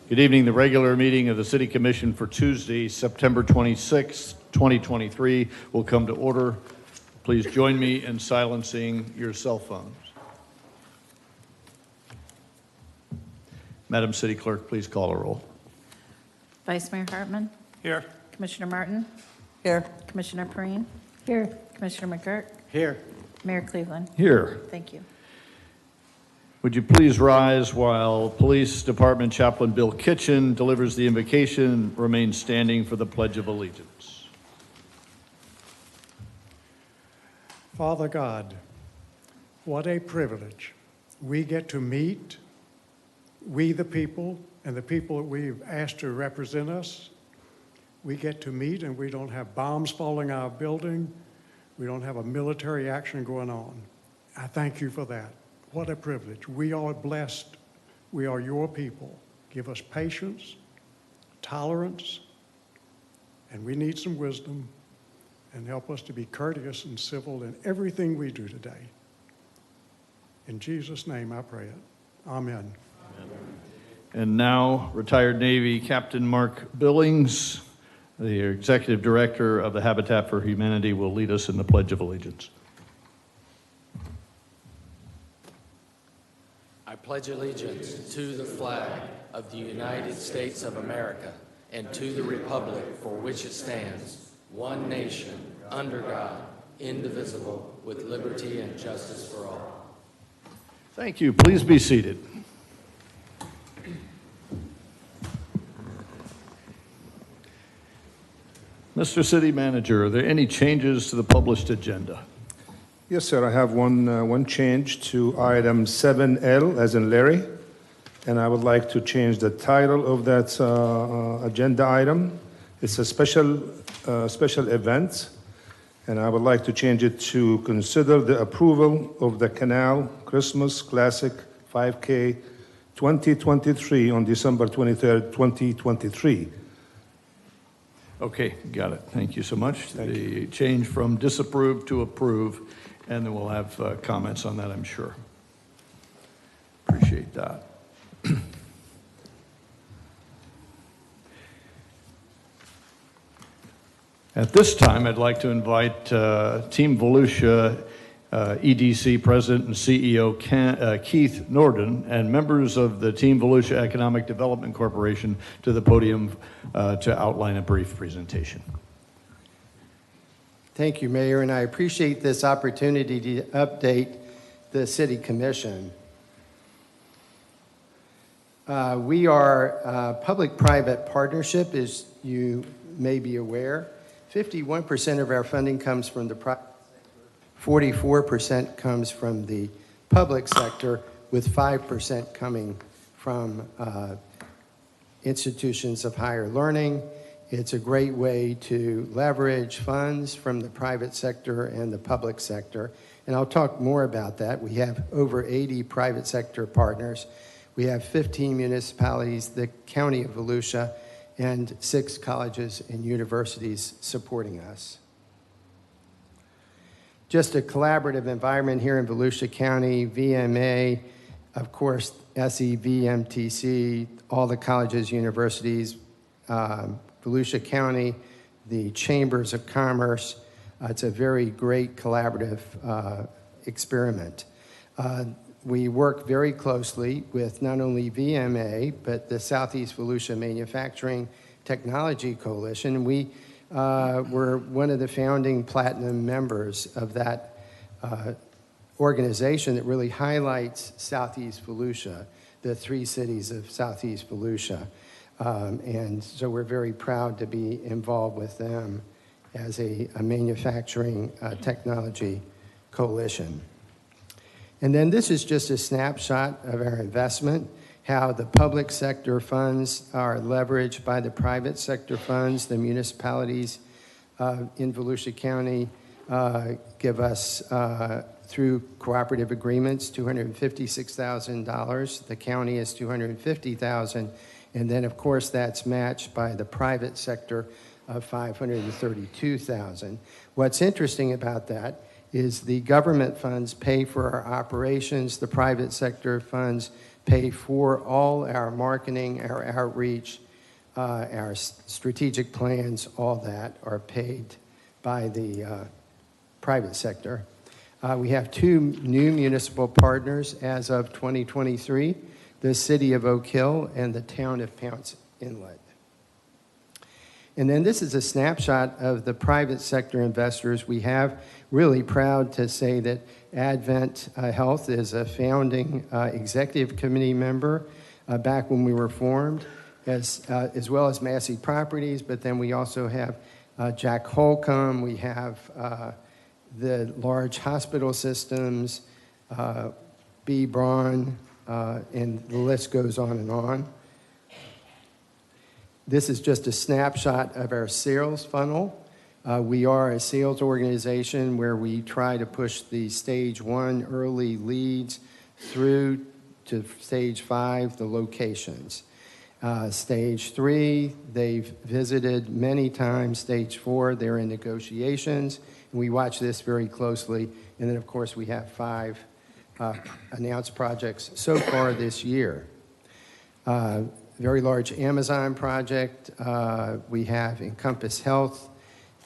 Good evening. The regular meeting of the City Commission for Tuesday, September 26, 2023 will come to order. Please join me in silencing your cell phones. Madam City Clerk, please call a roll. Vice Mayor Hartman. Here. Commissioner Martin. Here. Commissioner Perrine. Here. Commissioner McGurk. Here. Mayor Cleveland. Here. Thank you. Would you please rise while Police Department Chaplain Bill Kitchen delivers the invocation and remain standing for the Pledge of Allegiance. Father God, what a privilege. We get to meet, we the people, and the people that we've asked to represent us. We get to meet and we don't have bombs falling out of our building. We don't have a military action going on. I thank you for that. What a privilege. We are blessed. We are your people. Give us patience, tolerance, and we need some wisdom, and help us to be courteous and civil in everything we do today. In Jesus' name I pray it. Amen. And now, retired Navy Captain Mark Billings, the Executive Director of the Habitat for Humanity, will lead us in the Pledge of Allegiance. I pledge allegiance to the flag of the United States of America and to the republic for which it stands, one nation, under God, indivisible, with liberty and justice for all. Thank you. Please be seated. Mr. City Manager, are there any changes to the published agenda? Yes, sir. I have one change to item 7L, as in Larry, and I would like to change the title of that agenda item. It's a special event, and I would like to change it to consider the approval of the Canal Christmas Classic 5K 2023 on December 23rd, 2023. Okay, got it. Thank you so much. The change from disapprove to approve, and then we'll have comments on that, I'm sure. Appreciate that. At this time, I'd like to invite Team Volusia EDC President and CEO Keith Norden and members of the Team Volusia Economic Development Corporation to the podium to outline a brief presentation. Thank you, Mayor, and I appreciate this opportunity to update the City Commission. We are a public-private partnership, as you may be aware. 51% of our funding comes from the private sector, 44% comes from the public sector, with 5% coming from institutions of higher learning. It's a great way to leverage funds from the private sector and the public sector. And I'll talk more about that. We have over 80 private sector partners. We have 15 municipalities, the County of Volusia, and 6 colleges and universities supporting us. Just a collaborative environment here in Volusia County, VMA, of course, SEVMTC, all the colleges, universities, Volusia County, the Chambers of Commerce. It's a very great collaborative experiment. We work very closely with not only VMA, but the Southeast Volusia Manufacturing Technology Coalition. We were one of the founding platinum members of that organization that really highlights Southeast Volusia, the 3 cities of Southeast Volusia. And so we're very proud to be involved with them as a manufacturing technology coalition. And then this is just a snapshot of our investment, how the public sector funds are leveraged by the private sector funds. The municipalities in Volusia County give us, through cooperative agreements, $256,000. The county is $250,000. And then, of course, that's matched by the private sector of $532,000. What's interesting about that is the government funds pay for our operations, the private sector funds pay for all our marketing, our outreach, our strategic plans, all that are paid by the private sector. We have 2 new municipal partners as of 2023, the City of Oak Hill and the Town of Pounce Inlet. And then this is a snapshot of the private sector investors we have. Really proud to say that Advent Health is a founding executive committee member back when we were formed, as well as Massey Properties, but then we also have Jack Holcomb, we have the large hospital systems, B. Braun, and the list goes on and on. This is just a snapshot of our sales funnel. We are a sales organization where we try to push the stage 1 early leads through to stage 5, the locations. Stage 3, they've visited many times. Stage 4, they're in negotiations. And we watch this very closely. And then, of course, we have 5 announced projects so far this year. Very large Amazon project. We have Encompass Health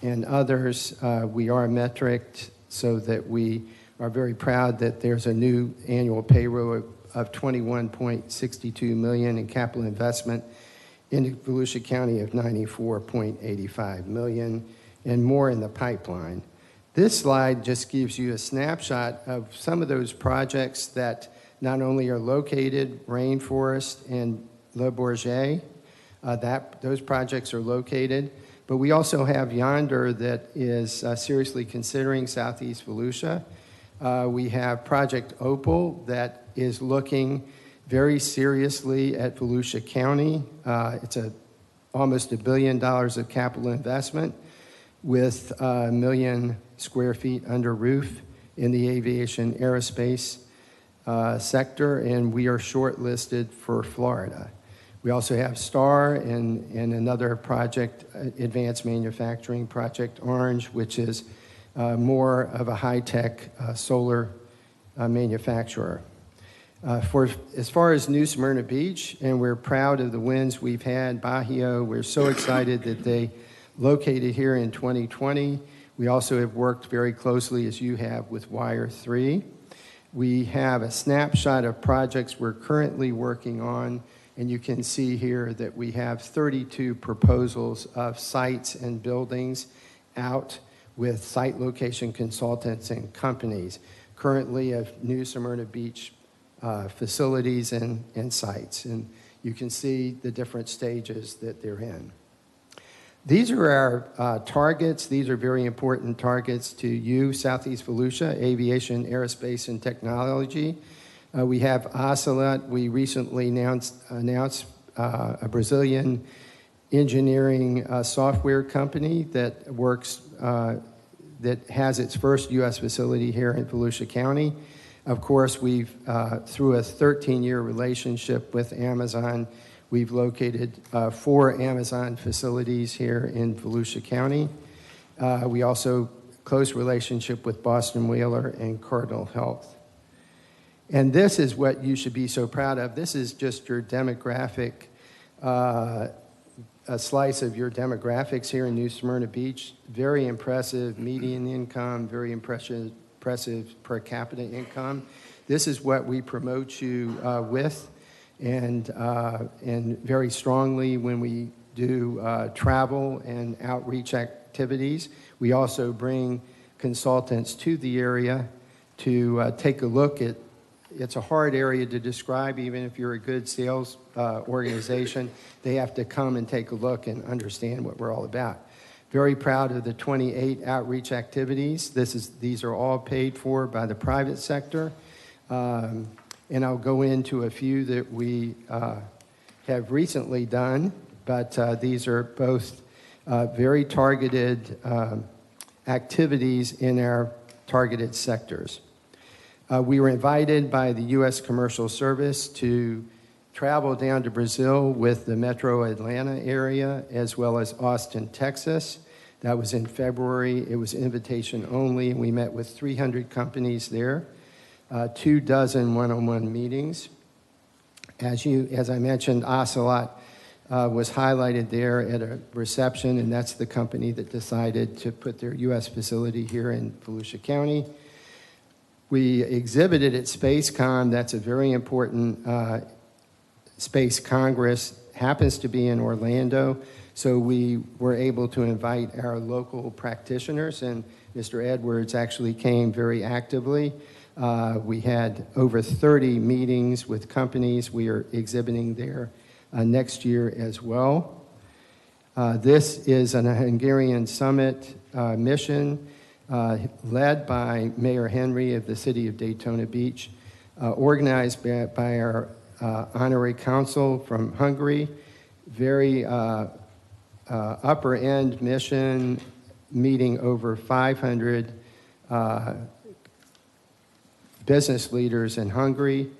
and others. We are metric, so that we are very proud that there's a new annual payroll of $21.62 million in capital investment in Volusia County of $94.85 million, and more in the pipeline. This slide just gives you a snapshot of some of those projects that not only are located, Rainforest and Le Bourget, those projects are located, but we also have Yonder that is seriously considering Southeast Volusia. We have Project Opal that is looking very seriously at Volusia County. It's almost $1 billion of capital investment with 1 million square feet under roof in the aviation aerospace sector, and we are shortlisted for Florida. We also have STAR and another project, Advanced Manufacturing Project Orange, which is more of a high-tech solar manufacturer. As far as New Smyrna Beach, and we're proud of the wins we've had, Bahio, we're so excited that they located here in 2020. We also have worked very closely, as you have, with Wire 3. We have a snapshot of projects we're currently working on, and you can see here that we have 32 proposals of sites and buildings out with site location consultants and companies, currently of New Smyrna Beach facilities and sites. And you can see the different stages that they're in. These are our targets. These are very important targets to you, Southeast Volusia, aviation, aerospace, and technology. We have Ocelot. We recently announced a Brazilian engineering software company that works, that has its first U.S. facility here in Volusia County. Of course, we've, through a 13-year relationship with Amazon, we've located 4 Amazon facilities here in Volusia County. We also close relationship with Boston Whaler and Cardinal Health. And this is what you should be so proud of. This is just your demographic, a slice of your demographics here in New Smyrna Beach. Very impressive median income, very impressive per capita income. This is what we promote you with, and very strongly when we do travel and outreach activities. We also bring consultants to the area to take a look at. It's a hard area to describe, even if you're a good sales organization. They have to come and take a look and understand what we're all about. Very proud of the 28 outreach activities. These are all paid for by the private sector. And I'll go into a few that we have recently done, but these are both very targeted activities in our targeted sectors. We were invited by the U.S. Commercial Service to travel down to Brazil with the Metro Atlanta area, as well as Austin, Texas. That was in February. It was invitation only, and we met with 300 companies there, 24 one-on-one meetings. As I mentioned, Ocelot was highlighted there at a reception, and that's the company that decided to put their U.S. facility here in Volusia County. We exhibited at SpaceCon. That's a very important space congress, happens to be in Orlando, so we were able to invite our local practitioners, and Mr. Edwards actually came very actively. We had over 30 meetings with companies. We are exhibiting there next year as well. This is a Hungarian summit mission led by Mayor Henry of the city of Daytona Beach, organized by our honorary consul from Hungary. Very upper-end mission, meeting over 500 business leaders in Hungary.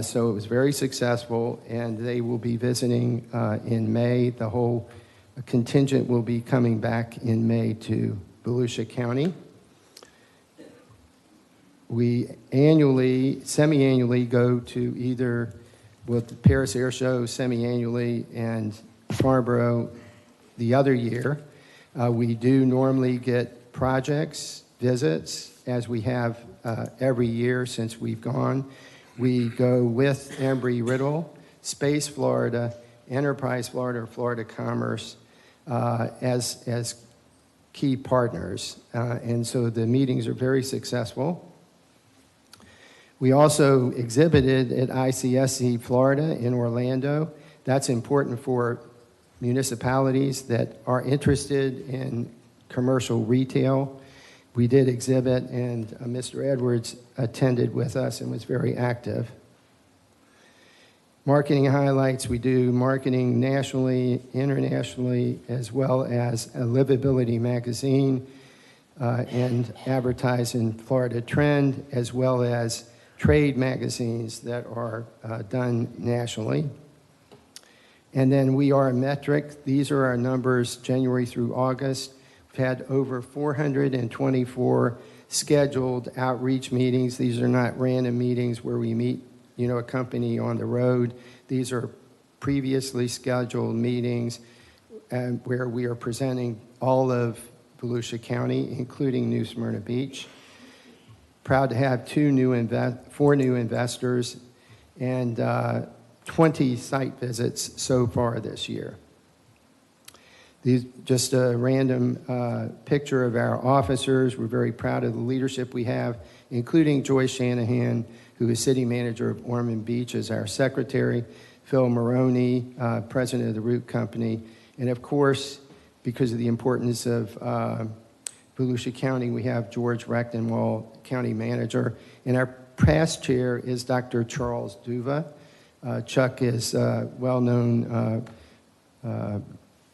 So it was very successful, and they will be visiting in May. The whole contingent will be coming back in May to Volusia County. We semi-annually go to either with the Paris Air Show semi-annually and Farnborough the other year. We do normally get projects, visits, as we have every year since we've gone. We go with Embry-Riddle, Space Florida, Enterprise Florida, Florida Commerce as key partners. And so the meetings are very successful. We also exhibited at ICSC Florida in Orlando. That's important for municipalities that are interested in commercial retail. We did exhibit, and Mr. Edwards attended with us and was very active. Marketing highlights, we do marketing nationally, internationally, as well as a Livability magazine and advertise in Florida Trend, as well as trade magazines that are done nationally. And then we are a metric. These are our numbers January through August. We've had over 424 scheduled outreach meetings. These are not random meetings where we meet, a company on the road. These are previously scheduled meetings where we are presenting all of Volusia County, including New Smyrna Beach. Proud to have 4 new investors and 20 site visits so far this year. These just a random picture of our officers. We're very proud of the leadership we have, including Joyce Shanahan, who is city manager of Ormond Beach, as our secretary, Phil Maroney, president of the Root Company, and of course, because of the importance of Volusia County, we have George Rechtenwald, county manager, and our past chair is Dr. Charles Duva. Chuck is a well-known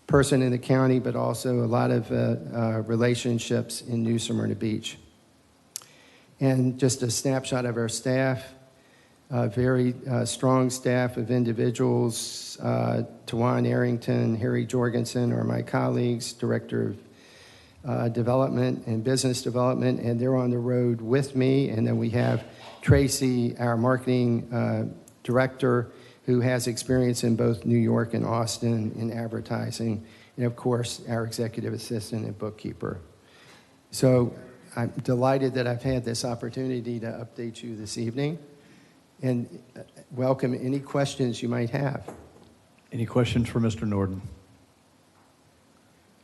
person in the county, but also a lot of relationships in New Smyrna Beach. And just a snapshot of our staff, very strong staff of individuals. Tawan Arrington, Harry Jorgensen are my colleagues, director of development and business development, and they're on the road with me. And then we have Tracy, our marketing director, who has experience in both New York and Austin in advertising, and of course, our executive assistant and bookkeeper. So I'm delighted that I've had this opportunity to update you this evening, and welcome any questions you might have. Any questions for Mr. Norden?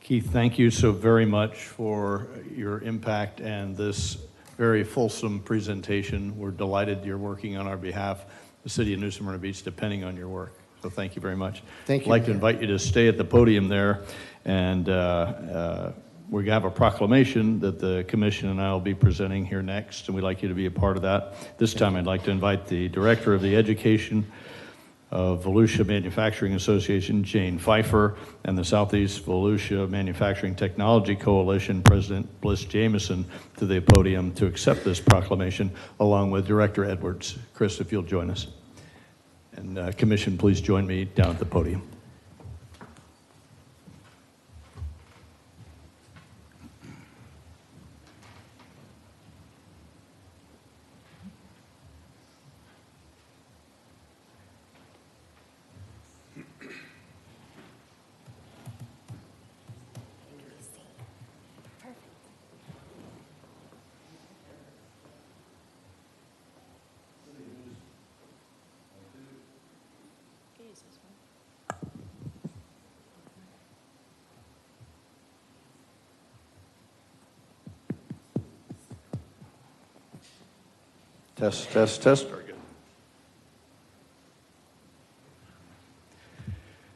Keith, thank you so very much for your impact and this very fulsome presentation. We're delighted you're working on our behalf, the city of New Smyrna Beach, depending on your work. So thank you very much. Thank you. I'd like to invite you to stay at the podium there, and we have a proclamation that the commission and I will be presenting here next, and we'd like you to be a part of that. This time I'd like to invite the director of the education of Volusia Manufacturing Association, Jane Pfeiffer, and the Southeast Volusia Manufacturing Technology Coalition, President Bliss Jameson, to the podium to accept this proclamation, along with Director Edwards. Chris, if you'll join us. And Commission, please join me down at the podium. Test, test, test. Very good.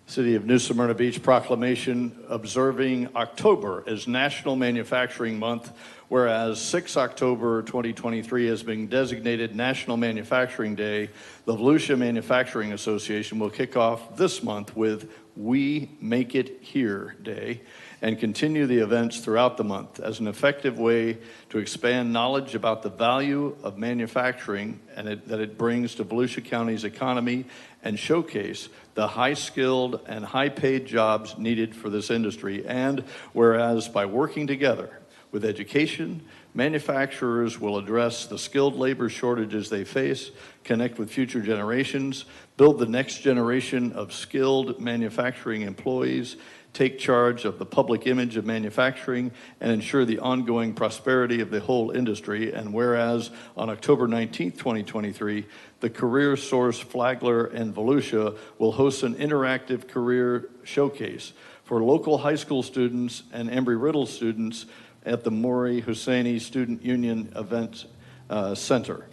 City of New Smyrna Beach proclamation observing October as National Manufacturing Month, whereas 6 October 2023 has been designated National Manufacturing Day. The Volusia Manufacturing Association will kick off this month with We Make It Here Day and continue the events throughout the month as an effective way to expand knowledge about the value of manufacturing and that it brings to Volusia County's economy and showcase the high-skilled and high-paid jobs needed for this industry. And whereas by working together with education, manufacturers will address the skilled labor shortages they face, connect with future generations, build the next generation of skilled manufacturing employees, take charge of the public image of manufacturing, and ensure the ongoing prosperity of the whole industry. And whereas on October 19th, 2023, the Career Source Flagler and Volusia will host an interactive career showcase for local high school students and Embry-Riddle students at the Maury Husseini Student Union Event Center.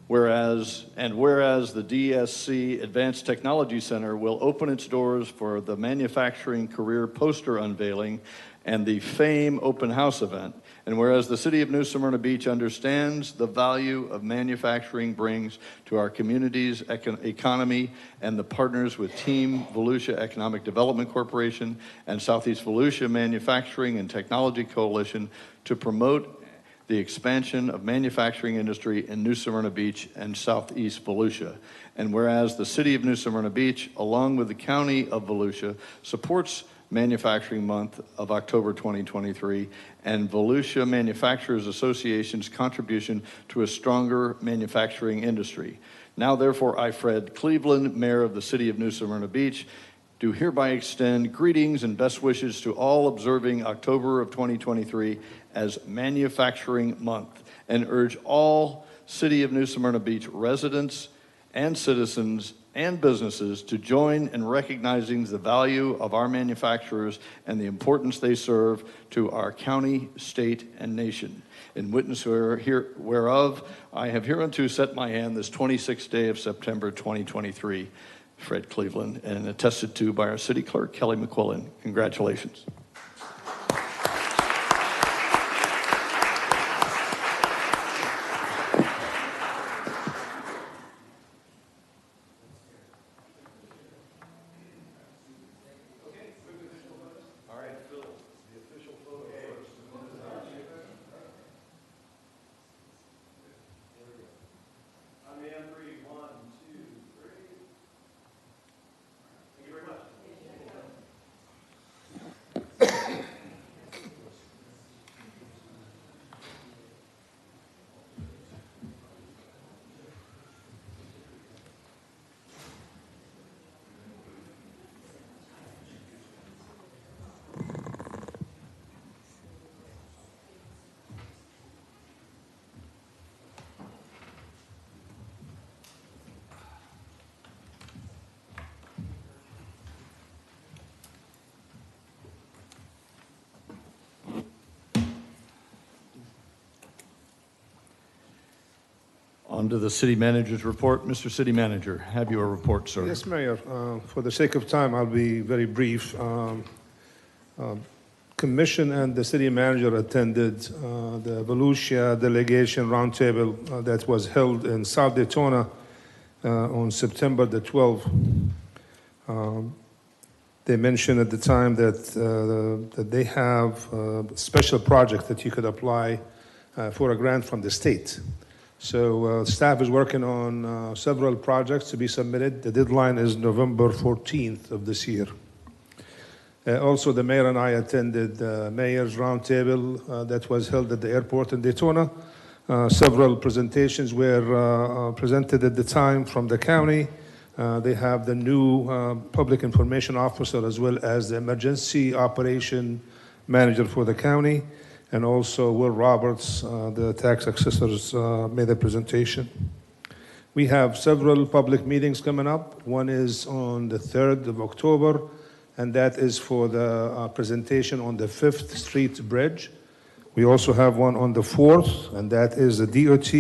Whereas the DSC Advanced Technology Center will open its doors for the manufacturing career poster unveiling and the FAME open house event. And whereas the City of New Smyrna Beach understands the value of manufacturing brings to our community's economy and the partners with Team Volusia Economic Development Corporation and Southeast Volusia Manufacturing and Technology Coalition to promote the expansion of manufacturing industry in New Smyrna Beach and Southeast Volusia. And whereas the City of New Smyrna Beach, along with the County of Volusia, supports Manufacturing Month of October 2023 and Volusia Manufacturers Association's contribution to a stronger manufacturing industry. Now, therefore, I, Fred Cleveland, Mayor of the City of New Smyrna Beach, do hereby extend greetings and best wishes to all observing October of 2023 as Manufacturing Month, and urge all City of New Smyrna Beach residents and citizens and businesses to join in recognizing the value of our manufacturers and the importance they serve to our county, state, and nation. In witness whereof, I have hereunto set my hand this 26th day of September 2023, Fred Cleveland, and attested to by our city clerk, Kelly McQuillan. Congratulations. On to the city manager's report. Mr. City Manager, have your report, sir. Yes, Mayor. For the sake of time, I'll be very brief. Commission and the city manager attended the Volusia delegation roundtable that was held in South Daytona on September the 12th. They mentioned at the time that they have a special project that you could apply for a grant from the state. So staff is working on several projects to be submitted. The deadline is November 14th of this year. Also, the mayor and I attended the mayor's roundtable that was held at the airport in Daytona. Several presentations were presented at the time from the county. They have the new public information officer as well as the emergency operation manager for the county. And also Will Roberts, the tax assessors, made a presentation. We have several public meetings coming up. One is on the 3rd of October, and that is for the presentation on the 5th Street Bridge. We also have one on the 4th, and that is the DOT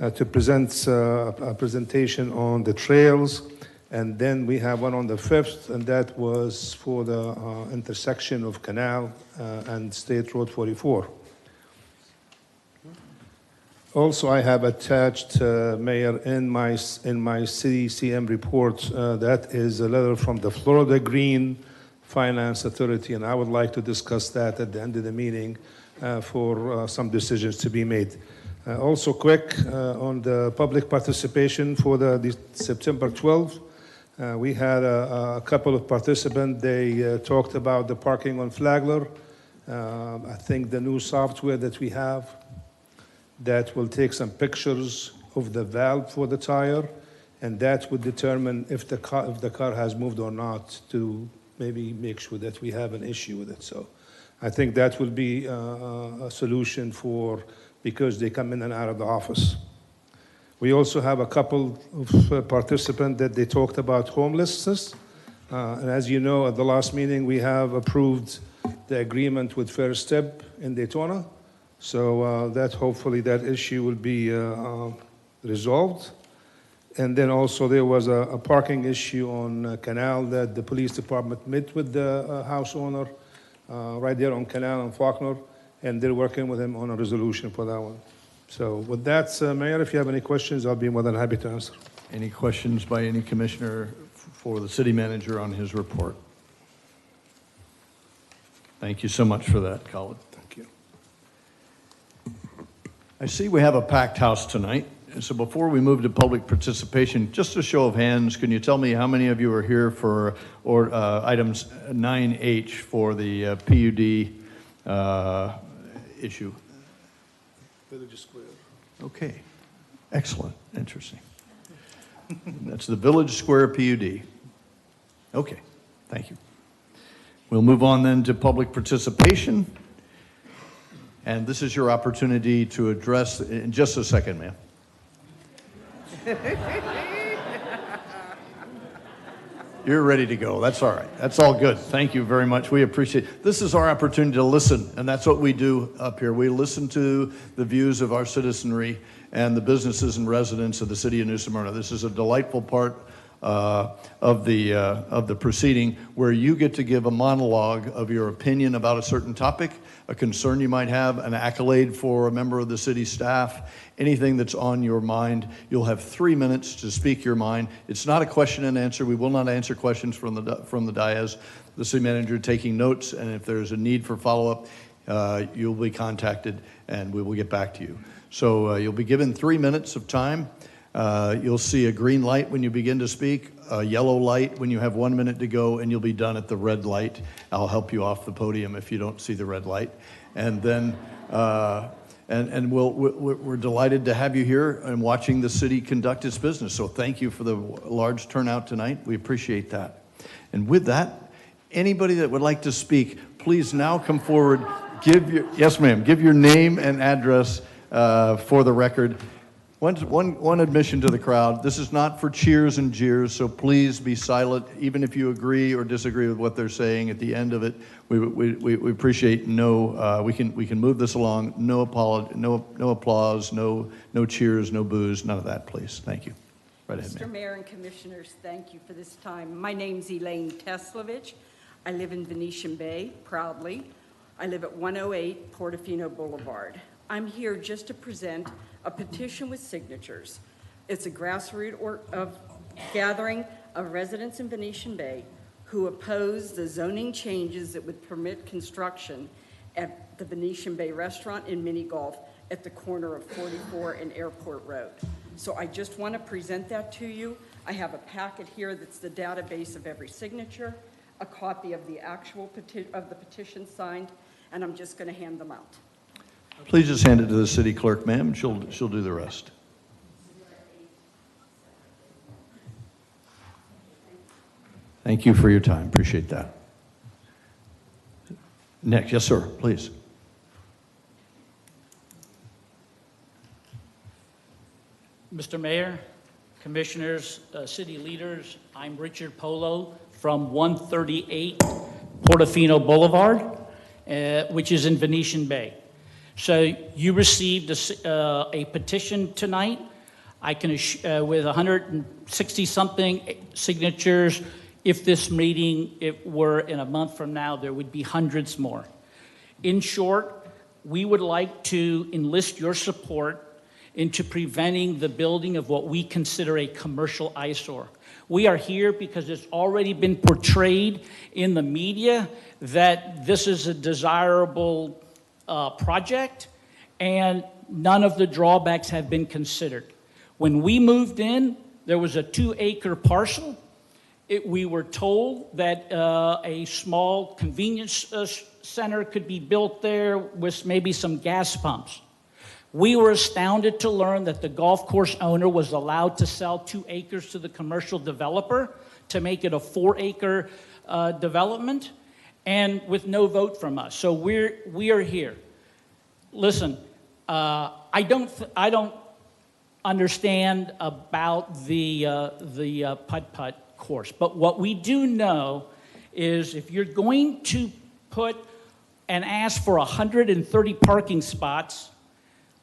to present a presentation on the trails. And then we have one on the 5th, and that was for the intersection of Canal and State Road 44. Also, I have attached, Mayor, in my city CM report, that is a letter from the Florida Green Finance Authority, and I would like to discuss that at the end of the meeting for some decisions to be made. Also quick, on the public participation for the September 12th, we had a couple of participants. They talked about the parking on Flagler. I think the new software that we have that will take some pictures of the valve for the tire, and that would determine if the car has moved or not, to maybe make sure that we have an issue with it. So I think that will be a solution because they come in and out of the office. We also have a couple of participants that they talked about homelessness. And as you know, at the last meeting, we have approved the agreement with First Step in Daytona. So that hopefully that issue will be resolved. And then also there was a parking issue on Canal that the police department met with the house owner right there on Canal and Faulkner, and they're working with him on a resolution for that one. So with that, Mayor, if you have any questions, I'll be more than happy to answer. Any questions by any commissioner for the city manager on his report? Thank you so much for that, Khalid. Thank you. I see we have a packed house tonight. So before we move to public participation, just a show of hands, can you tell me how many of you are here for items 9H for the PUD issue? Village Square. Okay, excellent, interesting. That's the Village Square PUD. Okay, thank you. We'll move on then to public participation. And this is your opportunity to address, in just a second, ma'am. You're ready to go. That's all right. That's all good. Thank you very much. We appreciate it. This is our opportunity to listen, and that's what we do up here. We listen to the views of our citizenry and the businesses and residents of the city of New Smyrna. This is a delightful part of the proceeding where you get to give a monologue of your opinion about a certain topic, a concern you might have, an accolade for a member of the city staff, anything that's on your mind. You'll have 3 minutes to speak your mind. It's not a question and answer. We will not answer questions from the dais. The city manager taking notes, and if there's a need for follow-up, you'll be contacted and we will get back to you. So you'll be given 3 minutes of time. You'll see a green light when you begin to speak, a yellow light when you have 1 minute to go, and you'll be done at the red light. I'll help you off the podium if you don't see the red light. And then, we're delighted to have you here and watching the city conduct its business. So thank you for the large turnout tonight. We appreciate that. And with that, anybody that would like to speak, please now come forward. Yes, ma'am. Give your name and address for the record. One admission to the crowd. This is not for cheers and jeers, so please be silent, even if you agree or disagree with what they're saying. At the end of it, we appreciate we can move this along. No applause, no cheers, no boos, none of that, please. Thank you. Right ahead, Mr. ma'am. Mayor and Commissioners, thank you for this time. My name's Elaine Teslovich. I live in Venetian Bay, proudly. I live at 108 Portofino Boulevard. I'm here just to present a petition with signatures. It's a grassroots gathering of residents in Venetian Bay who oppose the zoning changes that would permit construction at the Venetian Bay Restaurant and Mini Golf at the corner of 44 and Airport Road. So I just want to present that to you. I have a packet here that's the database of every signature, a copy of the actual petition signed, and I'm just going to hand them out. Please just hand it to the city clerk, ma'am, and she'll do the rest. Thank you for your time. Appreciate that. Next, yes, sir, please. Mr. Mayor, Commissioners, city leaders, I'm Richard Polo from 138 Portofino Boulevard, which is in Venetian Bay. So you received a petition tonight I can, with 160-something signatures, if this meeting were in a month from now, there would be hundreds more. In short, we would like to enlist your support into preventing the building of what we consider a commercial eyesore. We are here because it's already been portrayed in the media that this is a desirable project, and none of the drawbacks have been considered. When we moved in, there was a 2-acre parcel. We were told that a small convenience center could be built there with maybe some gas pumps. We were astounded to learn that the golf course owner was allowed to sell 2 acres to the commercial developer to make it a 4-acre development, and with no vote from us. So we are here. Listen, I don't understand about the putt-putt course, but what we do know is if you're going to put and ask for 130 parking spots,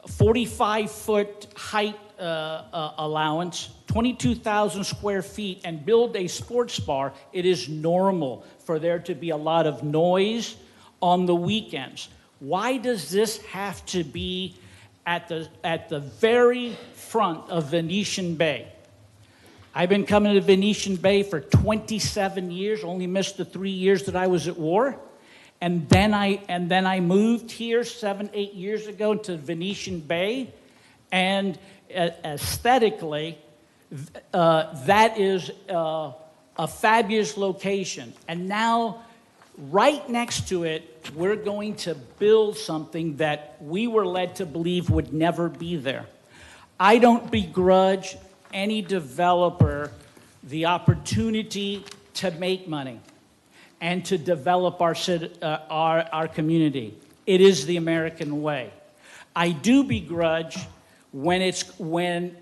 45-foot height allowance, 22,000 square feet, and build a sports bar, it is normal for there to be a lot of noise on the weekends. Why does this have to be at the very front of Venetian Bay? I've been coming to Venetian Bay for 27 years, only missed the 3 years that I was at war. And then I moved here 7-8 years ago to Venetian Bay, and aesthetically, that is a fabulous location. And now, right next to it, we're going to build something that we were led to believe would never be there. I don't begrudge any developer the opportunity to make money and to develop our community. It is the American way. I do begrudge when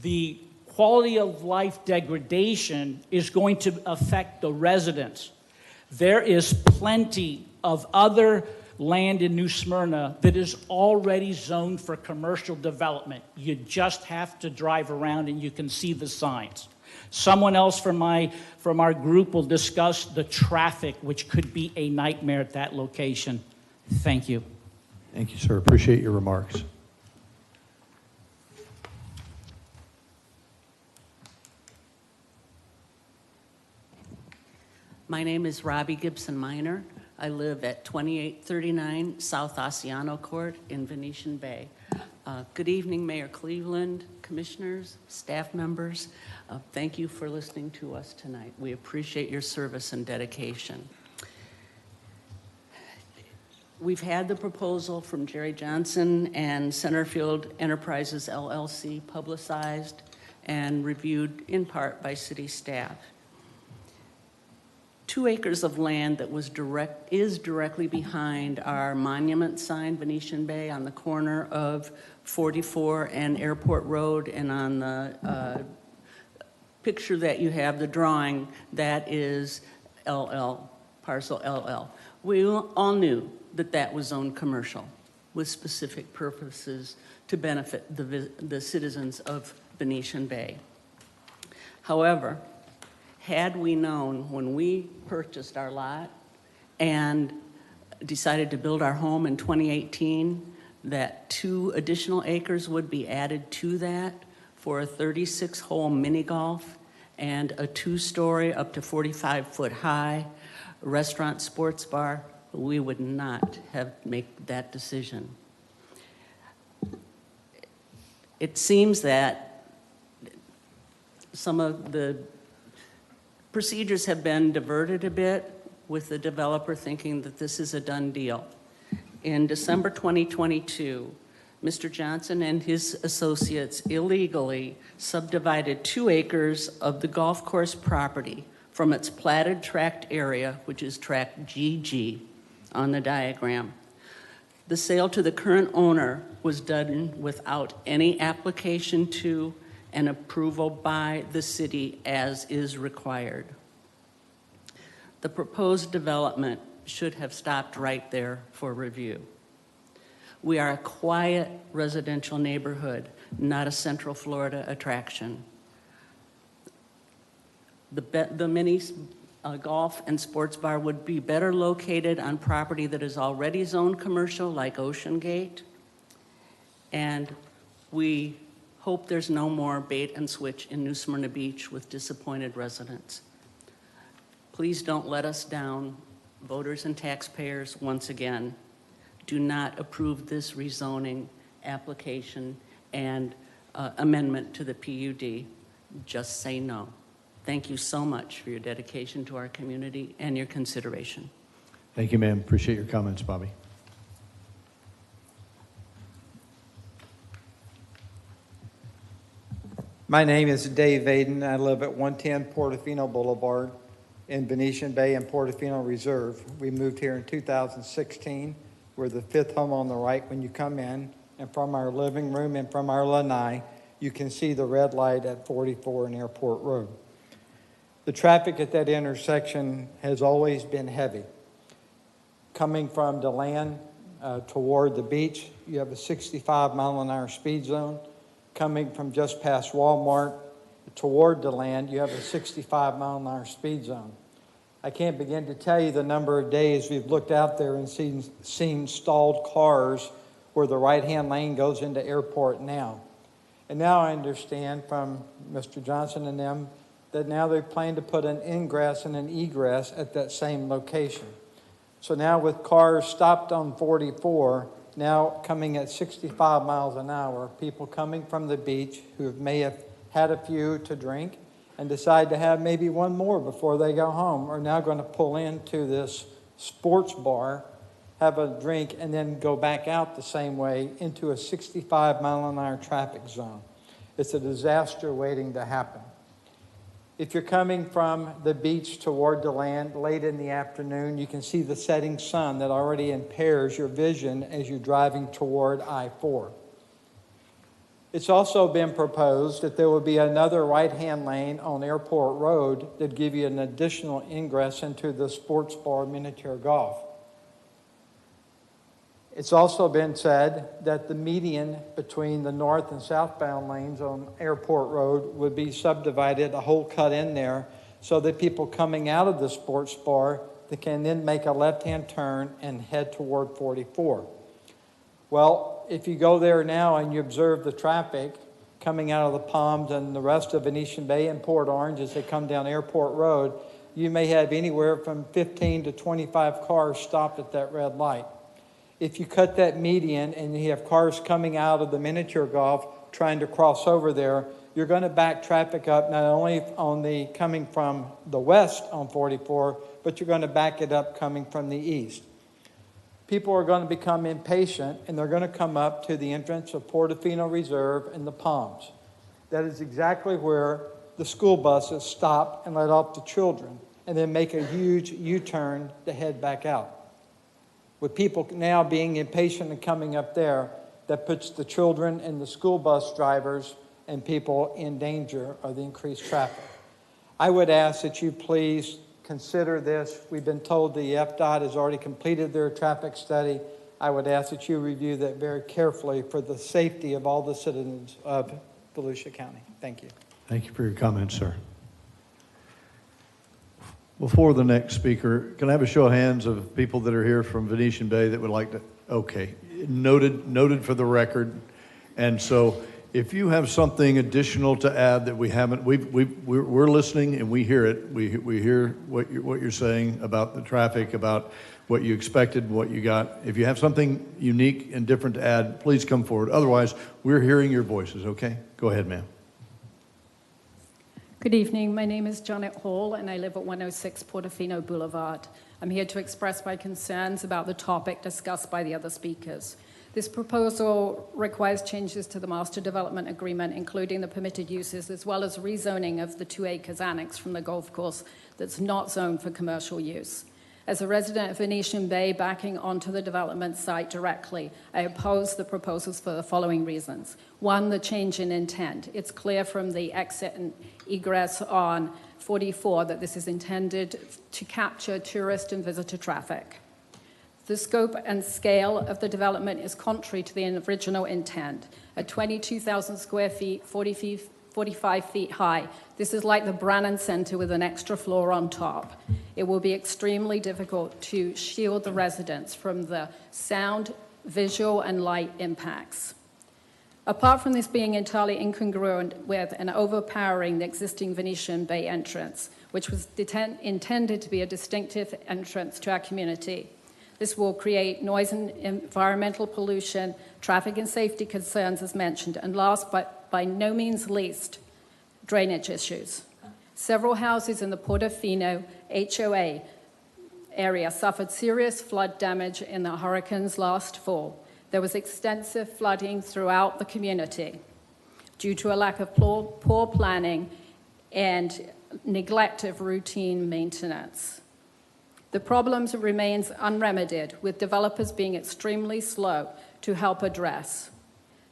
the quality of life degradation is going to affect the residents. There is plenty of other land in New Smyrna that is already zoned for commercial development. You just have to drive around and you can see the signs. Someone else from our group will discuss the traffic, which could be a nightmare at that location. Thank you. Thank you, sir. Appreciate your remarks. My name is Robbie Gibson Minor. I live at 2839 South Oceano Court in Venetian Bay. Good evening, Mayor Cleveland, commissioners, staff members. Thank you for listening to us tonight. We appreciate your service and dedication. We've had the proposal from Jerry Johnson and Centerfield Enterprises LLC publicized and reviewed in part by city staff. 2 acres of land that is directly behind our monument sign, Venetian Bay, on the corner of 44 and Airport Road, and on the picture that you have, the drawing, that is LL, parcel LL. We all knew that that was zoned commercial with specific purposes to benefit the citizens of Venetian Bay. However, had we known when we purchased our lot and decided to build our home in 2018 that 2 additional acres would be added to that for a 36-hole mini golf and a 2-story up to 45-foot high restaurant sports bar, we would not have made that decision. It seems that some of the procedures have been diverted a bit with the developer thinking that this is a done deal. In December 2022, Mr. Johnson and his associates illegally subdivided 2 acres of the golf course property from its platted tract area, which is tract GG on the diagram. The sale to the current owner was done without any application to and approval by the city as is required. The proposed development should have stopped right there for review. We are a quiet residential neighborhood not a Central Florida attraction. The mini golf and sports bar would be better located on property that is already zoned commercial, like Ocean Gate. And we hope there's no more bait and switch in New Smyrna Beach with disappointed residents. Please don't let us down, voters and taxpayers, once again. Do not approve this rezoning application and amendment to the PUD. Just say no. Thank you so much for your dedication to our community and your consideration. Thank you, ma'am. Appreciate your comments, Bobby. My name is Dave Vaden. I live at 110 Portofino Boulevard in Venetian Bay and Portofino Reserve. We moved here in 2016. We're the fifth home on the right when you come in. And from our living room and from our lanai, you can see the red light at 44 and Airport Road. The traffic at that intersection has always been heavy. Coming from DeLand toward the beach, you have a 65-mile-an-hour speed zone. Coming from just past Walmart toward DeLand, you have a 65-mile-an-hour speed zone. I can't begin to tell you the number of days we've looked out there and seen stalled cars where the right-hand lane goes into Airport now. And now I understand from Mr. Johnson and them that now they plan to put an ingress and an egress at that same location. So now with cars stopped on 44, now coming at 65 miles an hour, people coming from the beach who may have had a few to drink and decide to have maybe one more before they go home are now going to pull into this sports bar, have a drink, and then go back out the same way into a 65-mile-an-hour traffic zone. It's a disaster waiting to happen. If you're coming from the beach toward DeLand late in the afternoon, you can see the setting sun that already impairs your vision as you're driving toward I-4. It's also been proposed that there will be another right-hand lane on Airport Road that give you an additional ingress into the sports bar miniature golf. It's also been said that the median between the north and southbound lanes on Airport Road would be subdivided, a hole cut in there, so that people coming out of the sports bar they can then make a left-hand turn and head toward 44. Well, if you go there now and you observe the traffic coming out of the Palms and the rest of Venetian Bay and Port Orange as they come down Airport Road, you may have anywhere from 15 to 25 cars stopped at that red light. If you cut that median and you have cars coming out of the miniature golf trying to cross over there, you're going to back traffic up not only on the coming from the west on 44, but you're going to back it up coming from the east. People are going to become impatient and they're going to come up to the entrance of Portofino Reserve and the Palms. That is exactly where the school buses stop and let off the children and then make a huge U-turn to head back out. With people now being impatient and coming up there, that puts the children and the school bus drivers and people in danger of the increased traffic. I would ask that you please consider this. We've been told the FDOT has already completed their traffic study. I would ask that you review that very carefully for the safety of all the citizens of Volusia County. Thank you. Thank you for your comments, sir. Before the next speaker, can I have a show of hands of people that are here from Venetian Bay that would like to? Okay, noted for the record. And so, if you have something additional to add that we haven't, we're listening and we hear it. We hear what you're saying about the traffic, about what you expected, what you got. If you have something unique and different to add, please come forward. Otherwise, we're hearing your voices. Okay, go ahead, ma'am. Good evening. My name is Janet Hall, and I live at 106 Portofino Boulevard. I'm here to express my concerns about the topic discussed by the other speakers. This proposal requires changes to the Master Development Agreement, including the permitted uses, as well as rezoning of the 2 acres annexed from the golf course that's not zoned for commercial use. As a resident of Venetian Bay backing onto the development site directly, I oppose the proposals for the following reasons. One, the change in intent. It's clear from the exit and egress on 44 that this is intended to capture tourist and visitor traffic. The scope and scale of the development is contrary to the original intent. At 22,000 square feet, 45 feet high, this is like the Brannan Center with an extra floor on top. It will be extremely difficult to shield the residents from the sound, visual, and light impacts. Apart from this being entirely incongruent with and overpowering the existing Venetian Bay entrance, which was intended to be a distinctive entrance to our community, this will create noise and environmental pollution, traffic and safety concerns as mentioned, and last but by no means least, drainage issues. Several houses in the Portofino HOA area suffered serious flood damage in the hurricanes last fall. There was extensive flooding throughout the community due to a lack of poor planning and neglect of routine maintenance. The problem remains unremedied, with developers being extremely slow to help address.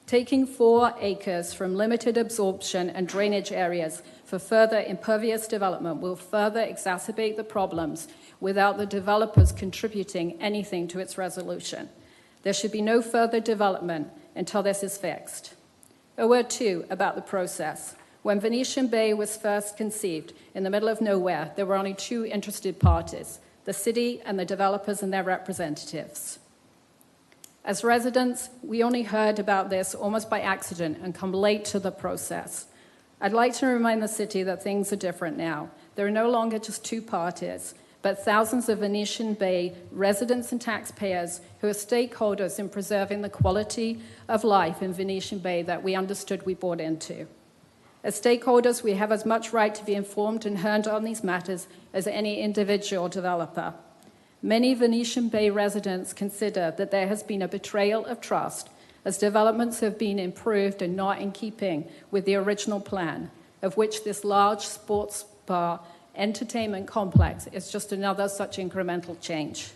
Taking 4 acres from limited absorption and drainage areas for further impervious development will further exacerbate the problems without the developers contributing anything to its resolution. There should be no further development until this is fixed. A word, too, about the process. When Venetian Bay was first conceived, in the middle of nowhere, there were only 2 interested parties, the city and the developers and their representatives. As residents, we only heard about this almost by accident and come late to the process. I'd like to remind the city that things are different now. There are no longer just 2 parties, but thousands of Venetian Bay residents and taxpayers who are stakeholders in preserving the quality of life in Venetian Bay that we understood we bought into. As stakeholders, we have as much right to be informed and heard on these matters as any individual developer. Many Venetian Bay residents consider that there has been a betrayal of trust as developments have been improved and not in keeping with the original plan, of which this large sports bar entertainment complex is just another such incremental change.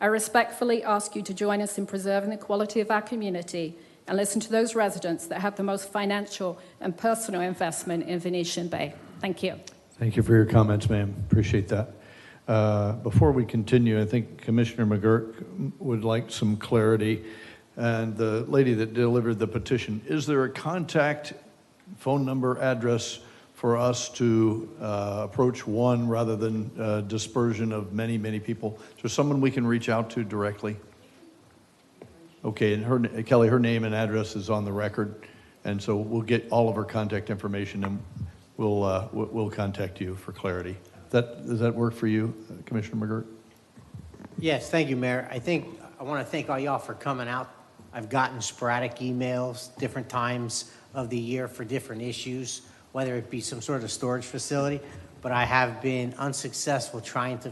I respectfully ask you to join us in preserving the quality of our community and listen to those residents that have the most financial and personal investment in Venetian Bay. Thank you. Thank you for your comments, ma'am. Appreciate that. Before we continue, I think Commissioner McGurk would like some clarity. And the lady that delivered the petition, is there a contact phone number, address for us to approach one rather than dispersion of many, many people? Is there someone we can reach out to directly? Okay, and Kelly, her name and address is on the record, and so we'll get all of her contact information, and we'll contact you for clarity. Does that work for you, Commissioner McGurk? Yes, thank you, Mayor. I want to thank all y'all for coming out. I've gotten sporadic emails different times of the year for different issues, whether it be some sort of storage facility, but I have been unsuccessful trying to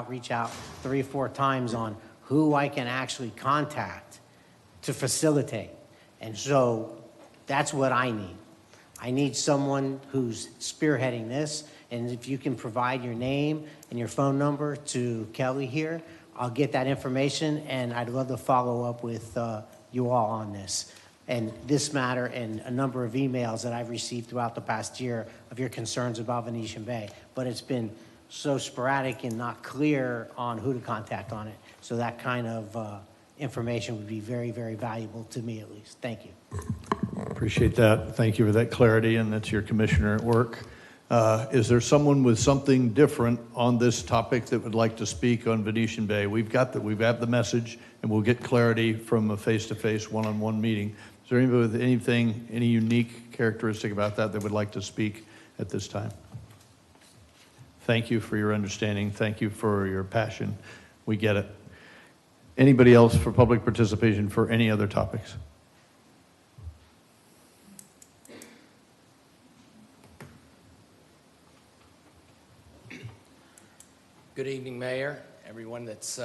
reach out 3 or 4 times on who I can actually contact to facilitate. And so that's what I need. I need someone who's spearheading this, and if you can provide your name and your phone number to Kelly here, I'll get that information, and I'd love to follow up with you all on this. And this matter and a number of emails that I've received throughout the past year of your concerns about Venetian Bay. But it's been so sporadic and not clear on who to contact on it. So that kind of information would be very, very valuable to me at least. Thank you. Appreciate that. Thank you for that clarity, and that's your commissioner at work. Is there someone with something different on this topic that would like to speak on Venetian Bay? We have the message, and we'll get clarity from a face-to-face, one-on-one meeting. Is there anybody with any unique characteristic about that would like to speak at this time? Thank you for your understanding. Thank you for your passion. We get it. Anybody else for public participation for any other topics? Good evening, Mayor, everyone that's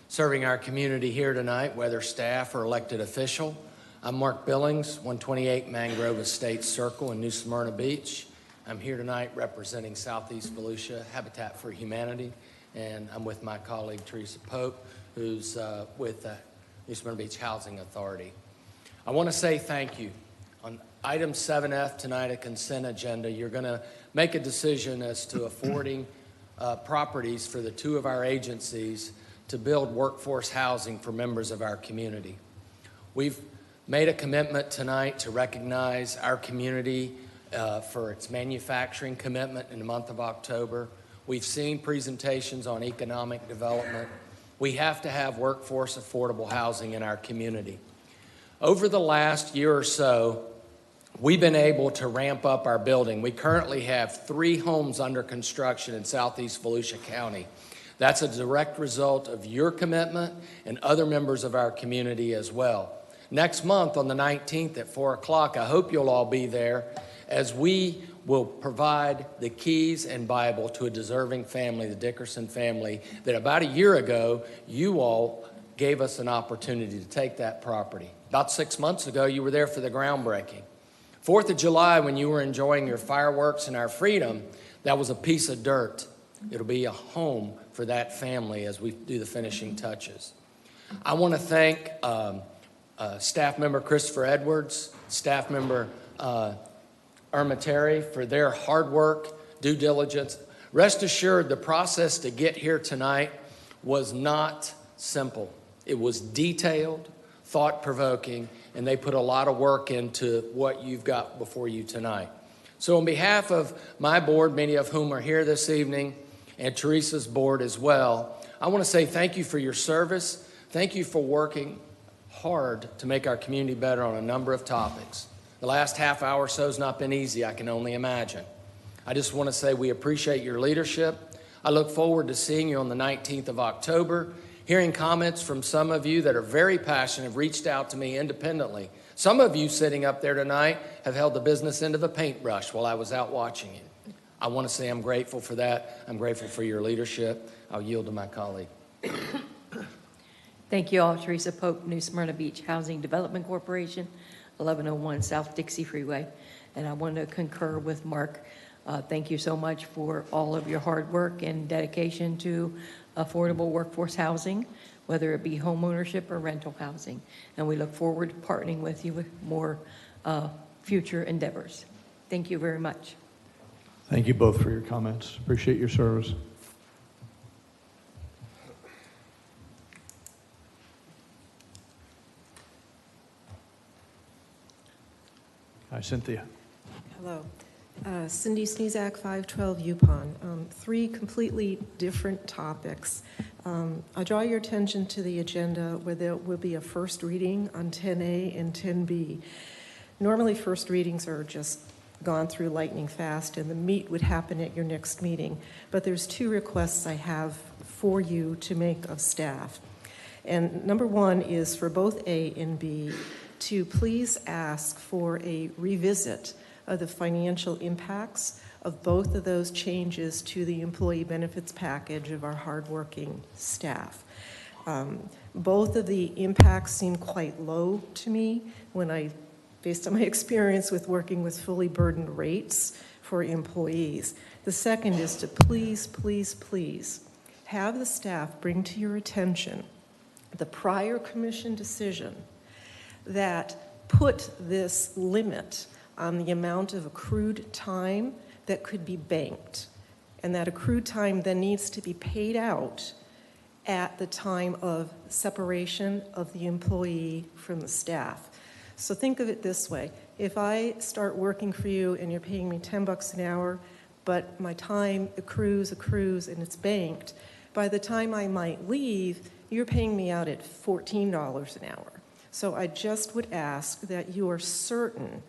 serving our community here tonight, whether staff or elected official. I'm Mark Billings, 128 Mangrove Estates Circle in New Smyrna Beach. I'm here tonight representing Southeast Volusia Habitat for Humanity, and I'm with my colleague Teresa Pope, who's with the New Smyrna Beach Housing Authority. I want to say thank you. On item 7F tonight, a consent agenda, you're going to make a decision as to affording properties for the 2 of our agencies to build workforce housing for members of our community. We've made a commitment tonight to recognize our community for its manufacturing commitment in the month of October. We've seen presentations on economic development. We have to have workforce affordable housing in our community. Over the last year or so, we've been able to ramp up our building. We currently have 3 homes under construction in southeast Volusia County. That's a direct result of your commitment and other members of our community as well. Next month on the 19th at 4 o'clock, I hope you'll all be there as we will provide the keys and Bible to a deserving family, the Dickerson family, that about a year ago, you all gave us an opportunity to take that property. About 6 months ago, you were there for the groundbreaking. 4th of July, when you were enjoying your fireworks and our freedom, that was a piece of dirt. It'll be a home for that family as we do the finishing touches. I want to thank staff member Christopher Edwards, staff member Irma Terry for their hard work, due diligence. Rest assured, the process to get here tonight was not simple. It was detailed, thought-provoking, and they put a lot of work into what you've got before you tonight. So on behalf of my board, many of whom are here this evening, and Teresa's board as well, I want to say thank you for your service. Thank you for working hard to make our community better on a number of topics. The last half hour or so has not been easy, I can only imagine. I just want to say we appreciate your leadership. I look forward to seeing you on the 19th of October, hearing comments from some of you that are very passionate, have reached out to me independently. Some of you sitting up there tonight have held the business end of a paintbrush while I was out watching you. I want to say I'm grateful for that. I'm grateful for your leadership. I'll yield to my colleague. Thank you all. Teresa Pope, New Smyrna Beach Housing Development Corporation, 1101 South Dixie Freeway. And I want to concur with Mark. Thank you so much for all of your hard work and dedication to affordable workforce housing, whether it be home ownership or rental housing. And we look forward to partnering with you with more future endeavors. Thank you very much. Thank you both for your comments. Appreciate your service. Hi, Cynthia. Hello. Cindy Sneezak, 512 Yupon. 3 completely different topics. I draw your attention to the agenda where there will be a first reading on 10A and 10B. Normally, first readings are just gone through lightning fast, and the meat would happen at your next meeting. But there's 2 requests I have for you to make of staff. And number 1 is for both A and B to please ask for a revisit of the financial impacts of both of those changes to the employee benefits package of our hardworking staff. Both of the impacts seem quite low to me based on my experience with working with fully burdened rates for employees. The second is to please, please, please have the staff bring to your attention the prior commission decision that put this limit on the amount of accrued time that could be banked. And that accrued time then needs to be paid out at the time of separation of the employee from the staff. So think of it this way. If I start working for you and you're paying me $10 an hour, but my time accrues, and it's banked, by the time I might leave, you're paying me out at $14 an hour. So I just would ask that you are certain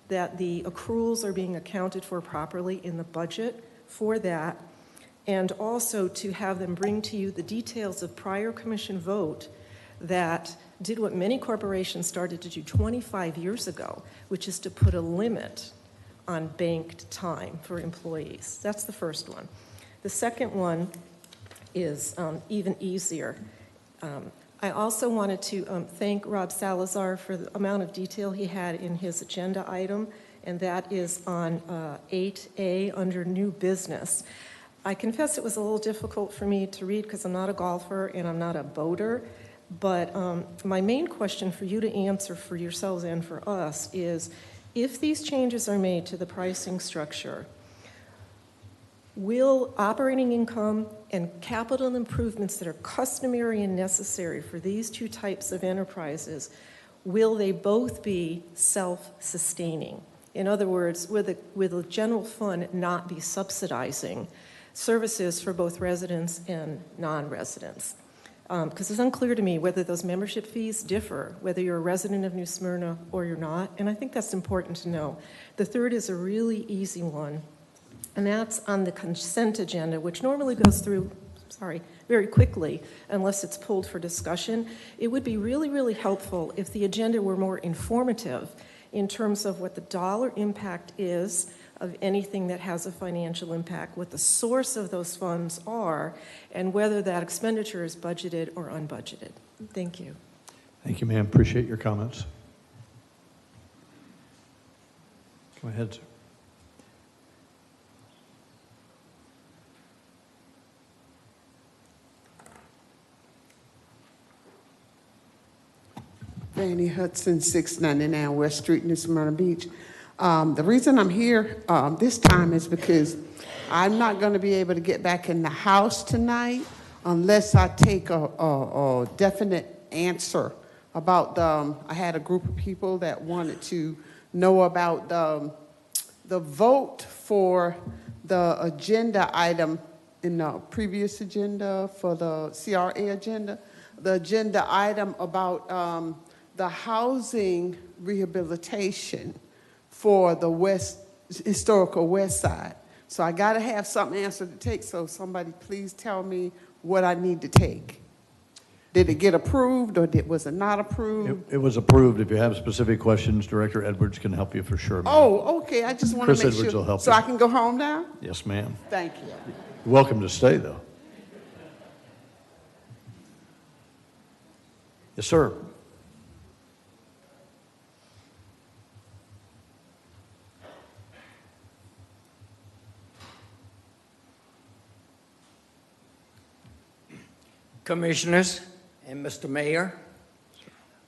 that the accruals are being accounted for properly in the budget for that, and also to have them bring to you the details of prior commission vote that did what many corporations started to do 25 years ago, which is to put a limit on banked time for employees. That's the first one. The second one is even easier. I also wanted to thank Rob Salazar for the amount of detail he had in his agenda item, and that is on 8A under new business. I confess it was a little difficult for me to read because I'm not a golfer and I'm not a boater, but my main question for you to answer for yourselves and for us is, if these changes are made to the pricing structure, Will operating income and capital improvements that are customary and necessary for these two types of enterprises, will they both be self-sustaining? In other words, will the general fund not be subsidizing services for both residents and non-residents? Because it's unclear to me whether those membership fees differ, whether you're a resident of New Smyrna or you're not, and I think that's important to know. The third is a really easy one, and that's on the consent agenda, which normally goes through, very quickly unless it's pulled for discussion. It would be really, really helpful if the agenda were more informative in terms of what the dollar impact is of anything that has a financial impact, what the source of those funds are, and whether that expenditure is budgeted or unbudgeted. Thank you. Thank you, ma'am. Appreciate your comments. Go ahead, sir. Fannie Hudson, 699 West Street, New Smyrna Beach. The reason I'm here this time is because I'm not going to be able to get back in the house tonight unless I take a definite answer about I had a group of people that wanted to know about the vote for the agenda item in the previous agenda for the CRA agenda, the agenda item about the housing rehabilitation for the historical west side. So I got to have something answered to take, so somebody please tell me what I need to take. Did it get approved or was it not approved? It was approved. If you have specific questions, Director Edwards can help you for sure, ma'am. Oh, okay, I just want to Chris make Edwards sure. will help So you. I can go home now? Yes, ma'am. Thank you. You're welcome to stay, though. Yes, sir. Commissioners and Mr. Mayor,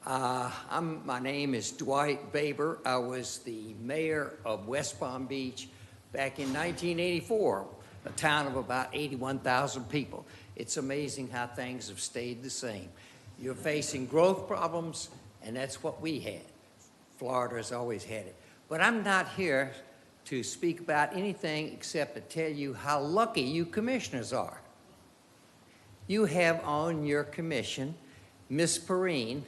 my name is Dwight Baber. I was the mayor of West Palm Beach back in 1984, a town of about 81,000 people. It's amazing how things have stayed the same. You're facing growth problems, and that's what we had. Florida has always had it. But I'm not here to speak about anything except to tell you how lucky you commissioners are. You have on your commission Miss Perrine,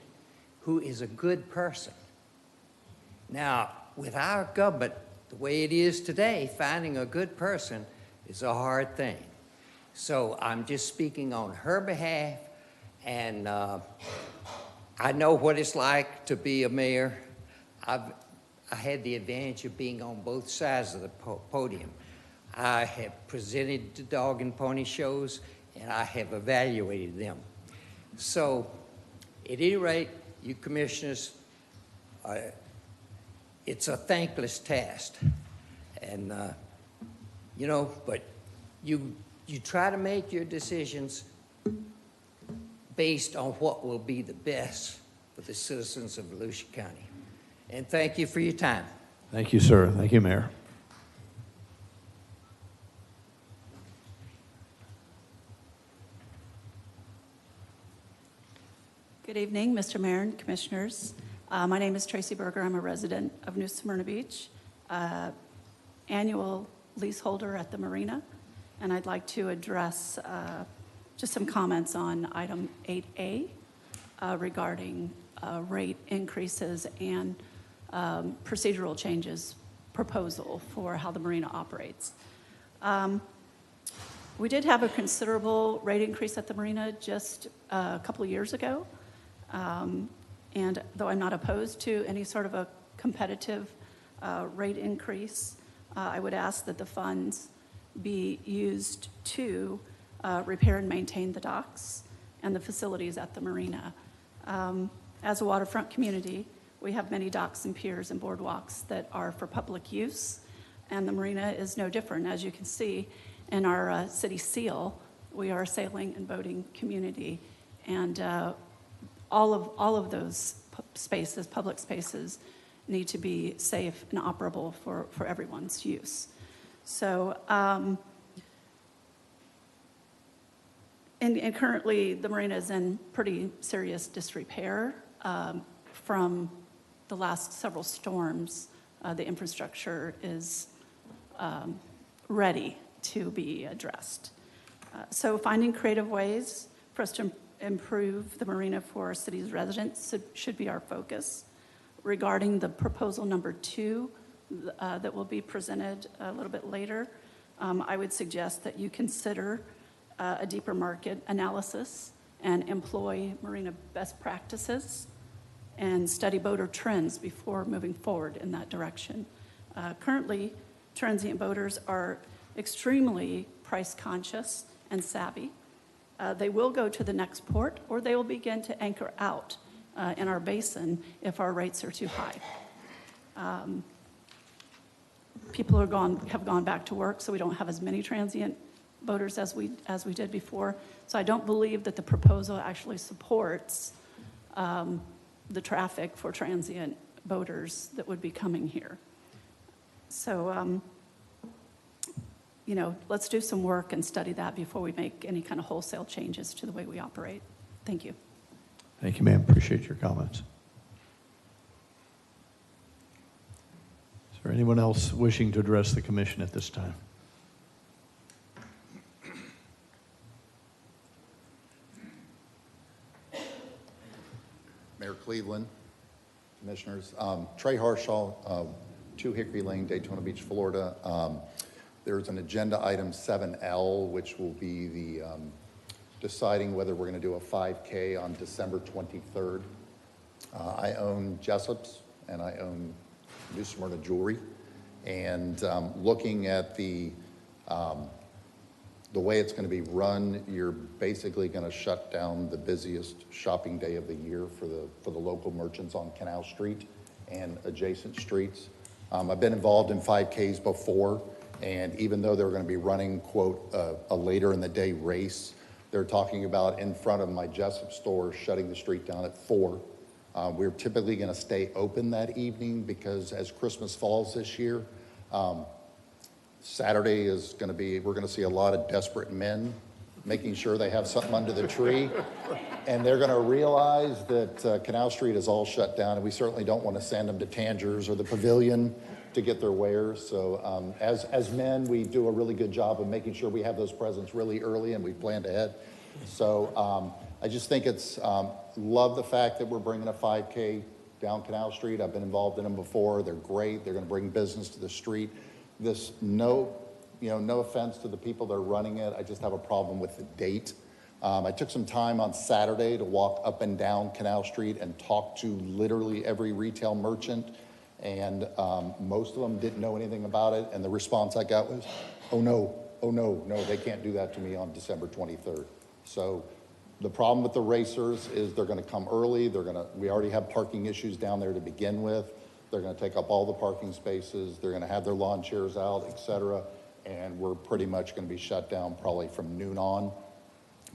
who is a good person. Now, with our government, the way it is today, finding a good person is a hard thing. So I'm just speaking on her behalf, and I know what it's like to be a mayor. I had the advantage of being on both sides of the podium. I have presented the dog and pony shows, and I have evaluated them. So, at any rate, you commissioners, it's a thankless task. And, but you try to make your decisions based on what will be the best for the citizens of Volusia County. And thank you for your time. Thank you, sir. Thank you, Mayor. Good evening, Mr. Mayor and Commissioners. My name is Tracy Berger. I'm a resident of New Smyrna Beach, annual leaseholder at the marina, and I'd like to address just some comments on item 8A regarding rate increases and procedural changes proposal for how the marina operates. We did have a considerable rate increase at the marina just a couple of years ago. And though I'm not opposed to any sort of a competitive rate increase, I would ask that the funds be used to repair and maintain the docks and the facilities at the marina. As a waterfront community, we have many docks and piers and boardwalks that are for public use, and the marina is no different. As you can see in our city seal, we are a sailing and boating community, and all of those spaces, public spaces, need to be safe and operable for everyone's use. So And currently, the marina is in pretty serious disrepair from the last several storms. The infrastructure is ready to be addressed. So finding creative ways for us to improve the marina for our city's residents should be our focus. Regarding the proposal number 2 that will be presented a little bit later, I would suggest that you consider a deeper market analysis and employ marina best practices and study boater trends before moving forward in that direction. Currently, transient boaters are extremely price conscious and savvy. They will go to the next port, or they will begin to anchor out in our basin if our rates are too high. People have gone back to work, so we don't have as many transient boaters as we did before. So I don't believe that the proposal actually supports the traffic for transient boaters that would be coming here. So, you know, let's do some work and study that before we make any kind of wholesale changes to the way we operate. Thank you. Thank you, ma'am. Appreciate your comments. Is there anyone else wishing to address the commission at this time? Mayor Cleveland, commissioners. Trey Harshaw, 2 Hickory Lane, Daytona Beach, Florida. There's an agenda item 7L, which will be the deciding whether we're going to do a 5K on December 23rd. I own Jessup's and I own New Smyrna Jewelry. And looking at the way it's going to be run, you're basically going to shut down the busiest shopping day of the year for the local merchants on Canal Street and adjacent streets. I've been involved in 5Ks before, and even though they're going to be running, quote, a later in the day race, they're talking about in front of my Jessup store shutting the street down at 4. We're typically going to stay open that evening because as Christmas falls this year, Saturday is going to be, we're going to see a lot of desperate men making sure they have something under the tree. And they're going to realize that Canal Street is all shut down, and we certainly don't want to send them to Tangiers or the Pavilion to get their wares. So as men, we do a really good job of making sure we have those presents really early and we've planned ahead. So I just think it's, love the fact that we're bringing a 5K down Canal Street. I've been involved in them before. They're great. They're going to bring business to the street. This, no offense to the people that are running it. I just have a problem with the date. I took some time on Saturday to walk up and down Canal Street and talk to literally every retail merchant, and most of them didn't know anything about it, and the response I got was, oh no, they can't do that to me on December 23rd. So the problem with the racers is they're going to come early. We already have parking issues down there to begin with. They're going to take up all the parking spaces. They're going to have their lawn chairs out, et cetera, and we're pretty much going to be shut down probably from noon on.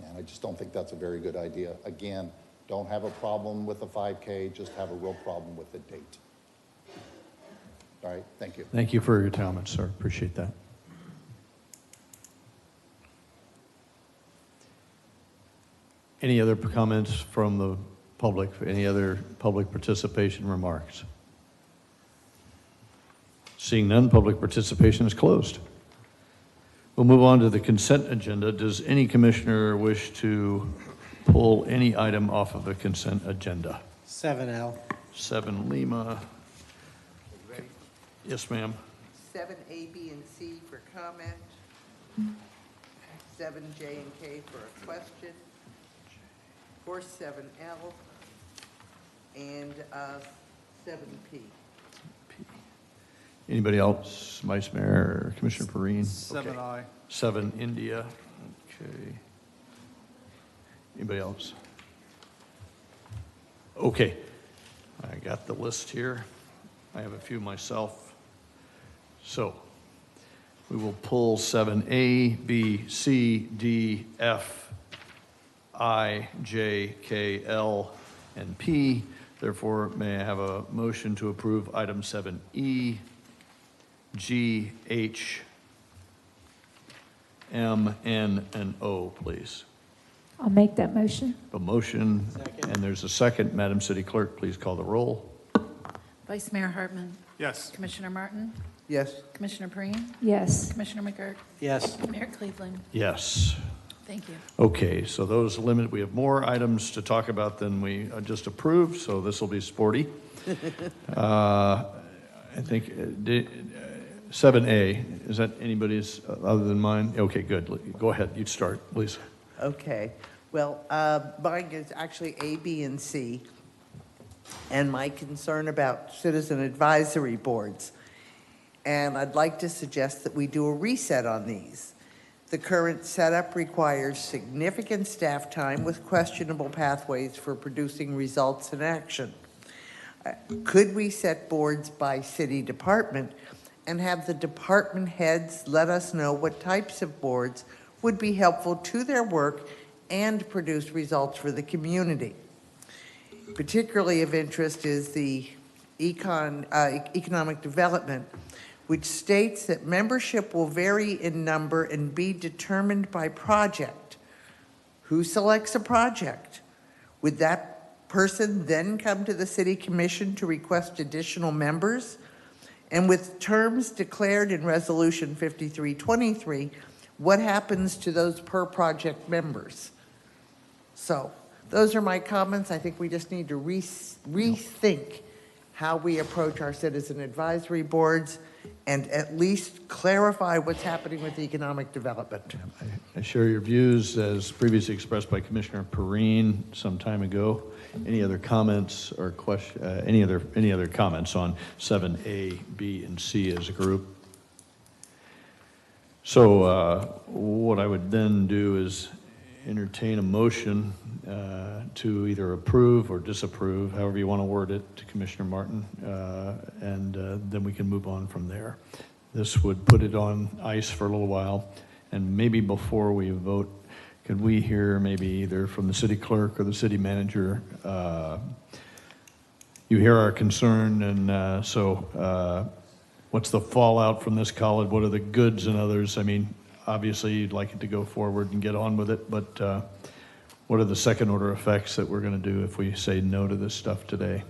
And I just don't think that's a very good idea. Again, don't have a problem with the 5K, just have a real problem with the date. All right, thank you. Thank you for your comments, sir. Appreciate that. Any other comments from the public? Any other public participation remarks? Seeing none, public participation is closed. We'll move on to the consent agenda. Does any commissioner wish to pull any item off of the consent agenda? 7L. 7 Lima. Yes, ma'am. 7A, B, and C for comment. 7J and K for a question. Of course, 7L and 7P. Anybody else? Vice Mayor or Commissioner Perrine? 7I. Okay. 7 India. Okay. Anybody else? Okay. I got the list here. I have a few myself. So we will pull 7A, B, C, D, F, I, J, K, L, and P. Therefore, may I have a motion to approve item 7E, G, H, M, N, and O, please? I'll make that motion. A motion, and there's a second. Madam City Clerk, please call the roll. Vice Mayor Hartman. Yes. Commissioner Martin. Yes. Commissioner Perine. Yes. Commissioner McGurk. Yes. Mayor Cleveland. Yes. Thank you. Okay, so those limit, we have more items to talk about than we just approved, so this will be sporty. I think 7A, is that anybody's other than mine? Okay, good. Go ahead, you start, please. Okay. Well, mine is actually A, B, and C. And my concern about citizen advisory boards. And I'd like to suggest that we do a reset on these. The current setup requires significant staff time with questionable pathways for producing results and action. Could we set boards by city department and have the department heads let us know what types of boards would be helpful to their work and produce results for the community? Particularly of interest is the economic development, which states that membership will vary in number and be determined by project. Who selects a project? Would that person then come to the city commission to request additional members? And with terms declared in Resolution 5323, what happens to those per project members? So those are my comments. I think we just need to rethink how we approach our citizen advisory boards and at least clarify what's happening with economic development. I share your views as previously expressed by Commissioner Perine some time ago. Any other comments or any other comments on 7A, B, and C as a group? So what I would then do is entertain a motion to either approve or disapprove, however you want to word it, to Commissioner Martin, and then we can move on from there. This would put it on ice for a little while, and maybe before we vote, could we hear maybe either from the city clerk or the city manager? You hear our concern, and so what's the fallout from this college? What are the goods and others? I mean, obviously, you'd like it to go forward and get on with it, but what are the second order effects that we're going to do if we say no to this stuff today?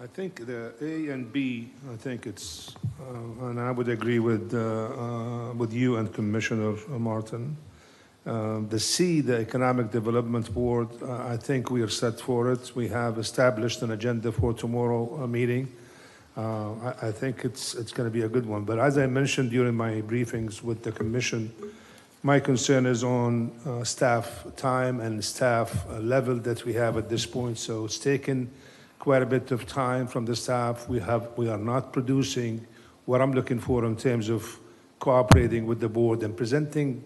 I think the A and B, I think it's, and I would agree with you and Commissioner Martin. The C, the Economic Development Board, I think we are set for it. We have established an agenda for tomorrow meeting. I think it's going to be a good one. But as I mentioned during my briefings with the commission, my concern is on staff time and staff level that we have at this point. So it's taken quite a bit of time from the staff. We are not producing what I'm looking for in terms of cooperating with the board and presenting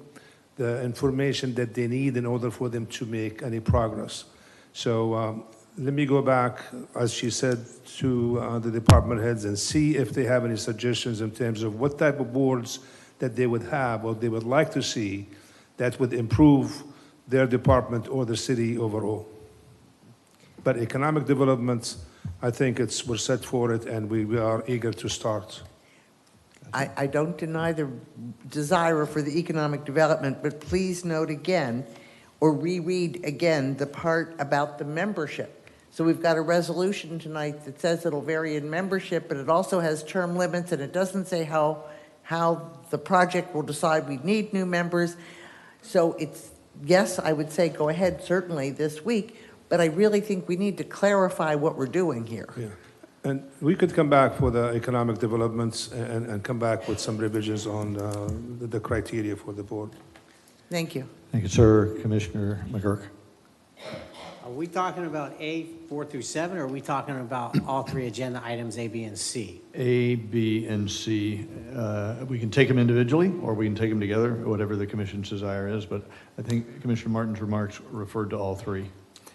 the information that they need in order for them to make any progress. So let me go back, as she said, to the department heads and see if they have any suggestions in terms of what type of boards that they would have or they would like to see that would improve their department or the city overall. But economic development, I think we're set for it and we are eager to start. I don't deny the desire for the economic development, but please note again, or reread again, the part about the membership. So we've got a resolution tonight that says it'll vary in membership, but it also has term limits, and it doesn't say how the project will decide we need new members. So it's, yes, I would say go ahead certainly this week, but I really think we need to clarify what we're doing here. Yeah. And we could come back for the economic developments and come back with some revisions on the criteria for the board. Thank you. Thank you, sir. Commissioner McGurk. Are we talking about A, 4 through 7, or are we talking about all three agenda items, A, B, and C? A, B, and C. We can take them individually, or we can take them together, whatever the commission's desire is, but I think Commissioner Martin's remarks referred to all three.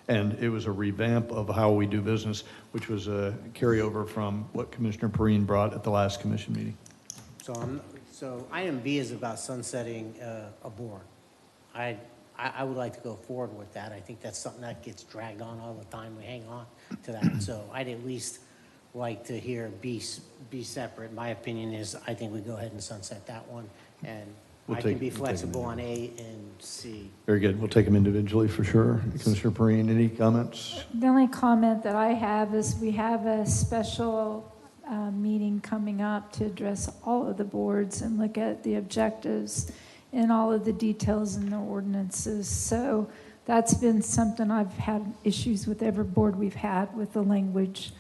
And it was a revamp of how we do business, which was a carryover from what Commissioner Perine brought at the last commission meeting. So item B is about sunsetting a board. I would like to go forward with that. I think that's something that gets dragged on all the time. We hang on to that. So I'd at least like to hear B separate. My opinion is I think we go ahead and sunset that one and We'll I take- can be we'll take them flexible on A and C. Very good. We'll take them individually for sure. Commissioner Perrine, any comments? The only comment that I have is we have a special meeting coming up to address all of the boards and look at the objectives and all of the details in the ordinances. So that's been something I've had issues with every board we've had with the language.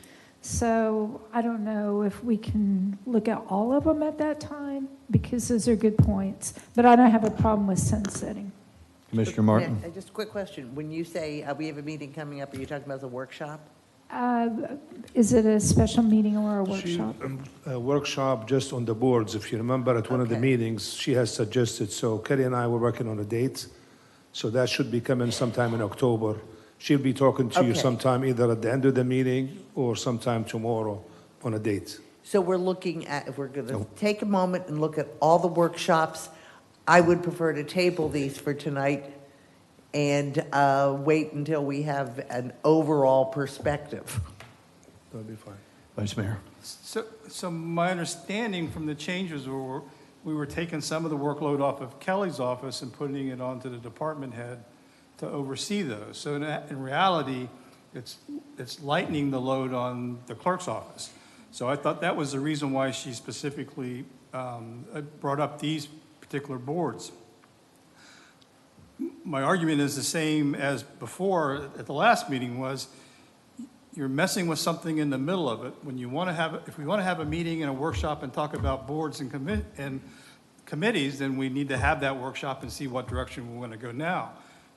So I don't know if we can look at all of them at that time, because those are good points. But I don't have a problem with sunsetting. Commissioner Martin? Yeah, just a quick question. When you say we have a meeting coming up, are you talking about the workshop? Is it a special meeting or a workshop? A workshop just on the boards. If you remember at one of the meetings, she has suggested, so Kelly and I were working on a date. So that should be coming sometime in October. She'll be talking to you Okay. sometime either at the end of the meeting or sometime tomorrow on a date. So we're looking at, if we're going to take a moment and look at all the workshops, I would prefer to table these for tonight and wait until we have an overall perspective. That'll be fine. Vice Mayor? So my understanding from the changes were, we were taking some of the workload off of Kelly's office and putting it onto the department head to oversee those. So in reality, it's lightening the load on the clerk's office. So I thought that was the reason why she specifically brought up these particular boards. My argument is the same as before at the last meeting, was you're messing with something in the middle of it. When you want to have, if we want to have a meeting and a workshop and talk about boards and committees, then we need to have that workshop and see what direction we want to go now.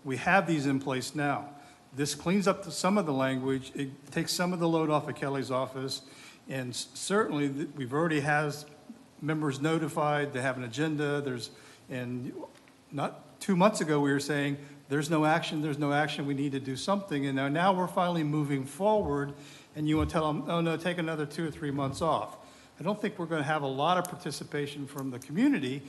We have these in place now. This cleans up some of the language. It takes some of the load off of Kelly's office. And certainly, we've already had members notified, they have an agenda. And not 2 months ago, we were saying, there's no action, we need to do something. And now we're finally moving forward, and you want to tell them, oh no, take another 2 or 3 months off. I don't think we're going to have a lot of participation from the community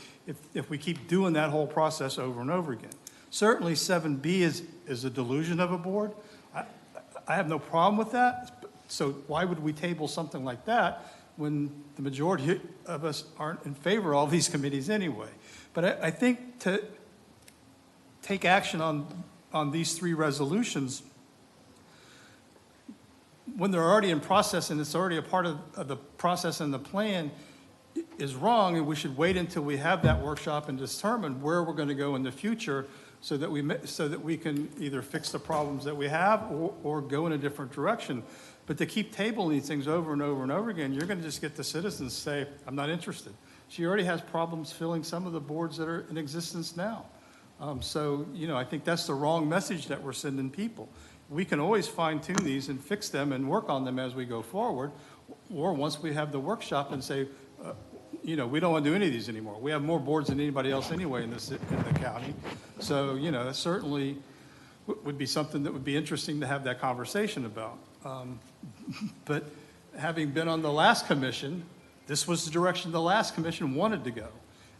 if we keep doing that whole process over and over again. Certainly 7B is a delusion of a board. I have no problem with that. So why would we table something like that when the majority of us aren't in favor of all these committees anyway? But I think to take action on these 3 resolutions, when they're already in process and it's already a part of the process and the plan, is wrong, and we should wait until we have that workshop and determine where we're going to go in the future so that we can either fix the problems that we have or go in a different direction. But to keep tabling these things over and over and over again, you're going to just get the citizens say, I'm not interested. She already has problems filling some of the boards that are in existence now. So, I think that's the wrong message that we're sending people. We can always fine-tune these and fix them and work on them as we go forward, or once we have the workshop and say, we don't want to do any of these anymore. We have more boards than anybody else anyway in the county. So, that certainly would be something that would be interesting to have that conversation about. But having been on the last commission, this was the direction the last commission wanted to go.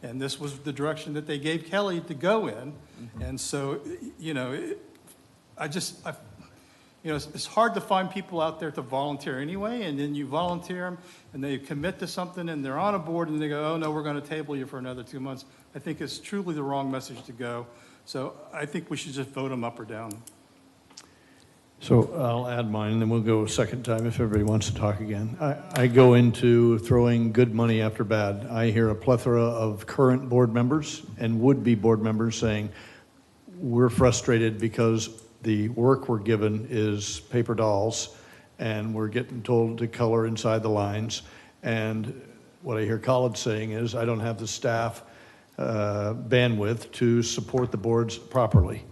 And this was the direction that they gave Kelly to go in. And so, it's hard to find people out there to volunteer anyway. And then you volunteer them and they commit to something and they're on a board and they go, oh no, we're going to table you for another 2 months. I think it's truly the wrong message to go. So I think we should just vote them up or down. So I'll add mine, and then we'll go a second time if everybody wants to talk again. I go into throwing good money after bad. I hear a plethora of current board members and would-be board members saying, we're frustrated because the work we're given is paper dolls, and we're getting told to color inside the lines. And what I hear Khalid saying is, I don't have the staff bandwidth to support the boards properly.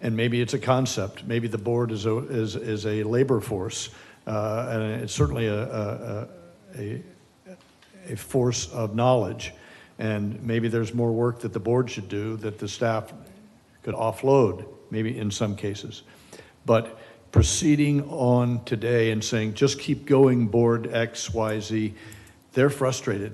And maybe it's a concept. Maybe the board is a labor force, and it's certainly a force of knowledge. And maybe there's more work that the board should do that the staff could offload, maybe in some cases. But proceeding on today and saying, just keep going, board X, Y, Z, they're frustrated.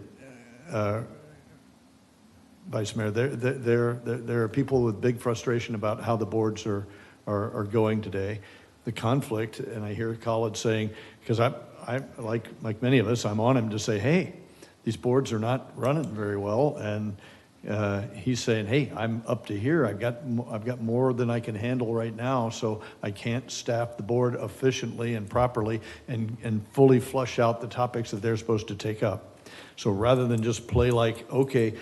Vice Mayor, there are people with big frustration about how the boards are going today. The conflict, and I hear Khalid saying, because I like many of us, I'm on him to say, hey, these boards are not running very well, and he's saying, hey, I'm up to here. I've got more than I can handle right now, so I can't staff the board efficiently and properly and fully flush out the topics that they're supposed to take up. So rather than just play like, okay,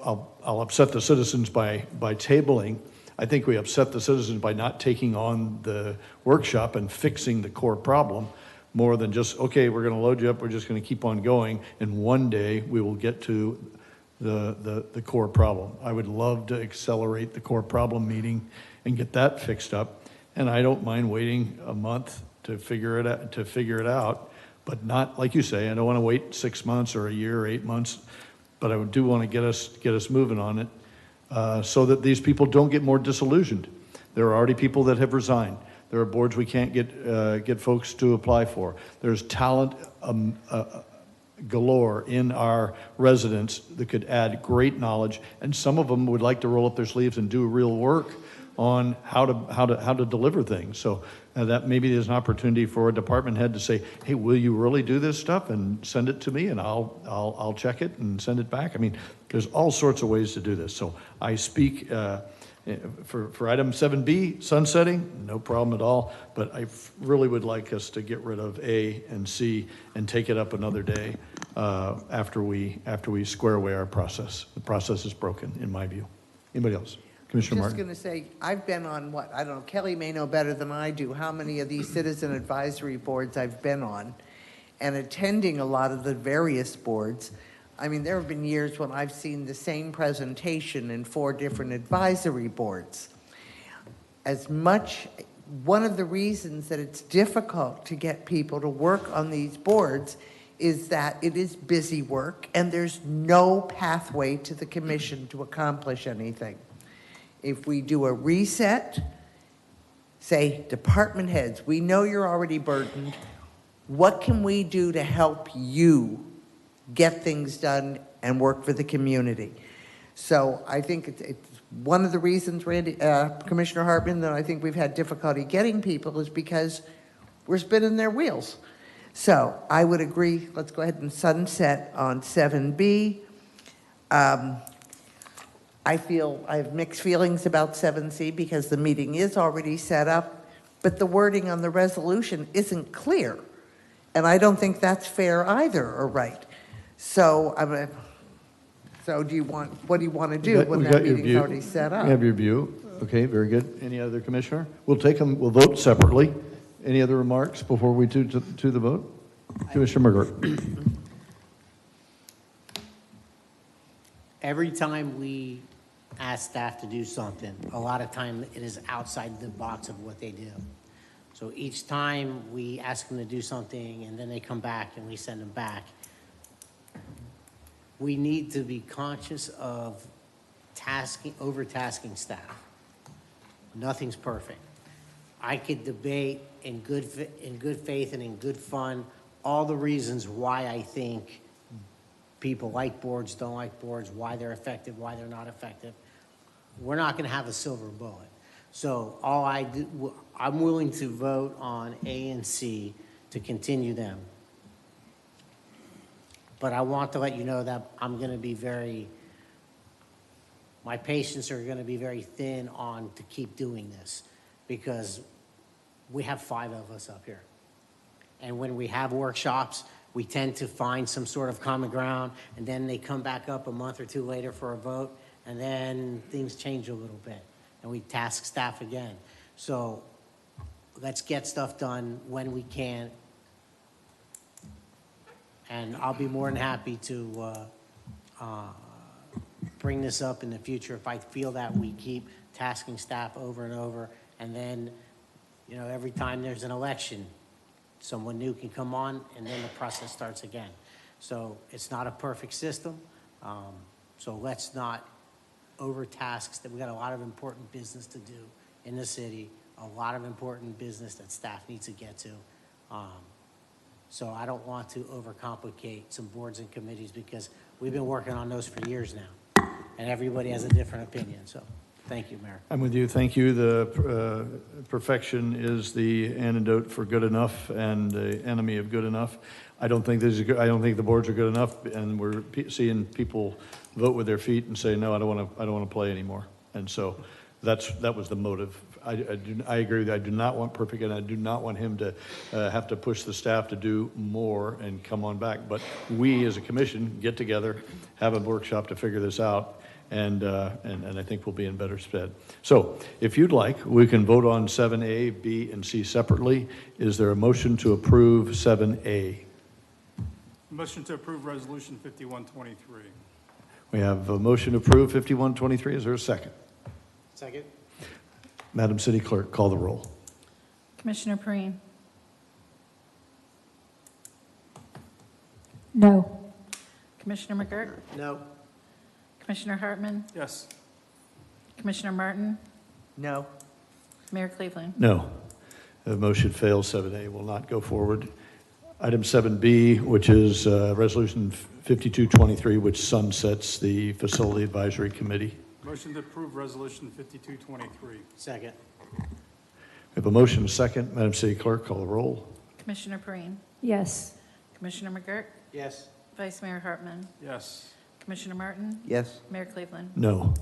I'll upset the citizens by tabling, I think we upset the citizens by not taking on the workshop and fixing the core problem, more than just, okay, we're going to load you up, we're just going to keep on going, and one day we will get to the core problem. I would love to accelerate the core problem meeting and get that fixed up, and I don't mind waiting a month to figure it out, but not, like you say, I don't want to wait 6 months or a year or 8 months, but I do want to get us moving on it, so that these people don't get more disillusioned. There are already people that have resigned. There are boards we can't get folks to apply for. There's talent galore in our residents that could add great knowledge, and some of them would like to roll up their sleeves and do real work on how to deliver things. So that maybe there's an opportunity for a department head to say, hey, will you really do this stuff, and send it to me, and I'll check it and send it back. I mean, there's all sorts of ways to do this. So I speak for item 7B, sunsetting, no problem at all, but I really would like us to get rid of A and C and take it up another day after we square away our process. The process is broken, in my view. Anybody else? Commissioner Just Martin? going to say, I've been on I don't know, Kelly may know better than I do how many of these citizen advisory boards I've been on, and attending a lot of the various boards. I mean, there have been years when I've seen the same presentation in 4 different advisory boards. One of the reasons that it's difficult to get people to work on these boards is that it is busy work and there's no pathway to the commission to accomplish anything. If we do a reset, say, department heads, we know you're already burdened. What can we do to help you get things done and work for the community? So I think it's one of the reasons, Commissioner Hartman, that I think we've had difficulty getting people is because we're spinning their wheels. So I would agree, let's go ahead and sunset on 7B. I have mixed feelings about 7C because the meeting is already set up, but the wording on the resolution isn't clear. And I don't think that's fair either or right. So what do you want to do when that meeting's already set up? We have your view. Okay, very good. Any other commissioner? We'll vote separately. Any other remarks before we do to the vote? Commissioner McGirt. Every time we ask staff to do something, a lot of time it is outside the box of what they do. So each time we ask them to do something and then they come back and we send them back, we need to be conscious of overtasking staff. Nothing's perfect. I could debate in good faith and in good fun all the reasons why I think people like boards, don't like boards, why they're effective, why they're not effective. We're not going to have a silver bullet. So I'm willing to vote on A and C to continue them. But I want to let you know that I'm going to be my patience are going to be very thin to keep doing this, because we have 5 of us up here. And when we have workshops, we tend to find some sort of common ground, and then they come back up a month or 2 later for a vote, and then things change a little bit, and we task staff again. So let's get stuff done when we can, and I'll be more than happy to bring this up in the future if I feel that we keep tasking staff over and over, and then, every time there's an election, someone new can come on, and then the process starts again. So it's not a perfect system. So let's not overtask. That we got a lot of important business to do in the city, a lot of important business that staff needs to get to. So I don't want to overcomplicate some boards and committees, because we've been working on those for years now, and everybody has a different opinion. So Thank you, Mayor. I'm with you. Thank you. The perfection is the antidote for good enough and the enemy of good enough. I don't think I don't think the boards are good enough, and we're seeing people vote with their feet and say, no, I don't want to play anymore. And so that was the motive. I agree with you. I do not want perfect, and I do not want him to have to push the staff to do more and come on back. But we, as a commission, get together, have a workshop to figure this out, and I think we'll be in better stead. So, if you'd like, we can vote on 7A, B, and C separately. Is there a motion to approve 7A? Motion to approve Resolution 5123. We have a motion to approve 5123. Is there a second? Second. Madam City Clerk, call the roll. Commissioner Perine, No. Commissioner McGurk, No. Commissioner Hartman, Yes. Commissioner Martin, No. Mayor Cleveland. No. The motion fails. 7A will not go forward. Item 7B, which is Resolution 5223, which sunsets the Facility Advisory Committee. Motion to approve Resolution 5223. Second. We have a motion, a second. Madam City Clerk, call the roll. Commissioner Perine, Yes. Commissioner McGurk, Yes. Vice Mayor Hartman, Yes. Commissioner Martin, Yes. Mayor Cleveland. No.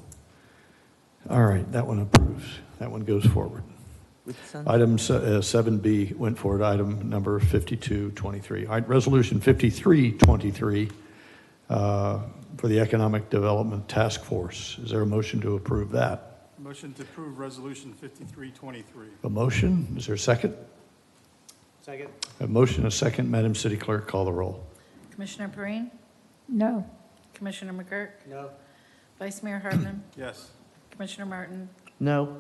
All right, that one approves. That one goes forward. With sun- Item 7B went forward. Item number 5223. All right, Resolution 5323 for the Economic Development Task Force. Is there a motion to approve that? Motion to approve Resolution 5323. A motion? Is there a second? Second. A motion, a second. Madam City Clerk, call the roll. Commissioner Perine, No. Commissioner McGurk, No. Vice Mayor Hartman, Yes. Commissioner Martin, No.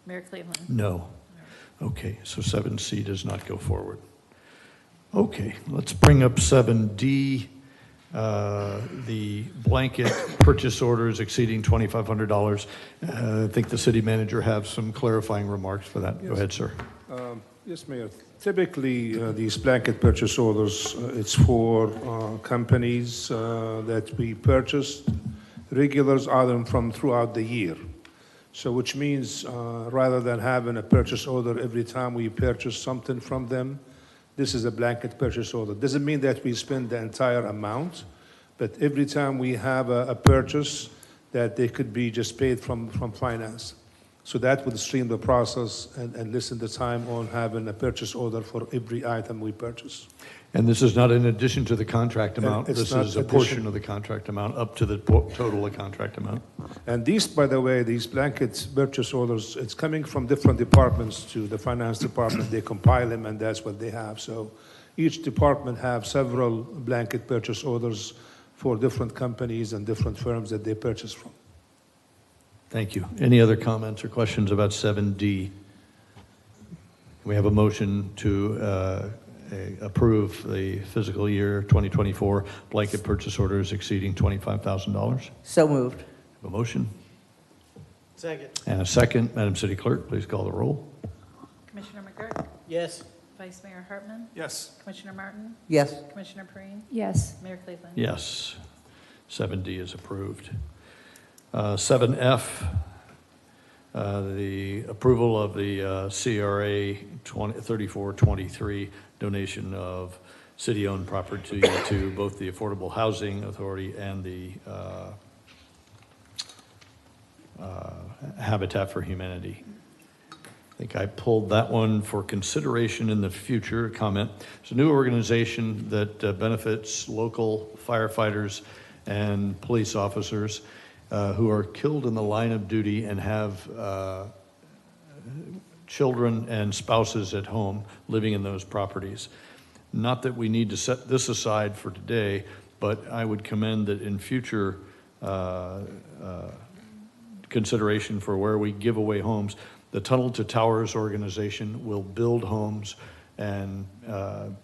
Mayor Cleveland. No. Okay, so 7C does not go forward. Okay, let's bring up 7D, the blanket purchase orders exceeding $2,500. I think the city manager has some clarifying remarks for that. Go ahead, sir. Yes, Mayor. Typically, these blanket purchase orders, it's for companies that we purchased regular items from throughout the year. So which means rather than having a purchase order every time we purchase something from them, this is a blanket purchase order. Doesn't mean that we spend the entire amount, but every time we have a purchase, that they could be just paid from finance. So that would stream the process and lessen the time on having a purchase order for every item we purchase. And this is not in addition to the contract amount. It's This not is a addition- portion of the contract amount up to the total of contract amount. And these, by the way, these blanket purchase orders, it's coming from different departments to the finance department. They compile them, and that's what they have. So each department have several blanket purchase orders for different companies and different firms that they purchase from. Thank you. Any other comments or questions about 7D? We have a motion to approve the fiscal year 2024 blanket purchase orders exceeding $25,000. So moved. A motion Second. and a second. Madam City Clerk, please call the roll. Commissioner McGurk, Yes. Vice Mayor Hartman, Yes. Commissioner Martin, Yes. Commissioner Perine, Yes. Mayor Cleveland. Yes. 7D is approved. 7F, the approval of the CRA 3423 donation of city-owned property to both the Affordable Housing Authority and the Habitat for Humanity. I think I pulled that one for consideration in the future. Comment. It's a new organization that benefits local firefighters and police officers who are killed in the line of duty and have children and spouses at home living in those properties. Not that we need to set this aside for today, but I would commend that in future consideration for where we give away homes, the Tunnel to Towers organization will build homes and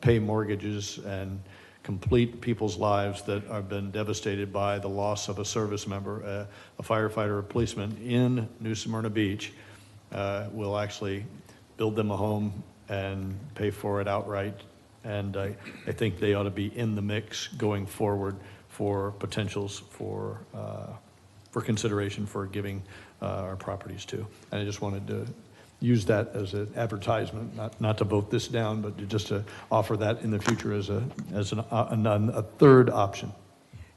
pay mortgages and complete people's lives that have been devastated by the loss of a service member, a firefighter or policeman in New Smyrna Beach. Will actually build them a home and pay for it outright. And I think they ought to be in the mix going forward for potentials for for consideration for giving our properties to. And I just wanted to use that as an advertisement, not to vote this down, but just to offer that in the future as a third option.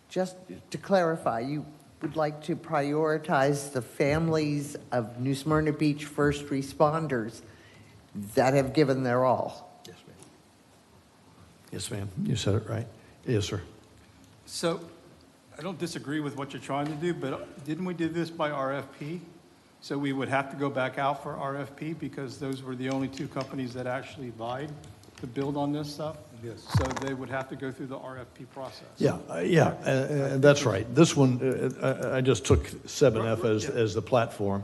Just to clarify, you would like to prioritize the families of New Smyrna Beach first responders that have given their all. Yes, ma'am. Yes, ma'am. You said it right. Yes, sir. So I don't disagree with what you're trying to do, but didn't we do this by RFP? So we would have to go back out for RFP because those were the only two companies that actually vied to build on this stuff? Yes. So they would have to go through the RFP process. Yeah, that's right. This one, I just took 7F as the platform,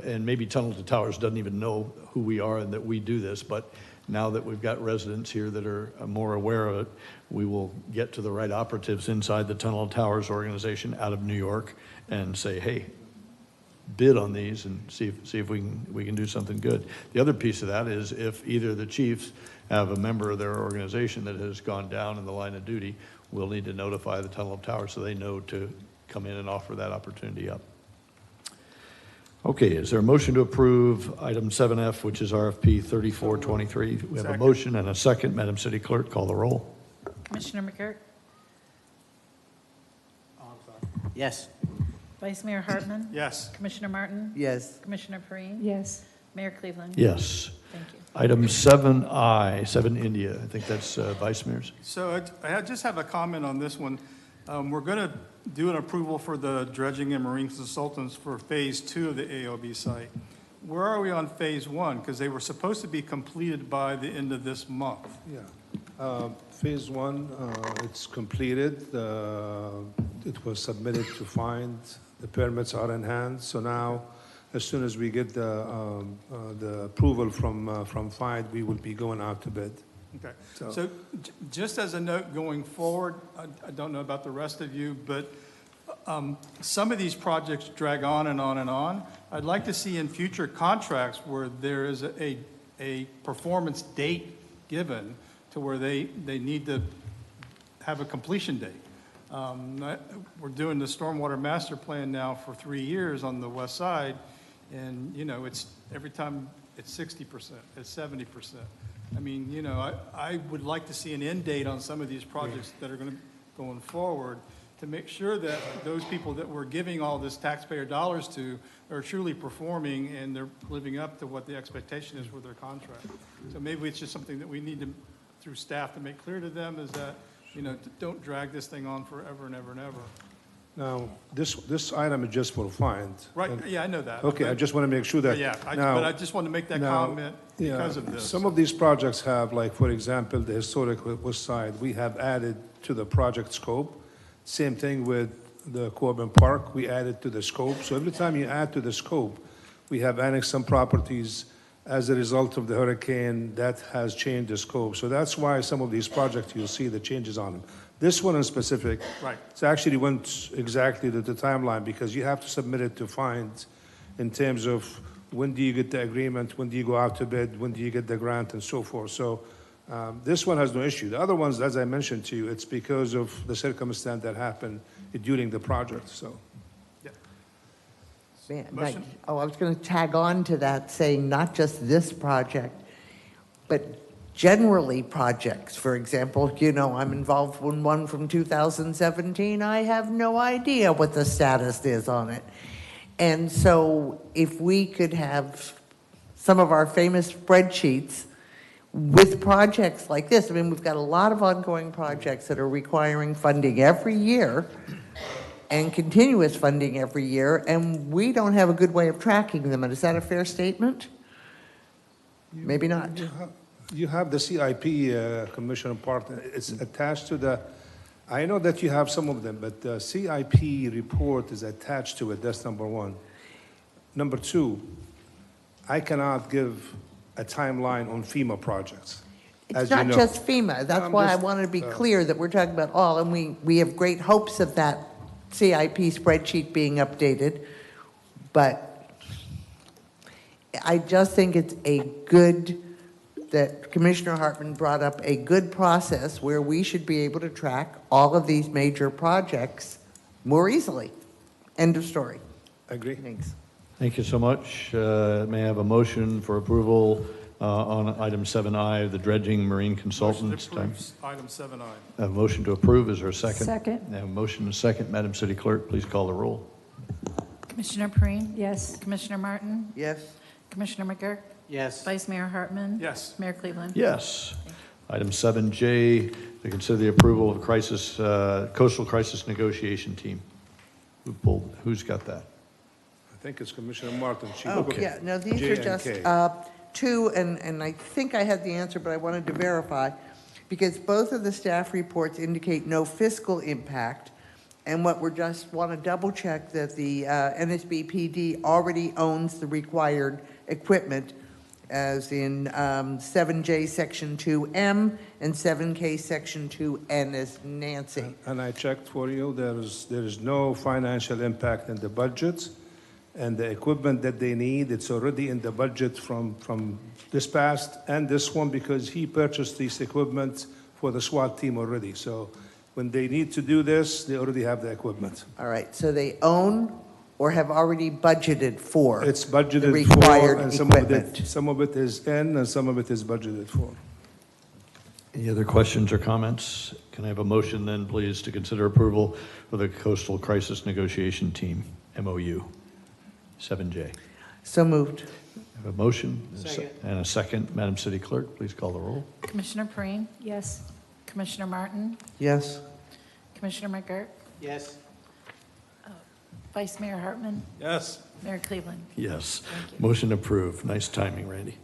and maybe Tunnel to Towers doesn't even know who we are and that we do this, but now that we've got residents here that are more aware of it, we will get to the right operatives inside the Tunnel to Towers organization out of New York and say, hey, bid on these and see if we can do something good. The other piece of that is if either the chiefs have a member of their organization that has gone down in the line of duty, we'll need to notify the Tunnel of Towers so they know to come in and offer that opportunity up. Okay, is there a motion to approve item 7F, which is RFP 3423? We have a motion and a second. Madam City Clerk, call the roll. Commissioner McGurk? Yes. Vice Mayor Hartman? Yes. Commissioner Martin? Yes. Commissioner Perine? Yes. Mayor Cleveland? Yes. Thank you. Item 7I, 7 India. I think that's Vice Mayor's. So I just have a comment on this one. We're going to do an approval for the dredging and marine consultants for Phase 2 of the AOB site. Where are we on Phase 1? Because they were supposed to be completed by the end of this month. Yeah. Phase 1, it's completed. It was submitted to FIND. The permits are in hand. So now, as soon as we get the approval from FIND, we will be going out to bid. Okay. So just as a note going forward, I don't know about the rest of you, but some of these projects drag on and on and on. I'd like to see in future contracts where there is a performance date given to where they need to have a completion date. We're doing the stormwater master plan now for 3 years on the west side, and, you know, it's every time it's 60%, it's 70%. I mean, you know, I would like to see an end date on some of these projects that are going forward to make sure that those people that we're giving all this taxpayer dollars to are truly performing and they're living up to what the expectation is with their contract. So maybe it's just something that we need to, through staff, to make clear to them is that, you know, don't drag this thing on forever and ever and ever. Now, this item is just for FIND. Right, yeah, I know that. Okay, I just want to make sure that. Yeah, but I just want to make that comment because of this. Some of these projects have, like, for example, the historic West Side, we have added to the project scope. Same thing with the Corbin Park, we added to the scope. So every time you add to the scope, we have annexed some properties as a result of the hurricane that has changed the scope. So that's why some of these projects, you'll see the changes on them. This one in specific, right, it's actually went exactly to the timeline because you have to submit it to FIND in terms of when do you get the agreement, when do you go out to bid, when do you get the grant, and so forth. So this one has no issue. The other ones, as I mentioned to you, it's because of the circumstance that happened during the project. So. Man, I was going to tag on to that, saying not just this project, but generally projects. For example, you know, I'm involved in one from 2017. I have no idea what the status is on it. And so if we could have some of our famous spreadsheets with projects like this, I mean, we've got a lot of ongoing projects that are requiring funding every year and continuous funding every year, and we don't have a good way of tracking them. And is that a fair statement? Maybe not. You have the CIP, Commissioner Partner. It's attached to the, I know that you have some of them, but the CIP report is attached to it. That's number one. Number two, I cannot give a timeline on FEMA projects. It's not just FEMA. That's why I wanted to be clear that we're talking about all, and we have great hopes of that CIP spreadsheet being updated, but I just think it's that Commissioner Hartman brought up a good process where we should be able to track all of these major projects more easily. End of story. Agree. Thanks. Thank you so much. May I have a motion for approval on item 7I, the dredging marine consultants? Motion to approve item 7I. A motion to approve, is there a second? Second. I have a motion and a second. Madam City Clerk, please call the roll. Commissioner Perine? Yes. Commissioner Martin? Yes. Commissioner McGurk? Yes. Vice Mayor Hartman? Yes. Mayor Cleveland? Yes. Item 7J, to consider the approval of coastal crisis negotiation team. Who's got that? I think it's Commissioner Martin. She Oh, looked at yeah, no, these J are and just K. two, and I think I had the answer, but I wanted to verify, because both of the staff reports indicate no fiscal impact, and what we're just want to double check that the NSBPD already owns the required equipment, as in 7J Section 2M and 7K Section 2N as Nancy. And I checked for you, there is no financial impact in the budget, and the equipment that they need, it's already in the budget from this past and this one, because he purchased this equipment for the SWAT team already. So when they need to do this, they already have the equipment. All right, so they own or have already budgeted for It's the budgeted required for, and equipment. some of it is in, and some of it is budgeted for. Any other questions or comments? Can I have a motion then, please, to consider approval for the Coastal Crisis Negotiation Team, MOU, 7J? So moved. I have a motion and a second. Madam City Clerk, please call the roll. Commissioner Perine? Yes. Commissioner Martin? Yes. Commissioner McGurk? Yes. Vice Mayor Hartman? Yes. Mayor Cleveland? Yes. Motion approved. Nice timing, Randy.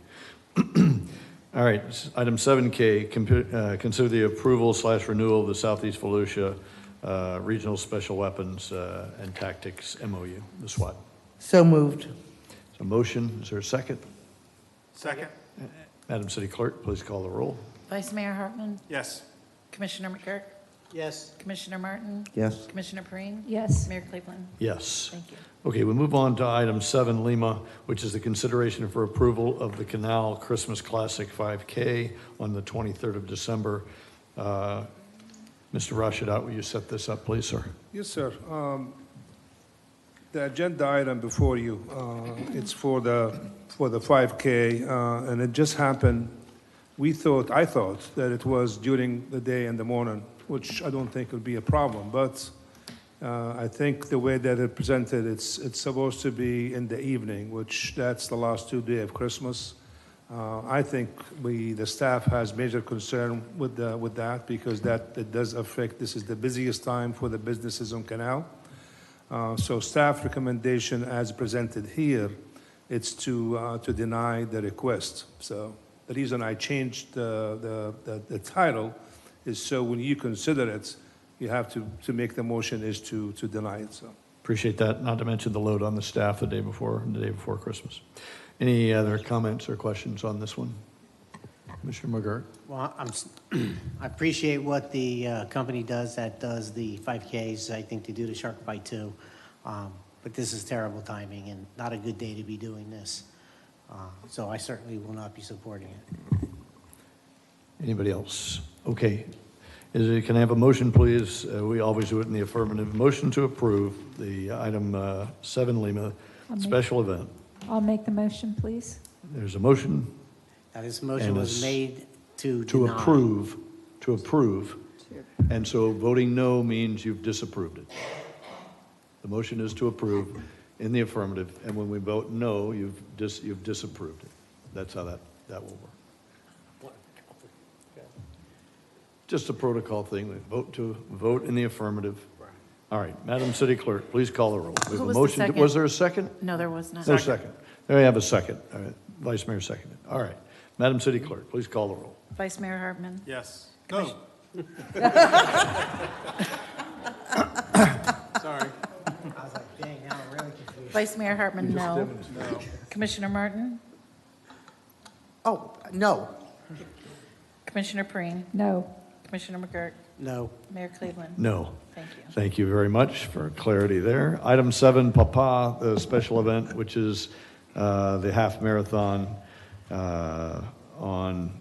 All right, item 7K, consider the approval/renewal of the Southeast Volusia Regional Special Weapons and Tactics MOU, the SWAT. So moved. So motion, is there a second? Second. Madam City Clerk, please call the roll. Vice Mayor Hartman? Yes. Commissioner McGurk? Yes. Commissioner Martin? Yes. Commissioner Perine? Yes. Mayor Cleveland? Yes. Thank you. Okay, we move on to item 7, Lima, which is the consideration for approval of the Canal Christmas Classic 5K on the 23rd of December. Mr. Rashadat, will you set this up, please, sir? Yes, sir. The agenda item before you, it's for the 5K, and it just happened. I thought that it was during the day and the morning, which I don't think would be a problem, but I think the way that it presented, it's supposed to be in the evening, which that's the last 2 days of Christmas. I think the staff has major concern with that, because it does affect, this is the busiest time for the businesses on Canal. So staff recommendation as presented here, it's to deny the request. So the reason I changed the title is so when you consider it, you have to make the motion is to deny it. So Appreciate that, not to mention the load on the staff the day before Christmas. Any other comments or questions on this one? Commissioner McGurk? Well, I appreciate what the company does that does the 5Ks. I think they do the Shark Bite too. But this is terrible timing and not a good day to be doing this. So I certainly will not be supporting it. Anybody else? Okay. Can I have a motion, please? We always do it in the affirmative. Motion to approve the item 7 Lima special event. I'll make the motion, please. There's a motion. Now, this motion was made to To deny. approve. And so voting no means you've disapproved it. The motion is to approve in the affirmative, and when we vote no, you've disapproved it. That's how that will work. Just a protocol thing. We vote in the affirmative. All right, Madam City Clerk, please call the roll. We have Who a was the motion. second? Was there a second? No, there was not. No second. There we have a second. All right, Vice Mayor seconded. All right, Madam City Clerk, please call the roll. Vice Mayor Hartman? Yes. No. Sorry. I was like, dang, now I'm really confused. Vice Mayor Hartman, no. No. Commissioner Martin? Oh, no. Commissioner Perine? No. Commissioner McGurk? No. Mayor Cleveland? No. Thank you. Thank you very much for clarity there. Item 7, Papa, the special event, which is the half marathon on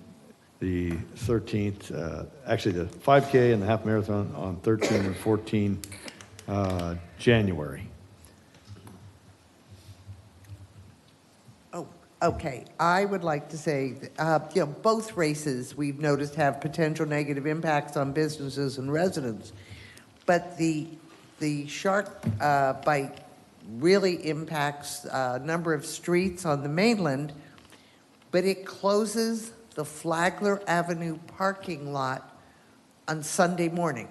the 13th, actually the 5K and the half marathon on 13 and 14 January. Okay, I would like to say, both races we've noticed have potential negative impacts on businesses and residents, but the shark bite really impacts a number of streets on the mainland, but it closes the Flagler Avenue parking lot on Sunday morning.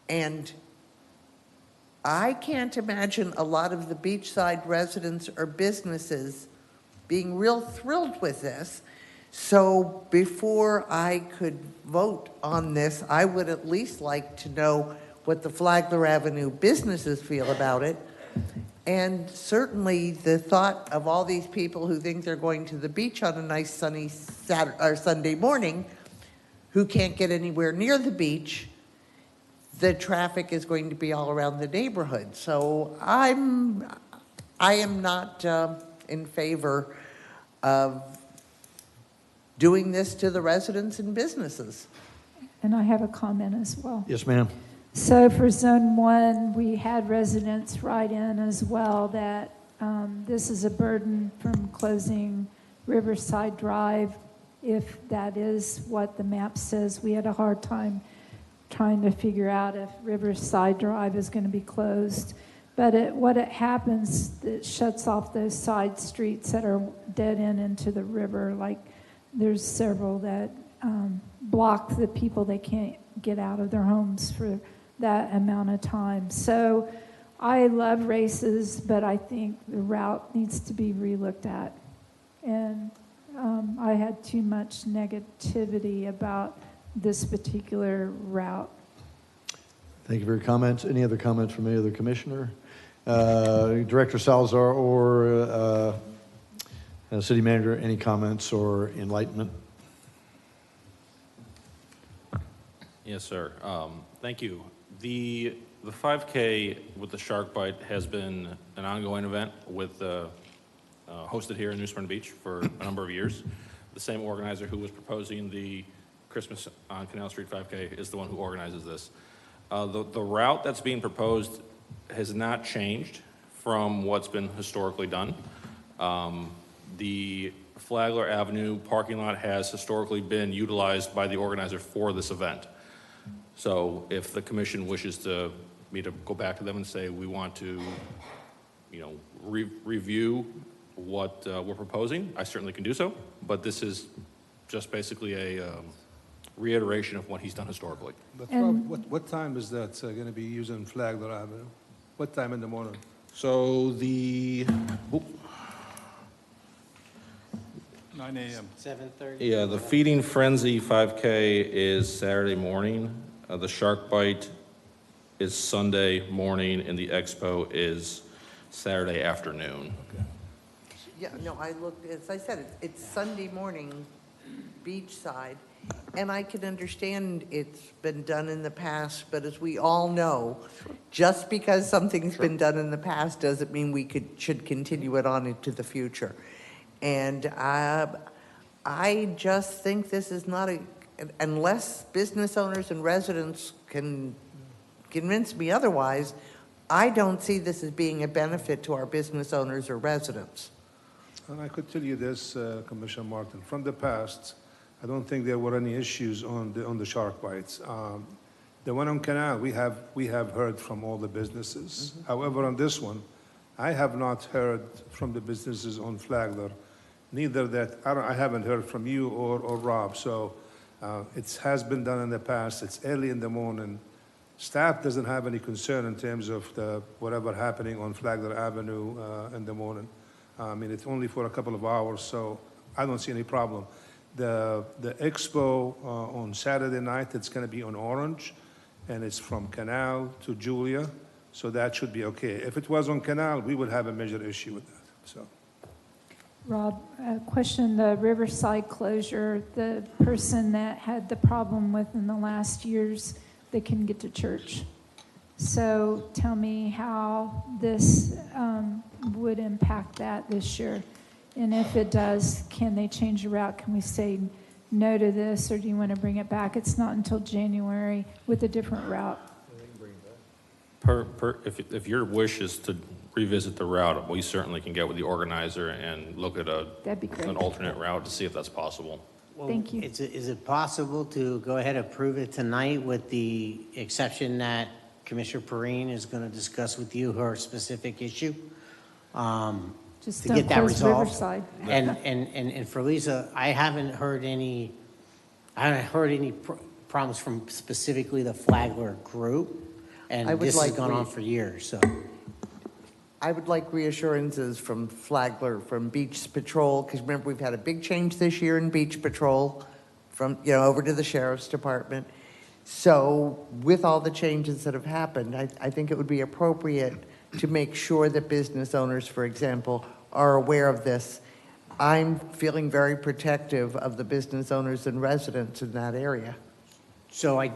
And I can't imagine a lot of the beachside residents or businesses being real thrilled with this. So before I could vote on this, I would at least like to know what the Flagler Avenue businesses feel about it. And certainly the thought of all these people who think they're going to the beach on a nice sunny Sunday morning, who can't get anywhere near the beach, the traffic is going to be all around the neighborhood. So I am not in favor of doing this to the residents and businesses. And I have a comment as well. Yes, ma'am. So for Zone 1, we had residents write in as well that this is a burden from closing Riverside Drive. If that is what the map says, we had a hard time trying to figure out if Riverside Drive is going to be closed. But what happens, it shuts off those side streets that are dead end into the river. Like there's several that block the people. They can't get out of their homes for that amount of time. So I love races, but I think the route needs to be relooked at. And I had too much negativity about this particular route. Thank you for your comments. Any other comments from any other commissioner? Director Salazar or City Manager, any comments or enlightenment? Yes, sir. Thank you. The 5K with the shark bite has been an ongoing event with hosted here in New Smyrna Beach for a number of years. The same organizer who was proposing the Christmas on Canal Street 5K is the one who organizes this. The route that's being proposed has not changed from what's been historically done. The Flagler Avenue parking lot has historically been utilized by the organizer for this event. So if the commission wishes me to go back to them and say we want to, review what we're proposing, I certainly can do so. But this is just basically a reiteration of what he's done historically. But Rob, what time is that going to be using Flagler Avenue? What time in the morning? So the 9 a.m. 7:30? the Feeding Frenzy 5K is Saturday morning. The Shark Bite is Sunday morning, and the Expo is Saturday afternoon. Okay. Yeah, no, I looked, as I said, it's Sunday morning, beachside, and I can understand it's been done in the past, but as we all know, just because something's been done in the past doesn't mean we should continue it on into the future. And I just think this is not unless business owners and residents can convince me otherwise, I don't see this as being a benefit to our business owners or residents. And I could tell you this, Commissioner Martin, from the past, I don't think there were any issues on the shark bites. The one on Canal, we have heard from all the businesses. Mm-hmm. However, on this one, I have not heard from the businesses on Flagler. Neither that I haven't heard from you or Rob. So it has been done in the past. It's early in the morning. Staff doesn't have any concern in terms of whatever happening on Flagler Avenue in the morning. I mean, it's only for a couple of hours, so I don't see any problem. The expo on Saturday night, it's going to be on Orange, and it's from Canal to Julia, so that should be okay. If it was on Canal, we would have a major issue with that. So, Rob, a question, the Riverside closure, the person that had the problem with in the last years, they couldn't get to church. So tell me how this would impact that this year. And if it does, can they change the route? Can we say no to this, or do you want to bring it back? It's not until January with a different route. If your wish is to revisit the route, we certainly can get with the organizer and look at That'd be great. an alternate route to see if that's possible. Well, Thank you. Is it possible to go ahead and approve it tonight with the exception that Commissioner Perrine is going to discuss with you her specific issue? Just to don't get that close resolved? Riverside. And for Lisa, I haven't heard any problems from specifically the Flagler group. I And would this has like gone re- on for years, so. I would like reassurances from Flagler, from Beach Patrol, because remember, we've had a big change this year in Beach Patrol from, over to the Sheriff's Department. So with all the changes that have happened, I think it would be appropriate to make sure that business owners, for example, are aware of this. I'm feeling very protective of the business owners and residents in that area. So I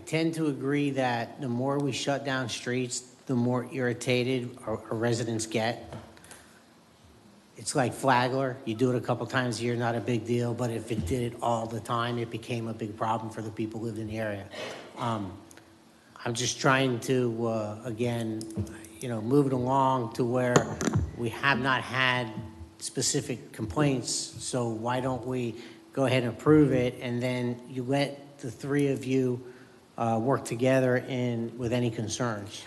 tend to agree that the more we shut down streets, the more irritated our residents get. It's like Flagler, you do it a couple times a year, not a big deal, but if it did it all the time, it became a big problem for the people who lived in the area. I'm just trying to, again, move it along to where we have not had specific complaints, so why don't we go ahead and approve it, and then you let the three of you work together with any concerns.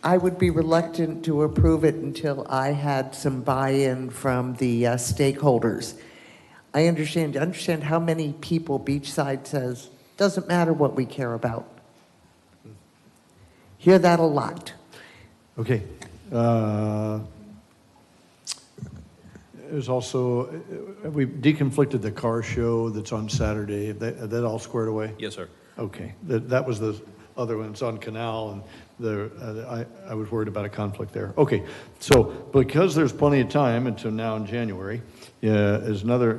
I would be reluctant to approve it until I had some buy-in from the stakeholders. I understand how many people Beachside says, doesn't matter what we care about. Hear that a lot. Okay. There's also, we deconflicted the car show that's on Saturday. That all squared away? Yes, sir. Okay. That was the other one. It's on Canal, and I was worried about a conflict there. Okay. So because there's plenty of time until now in January, is another,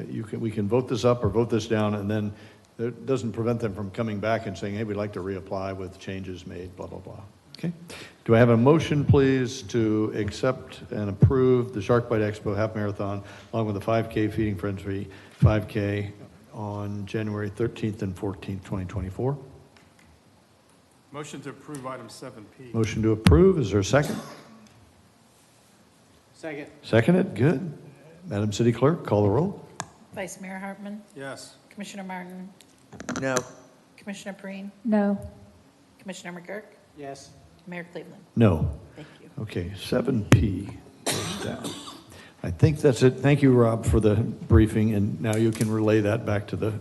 we can vote this up or vote this down, and then it doesn't prevent them from coming back and saying, hey, we'd like to reapply with changes made, blah, blah, blah. Okay. Do I have a motion, please, to accept and approve the Shark Bite Expo Half Marathon along with the 5K Feeding Frenzy 5K on January 13th and 14th, 2024? Motion to approve item 7P. Motion to approve. Is there a second? Second. Seconded. Good. Madam City Clerk, call the roll. Vice Mayor Hartman, Yes. Commissioner Martin, No. Commissioner Perrine, No. Commissioner McGurk, Yes. Mayor Cleveland. No. Thank you. Okay, 7P goes down. I think that's it. Thank you, Rob, for the briefing, and now you can relay that back to the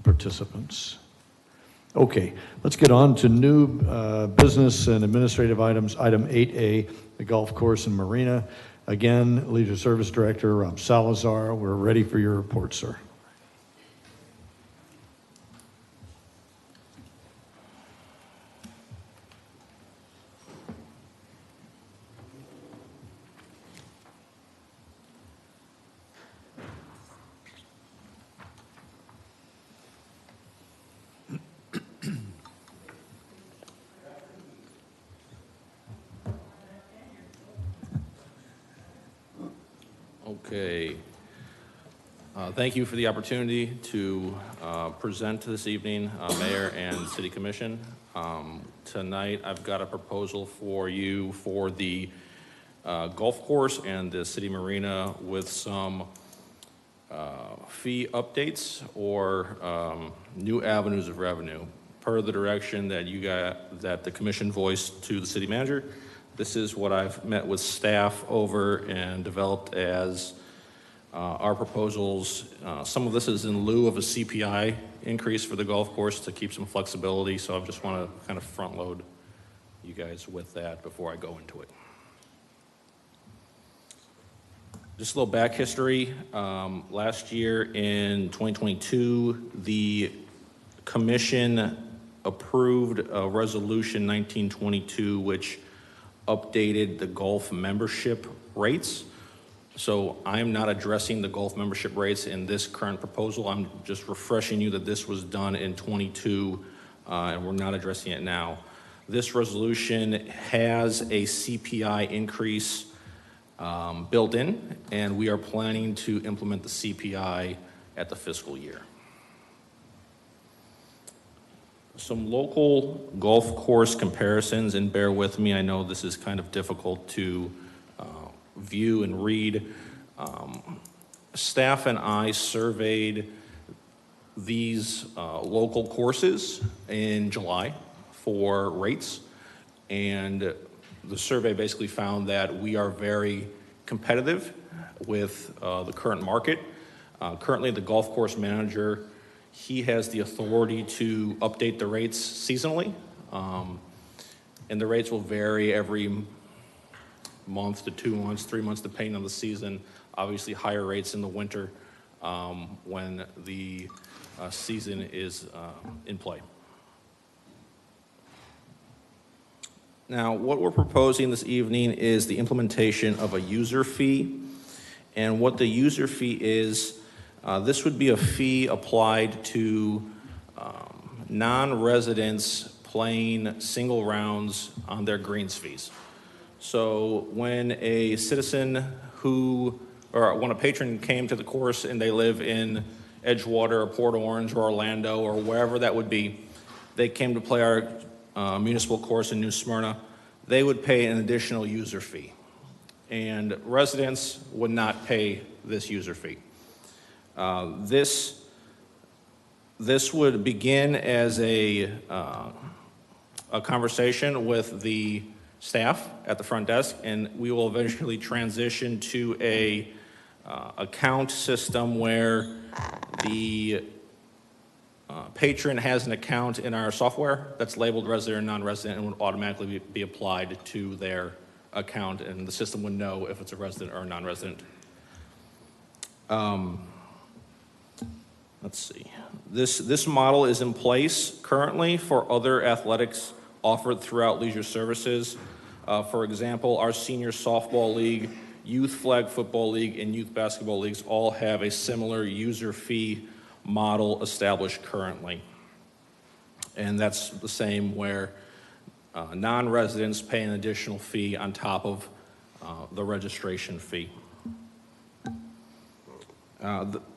participants. Okay, let's get on to new business and administrative items. Item 8A, the golf course and marina. Again, Leisure Service Director Rob Salazar, we're ready for your report, sir. Okay. Thank you for the opportunity to present this evening, Mayor and City Commission. Tonight, I've got a proposal for you for the golf course and the city marina with some fee updates or new avenues of revenue per the direction that the commission voiced to the city manager. This is what I've met with staff over and developed as our proposals. Some of this is in lieu of a CPI increase for the golf course to keep some flexibility, so I just want to kind of front load you guys with that before I go into it. Just a little back history. Last year in 2022, the commission approved a resolution 1922, which updated the golf membership rates. So I'm not addressing the golf membership rates in this current proposal. I'm just refreshing you that this was done in 22 and we're not addressing it now. This resolution has a CPI increase built in, and we are planning to implement the CPI at the fiscal year. some local golf course comparisons, and bear with me, I know this is kind of difficult to view and read. Staff and I surveyed these local courses in July for rates, and the survey basically found that we are very competitive with the current market. Currently, the golf course manager, he has the authority to update the rates seasonally, and the rates will vary every month to 2 months, 3 months, depending on the season. Obviously, higher rates in the winter when the season is in play. Now, what we're proposing this evening is the implementation of a user fee. And what the user fee is, this would be a fee applied to non-residents playing single rounds on their greens fees. So when a citizen or when a patron came to the course and they live in Edgewater or Port Orange or Orlando or wherever that would be, they came to play our municipal course in New Smyrna, they would pay an additional user fee. And residents would not pay this user fee. This would begin as a conversation with the staff at the front desk, and we will eventually transition to a account system where the patron has an account in our software that's labeled resident or non-resident and would automatically be applied to their account, and the system would know if it's a resident or a non-resident. Let's see. This model is in place currently for other athletics offered throughout leisure services. For example, our senior softball league, youth flag football league, and youth basketball leagues all have a similar user fee model established currently. And that's the same where non-residents pay an additional fee on top of the registration fee.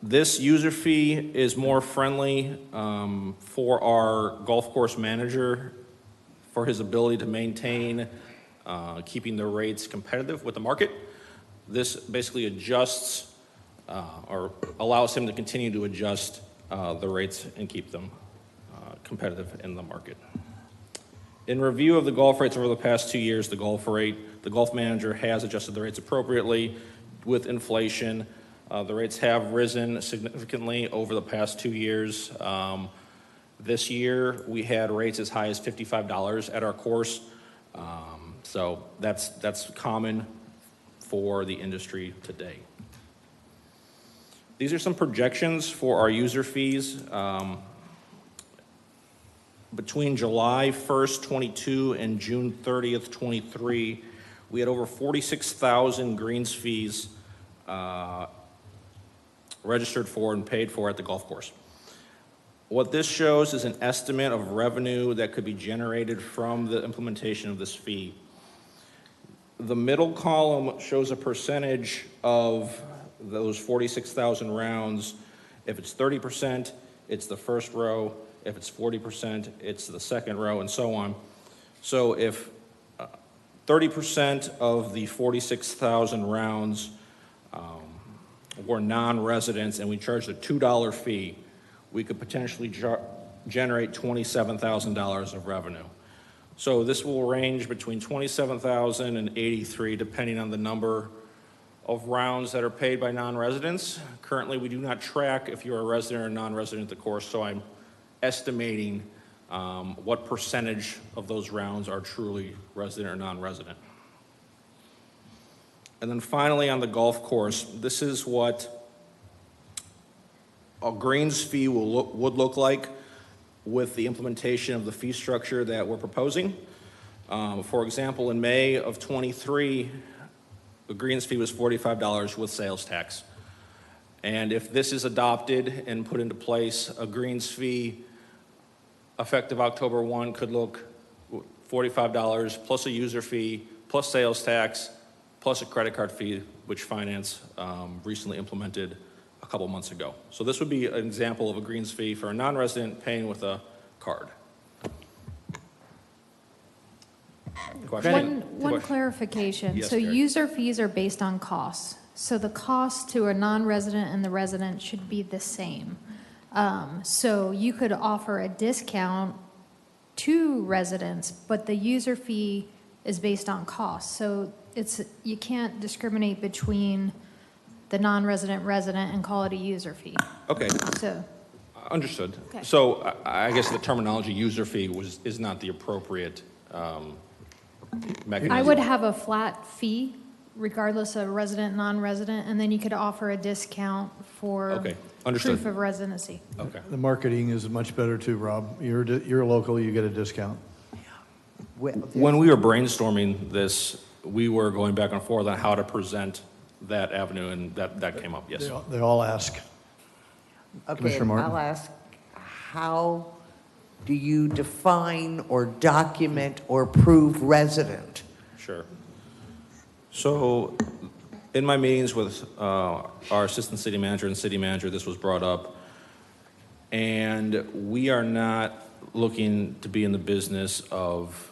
This user fee is more friendly for our golf course manager for his ability to maintain keeping the rates competitive with the market. This basically adjusts or allows him to continue to adjust the rates and keep them competitive in the market. In review of the golf rates over the past 2 years, the golf manager has adjusted the rates appropriately with inflation. The rates have risen significantly over the past 2 years. This year, we had rates as high as $55 at our course. So that's common for the industry today. These are some projections for our user fees. Between July 1st, 22 and June 30th, 23, we had over 46,000 greens fees registered for and paid for at the golf course. What this shows is an estimate of revenue that could be generated from the implementation of this fee. The middle column shows a percentage of those 46,000 rounds. If it's 30%, it's the first row. If it's 40%, it's the second row, and so on. So if 30% of the 46,000 rounds were non-residents and we charged a $2 fee, we could potentially generate $27,000 of revenue. So this will range between $27,000 and $83,000 depending on the number of rounds that are paid by non-residents. Currently, we do not track if you're a resident or non-resident at the course, so I'm estimating what percentage of those rounds are truly resident or non-resident. And then finally, on the golf course, this is what a greens fee would look like with the implementation of the fee structure that we're proposing. For example, in May of 23, the greens fee was $45 with sales tax. And if this is adopted and put into place, a greens fee effective October 1 could look $45 plus a user fee, plus sales tax, plus a credit card fee, which finance recently implemented a couple months ago. So this would be an example of a greens fee for a non-resident paying with a card. One clarification. Yes, So Gary. user fees are based on costs. So the cost to a non-resident and the resident should be the same. So you could offer a discount to residents, but the user fee is based on cost. So you can't discriminate between the non-resident, resident, and call it a user fee. Okay, So, understood. Okay. So I guess the terminology user fee is not the appropriate mechanism. I would have a flat fee regardless of resident, non-resident, and then you could offer a discount for Okay, understood. proof of residency. Okay. The marketing is much better too, Rob. You're local, you get a discount. When we were brainstorming this, we were going back and forth on how to present that avenue, and that came up, yes. They all ask. Okay, Commissioner Martin? I'll ask, how do you define or document or prove resident? Sure. So in my meetings with our assistant city manager and city manager, this was brought up. And we are not looking to be in the business of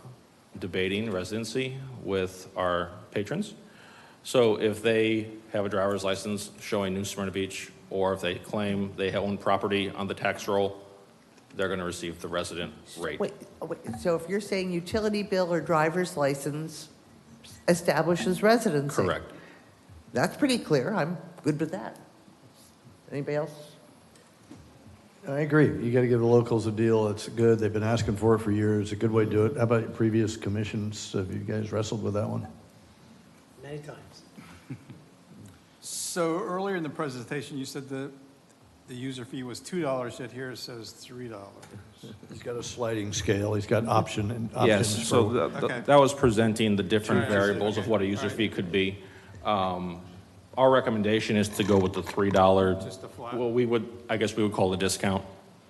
debating residency with our patrons. So if they have a driver's license showing New Smyrna Beach, or if they claim they own property on the tax roll, they're going to receive the resident rate. Wait, so if you're saying utility bill or driver's license establishes residency? Correct. That's pretty clear. I'm good with that. Anybody else? I agree. You got to give the locals a deal. It's good. They've been asking for it for years. A good way to do it. How about previous commissions? Have you guys wrestled with that one? Many times. So earlier in the presentation, you said the user fee was $2, yet here it says $3. He's got a sliding scale. He's got options. Yes, so Okay. that was presenting the different Sure. variables of what a user fee could be. Our recommendation is to go with the $3. Just a flat? Well, I guess we would call it a discount,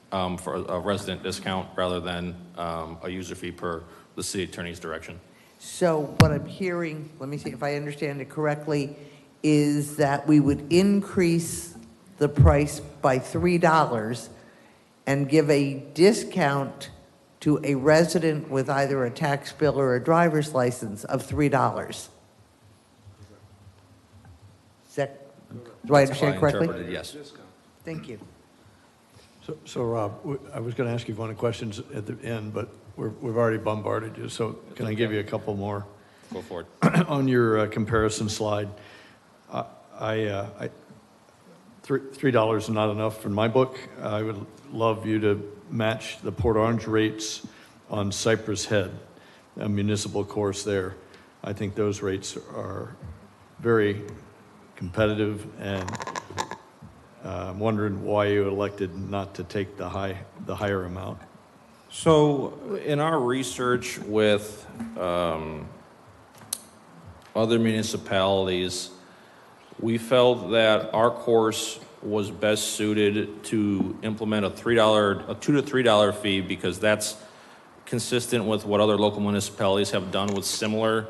for a resident discount rather than a user fee per the city attorney's direction. So what I'm hearing, let me see if I understand it correctly, is that we would increase the price by $3 and give a discount to a resident with either a tax bill or a driver's license of $3. Do I That's how understand correctly? interpreted, yes. Thank you. So Rob, I was going to ask you one of the questions at the end, but we've already bombarded you. So can I give you a couple more? Go for it. On your comparison slide, $3 is not enough in my book. I would love you to match the Port Orange rates on Cypress Head, a municipal course there. I think those rates are very competitive, and I'm wondering why you elected not to take the higher amount. So in our research with other municipalities, we felt that our course was best suited to implement a $2 to $3 fee because that's consistent with what other local municipalities have done with similar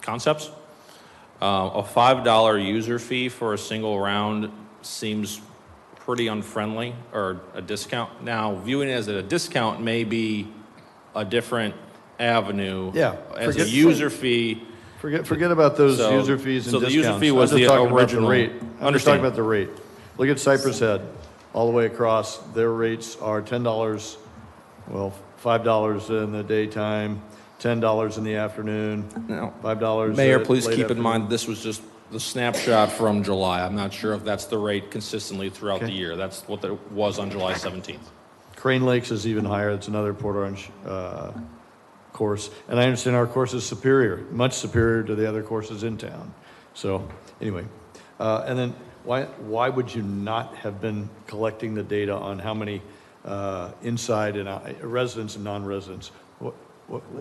concepts. A $5 user fee for a single round seems pretty unfriendly, or a discount. Now, viewing it as a discount may be a different avenue. Yeah, As a user fee. Forget about those So- user fees and so the discounts. user fee was I'm just the talking about original. rate. I'm just Understand. talking about the rate. Look at Cypress Head, all the way across. Their rates are $10, well, $5 in the daytime, $10 in the afternoon, $5 Mayor, at please late keep in afternoon. mind, this was just the snapshot from July. I'm not sure if that's the rate consistently throughout the year. That's what it was on July 17th. Crane Lakes is even higher. It's another Port Orange course. And I understand our course is superior, much superior to the other courses in town. So anyway, and then why would you not have been collecting the data on how many inside and residents and non-residents?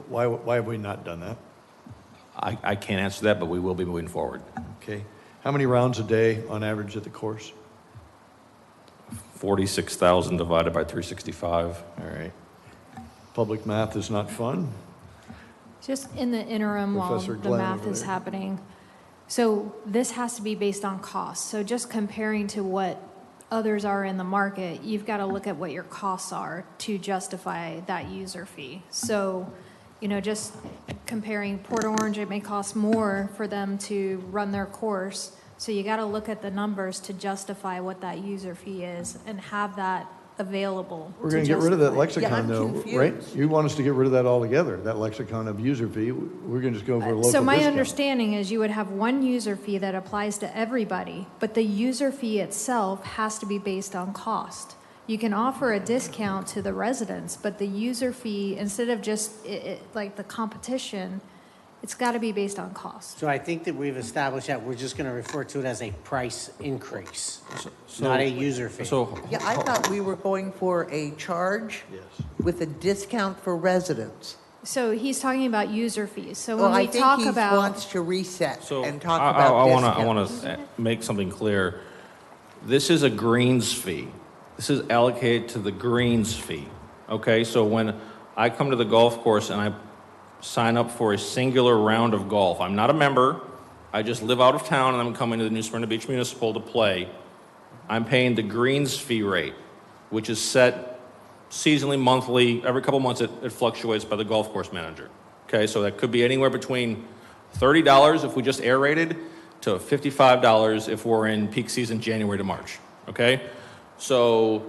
Why have we not done that? I can't answer that, but we will be moving forward. Okay. How many rounds a day on average at the course? 46,000 divided by 365. All right. Public math is not fun. Just in the interim while Professor the Glenn math over is there. happening. So this has to be based on cost. So just comparing to what others are in the market, you've got to look at what your costs are to justify that user fee. So, you know, just comparing Port Orange, it may cost more for them to run their course. So you got to look at the numbers to justify what that user fee is and have that available. We're going to get rid of that justify it. lexicon though, right? You want us to get rid of that altogether, that lexicon of user fee. We're going to just go for a local So my discount. understanding is you would have one user fee that applies to everybody, but the user fee itself has to be based on cost. You can offer a discount to the residents, but the user fee, instead of just like the competition, it's got to be based on cost. So I think that we've established that we're just going to refer to it as a price increase, So- not a user fee. So, Yeah, I thought we were going for a charge with a discount for residents. So he's talking about user fees. So Well, when I we think talk he about, wants to reset so and talk I about want discounts. to make something clear. This is a greens fee. This is allocated to the greens fee. Okay, so when I come to the golf course and I sign up for a singular round of golf, I'm not a member. I just live out of town and I'm coming to the New Smyrna Beach Municipal to play. I'm paying the greens fee rate, which is set seasonally, monthly, every couple months it fluctuates by the golf course manager. Okay, so that could be anywhere between $30 if we just aerated to $55 if we're in peak season January to March. Okay, so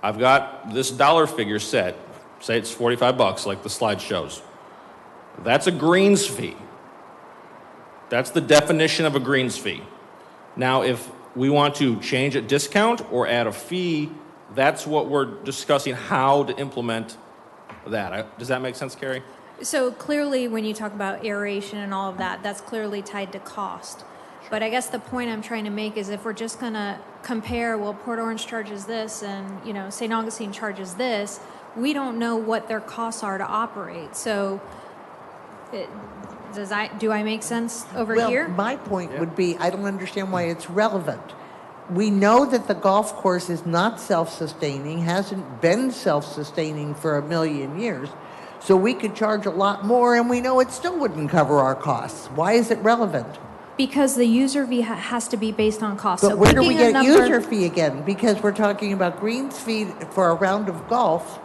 I've got this dollar figure set, say it's $45 like the slide shows. That's a greens fee. That's the definition of a greens fee. Now, if we want to change a discount or add a fee, that's what we're discussing, how to implement that. Does that make sense, Carrie? so clearly when you talk about aeration and all of that, that's clearly tied to cost. But I guess the point I'm trying to make is if we're just going to compare, well, Port Orange charges this and, you know, St. Augustine charges this, we don't know what their costs are to operate. So do I make sense over here? Well, my point would be, I don't understand why it's relevant. We know that the golf course is not self-sustaining, hasn't been self-sustaining for 1,000,000 years. So we could charge a lot more and we know it still wouldn't cover our costs. Why is it relevant? Because the user fee has to be based on cost. But So where do we picking a get number- user fee again? Because we're talking about greens fee for a round of golf.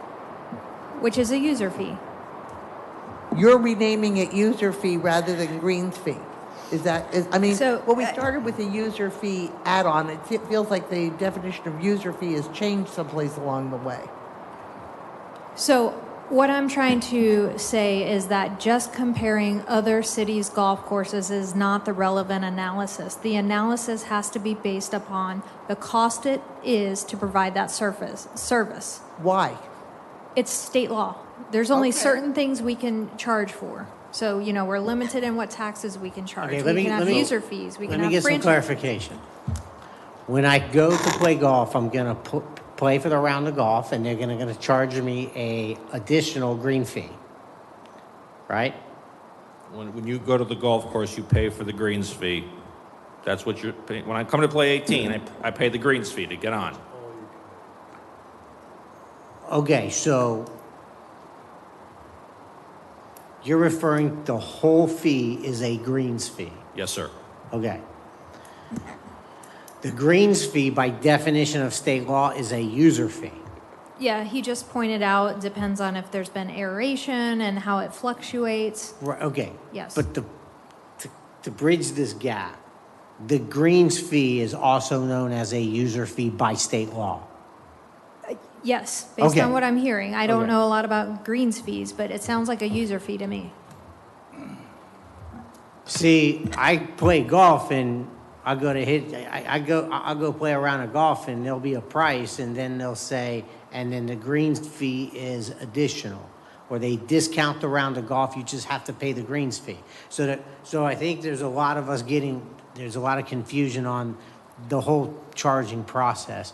Which is a user fee. You're renaming it user fee rather than greens fee. Well, we started with a user fee add-on. It feels like the definition of user fee has changed someplace along the way. So what I'm trying to say is that just comparing other cities' golf courses is not the relevant analysis. The analysis has to be based upon the cost it is to provide that service. Why? It's state law. There's only Okay. certain things we can charge for. So, you know, we're limited in what taxes we can charge. Okay, We can have user fees, we can Let have me get some franchise. clarification. When I go to play golf, I'm going to play for the round of golf, and they're going to charge me a additional green fee, right? When you go to the golf course, you pay for the greens fee. That's what you're paying. When I come to play 18, I pay the greens fee to get on. Okay, so you're referring the whole fee is a greens fee? Yes, sir. Okay. The greens fee, by definition of state law, is a user fee. Yeah, he just pointed out, depends on if there's been aeration and how it fluctuates. Right, okay. Yes. But to bridge this gap, the greens fee is also known as a user fee by state law. Yes, based Okay. on what I'm hearing. I don't Okay. know a lot about greens fees, but it sounds like a user fee to me. See, I play golf and I go to hit, I'll go play a round of golf and there'll be a price and then they'll say, and then the greens fee is additional. Or they discount the round of golf, you just have to pay the greens fee. So I think there's a lot of us there's a lot of confusion on the whole charging process.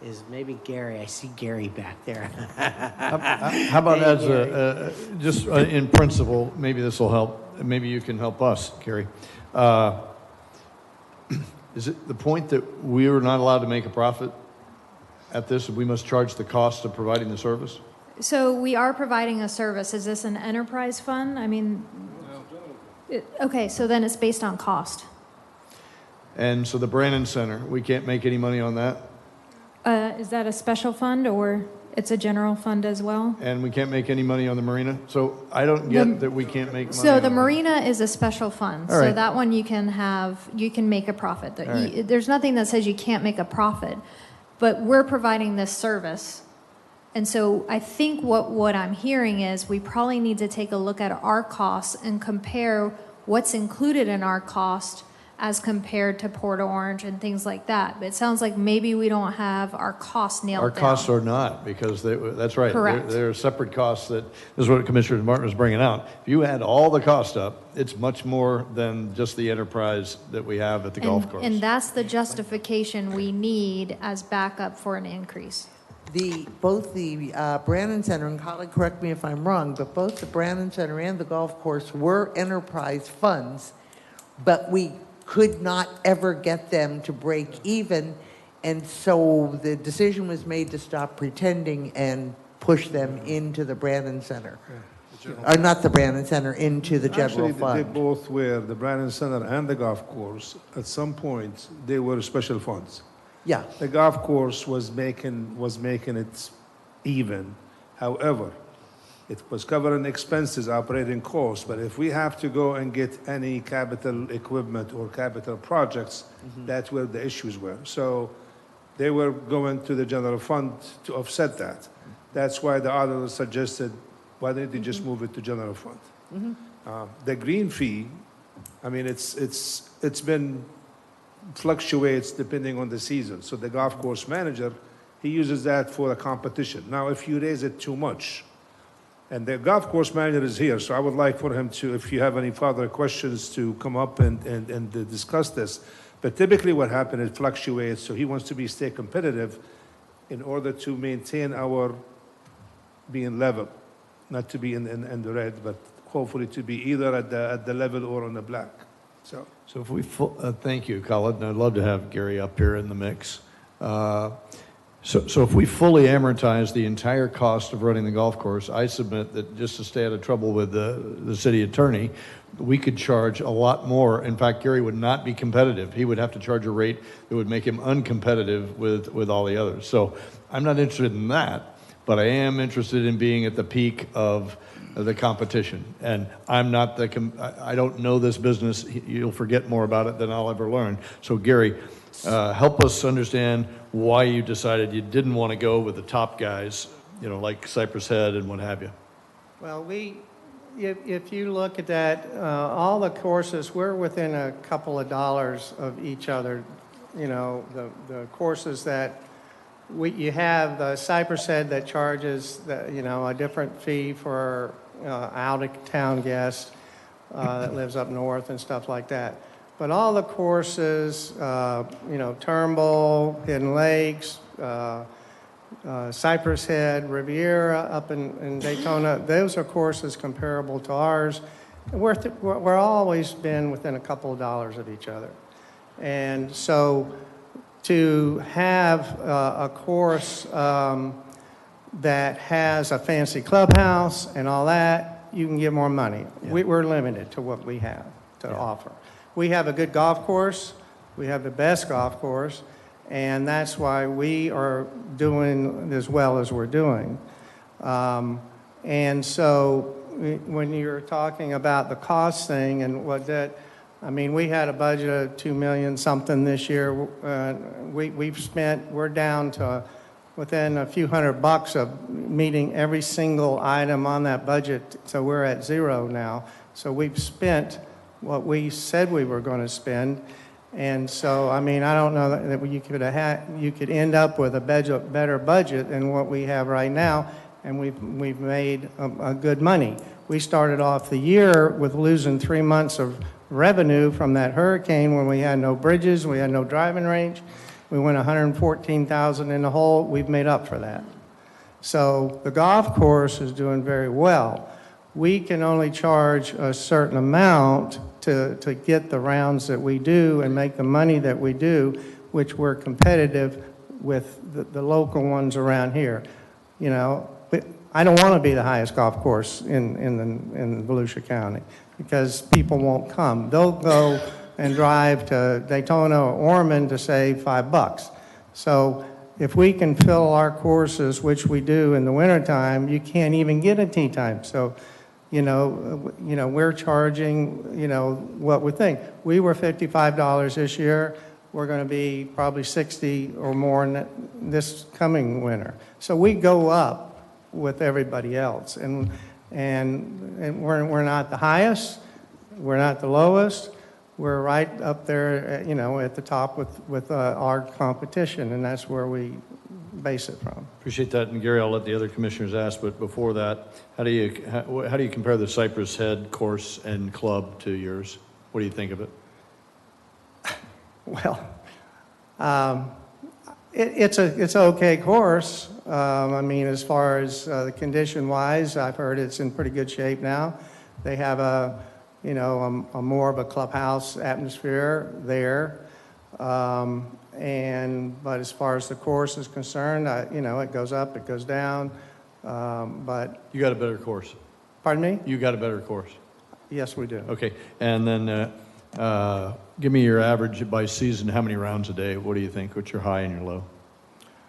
Is maybe Gary, I see Gary back there. How about Hey, as Gary. just in principle, maybe this will help, maybe you can help us, Carrie. Is it the point that we are not allowed to make a profit at this, and we must charge the cost of providing the service? So we are providing a service. Is this an enterprise fund? I mean, okay, so then it's based on cost. And so the Brannon Center, we can't make any money on that? Is that a special fund or it's a general fund as well? And we can't make any money on the marina? So I don't get that we can't make money. So the on it. marina is a special fund. All So right. that one you can make a profit. All right. There's nothing that says you can't make a profit, but we're providing this service. And so I think what I'm hearing is we probably need to take a look at our costs and compare what's included in our cost as compared to Port Orange and things like that. But it sounds like maybe we don't have our costs nailed Our down. costs are not, because that's right. Correct. They're separate costs this is what Commissioner Martin was bringing out. If you add all the cost up, it's much more than just the enterprise that we have at the golf course. And that's the justification we need as backup for an increase. Both the Brannan Center, and Colin, correct me if I'm wrong, but both the Brannan Center and the golf course were enterprise funds, but we could not ever get them to break even, and so the decision was made to stop pretending and push them into the Brannan Center. Not the Brannan Center, into the general Actually, they fund. both were, the Brannan Center and the golf course, at some point, they were special funds. Yeah. The golf course was making it even. However, it was covering expenses, operating costs, but if we have to go and get any capital equipment or capital projects, that's where the issues were. So they were going to the general fund to offset that. That's why the auditor suggested, why don't you just move it to general fund? The green fee, I mean, it's been fluctuates depending on the season. So the golf course manager, he uses that for a competition. Now, if you raise it too much, and the golf course manager is here, so I would like for him to, if you have any further questions, to come up and discuss this. But typically what happens, it fluctuates, so he wants to stay competitive in order to maintain our being level, not to be in the red, but hopefully to be either at the level or on the black. So if we, thank you, Colin, and I'd love to have Gary up here in the mix. So if we fully amortize the entire cost of running the golf course, I submit that just to stay out of trouble with the city attorney, we could charge a lot more. In fact, Gary would not be competitive. He would have to charge a rate that would make him uncompetitive with all the others. So I'm not interested in that, but I am interested in being at the peak of the competition. And I'm not I don't know this business. You'll forget more about it than I'll ever learn. So Gary, help us understand why you decided you didn't want to go with the top guys, like Cypress Head and what have you. Well, if you look at that, all the courses, we're within a couple of dollars of each other. The courses that you have, the Cypress Head that charges, a different fee for out-of-town guests that lives up north and stuff like that. But all the courses, Turnbull, Hidden Lakes, Cypress Head, Riviera up in Daytona, those are courses comparable to ours. We're always been within a couple of dollars of each other. And so to have a course that has a fancy clubhouse and all that, you can get more money. Yeah. We're limited to what we have to offer. We have a good golf course. We have the best golf course, and that's why we are doing as well as we're doing. And so when you're talking about the cost thing and what that, we had a budget of $2 million something this year. We're down to within a few $100 of meeting every single item on that budget, so we're at zero now. So we've spent what we said we were going to spend, and so I don't know that you could end up with a better budget than what we have right now, and we've made a good money. We started off the year with losing 3 months of revenue from that hurricane when we had no bridges, we had no driving range. We went 114,000 in the hole. We've made up for that. So the golf course is doing very well. We can only charge a certain amount to get the rounds that we do and make the money that we do, which we're competitive with the local ones around here. But I don't want to be the highest golf course in Volusia County because people won't come. They'll go and drive to Daytona or Ormond to save $5. So if we can fill our courses, which we do in the wintertime, you can't even get a tea time. So, we're charging, what we think. We were $55 this year. We're going to be probably 60 or more this coming winter. So we go up with everybody else, and we're not the highest, we're not the lowest, we're right up there, at the top with our competition, and that's where we base it from. Appreciate that. And Gary, I'll let the other commissioners ask, but before that, how do you compare the Cypress Head course and club to yours? What do you think of it? Well, it's an okay course. As far as the condition-wise, I've heard it's in pretty good shape now. They have a more of a clubhouse atmosphere there. But as far as the course is concerned, it goes up, it goes down. But you got a better course. Pardon me? You got a better course. Yes, we do. Okay, and then give me your average by season. How many rounds a day? What do you think? What's your high and your low?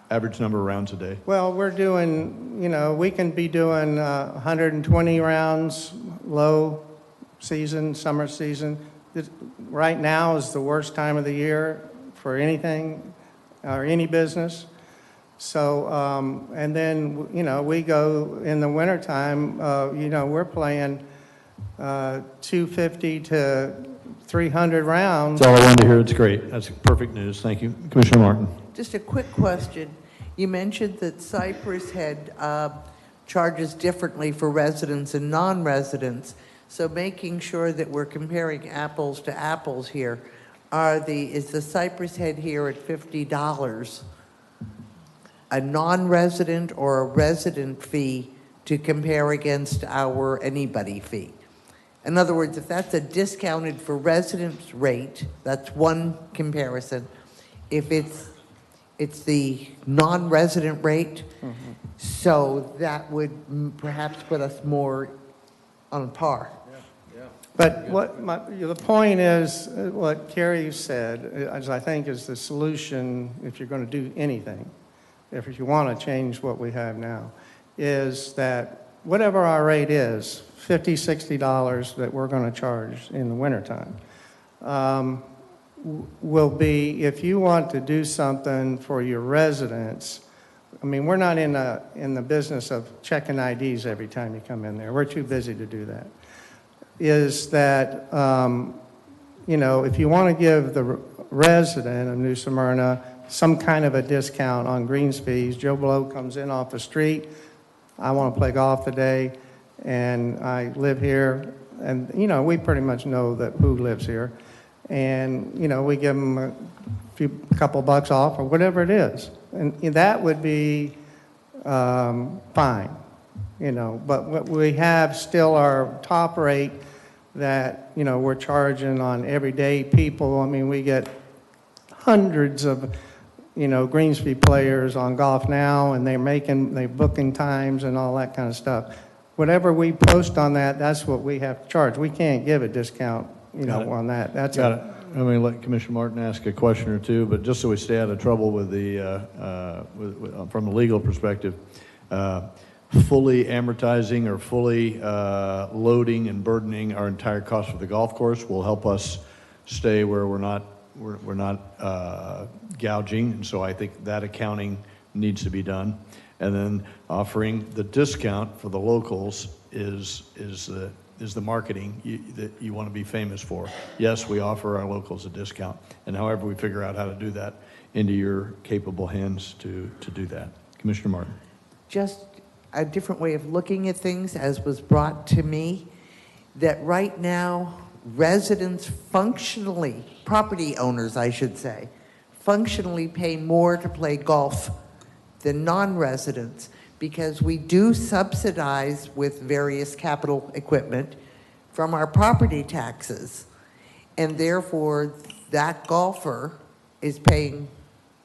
Average number of rounds a day. Well, we're doing, we can be doing 120 rounds, low season, summer season. Right now is the worst time of the year for anything or any business. So, and then, we go in the wintertime, we're playing 250 to 300 rounds. That's all I wanted to hear. It's great. That's perfect news. Thank you. Commissioner Martin. Just a quick question. You mentioned that Cypress Head charges differently for residents and non-residents. So making sure that we're comparing apples to apples here, is the Cypress Head here at $50 a non-resident or a resident fee to compare against our anybody fee? In other words, if that's a discounted for residents rate, that's one comparison. If it's the non-resident rate, so that would perhaps put us more on par. But the point is, what Kerry said, as I think is the solution if you're going to do anything, if you want to change what we have now, is that whatever our rate is, $50, $60 that we're going to charge in the wintertime, will be, if you want to do something for your residents, we're not in the business of checking IDs every time you come in there. We're too busy to do that. Is that, if you want to give the resident of New Smyrna some kind of a discount on greens fees, Joe Blow comes in off the street, I want to play golf today, and I live here, and, we pretty much know that who lives here, and, we give them a couple bucks off or whatever it is, and that would be fine, but what we have still our top rate that, we're charging on everyday people. We get hundreds of, greens fee players on Golf Now, and they're booking times and all that kind of stuff. Whatever we post on that, that's what we have to charge. We can't give a discount, on that. That's Got it. I'm going to let Commissioner Martin ask a question or two, but just so we stay out of trouble with from a legal perspective, fully amortizing or fully loading and burdening our entire cost for the golf course will help us stay where we're not gouging, and so I think that accounting needs to be done. And then offering the discount for the locals is the marketing that you want to be famous for. Yes, we offer our locals a discount, and however we figure out how to do that, into your capable hands to do that. Commissioner Martin. Just a different way of looking at things, as was brought to me, that right now residents functionally, property owners I should say, functionally pay more to play golf than non-residents, because we do subsidize with various capital equipment from our property taxes, and therefore that golfer is paying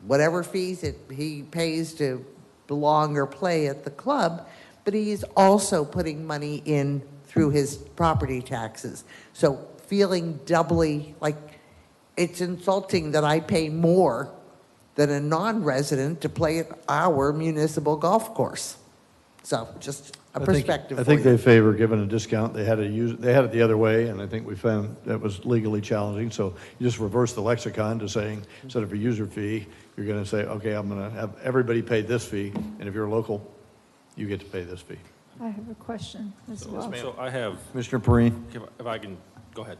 whatever fees he pays to belong or play at the club, but he is also putting money in through his property taxes. So feeling doubly like it's insulting that I pay more than a non-resident to play at our municipal golf course. So just a perspective I for think you. they favor giving a discount. They had it the other way, and I think we found that was legally challenging. So you just reverse the lexicon to saying, instead of a user fee, you're going to say, okay, I'm going to have everybody pay this fee, and if you're local, you get to pay this fee. I have a question as well. So I have, Commissioner Perine? if I can, go ahead.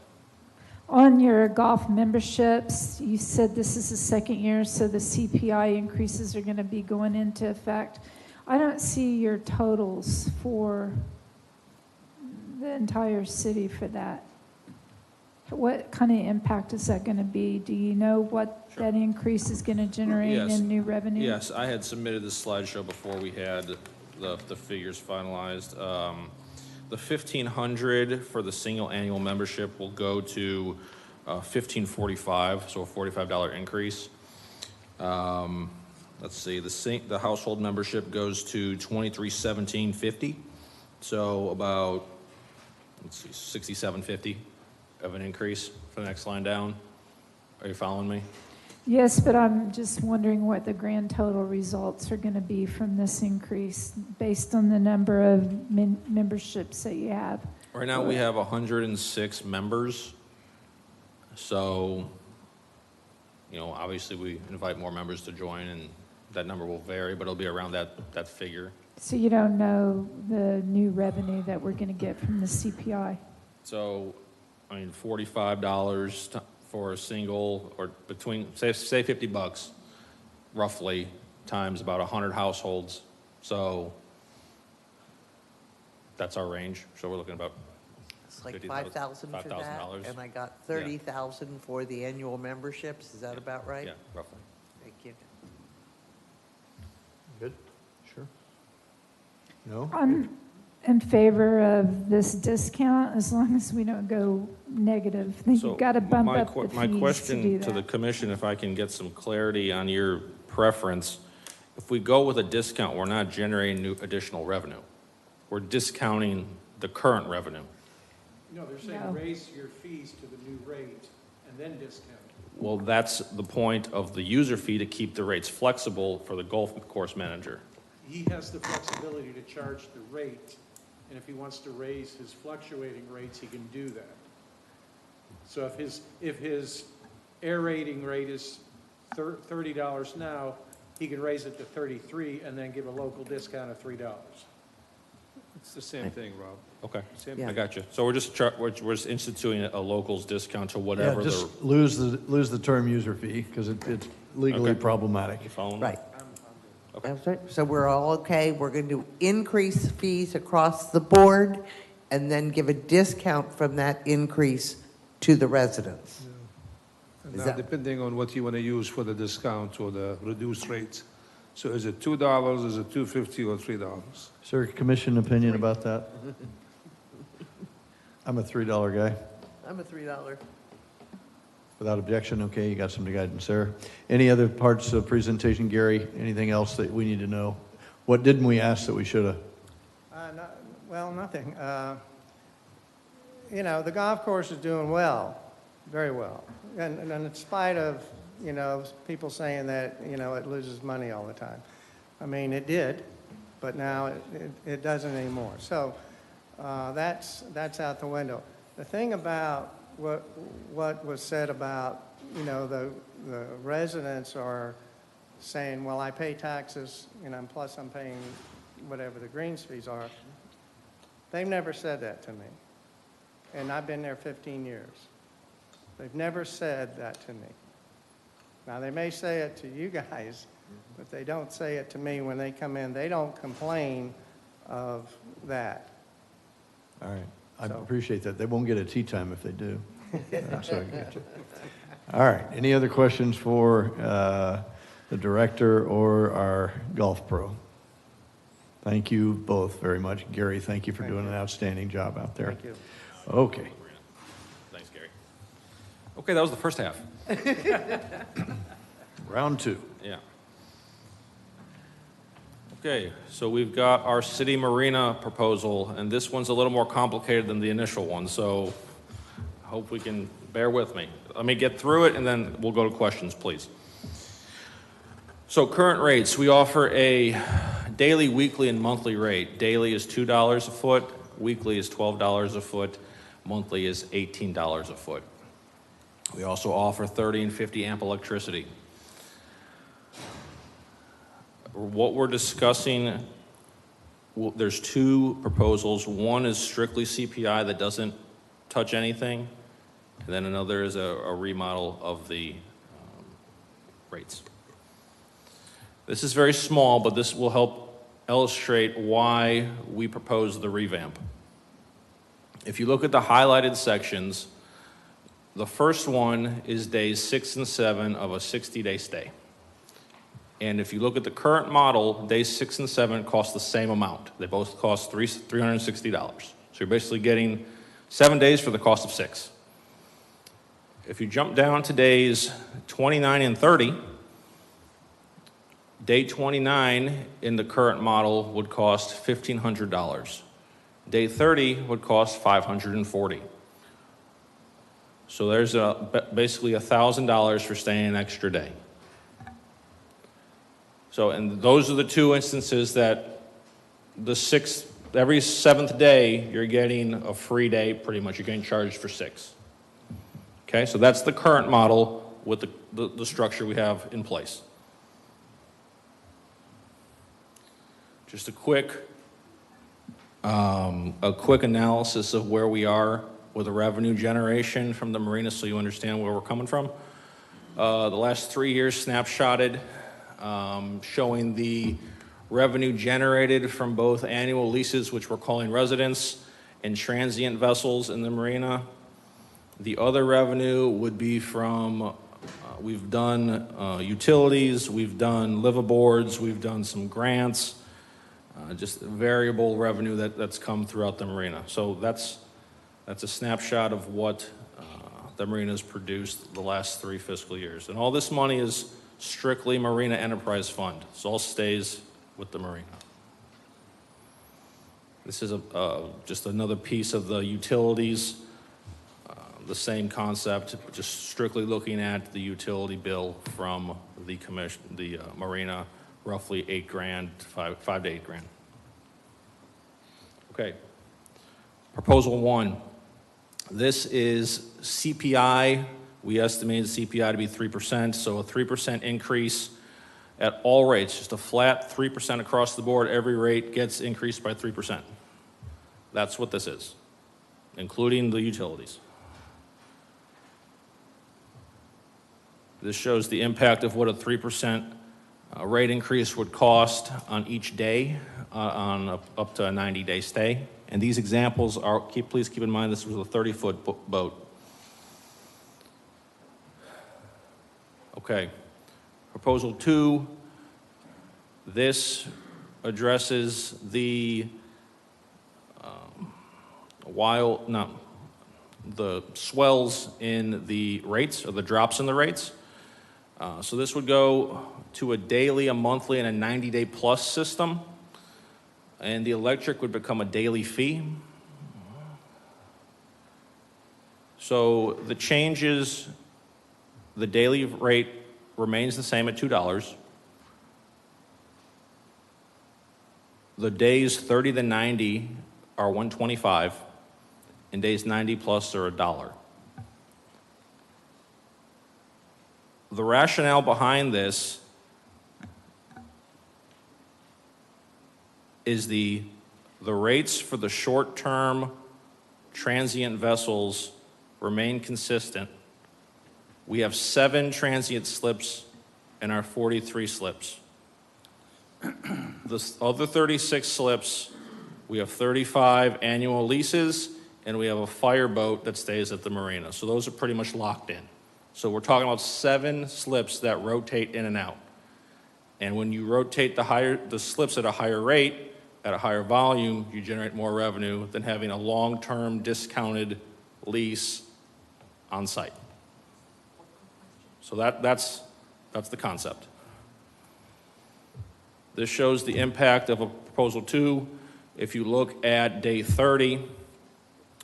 On your golf memberships, you said this is the second year, so the CPI increases are going to be going into effect. I don't see your totals for the entire city for that. What kind of impact is that going to be? Do you know what that increase is going to generate Yes. in new revenue? Yes, I had submitted this slideshow before we had the figures finalized. The $1,500 for the single annual membership will go to $1,545, so a $45 increase. Let's see, the household membership goes to $2,317.50, so about, let's see, $67.50 of an increase for the next line down. Are you following me? Yes, but I'm just wondering what the grand total results are going to be from this increase based on the number of memberships that you have. Right now, we have 106 members, so, you know, obviously, we invite more members to join, and that number will vary, but it'll be around that figure. So you don't know the new revenue that we're going to get from the CPI? So, I mean, $45 for a single, or between, say $50, roughly, times about 100 households. So that's our range. So we're looking about It's like $50,000 $5,000 for that, $5,000. and I got 30,000 for the annual memberships. Is that about right? Yeah, roughly. Thank you. Good? Sure. No? I'm in favor of this discount as long as we don't go negative. I think So you've got to bump my up the my fees to do question to the that. commission, if I can get some clarity on your preference, if we go with a discount, we're not generating new additional revenue. We're discounting the current revenue. No, they're saying No. raise your fees to the new rate and then discount. Well, that's the point of the user fee, to keep the rates flexible for the golf course manager. He has the flexibility to charge the rate, and if he wants to raise his fluctuating rates, he can do that. So if his air rating rate is $30 now, he can raise it to $33 and then give a local discount of $3. It's the same thing, Rob. Okay, Same I got you. So we're just instituting a locals discount to Yeah, whatever the. just lose the term user fee, because it's legally Okay. problematic. You following me? Right. That's right. So we're all okay. We're going to increase fees across the board and then give a discount from that increase to the residents. And Is now, that- depending on what you want to use for the discount or the reduced rates. So is it $2, is it $2.50, or $3? Sir, commission opinion about that? I'm a $3 guy. I'm a $3. Without objection, okay, you got some guidance there. Any other parts of presentation, Gary? Anything else that we need to know? What didn't we ask that we should have? Well, nothing. You know, the golf course is doing well, very well. And in spite of, you know, people saying that, you know, it loses money all the time. I mean, it did, but now it doesn't anymore. So that's out the window. The thing about what was said about, you know, the residents are saying, well, I pay taxes, you know, and plus I'm paying whatever the greens fees are. They've never said that to me. And I've been there 15 years. They've never said that to me. Now, they may say it to you guys, but they don't say it to me when they come in. They don't complain of that. All right, I appreciate that. They won't get a tea time if they do. So I get you. All right, any other questions for the director or our golf pro? Thank you both very much. Gary, thank you for doing an outstanding job out there. Thank you. Okay. Thanks, Gary. Okay, that was the first half. Round two. Yeah. Okay, so we've got our city marina proposal, and this one's a little more complicated than the initial one, so I hope we can bear with me. Let me get through it, and then we'll go to questions, please. So current rates, we offer a daily, weekly, and monthly rate. Daily is $2 a foot, weekly is $12 a foot, monthly is $18 a foot. We also offer 30 and 50 amp electricity. What we're discussing, there's two proposals. One is strictly CPI that doesn't touch anything, and then another is a remodel of the rates. This is very small, but this will help illustrate why we propose the revamp. If you look at the highlighted sections, the first one is days 6 and 7 of a 60-day stay. And if you look at the current model, days 6 and 7 cost the same amount. They both cost $360. So you're basically getting 7 days for the cost of 6. If you jump down to days 29 and 30, day 29 in the current model would cost $1,500. Day 30 would cost $540. So there's basically $1,000 for staying an extra day. So, and those are the two instances that every 7th day, you're getting a free day, pretty much. You're getting charged for 6. Okay, so that's the current model with the structure we have in place. Just a quick analysis of where we are with the revenue generation from the marina so you understand where we're coming from. The last 3 years snapshotted, showing the revenue generated from both annual leases, which we're calling residents, and transient vessels in the marina. The other revenue would be from, we've done utilities, we've done liveaboards, we've done some grants, just variable revenue that's come throughout the marina. So that's a snapshot of what the marina's produced the last 3 fiscal years. And all this money is strictly Marina Enterprise Fund. So all stays with the marina. This is just another piece of the utilities, the same concept, just strictly looking at the utility bill from the commission, the marina, roughly $8,000, $5 to $8,000. Okay, proposal 1. This is CPI. We estimated CPI to be 3%, so a 3% increase at all rates, just a flat 3% across the board. Every rate gets increased by 3%. That's what this is, including the utilities. This shows the impact of what a 3% rate increase would cost on each day on up to a 90-day stay. And these examples are, please keep in mind, this was a 30-foot boat. Okay, proposal 2, this addresses the the swells in the rates, or the drops in the rates. So this would go to a daily, a monthly, and a 90-day plus system. And the electric would become a daily fee. So the changes, the daily rate remains the same at $2. The days 30 to 90 are $125, and days 90 plus are $1. The rationale behind this is the rates for the short-term transient vessels remain consistent. We have 7 transient slips in our 43 slips. The other 36 slips, we have 35 annual leases, and we have a fireboat that stays at the marina. So those are pretty much locked in. So we're talking about 7 slips that rotate in and out. And when you rotate the slips at a higher rate, at a higher volume, you generate more revenue than having a long-term discounted lease on site. So that's the concept. This shows the impact of a proposal 2. If you look at day 30,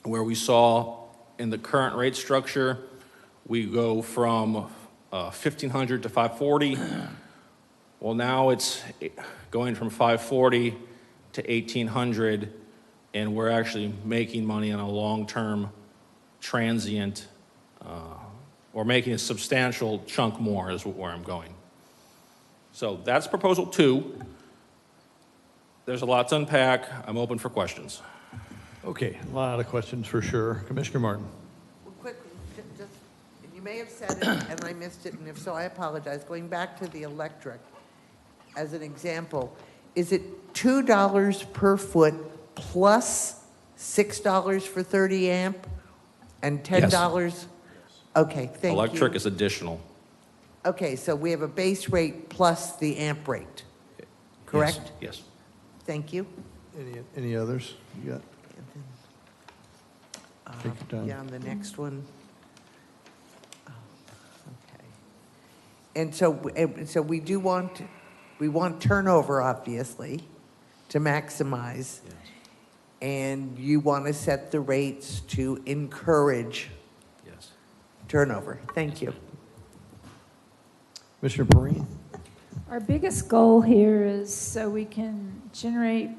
where we saw in the current rate structure, we go from $1,500 to $540. Well, now it's going from 540 to 1,800, and we're actually making money on a long-term transient, or making a substantial chunk more is where I'm going. So that's proposal 2. There's a lot to unpack. I'm open for questions. Okay, a lot of questions for sure. Commissioner Martin. Well, quickly, just, you may have said it and I missed it, and if so, I apologize. Going back to the electric, as an example, is it $2 per foot plus $6 for 30 amp and $10? Okay, thank you. Electric is additional. Okay, so we have a base rate plus the amp rate, correct? Yes. Thank you. Any others? You got? Take your time. Yeah, on the next one. Oh, okay. And so we do want, we want turnover, obviously, to maximize. And you want to set the rates to encourage turnover. Thank you. Commissioner Perrine? Our biggest goal here is so we can generate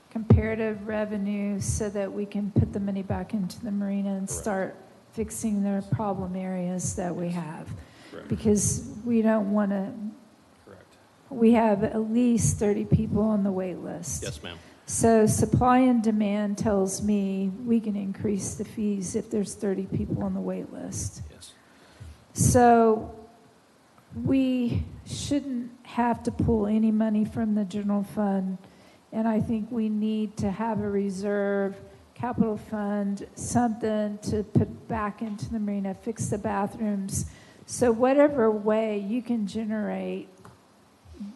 comparative revenue so that we can put the money back into the marina and start fixing the problem areas that we have. Because we don't want to, we have at least 30 people on the wait list. Yes, ma'am. So supply and demand tells me we can increase the fees if there's 30 people on the wait list. Yes. So we shouldn't have to pull any money from the general fund. And I think we need to have a reserve, capital fund, something to put back into the marina, fix the bathrooms. So whatever way you can generate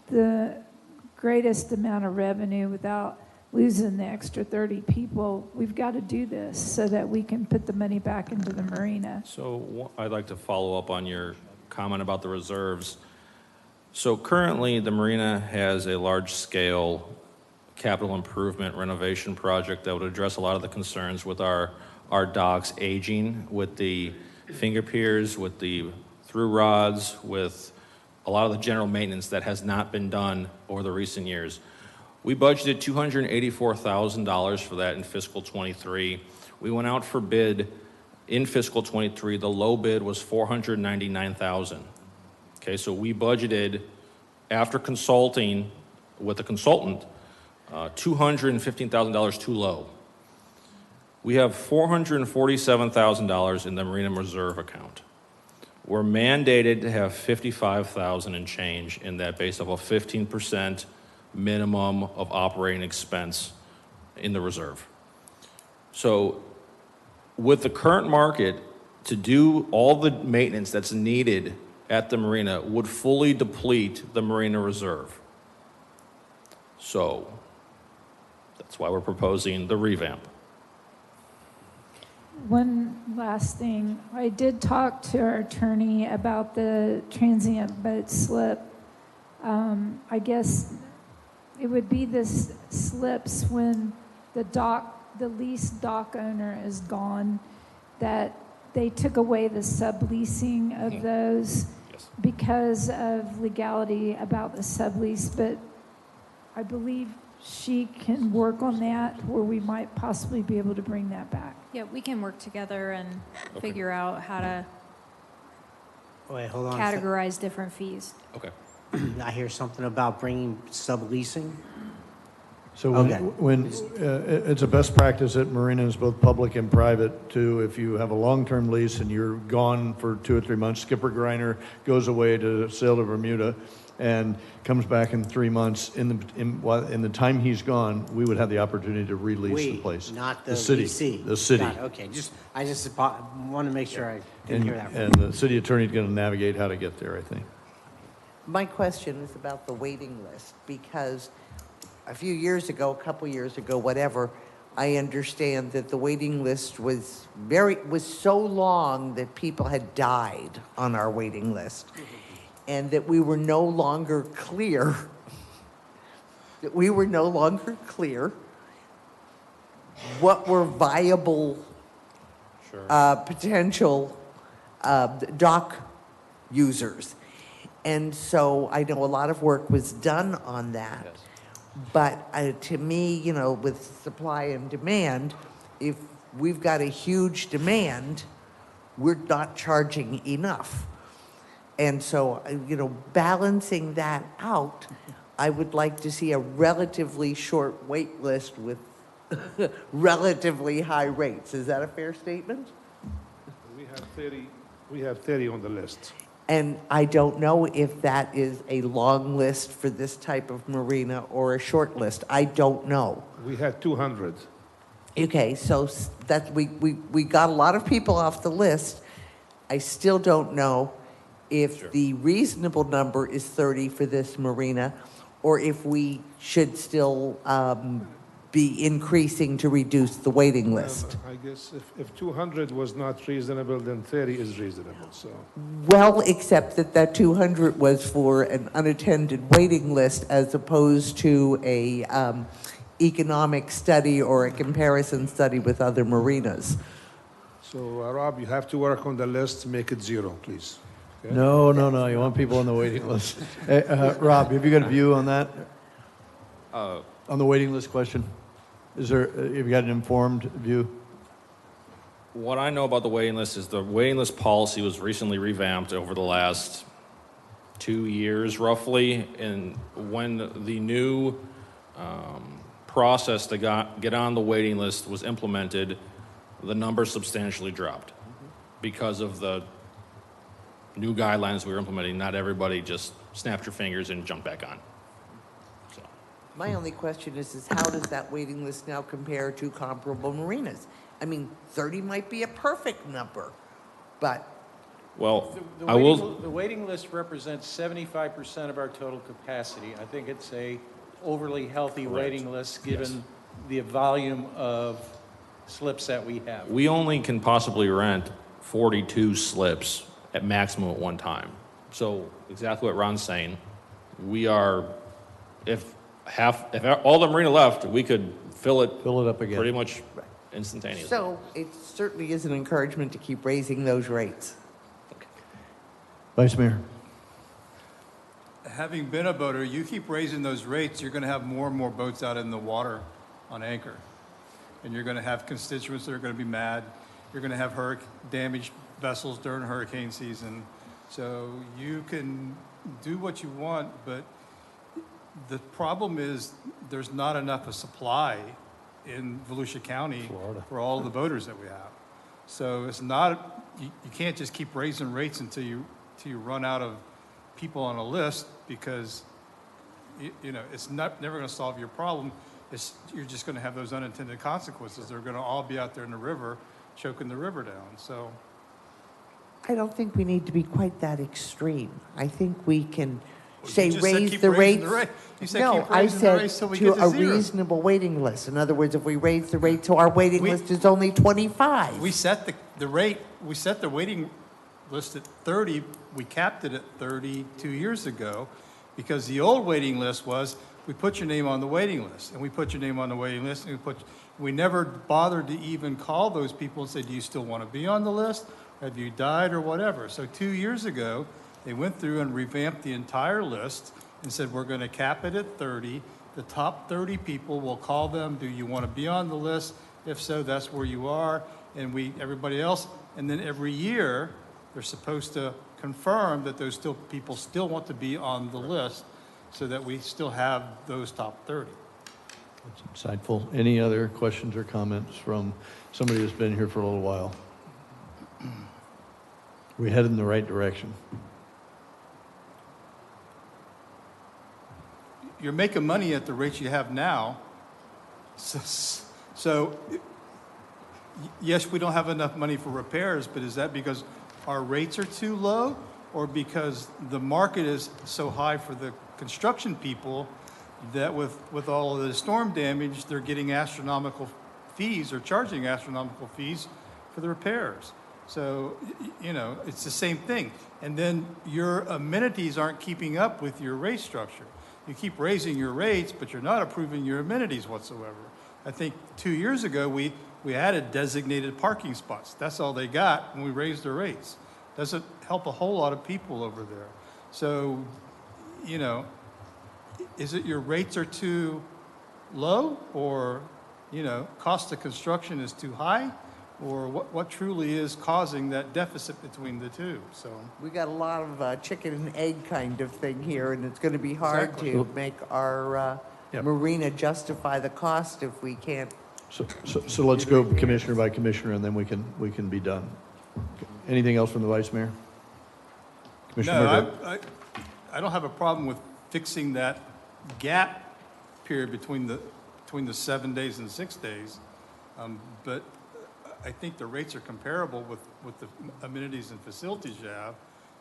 the greatest amount of revenue without losing the extra 30 people, we've got to do this so that we can put the money back into the marina. So I'd like to follow up on your comment about the reserves. So currently, the marina has a large-scale capital improvement renovation project that would address a lot of the concerns with our docks aging, with the finger piers, with the through rods, with a lot of the general maintenance that has not been done over the recent years. We budgeted $284,000 for that in fiscal '23. We went out for bid in fiscal '23. The low bid was $499,000. Okay, so we budgeted, after consulting with a consultant, $215,000 too low. We have $447,000 in the Marina Reserve account. We're mandated to have $55,000 and change in that based off a 15% minimum of operating expense in the reserve. So with the current market, to do all the maintenance that's needed at the marina would fully deplete the Marina Reserve. So that's why we're proposing the revamp. One last thing. I did talk to our attorney about the transient boat slip. I guess it would be this slips when the leased dock owner is gone, that they took away the subleasing of those because of legality about the sublease, but I believe she can work on that, where we might possibly be able to bring that back. Yeah, we can work together and figure out how to Wait, hold on. categorize different fees. Okay. I hear something about bringing subleasing. So Okay. when it's a best practice at marinas, both public and private, to if you have a long-term lease and you're gone for 2 or 3 months, Skipper Griner goes away to sail to Bermuda and comes back in 3 months. In the time he's gone, we would have the opportunity to release the place. Not the city. VC. The city. Got it. Okay, I just want to make sure I didn't hear that. And the city attorney is going to navigate how to get there, I think. My question is about the waiting list, because a few years ago, a couple years ago, whatever, I understand that the waiting list was so long that people had died on our waiting list, and that we were no longer clear, what were viable potential dock users. And so I know a lot of work was done on that. But to me, you know, with supply and demand, if we've got a huge demand, we're not charging enough. And so, you know, balancing that out, I would like to see a relatively short wait list with relatively high rates. Is that a fair statement? We have 30 on the list. And I don't know if that is a long list for this type of marina or a short list. I don't know. We had 200. Okay, so that we got a lot of people off the list. I still don't know if the reasonable number is 30 for this marina, or if we should still be increasing to reduce the waiting list. I guess if 200 was not reasonable, then 30 is reasonable, so. Well, except that 200 was for an unattended waiting list as opposed to a economic study or a comparison study with other marinas. So, Rob, you have to work on the list, make it 0, please. Okay? No, you want people on the waiting list. Hey, Rob, have you got a view on that? On the waiting list question? Have you got an informed view? What I know about the waiting list is the waiting list policy was recently revamped over the last 2 years, roughly. And when the new process to get on the waiting list was implemented, the number substantially dropped because of the new guidelines we were implementing. Not everybody just snapped your fingers and jumped back on. My only question is how does that waiting list now compare to comparable marinas? I mean, 30 might be a perfect number, but... Well, The waiting list represents 75% of our total capacity. I think it's a overly healthy waiting list, given the volume of slips that we have. We only can possibly rent 42 slips at maximum at one time. So exactly what Ron's saying, we are, if all the marina left, we could fill it up again pretty much instantaneously. So it certainly is an encouragement to keep raising those rates. Vice Mayor. Having been a boater, you keep raising those rates, you're going to have more and more boats out in the water on anchor. And you're going to have constituents that are going to be mad. You're going to have damaged vessels during hurricane season. So you can do what you want, but the problem is there's not enough of supply in Volusia County for all the boaters that we have. So it's not, you can't just keep raising rates until you run out of people on a list, because you know it's never going to solve your problem. You're just going to have those unintended consequences. They're going to all be out there in the river, choking the river down. So I don't think we need to be quite that extreme. I think we can you say just said raise keep the raising rates. the rate. You said No, keep I raising the said rates till we to get to a 0. reasonable waiting list. In other words, if we raise the rate so our waiting list is only 25. We set the rate. We set the waiting list at 30. We capped it at 30 2 years ago, because the old waiting list was we put your name on the waiting list, and we put your name on the waiting list, and we never bothered to even call those people and say, do you still want to be on the list? Have you died or whatever? So 2 years ago, they went through and revamped the entire list and said, we're going to cap it at 30. The top 30 people, will call them, do you want to be on the list? If so, that's where you are. And everybody else, and then every year, they're supposed to confirm that those people still want to be on the list, so that we still have those top 30. That's insightful. Any other questions or comments from somebody who's been here for a little while? We headed in the right direction. You're making money at the rates you have now. So yes, we don't have enough money for repairs, but is that because our rates are too low, or because the market is so high for the construction people that with all of the storm damage, they're getting astronomical fees or charging astronomical fees for the repairs? So, you know, it's the same thing. And then your amenities aren't keeping up with your rate structure. You keep raising your rates, but you're not approving your amenities whatsoever. I think 2 years ago, we added designated parking spots. That's all they got when we raised their rates. Doesn't help a whole lot of people over there. So, is it your rates are too low, or, cost of construction is too high? Or what truly is causing that deficit between the two? So We got a lot of chicken and egg kind of thing here, and it's going to be hard Exactly. to make our Yep. marina justify the cost if we can't. So let's go commissioner by commissioner, and then we can be done. Anything else from the vice mayor? Commissioner No, McGurk? I don't have a problem with fixing that gap period between the 7 days and 6 days. But I think the rates are comparable with the amenities and facilities you have.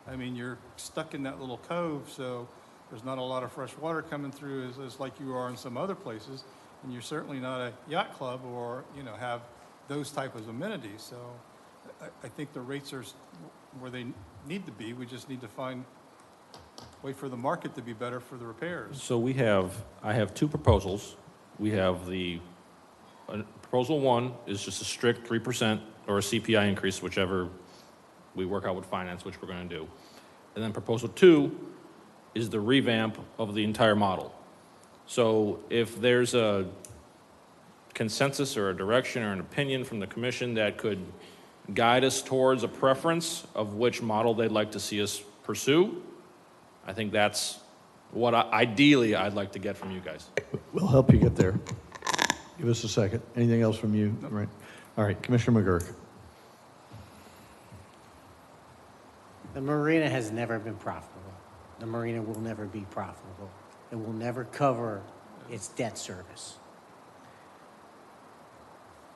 I mean, you're stuck in that little cove, so there's not a lot of fresh water coming through as like you are in some other places. And you're certainly not a yacht club or, have those type of amenities. So I think the rates are where they need to be. We just need to wait for the market to be better for the repairs. So I have two proposals. We have proposal one is just a strict 3% or a CPI increase, whichever we work out with finance, which we're going to do. And then proposal two is the revamp of the entire model. So if there's a consensus or a direction or an opinion from the commission that could guide us towards a preference of which model they'd like to see us pursue, I think that's what ideally I'd like to get from you guys. We'll help you get there. Give us a second. Anything else from you? Right. All right, Commissioner McGurk. The marina has never been profitable. The marina will never be profitable. It will never cover its debt service.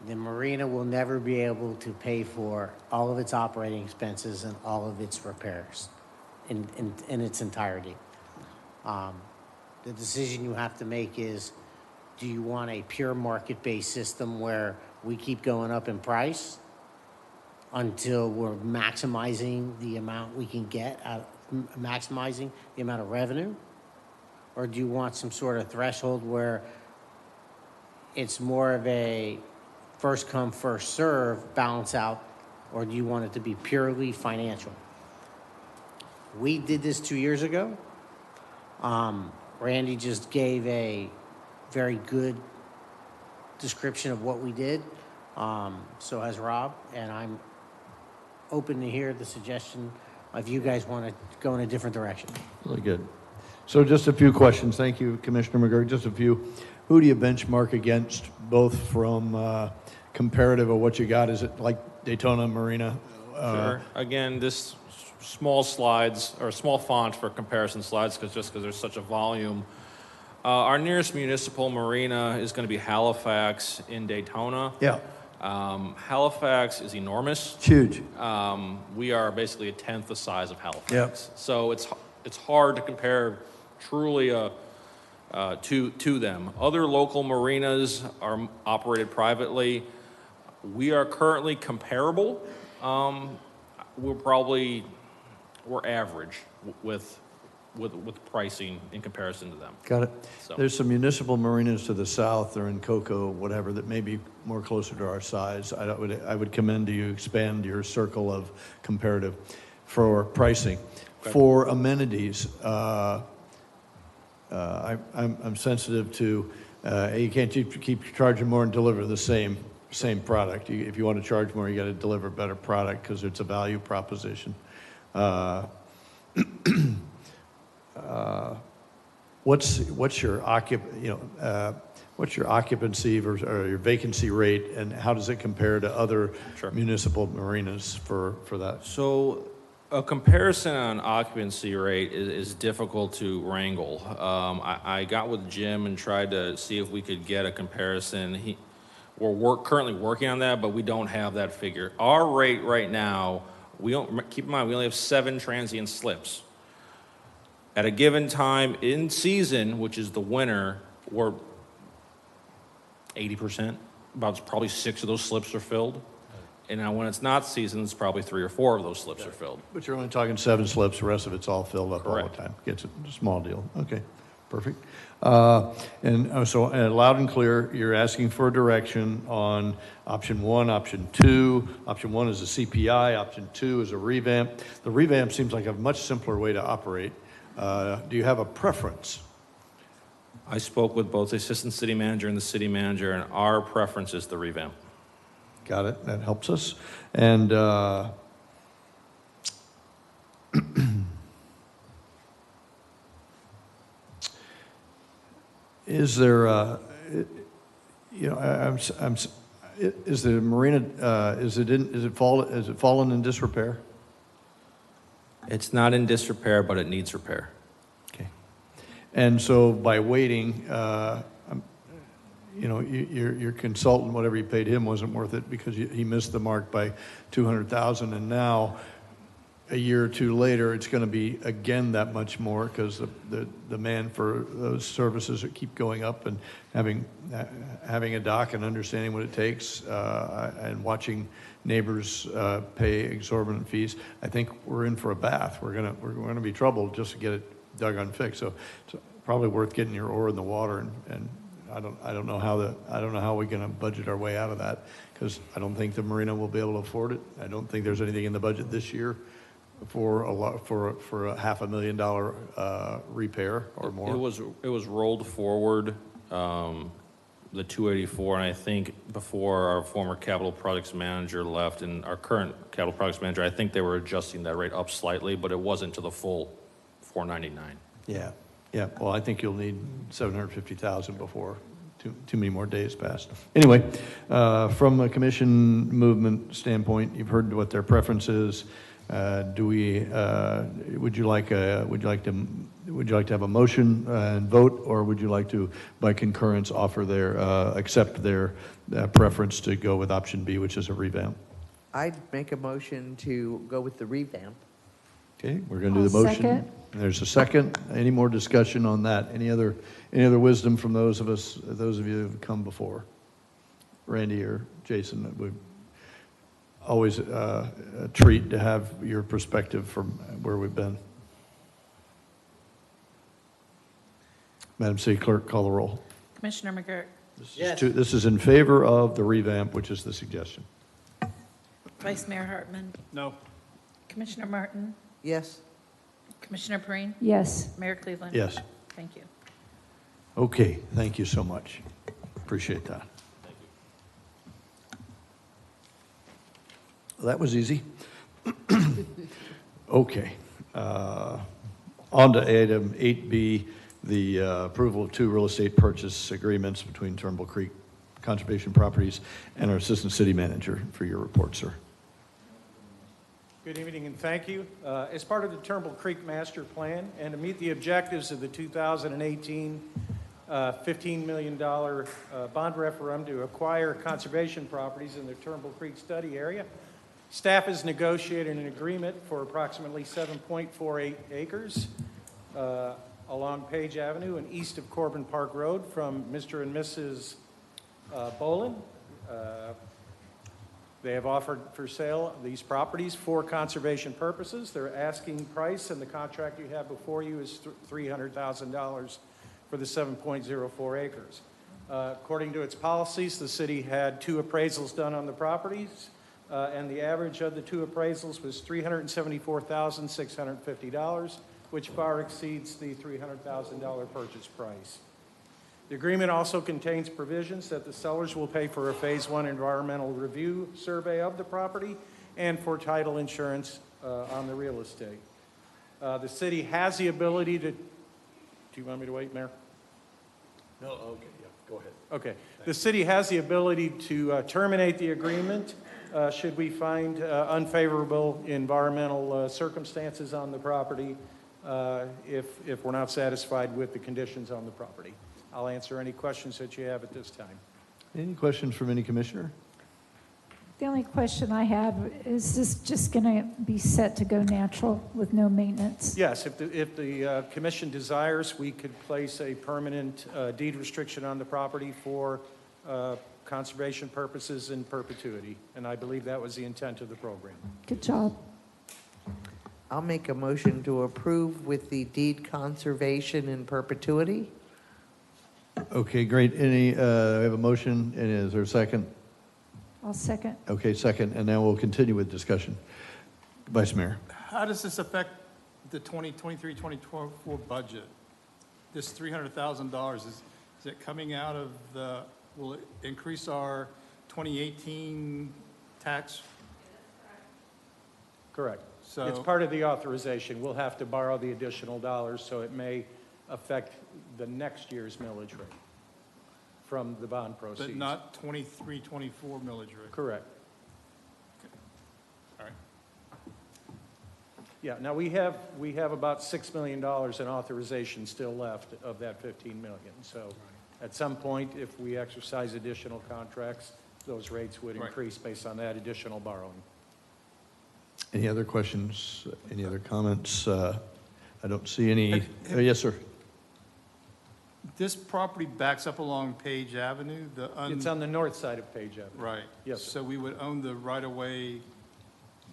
The marina will never be able to pay for all of its operating expenses and all of its repairs in its entirety. The decision you have to make is, do you want a pure market-based system where we keep going up in price until we're maximizing the amount we can get, maximizing the amount of revenue? Or do you want some sort of threshold where it's more of a first come, first serve balance out, or do you want it to be purely financial? We did this 2 years ago. Randy just gave a very good description of what we did. So has Rob, and I'm open to hear the suggestion if you guys want to go in a different direction. Really good. So just a few questions. Thank you, Commissioner McGurk. Just a few. Who do you benchmark against, both from comparative of what you got? Is it like Daytona Marina? Sure. Again, this small slides, or small font for comparison slides, because there's such a volume. Our nearest municipal marina is going to be Halifax in Daytona. Yeah. Halifax is enormous. It's huge. We are basically a tenth the size of Halifax. Yep. So it's hard to compare truly to them. Other local marinas are operated privately. We are currently comparable. We're average with pricing in comparison to them. Got it. So. There's some municipal marinas to the south or in Cocoa, whatever, that may be more closer to our size. I would commend you expand your circle of comparative for pricing. Okay. For amenities, I'm sensitive to, you can't keep charging more and deliver the same product. If you want to charge more, you got to deliver a better product because it's a value proposition. What's your occupancy or your vacancy rate, and how does it compare to other municipal marinas for that? So a comparison on occupancy rate is difficult to wrangle. I got with Jim and tried to see if we could get a comparison. We're currently working on that, but we don't have that figure. Our rate right now, keep in mind, we only have 7 transient slips. At a given time in season, which is the winter, we're 80%. About probably 6 of those slips are filled. And now when it's not season, it's probably 3 or 4 of those slips are filled. But you're only talking 7 slips, the rest of it's all filled up all Correct. the time. It's a small deal. Okay, perfect. So loud and clear, you're asking for direction on option 1, option 2. Option 1 is a CPI, option 2 is a revamp. The revamp seems like a much simpler way to operate. Do you have a preference? I spoke with both the assistant city manager and the city manager, and our preference is the revamp. Got it. That helps us. And is there, is the marina, is it fallen in disrepair? It's not in disrepair, but it needs repair. Okay. And so by waiting, your consultant, whatever you paid him wasn't worth it because he missed the mark by 200,000, and now a year or two later, it's going to be again that much more because the demand for those services keep going up, and having a dock and understanding what it takes and watching neighbors pay exorbitant fees, I think we're in for a bath. We're gonna be troubled just to get it dug on fixed. So it's probably worth getting your oar in the water, and I don't know how we're gonna budget our way out of that, because I don't think the marina will be able to afford it. I don't think there's anything in the budget this year for a $500,000 repair or more. It was rolled forward, the 284, and I think before our former capital projects manager left and our current capital projects manager, I think they were adjusting that rate up slightly, but it wasn't to the full 499. Yeah. Well, I think you'll need 750,000 before too many more days pass. Anyway, from a commission movement standpoint, you've heard what their preference is. Would you like to have a motion and vote, or would you like to, by concurrence, accept their preference to go with option B, which is a revamp? I'd make a motion to go with the revamp. Okay, we're going to do the motion. Second. There's a second. Any more discussion on that? Any other wisdom from those of you who've come before? Randy or Jason, that would always a treat to have your perspective from where we've been. Madam City Clerk, call the roll. Commissioner McGurk. This is in favor of the revamp, which is the suggestion. Vice Mayor Hartman. No. Commissioner Martin. Yes. Commissioner Perine. Yes. Mayor Cleveland. Yes. Thank you. Okay, thank you so much. Appreciate that. Well, that was easy. Okay. On to item 8B, the approval of 2 real estate purchase agreements between Turnbull Creek Conservation Properties and our Assistant City Manager. For your report, sir. Good evening and thank you. As part of the Turnbull Creek Master Plan and to meet the objectives of the 2018 $15 million bond referendum to acquire conservation properties in the Turnbull Creek study area, staff has negotiated an agreement for approximately 7.48 acres along Page Avenue and east of Corbin Park Road from Mr. and Mrs. Bolin. They have offered for sale these properties for conservation purposes. Their asking price and the contract you have before you is $300,000 for the 7.04 acres. According to its policies, the city had 2 appraisals done on the properties, and the average of the 2 appraisals was $374,650, which far exceeds the $300,000 purchase price. The agreement also contains provisions that the sellers will pay for a Phase 1 environmental review survey of the property and for title insurance on the real estate. The city has the ability to... Do you want me to wait, Mayor? No, okay, yeah, go ahead. Okay. The city has the ability to terminate the agreement should we find unfavorable environmental circumstances on the property if we're not satisfied with the conditions on the property. I'll answer any questions that you have at this time. Any questions from any commissioner? The only question I have, is this just going to be set to go natural with no maintenance? Yes, if the commission desires, we could place a permanent deed restriction on the property for conservation purposes in perpetuity, and I believe that was the intent of the program. Good job. I'll make a motion to approve with the deed conservation in perpetuity. Okay, great. We have a motion, and is there a second? I'll second. Okay, second, and now we'll continue with discussion. Vice Mayor. How does this affect the 2023, 2024 budget, this $300,000, is it coming out of the, will it increase our 2018 tax? Correct. So- It's part of the authorization. We'll have to borrow the additional dollars, so it may affect the next year's millage rate from the bond proceeds. But not 23, 24 millage rate? Correct. All right. Yeah, now we have about $6 million in authorization still left of that 15 million. So at some point, if we exercise additional contracts, those rates would Right. increase based on that additional borrowing. Any other questions? Any other comments? I don't see any. Yes, sir. This property backs up along Page Avenue, It's on the north side of Page Avenue. Right. Yes, sir. So we would own the right-of-way,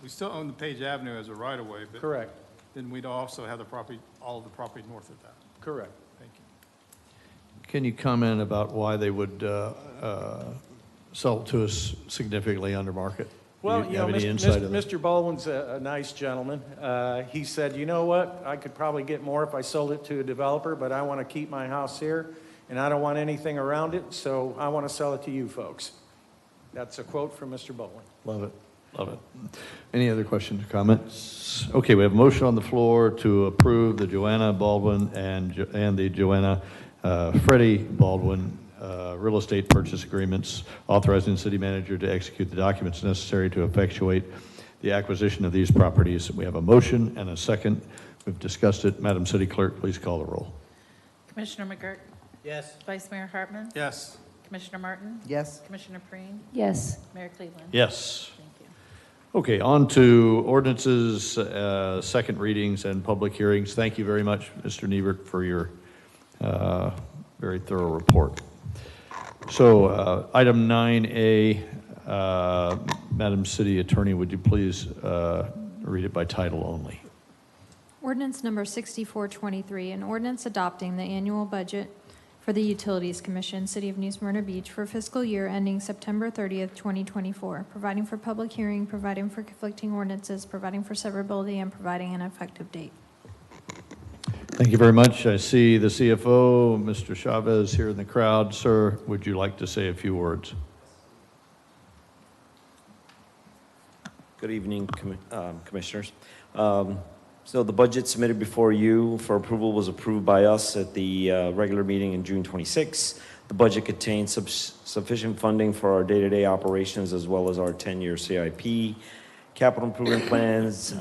we still own the Page Avenue as a right-of-way, but. Correct. Then we'd also have the property, all of the property north of that. Correct. Thank you. Can you comment about why they would sell it to us significantly under market? Well, Do you have know, any insight of that? Mr. Baldwin's a nice gentleman. He said, you know what, I could probably get more if I sold it to a developer, but I want to keep my house here, and I don't want anything around it, so I want to sell it to you folks. That's a quote from Mr. Baldwin. Love it. Love it. Any other questions or comments? Okay, we have a motion on the floor to approve the Joanna Baldwin and the Joanna Freddie Baldwin real estate purchase agreements, authorizing the city manager to execute the documents necessary to effectuate the acquisition of these properties. We have a motion and a second. We've discussed it. Madam City Clerk, please call the roll. Commissioner McGurk? Yes. Vice Mayor Hartman? Yes. Commissioner Martin? Yes. Commissioner Preen? Yes. Mayor Cleveland? Yes. Thank you. Okay, on to ordinances, second readings and public hearings. Thank you very much, Mr. Niebert, for your very thorough report. So item 9A, Madam City Attorney, would you please read it by title only? Ordinance number 6423, an ordinance adopting the annual budget for the Utilities Commission, City of New Smyrna Beach, for fiscal year ending September 30th, 2024, providing for public hearing, providing for conflicting ordinances, providing for severability, and providing an effective date. Thank you very much. I see the CFO, Mr. Chavez, here in the crowd. Sir, would you like to say a few words? Good evening, Commissioners. So the budget submitted before you for approval was approved by us at the regular meeting in June 26. The budget contains sufficient funding for our day-to-day operations as well as our 10-year CIP, capital improvement plans.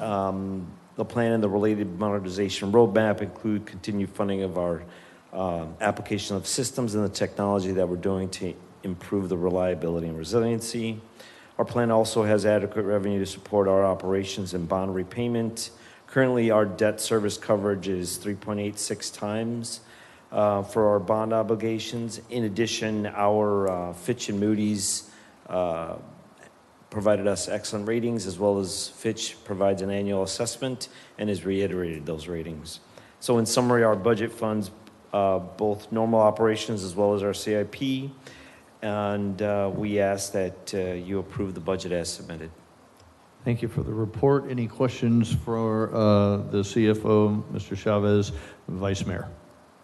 The plan and the related modernization roadmap include continued funding of our application of systems and the technology that we're doing to improve the reliability and resiliency. Our plan also has adequate revenue to support our operations and bond repayment. Currently, our debt service coverage is 3.86 times for our bond obligations. In addition, our Fitch and Moody's provided us excellent ratings, as well as Fitch provides an annual assessment and has reiterated those ratings. So in summary, our budget funds both normal operations as well as our CIP, and we ask that you approve the budget as submitted. Thank you for the report. Any questions for the CFO, Mr. Chavez, Vice Mayor?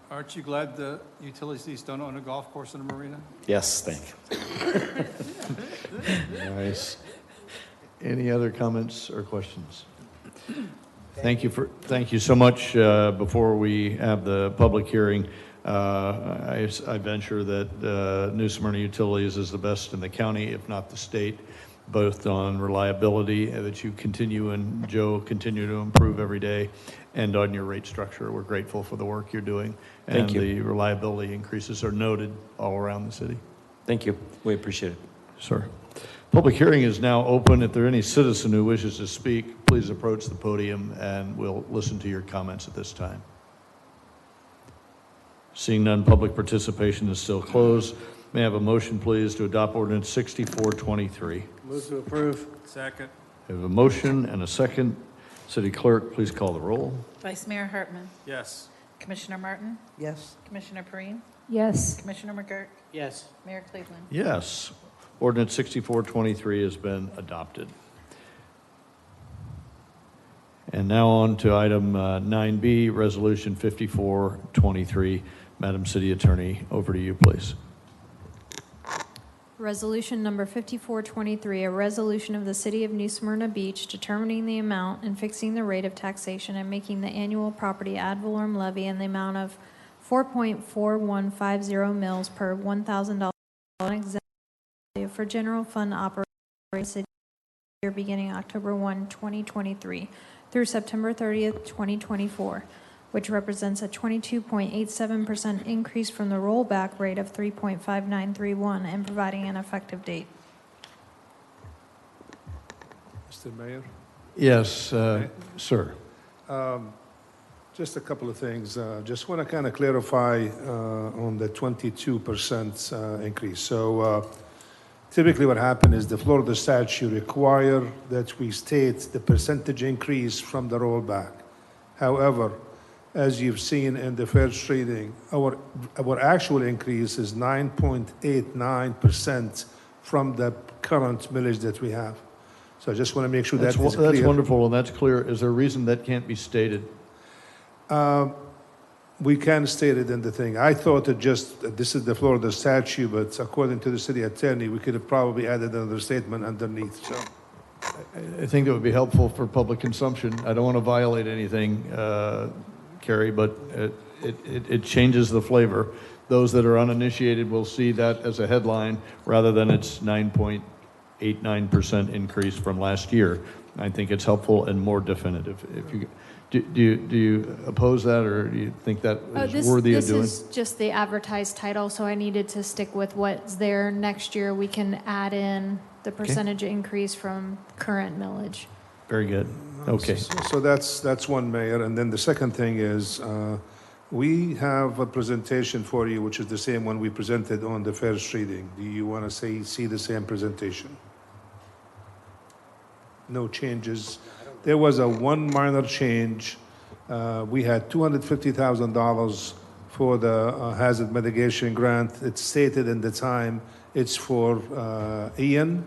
Aren't you glad the utilities don't own a golf course in the marina? Yes, thank you. Nice. Any other comments or questions? Thank you so much. Before we have the public hearing, I venture that New Smyrna Utilities is the best in the county, if not the state, both on reliability, that you continue and Joe continue to improve every day, and on your rate structure. We're grateful for the work you're doing. Thank you. And the reliability increases are noted all around the city. Thank you. We appreciate it. Sir. Public hearing is now open. If there are any citizen who wishes to speak, please approach the podium and we'll listen to your comments at this time. Seeing none, public participation is still closed. May I have a motion, please, to adopt ordinance 6423? Move to approve. Second. We have a motion and a second. City Clerk, please call the roll. Vice Mayor Hartman? Yes. Commissioner Martin? Yes. Commissioner Preen? Yes. Commissioner McGurk? Yes. Mayor Cleveland? Yes. Ordinance 6423 has been adopted. And now on to item 9B, Resolution 5423. Madam City Attorney, over to you, please. Resolution number 5423, a resolution of the City of New Smyrna Beach determining the amount and fixing the rate of taxation and making the annual property ad valorem levy in the amount of 4.4150 mils per $1,000 exempt for general fund operations year beginning October 1, 2023 through September 30th, 2024, which represents a 22.87% increase from the rollback rate of 3.5931 and providing an effective date. Mr. Mayor? Yes, sir. Just a couple of things. Just want to kind of clarify on the 22% increase. So typically what happened is the Florida statute require that we state the percentage increase from the rollback. However, as you've seen in the first reading, our actual increase is 9.89% from the current millage that we have. So I just want to make sure that is clear. That's wonderful, and that's clear. Is there a reason that can't be stated? We can state it in the thing. I thought this is the Florida statute, but according to the city attorney, we could have probably added another statement underneath. So I think that would be helpful for public consumption. I don't want to violate anything, Carrie, but it changes the flavor. Those that are uninitiated will see that as a headline rather than its 9.89% increase from last year. I think it's helpful and more definitive. If you do you oppose that, or do you think that is worthy of doing? This is just the advertised title, so I needed to stick with what's there. Next year, we can add in the percentage increase from current millage. Very good. Okay. So that's one, Mayor. And then the second thing is we have a presentation for you, which is the same one we presented on the first reading. Do you want to see the same presentation? No changes. There was a one minor change. We had $250,000 for the hazard mitigation grant. It's stated in the time it's for Ian.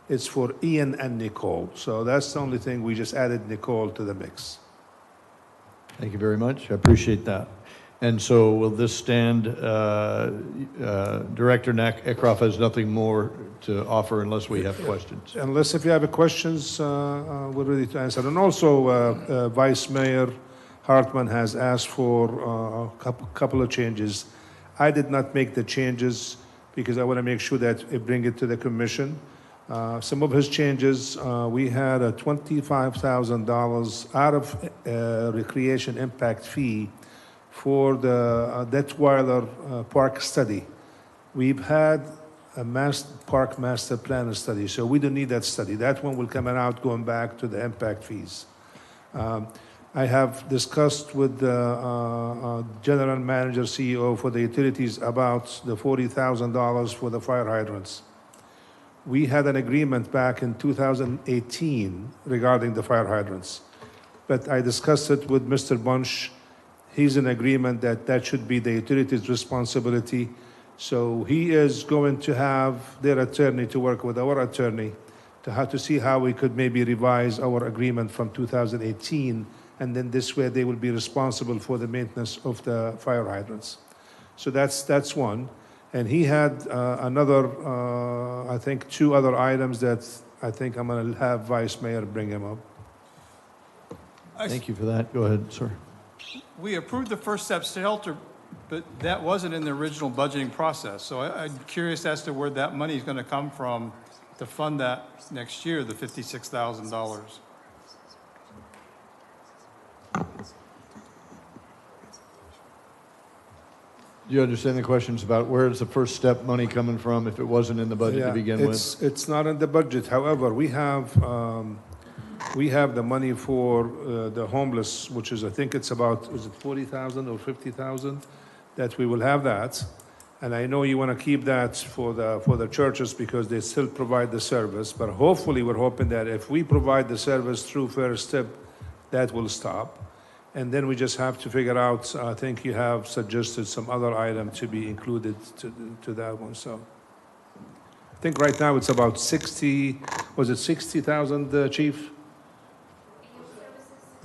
It's for Ian and Nicole. So that's the only thing. We just added Nicole to the mix. Thank you very much. I appreciate that. And so will this stand, Director Eckroff has nothing more to offer unless we have questions. Unless if you have questions, we're ready to answer. And also, Vice Mayor Hartman has asked for a couple of changes. I did not make the changes because I want to make sure that I bring it to the commission. Some of his changes, we had a $25,000 out of recreation impact fee for the Detweiler Park study. We've had a park master plan study, so we don't need that study. That one will come out going back to the impact fees. I have discussed with the general manager, CEO for the utilities about the $40,000 for the fire hydrants. We had an agreement back in 2018 regarding the fire hydrants, but I discussed it with Mr. Bunch. He's in agreement that that should be the utilities' responsibility. So he is going to have their attorney to work with our attorney to have to see how we could maybe revise our agreement from 2018, and then this way they will be responsible for the maintenance of the fire hydrants. So that's one. And he had another, I think, two other items that I think I'm going to have Vice Mayor bring him up. Thank you for that. Go ahead, sir. We approved the first step shelter, but that wasn't in the original budgeting process. So I'm curious as to where that money is going to come from to fund that next year, the $56,000. Do you understand the questions about where is the first step money coming from if it wasn't in the budget to begin with? It's not in the budget. However, we have the money for the homeless, which is, I think it's about, is it 40,000 or 50,000? That we will have that. And I know you want to keep that for the churches because they still provide the service. But hopefully, we're hoping that if we provide the service through First Step, that will stop. And then we just have to figure out, I think you have suggested some other item to be included to that one. So I think right now it's about 60,000, Chief?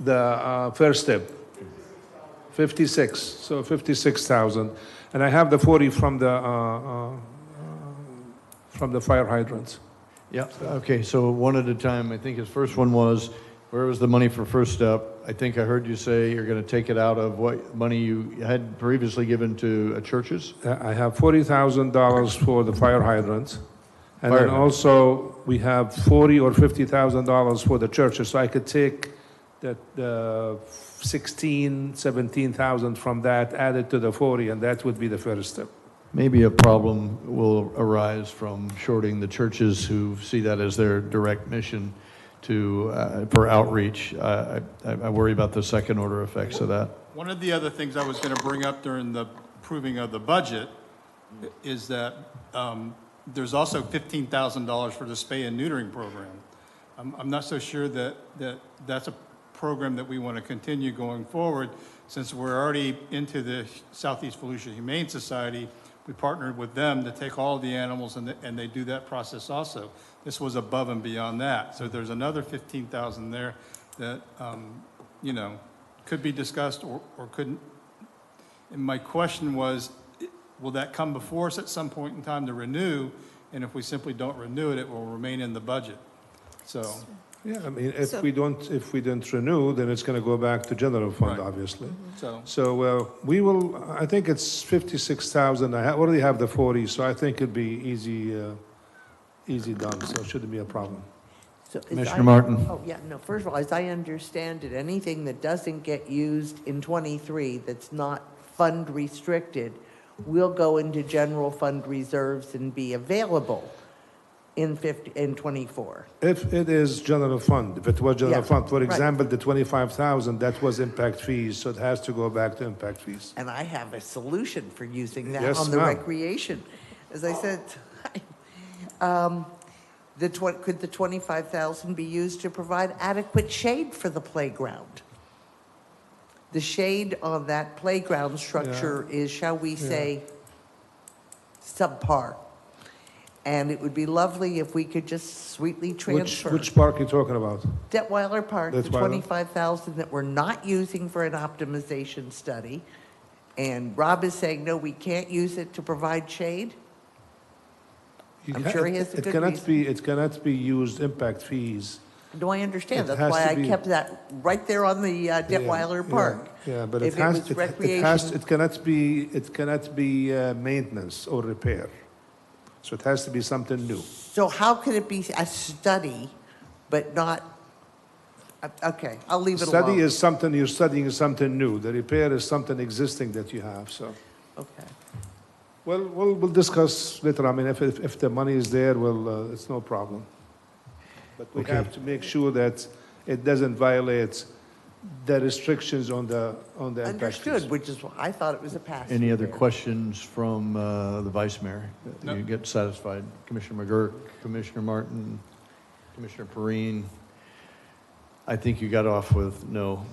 the first step. 56, so 56,000. And I have the 40 from the fire hydrants. Yeah, okay, so one at a time. I think his first one was, where was the money for First Step? I think I heard you say you're going to take it out of what money you had previously given to churches? I have $40,000 for the fire hydrants. And Fire then hydrants. also, we have $40,000 or $50,000 for the churches. So I could take that 17,000 from that, add it to the 40, and that would be the first step. Maybe a problem will arise from shorting the churches who see that as their direct mission to, for outreach. I worry about the second order effects of that. One of the other things I was going to bring up during the approving of the budget is that there's also $15,000 for the spay and neutering program. I'm not so sure that that's a program that we want to continue going forward, since we're already into the Southeast Volusia Humane Society. We partnered with them to take all of the animals, and they do that process also. This was above and beyond that. So there's another 15,000 there that, you know, could be discussed or couldn't. And my question was, will that come before us at some point in time to renew? And if we simply don't renew it, it will remain in the budget. So. Yeah, I mean, if we don't renew, then it's going to go back to general fund, Right. obviously. So we will, I think it's 56,000. I already have the 40, so I think it'd be easy done, so it shouldn't be a problem. So as Commissioner Martin. Oh, yeah, no, first of all, as I understand it, anything that doesn't get used in '23 that's not fund restricted will go into general fund reserves and be available in '24. If it is general fund, if it was general Yeah, fund, for right. example, the 25,000, that was impact fees, so it has to go back to impact fees. And I have a solution for using that Yes, on the ma'am. recreation. As I said, could the 25,000 be used to provide adequate shade for the playground? The shade on that playground structure is, shall we say, subpar. And it would be lovely if we could just sweetly transfer. Which park are you talking about? Detweiler Park, the Detweiler? 25,000 that we're not using for an optimization study. And Rob is saying, no, we can't use it to provide shade. I'm sure he has a It good cannot reason. be, it cannot be used impact fees. No, I understand. It That's has why to I be- kept that right there on the Detweiler Park. Yeah, but If it has, was it recreation, has, it cannot be maintenance or repair. So it has to be something new. so how could it be a study, but not, okay, I'll leave it alone. Study is something, you're studying something new. The repair is something existing that you have, so. Okay. Well, we'll discuss later. I mean, if the money is there, well, it's no problem. But we Okay. have to make sure that it doesn't violate the restrictions on the impact fees. Understood, which is why I thought it was a pass. Any other questions from the Vice Mayor? No. You get satisfied? Commissioner McGurk, Commissioner Martin, Commissioner Perrine? I think you got off with no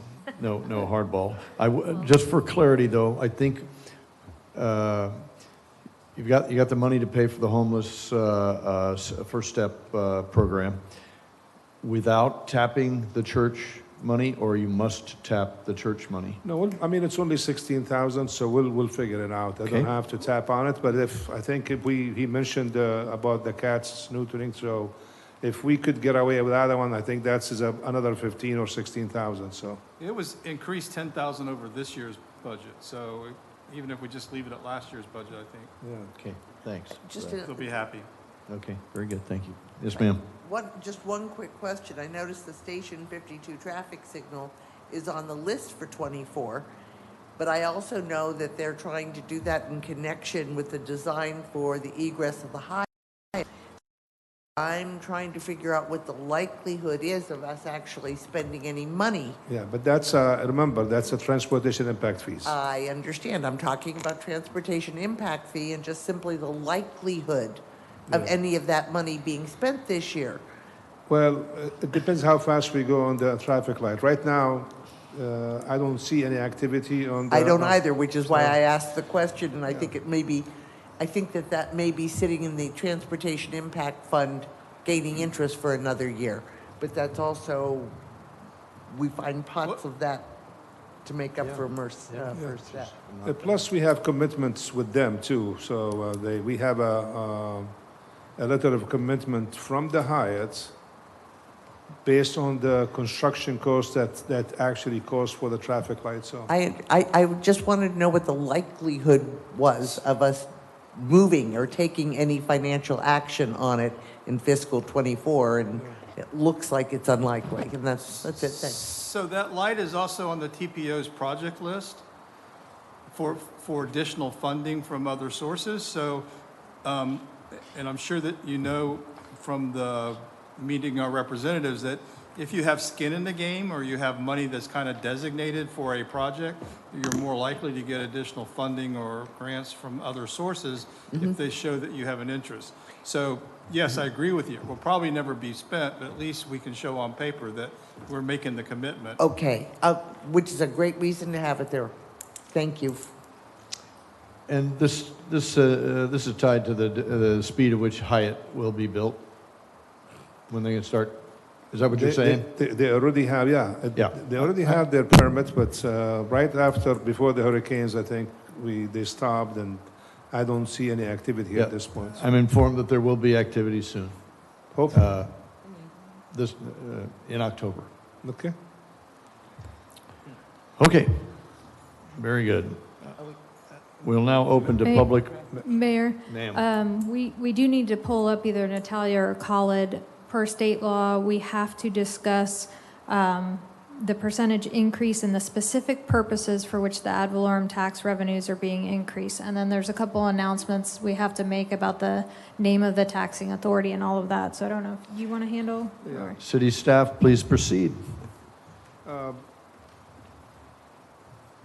hardball. Just for clarity, though, I think you got the money to pay for the homeless First Step program without tapping the church money, or you must tap the church money? No, well, I mean, it's only 16,000, so we'll figure it out. I Okay. don't have to tap on it, but he mentioned about the cats neutering, so if we could get away with that one, I think that's another 15 or 16,000, so. it was increased 10,000 over this year's budget. So even if we just leave it at last year's budget, I think Okay, thanks. Just they'll be happy. Okay, very good, thank you. Yes, ma'am. Just one quick question. I noticed the Station 52 traffic signal is on the list for '24, but I also know that they're trying to do that in connection with the design for the egress of the highway. I'm trying to figure out what the likelihood is of us actually spending any money. Yeah, but that's, remember, that's a transportation impact fees. I understand. I'm talking about transportation impact fee and just simply the likelihood of any of that money being spent this year. Well, it depends how fast we go on the traffic light. Right now, I don't see any activity on the. I don't either, which is why so- I asked the question, and I think it may be, I think that may be sitting in the Transportation Impact Fund gaining interest for another year. But that's also we find pots of that to make up for staff. Plus, we have commitments with them too. So we have a letter of commitment from the Hyatts based on the construction cost that actually cost for the traffic light. So I just wanted to know what the likelihood was of us moving or taking any financial action on it in fiscal '24, and it looks like it's unlikely, and that's it. Thanks. So that light is also on the TPO's project list for additional funding from other sources. So, and I'm sure that you know from the meeting our representatives that if you have skin in the game or you have money that's kind of designated for a project, you're more likely to get additional funding or grants from other sources if they show that you have an interest. So yes, I agree with you. It will probably never be spent, but at least we can show on paper that we're making the commitment. Okay, which is a great reason to have it there. Thank you. And this is tied to the speed at which Hyatt will be built when they can start. Is that what you're saying? They already have, yeah. They already have their permit, but right before the hurricanes, I think they stopped, and I don't see any activity at this point. I'm informed that there will be activity soon. Hopefully. In October. Okay. Okay. Very good. We'll now open to public. Mayor, Ma'am. we do need to pull up either Natalia or Khalid. Per state law, we have to discuss the percentage increase in the specific purposes for which the ad valorem tax revenues are being increased. And then there's a couple announcements we have to make about the name of the taxing authority and all of that. So I don't know if you want to handle? Or? City staff, please proceed.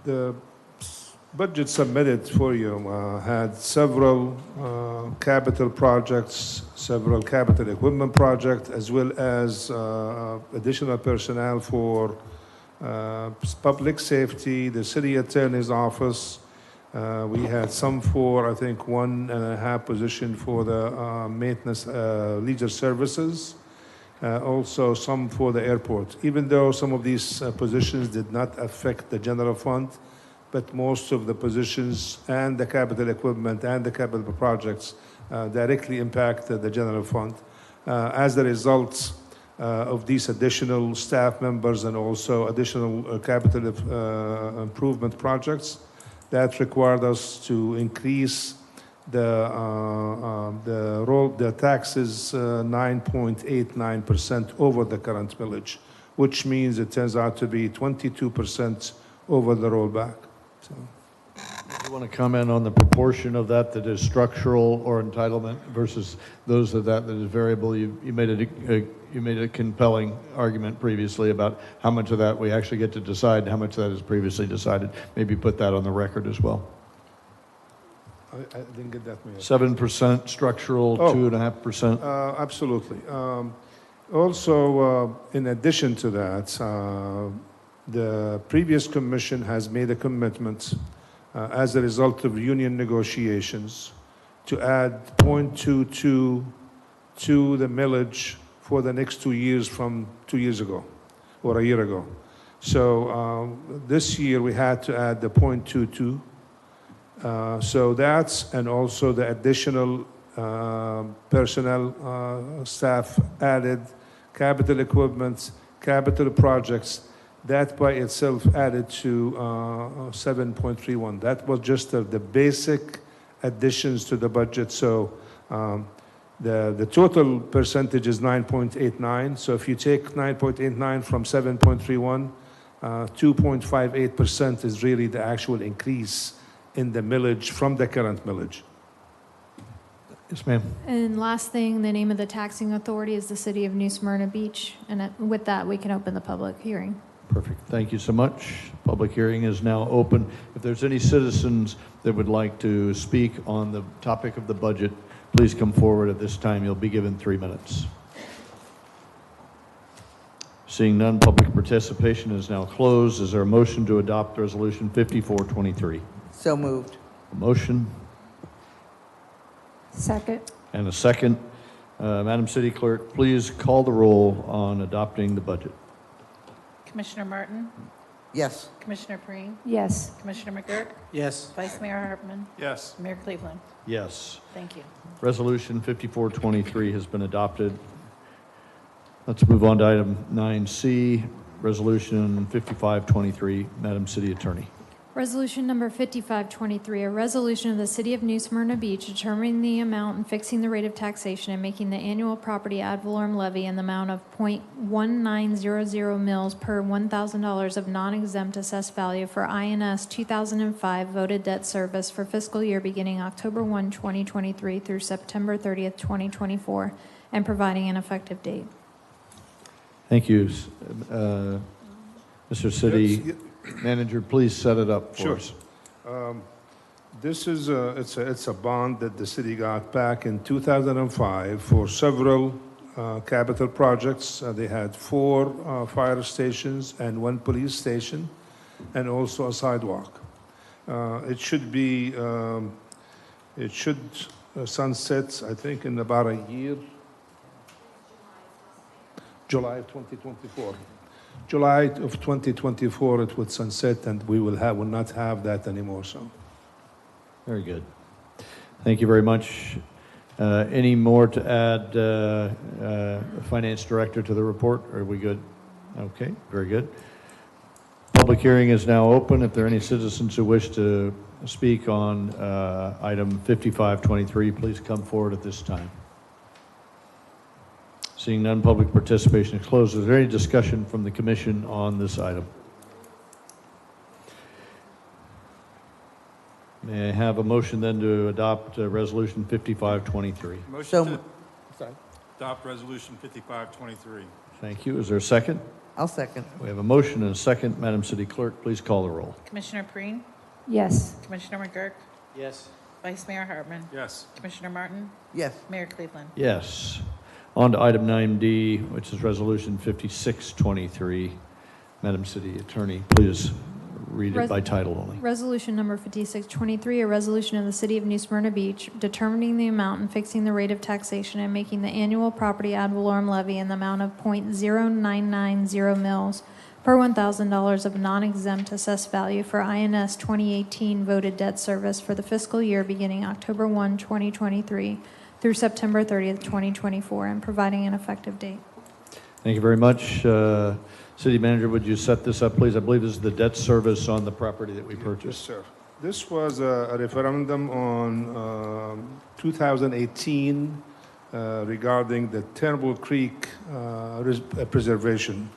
The budget submitted for you had several capital projects, several capital equipment projects, as well as additional personnel for public safety, the city attorney's office. We had some for, I think, 1.5 position for the maintenance leisure services. Also some for the airport. Even though some of these positions did not affect the general fund, but most of the positions and the capital equipment and the capital projects directly impact the general fund. As a result of these additional staff members and also additional capital improvement projects, that required us to increase the taxes 9.89% over the current millage, which means it turns out to be 22% over the rollback. So. You want to comment on the proportion of that is structural or entitlement versus those of that is variable? You made a compelling argument previously about how much of that we actually get to decide, how much of that is previously decided. Maybe put that on the record as well. I didn't get that. 7% structural, 2.5%. Absolutely. Also, in addition to that, the previous commission has made a commitment as a result of union negotiations to add 0.22 to the millage for the next 2 years from 2 years ago or a year ago. So this year we had to add the 0.22. So that's, and also the additional personnel staff added, capital equipment, capital projects, that by itself added to 7.31. That was just the basic additions to the budget. So the total percentage is 9.89. So if you take 9.89 from 7.31, 2.58% is really the actual increase in the millage from the current millage. Yes, ma'am. And last thing, the name of the taxing authority is the City of New Smyrna Beach. And with that, we can open the public hearing. Perfect. Thank you so much. Public hearing is now open. If there's any citizens that would like to speak on the topic of the budget, please come forward at this time. You'll be given 3 minutes. Seeing none, public participation is now closed. Is there a motion to adopt Resolution 5423? So moved. A motion Second. and a second. Madam City Clerk, please call the roll on adopting the budget. Commissioner Martin? Yes. Commissioner Perine? Yes. Commissioner McGurk? Yes. Vice Mayor Hartman? Yes. Mayor Cleveland? Yes. Thank you. Resolution 5423 has been adopted. Let's move on to item 9C, Resolution 5523. Madam City Attorney. Resolution number 5523, a resolution of the City of New Smyrna Beach determining the amount and fixing the rate of taxation and making the annual property ad valorem levy in the amount of .1900 mils per $1,000 of non-exempt assessed value for INS 2005 voted debt service for fiscal year beginning October 1, 2023 through September 30th, 2024, and providing an effective date. Thank you. Mr. City Manager, please set it up for us. This is it's a bond that the city got back in 2005 for several capital projects. They had 4 fire stations and 1 police station, and also a sidewalk. It should be sunset, I think, in about a year. July of 2024. July of 2024, it would sunset, and we will not have that anymore. So, very good. Thank you very much. Any more to add, Finance Director, to the report? Are we good? Okay, very good. Public hearing is now open. If there are any citizens who wish to speak on item 5523, please come forward at this time. Seeing none, public participation is closed. Is there any discussion from the commission on this item? May I have a motion then to adopt Resolution 5523? Motion to adopt Resolution 5523. Thank you. Is there a second? I'll second. We have a motion and a second. Madam City Clerk, please call the roll. Commissioner Perine? Yes. Commissioner McGurk? Yes. Vice Mayor Hartman? Yes. Commissioner Martin? Yes. Mayor Cleveland? Yes. On to item 9D, which is Resolution 5623. Madam City Attorney, please read it by title only. Resolution number 5623, a resolution of the City of New Smyrna Beach determining the amount and fixing the rate of taxation and making the annual property ad valorem levy in the amount of .0990 mils per $1,000 of non-exempt assessed value for INS 2018 voted debt service for the fiscal year beginning October 1, 2023 through September 30th, 2024, and providing an effective date. Thank you very much. City Manager, would you set this up, please? I believe this is the debt service on the property that we purchased. Yes, sir. This was a referendum on 2018 regarding the Turnbull Creek preservation.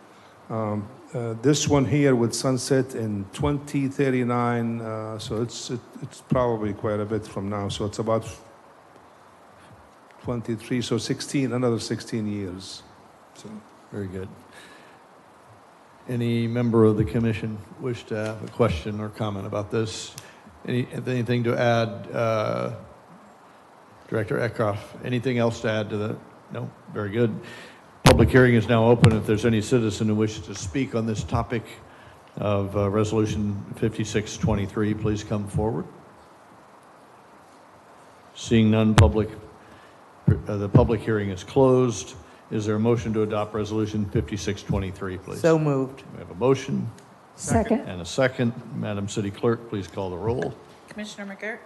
This one here would sunset in 2039, so it's probably quite a bit from now. So it's about 23, so 16, another 16 years. So. Very good. Any member of the commission wish to have a question or comment about this? Anything to add, Director Eckhoff? Anything else to add to that? No? Very good. Public hearing is now open. If there's any citizen who wishes to speak on this topic of Resolution 5623, please come forward. Seeing none, the public hearing is closed. Is there a motion to adopt Resolution 5623, please? So moved. We have a motion. Second. And a second. Madam City Clerk, please call the roll. Commissioner McGurk?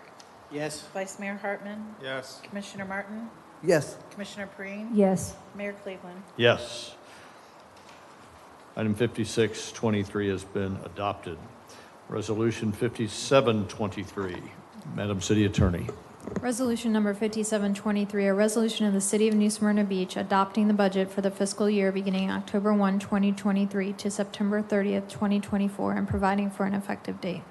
Yes. Vice Mayor Hartman? Yes. Commissioner Martin? Yes. Commissioner Perine? Yes. Mayor Cleveland? Yes. Item 5623 has been adopted. Resolution 5723. Madam City Attorney. Resolution number 5723, a resolution of the City of New Smyrna Beach adopting the budget for the fiscal year beginning October 1, 2023 to September 30th, 2024, and providing for an effective date.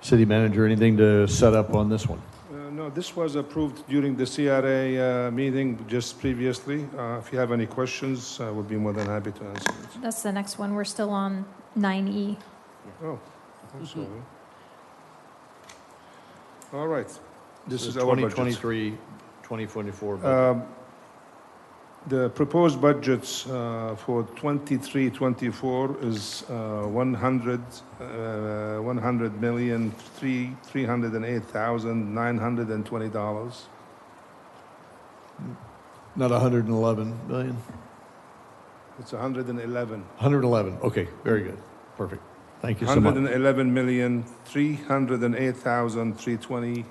City Manager, anything to set up on this one? No, this was approved during the CRA meeting just previously. If you have any questions, I would be more than happy to answer it. That's the next one. We're still on 9E. Oh, I'm sorry. All right. This is our 2023, 2024 budget. The proposed budgets for 23-24 is $100,308,920. Not 111 million? It's 111. 111, okay, very good, perfect. Thank you so much. $111,308,320.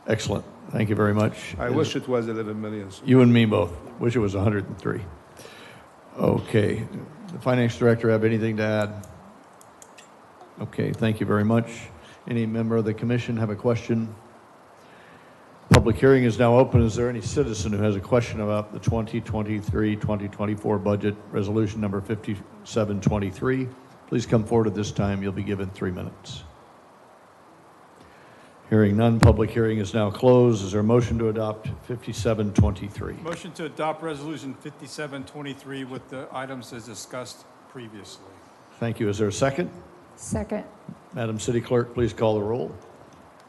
Excellent, thank you very much. I wish it was 11 million. You and me both, wish it was 103. Okay, the finance director have anything to add? Okay, thank you very much. Any member of the commission have a question? Public hearing is now open. Is there any citizen who has a question about the 2023-2024 budget, resolution number 5723? Please come forward at this time. You'll be given 3 minutes. Hearing none, public hearing is now closed. Is there a motion to adopt 5723? Motion to adopt Resolution 5723 with the items as discussed previously. Thank you. Is there a second? Second. Madam City Clerk, please call the roll.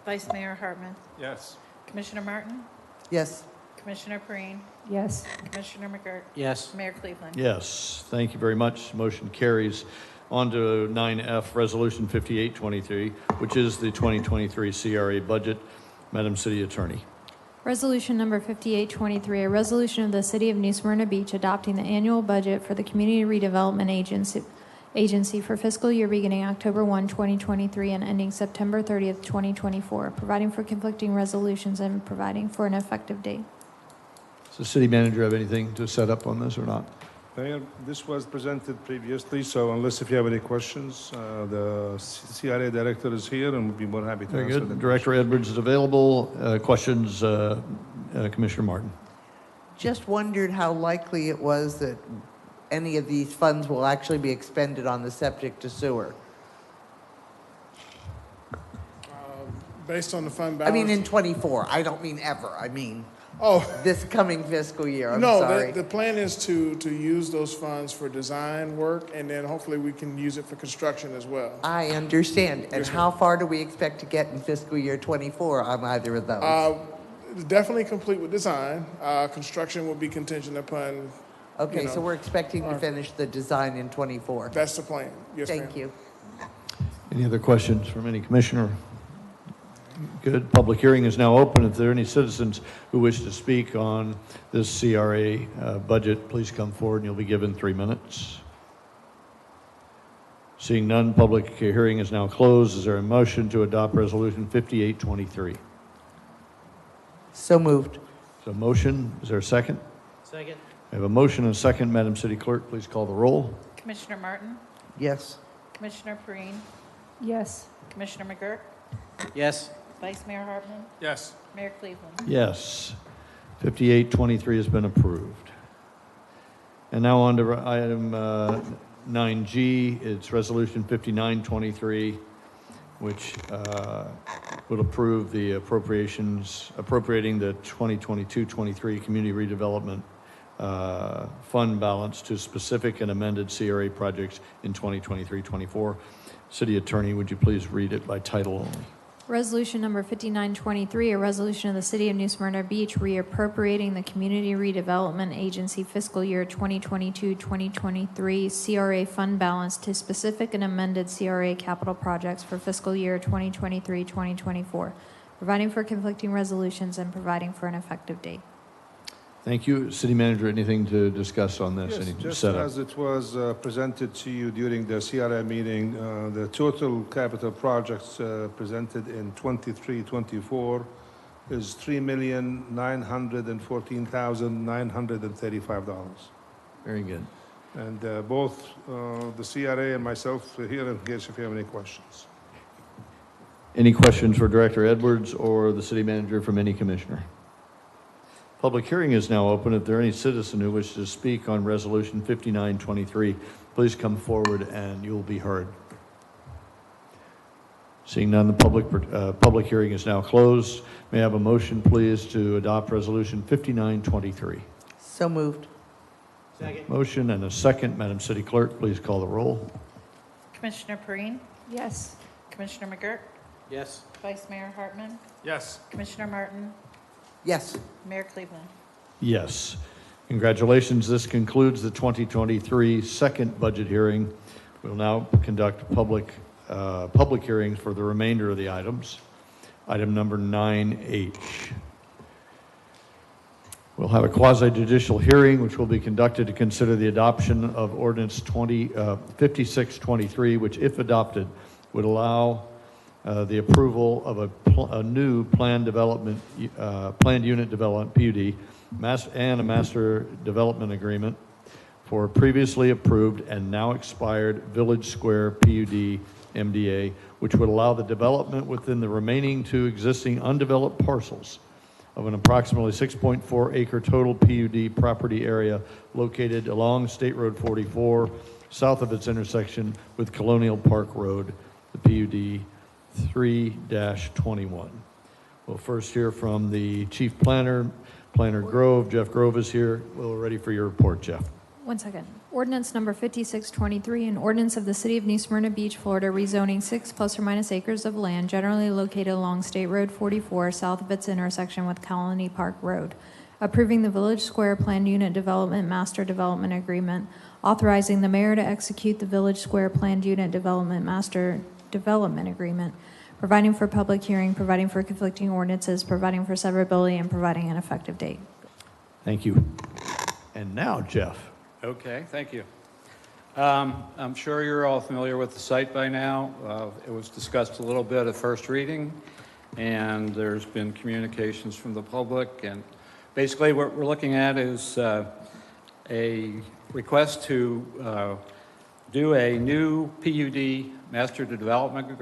Vice Mayor Hartman. Yes. Commissioner Martin. Yes. Commissioner Perine. Yes. Commissioner McGurk. Yes. Mayor Cleveland. Yes, thank you very much. Motion carries. On to 9F, Resolution 5823, which is the 2023 CRA budget. Madam City Attorney. Resolution number 5823, a resolution of the City of New Smyrna Beach adopting the annual budget for the Community Redevelopment Agency for fiscal year beginning October 1, 2023 and ending September 30th, 2024, providing for conflicting resolutions and providing for an effective date. Does the city manager have anything to set up on this or not? Mayor, this was presented previously, so unless if you have any questions, the CRA director is here and would be more happy to Very answer good. them. Director Edwards is available. Questions, Commissioner Martin? Just wondered how likely it was that any of these funds will actually be expended on the septic to sewer. Based on the fund I balance. mean, in '24. I don't mean ever. I mean, Oh, this coming fiscal year. I'm no, sorry. the plan is to use those funds for design work, and then hopefully we can use it for construction as well. I understand. And Yes, how far do we expect to get in fiscal year '24 on either of those? Definitely complete with design. Construction will be contingent upon. Okay, you know, so we're expecting to finish the design in '24. That's the plan. Yes, ma'am. Thank you. Any other questions from any commissioner? Good. Public hearing is now open. If there are any citizens who wish to speak on this CRA budget, please come forward and you'll be given 3 minutes. Seeing none, public hearing is now closed. Is there a motion to adopt Resolution 5823? So moved. So motion, is there a second? Second. I have a motion and a second. Madam City Clerk, please call the roll. Commissioner Martin. Yes. Commissioner Perine. Yes. Commissioner McGurk. Yes. Vice Mayor Hartman. Yes. Mayor Cleveland. Yes. 5823 has been approved. And now on to item 9G. It's Resolution 5923, which would approve the appropriating the 2022-23 Community Redevelopment Fund balance to specific and amended CRA projects in 2023-24. City Attorney, would you please read it by title only? Resolution number 5923, a resolution of the City of New Smyrna Beach reappropriating the Community Redevelopment Agency fiscal year 2022-2023 CRA fund balance to specific and amended CRA capital projects for fiscal year 2023-2024, providing for conflicting resolutions and providing for an effective date. Thank you. City Manager, anything to discuss on this? Yes, Any just setup? as it was presented to you during the CRA meeting, the total capital projects presented in 23-24 is $3,914,935. Very good. And both the CRA and myself are here in case if you have any questions. Any questions for Director Edwards or the City Manager from any commissioner? Public hearing is now open. If there are any citizen who wishes to speak on Resolution 5923, please come forward and you'll be heard. Seeing none, the public hearing is now closed. May I have a motion, please, to adopt Resolution 5923? So moved. Second. Motion and a second. Madam City Clerk, please call the roll. Commissioner Perine. Yes. Commissioner McGurk. Yes. Vice Mayor Hartman. Yes. Commissioner Martin. Yes. Mayor Cleveland. Yes. Congratulations. This concludes the 2023 second budget hearing. We'll now conduct public hearings for the remainder of the items. Item number 9H. We'll have a quasi-judicial hearing, which will be conducted to consider the adoption of ordinance 5623, which, if adopted, would allow the approval of a new planned unit development, PUD, and a master development agreement for previously approved and now expired Village Square PUD MDA, which would allow the development within the remaining 2 existing undeveloped parcels of an approximately 6.4 acre total PUD property area located along State Road 44, south of its intersection with Colonial Park Road, the PUD 3-21. We'll first hear from the Chief Planner, Planner Grove. Jeff Grove is here. We're ready for your report, Jeff. 1 second. Ordinance number 5623, an ordinance of the City of New Smyrna Beach, Florida, rezoning 6 ± acres of land generally located along State Road 44, south of its intersection with Colony Park Road, approving the Village Square Planned Unit Development Master Development Agreement, authorizing the mayor to execute the Village Square Planned Unit Development Master Development Agreement, providing for public hearing, providing for conflicting ordinances, providing for severability, and providing an effective date. Thank you. And now, Jeff. Okay, thank you. I'm sure you're all familiar with the site by now. It was discussed a little bit at first reading, and there's been communications from the public. And basically what we're looking at is a request to do a new PUD Master Development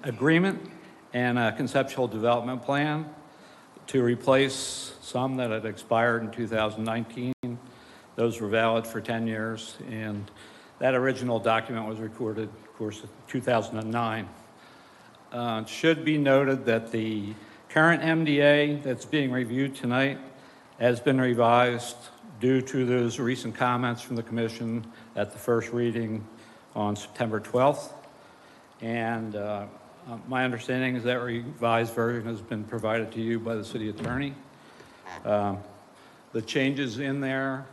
Agreement and a conceptual development plan to replace some that had expired in 2019. Those were valid for 10 years, and that original document was recorded, of course, in 2009. It should be noted that the current MDA that's being reviewed tonight has been revised due to those recent comments from the Commission at the first reading on September 12th. And my understanding is that revised version has been provided to you by the City Attorney. The changes in there,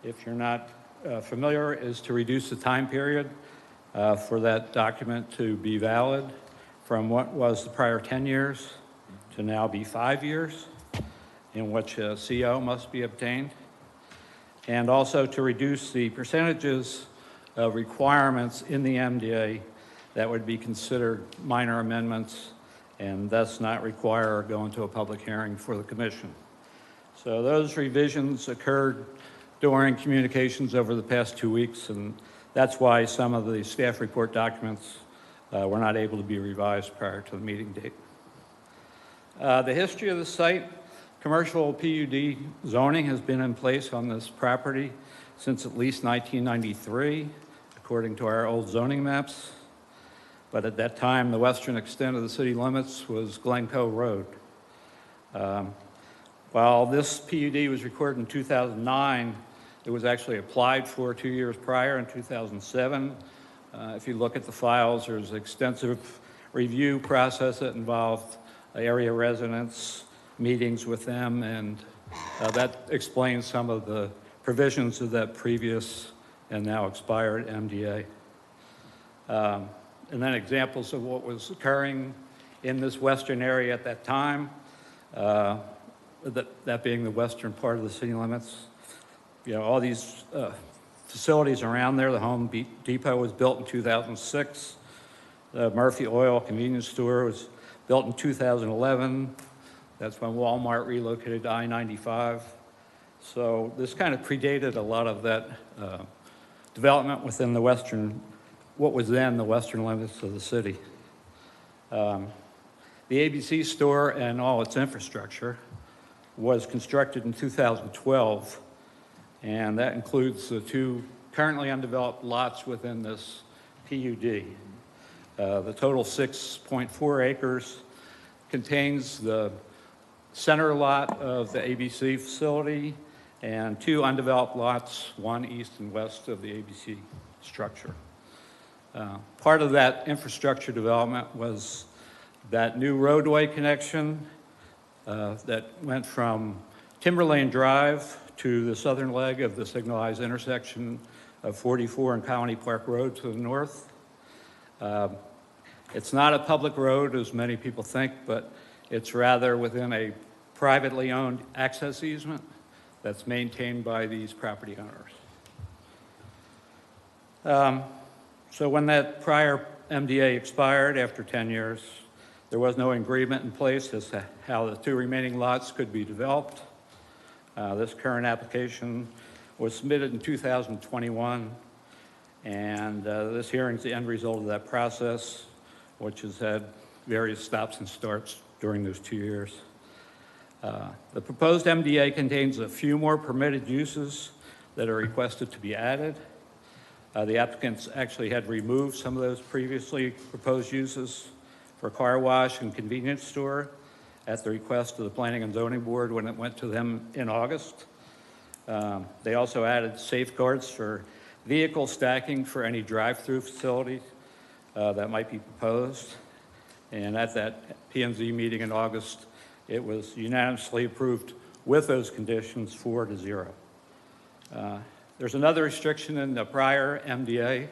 if you're not familiar, is to reduce the time period for that document to be valid from what was the prior 10 years to now be 5 years, in which a CO must be obtained, and also to reduce the percentages of requirements in the MDA that would be considered minor amendments and thus not require or go into a public hearing for the Commission. So those revisions occurred during communications over the past 2 weeks, and that's why some of the staff report documents were not able to be revised prior to the meeting date. The history of the site: commercial PUD zoning has been in place on this property since at least 1993, according to our old zoning maps. But at that time, the western extent of the city limits was Glencoe Road. While this PUD was recorded in 2009, it was actually applied for 2 years prior in 2007. If you look at the files, there's an extensive review process that involved area residents, meetings with them, and that explains some of the provisions of that previous and now expired MDA. And then examples of what was occurring in this western area at that time, that being the western part of the city limits. You know, all these facilities around there. The Home Depot was built in 2006. The Murphy Oil convenience store was built in 2011. That's when Walmart relocated to I-95. So this kind of predated a lot of that development within the western, what was then the western limits of the city. The ABC store and all its infrastructure was constructed in 2012, and that includes the 2 currently undeveloped lots within this PUD. The total 6.4 acres contains the center lot of the ABC facility and 2 undeveloped lots, one east and west of the ABC structure. Part of that infrastructure development was that new roadway connection that went from Timberlane Drive to the southern leg of the signalized intersection of 44 and Colony Park Road to the north. It's not a public road, as many people think, but it's rather within a privately owned access easement that's maintained by these property owners. So when that prior MDA expired after 10 years, there was no agreement in place as to how the two remaining lots could be developed. This current application was submitted in 2021, and this hearing is the end result of that process, which has had various stops and starts during those 2 years. The proposed MDA contains a few more permitted uses that are requested to be added. The applicants actually had removed some of those previously proposed uses for car wash and convenience store at the request of the Planning and Zoning Board when it went to them in August. They also added safeguards for vehicle stacking for any drive-through facility that might be proposed. And at that P&Z meeting in August, it was unanimously approved with those conditions 4-0. There's another restriction in the prior MDA,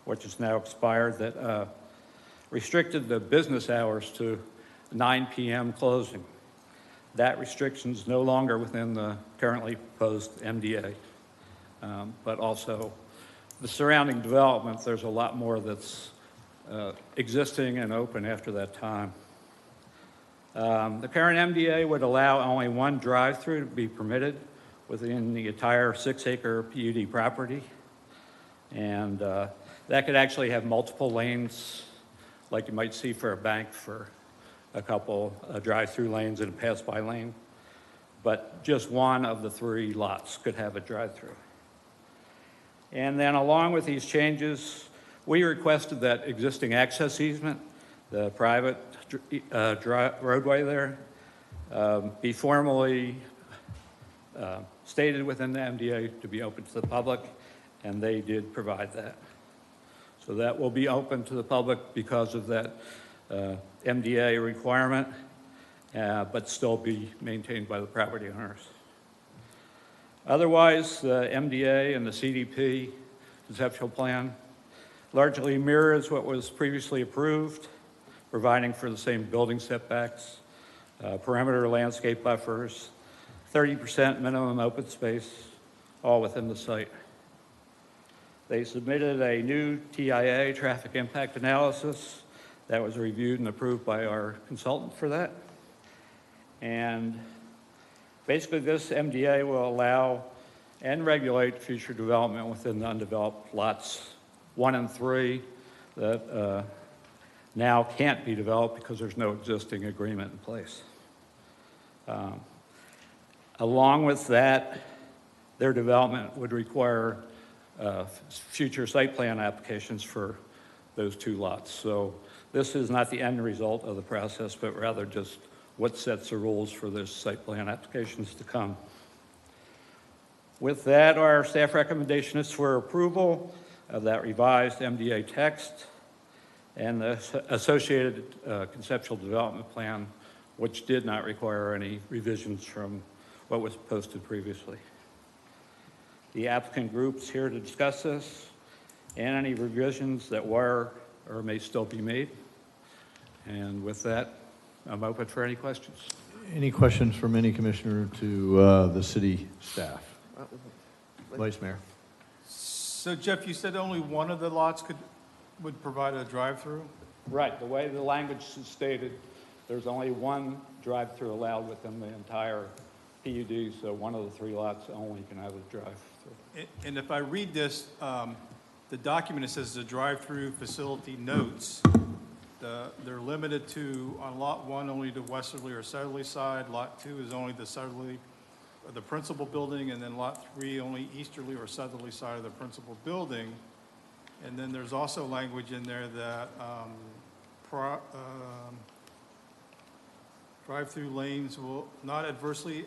which is now expired, that restricted the business hours to 9 p.m. closing. That restriction is no longer within the currently proposed MDA, but also the surrounding development, there's a lot more that's existing and open after that time. The current MDA would allow only one drive-through to be permitted within the entire 6-acre PUD property. And that could actually have multiple lanes, like you might see for a bank for a couple drive-through lanes and a pass-by lane. But just one of the 3 lots could have a drive-through. And then along with these changes, we requested that existing access easement, the private roadway there, be formally stated within the MDA to be open to the public, and they did provide that. So that will be open to the public because of that MDA requirement, but still be maintained by the property owners. Otherwise, the MDA and the CDP conceptual plan largely mirrors what was previously approved, providing for the same building setbacks, perimeter landscape buffers, 30% minimum open space, all within the site. They submitted a new TIA, traffic impact analysis, that was reviewed and approved by our consultant for that. And basically this MDA will allow and regulate future development within the undeveloped lots 1 and 3 that now can't be developed because there's no existing agreement in place. Along with that, their development would require future site plan applications for those 2 lots. So this is not the end result of the process, but rather just what sets the rules for those site plan applications to come. With that, our staff recommendation is for approval of that revised MDA text and the associated conceptual development plan, which did not require any revisions from what was posted previously. The applicant group's here to discuss this and any revisions that were or may still be made. And with that, I'm open for any questions. Any questions from any commissioner to the city staff? Vice Mayor. So Jeff, you said only one of the lots would provide a drive-through? Right, the way the language is stated, there's only one drive-through allowed within the entire PUD, so one of the 3 lots only can have a drive-through. And if I read this, the document, it says the drive-through facility notes. They're limited to, on lot 1, only to westerly or southerly side. Lot 2 is only the southerly, the principal building, and then lot 3 only easterly or southerly side of the principal building. And then there's also language in there that drive-through lanes will not adversely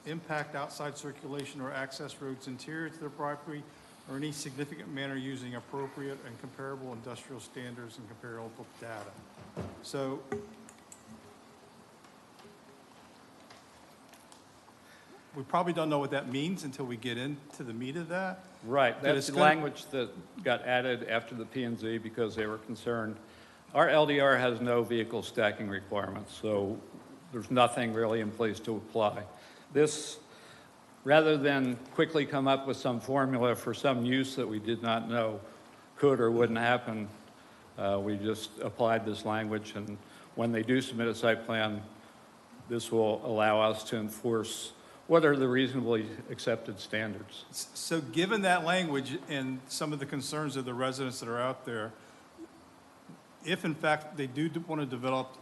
impact outside circulation or access roads interior to the property or any significant manner using appropriate and comparable industrial standards and comparable data. So we probably don't know what that means until we get into the meat of that. Right, that's the language that got added after the P&Z because they were concerned. Our LDR has no vehicle stacking requirements, so there's nothing really in place to apply. This rather than quickly come up with some formula for some use that we did not know could or wouldn't happen, we just applied this language, and when they do submit a site plan, this will allow us to enforce what are the reasonably accepted standards. So given that language and some of the concerns of the residents that are out there, if in fact they do want to develop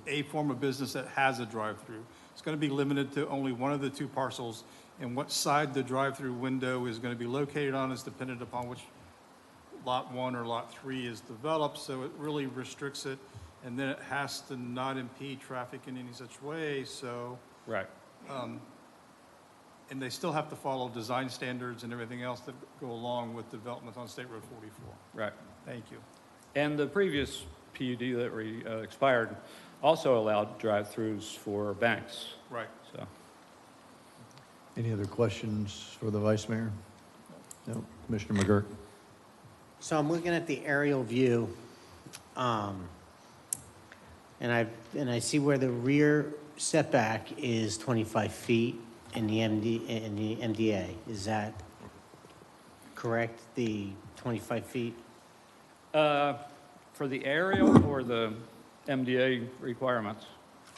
a form of business that has a drive-through, it's going to be limited to only one of the two parcels, and what side the drive-through window is going to be located on is dependent upon which Lot 1 or Lot 3 is developed, so it really restricts it, and then it has to not impede traffic in any such way, so. Right. And they still have to follow design standards and everything else that go along with development on State Road 44. Right. Thank you. And the previous PUD that expired also allowed drive-throughs for banks. Right. So, Any other questions for the Vice Mayor? No. Commissioner McGurk? So I'm looking at the aerial view, and I see where the rear setback is 25 feet in the MDA. Is that correct? The 25 feet? for the aerial or the MDA requirements?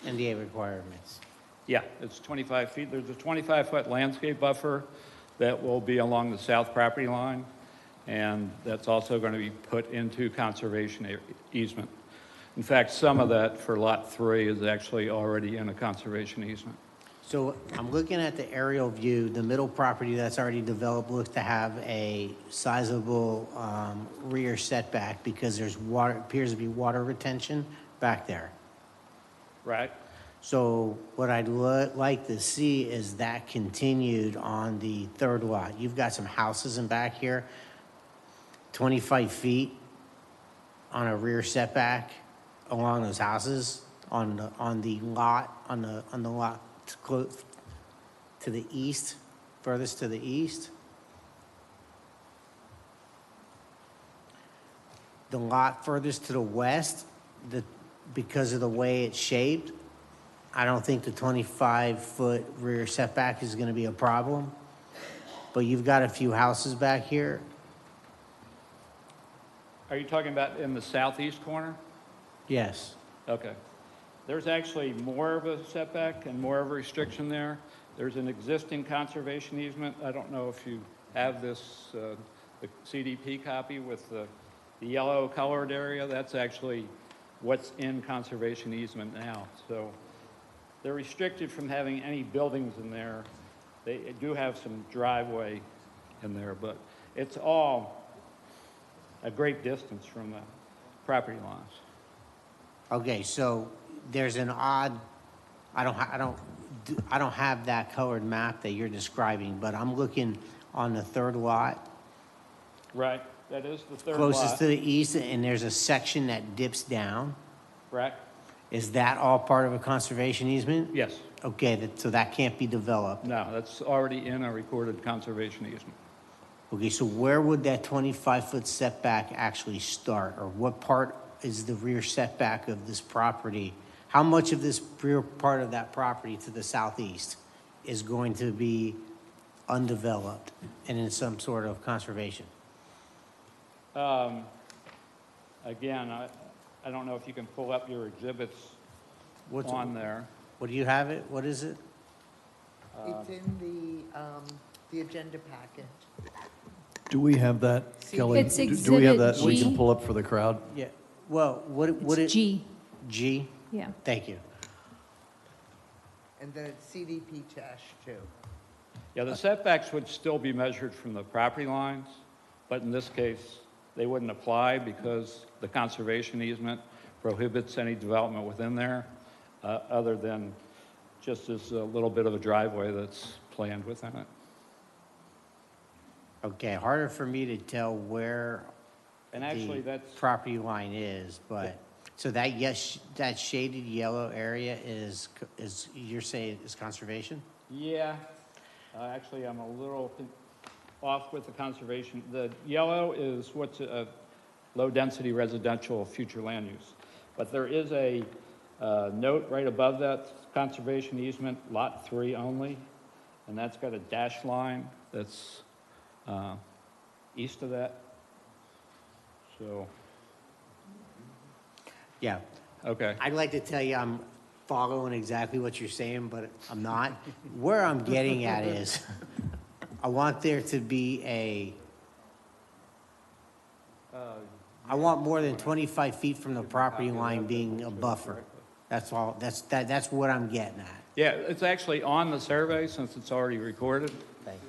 MDA requirements. Yeah, it's 25 feet. There's a 25-foot landscape buffer that will be along the south property line, and that's also going to be put into conservation easement. In fact, some of that for Lot 3 is actually already in a conservation easement. So I'm looking at the aerial view. The middle property that's already developed looks to have a sizable rear setback because there's water, appears to be water retention back there. Right. So what I'd like to see is that continued on the third lot. You've got some houses in back here, 25 feet on a rear setback along those houses on the lot close to the east, furthest to the east. The lot furthest to the west, because of the way it's shaped, I don't think the 25-foot rear setback is going to be a problem. But you've got a few houses back here. Are you talking about in the southeast corner? Yes. Okay. There's actually more of a setback and more of a restriction there. There's an existing conservation easement. I don't know if you have this, the CDP copy with the yellow colored area. That's actually what's in conservation easement now. So they're restricted from having any buildings in there. They do have some driveway in there, but it's all a great distance from the property lines. Okay, so there's an odd, I don't have that colored map that you're describing, but I'm looking on the third lot. Right, that is the third Closest lot. to the east, and there's a section that dips down. Right. Is that all part of a conservation easement? Yes. Okay, so that can't be developed. No, that's already in a recorded conservation easement. Okay, so where would that 25-foot setback actually start? Or what part is the rear setback of this property? How much of this rear part of that property to the southeast is going to be undeveloped and in some sort of conservation? Again, I don't know if you can pull up your exhibits on there. What do you have it? What is it? It's in the agenda package. Do we have that, Kelly? It's Do we have that Exhibit we G. can pull up for the crowd? Yeah, well, what It's G. G? Yeah. Thank you. And then it's CDP Chash too. Yeah, the setbacks would still be measured from the property lines, but in this case, they wouldn't apply because the conservation easement prohibits any development within there, other than just as a little bit of a driveway that's planned within it. Okay, harder for me to tell where And actually, the that's, property line is, but, so that, yes, that shaded yellow area is, you're saying is conservation? yeah, actually, I'm a little off with the conservation. The yellow is what's a low-density residential future land use. But there is a note right above that conservation easement, Lot 3 only, and that's got a dash line that's east of that. So, Yeah. okay. I'd like to tell you I'm following exactly what you're saying, but I'm not. Where I'm getting at is, I want there to be I want more than 25 feet from the property line being a buffer. That's all, that's what I'm getting at. Yeah, it's actually on the survey since it's already recorded. Thank you.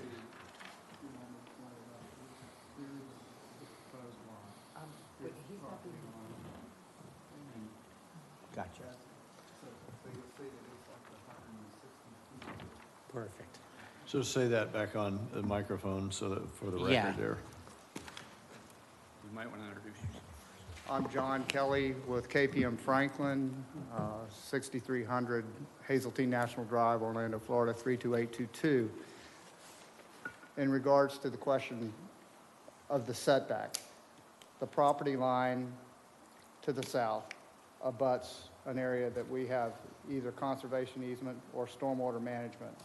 Gotcha. Perfect. So say that back on the microphone so that for the Yeah. record there. You might want to introduce yourself. I'm John Kelly with KPM Franklin, 6300 Hazeltine National Drive, Orlando, Florida, 32822. In regards to the question of the setback, the property line to the south abuts an area that we have either conservation easement or stormwater management.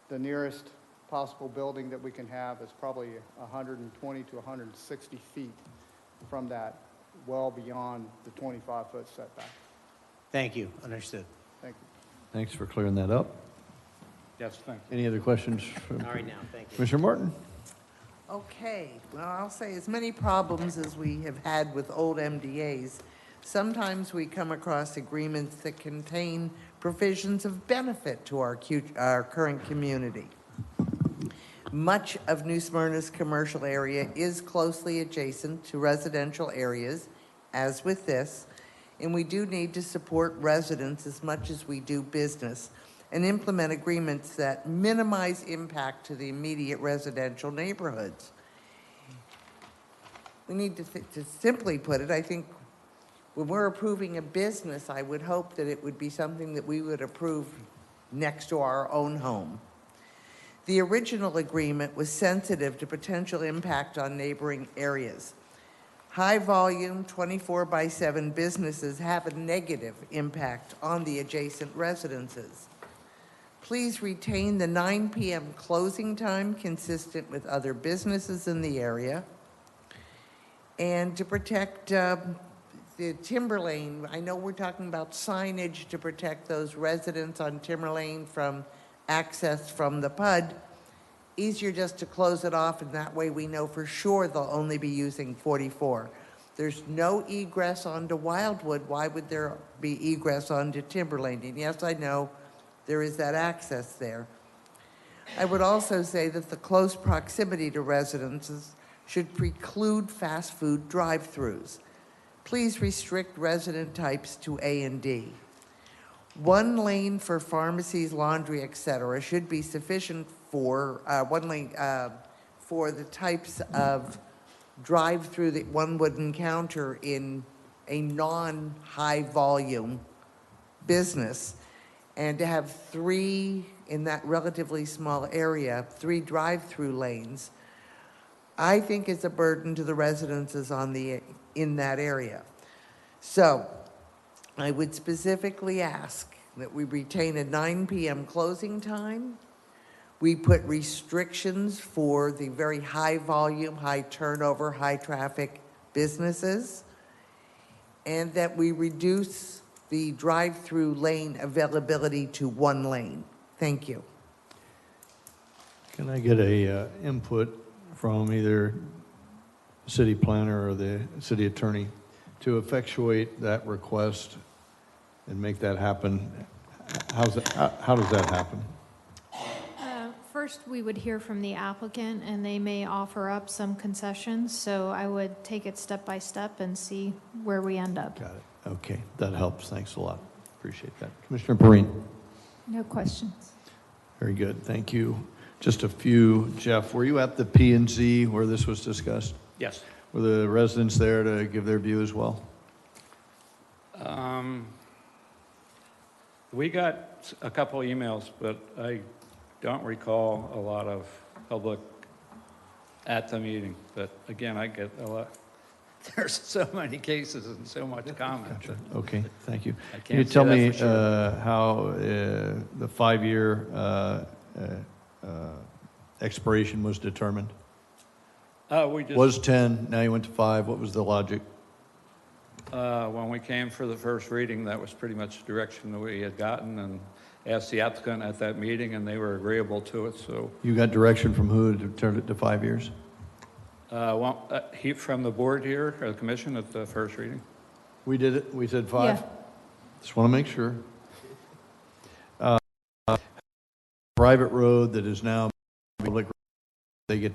The nearest possible building that we can have is probably 120 to 160 feet from that, well beyond the 25-foot setback. Thank you. Understood. Thank you. Thanks for clearing that up. Yes, thank you. Any other questions? From All right now, thank you. Commissioner Martin? Okay, well, I'll say as many problems as we have had with old MDAs, sometimes we come across agreements that contain provisions of benefit to our current community. Much of New Smyrna's commercial area is closely adjacent to residential areas, as with this, and we do need to support residents as much as we do business and implement agreements that minimize impact to the immediate residential neighborhoods. We need to simply put it, I think when we're approving a business, I would hope that it would be something that we would approve next to our own home. The original agreement was sensitive to potential impact on neighboring areas. High-volume, 24/7 businesses have a negative impact on the adjacent residences. Please retain the 9 p.m. closing time consistent with other businesses in the area. And to protect the Timber Lane, I know we're talking about signage to protect those residents on Timber Lane from access from the PUD. Easier just to close it off, and that way we know for sure they'll only be using 44. There's no egress onto Wildwood. Why would there be egress onto Timber Lane? And yes, I know there is that access there. I would also say that the close proximity to residences should preclude fast food drive-throughs. Please restrict resident types to A and D. One lane for pharmacies, laundry, etc. should be sufficient for one lane for the types of drive-through that one would encounter in a non-high volume business. And to have 3 in that relatively small area, 3 drive-through lanes, I think is a burden to the residences in that area. So I would specifically ask that we retain a 9 p.m. closing time. We put restrictions for the very high volume, high turnover, high traffic businesses, and that we reduce the drive-through lane availability to 1 lane. Thank you. Can I get a input from either city planner or the city attorney to effectuate that request and make that happen? How does that happen? First, we would hear from the applicant, and they may offer up some concessions, so I would take it step by step and see where we end up. Got it. Okay, that helps. Thanks a lot. Appreciate that. Commissioner Perrine. No questions. Very good. Thank you. Just a few. Jeff, were you at the P&Z where this was discussed? Yes. Were the residents there to give their view as well? We got a couple emails, but I don't recall a lot of public at the meeting. But again, I get a lot. There's so many cases and so much comment. Gotcha. Okay, thank you. I Can you can't say tell that me for sure. how the 5-year expiration was determined? We just. Was 10, now you went to 5. What was the logic? When we came for the first reading, that was pretty much the direction that we had gotten, and asked the applicant at that meeting, and they were agreeable to it, so. You got direction from who to turn it to 5 years? From the board here, or the commission at the first reading. We did it, we said 5? Yeah. Just want to make sure. Private road that is now public, they have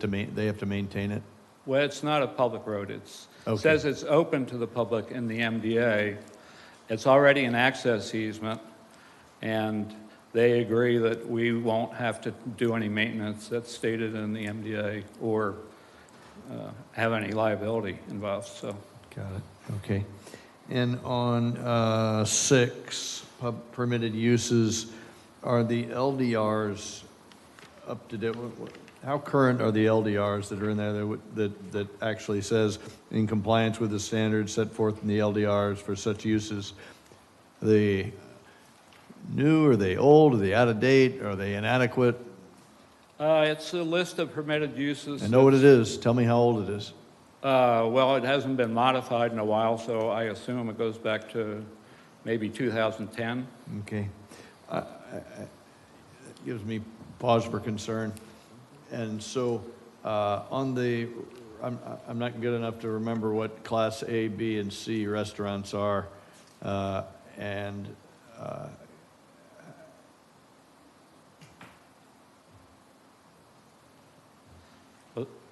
to maintain it? Well, it's not a public road. It Okay. says it's open to the public in the MDA. It's already an access easement, and they agree that we won't have to do any maintenance that's stated in the MDA or have any liability involved, so. Got it, okay. And on 6, permitted uses, are the LDRs up to date? How current are the LDRs that are in there that actually says in compliance with the standards set forth in the LDRs for such uses? Are they new, are they old, are they out of date, are they inadequate? It's a list of permitted uses. I know what it is, tell me how old it is. Well, it hasn't been modified in a while, so I assume it goes back to maybe 2010. Okay. It gives me pause for concern. And so on the, I'm not good enough to remember what Class A, B, and C restaurants are.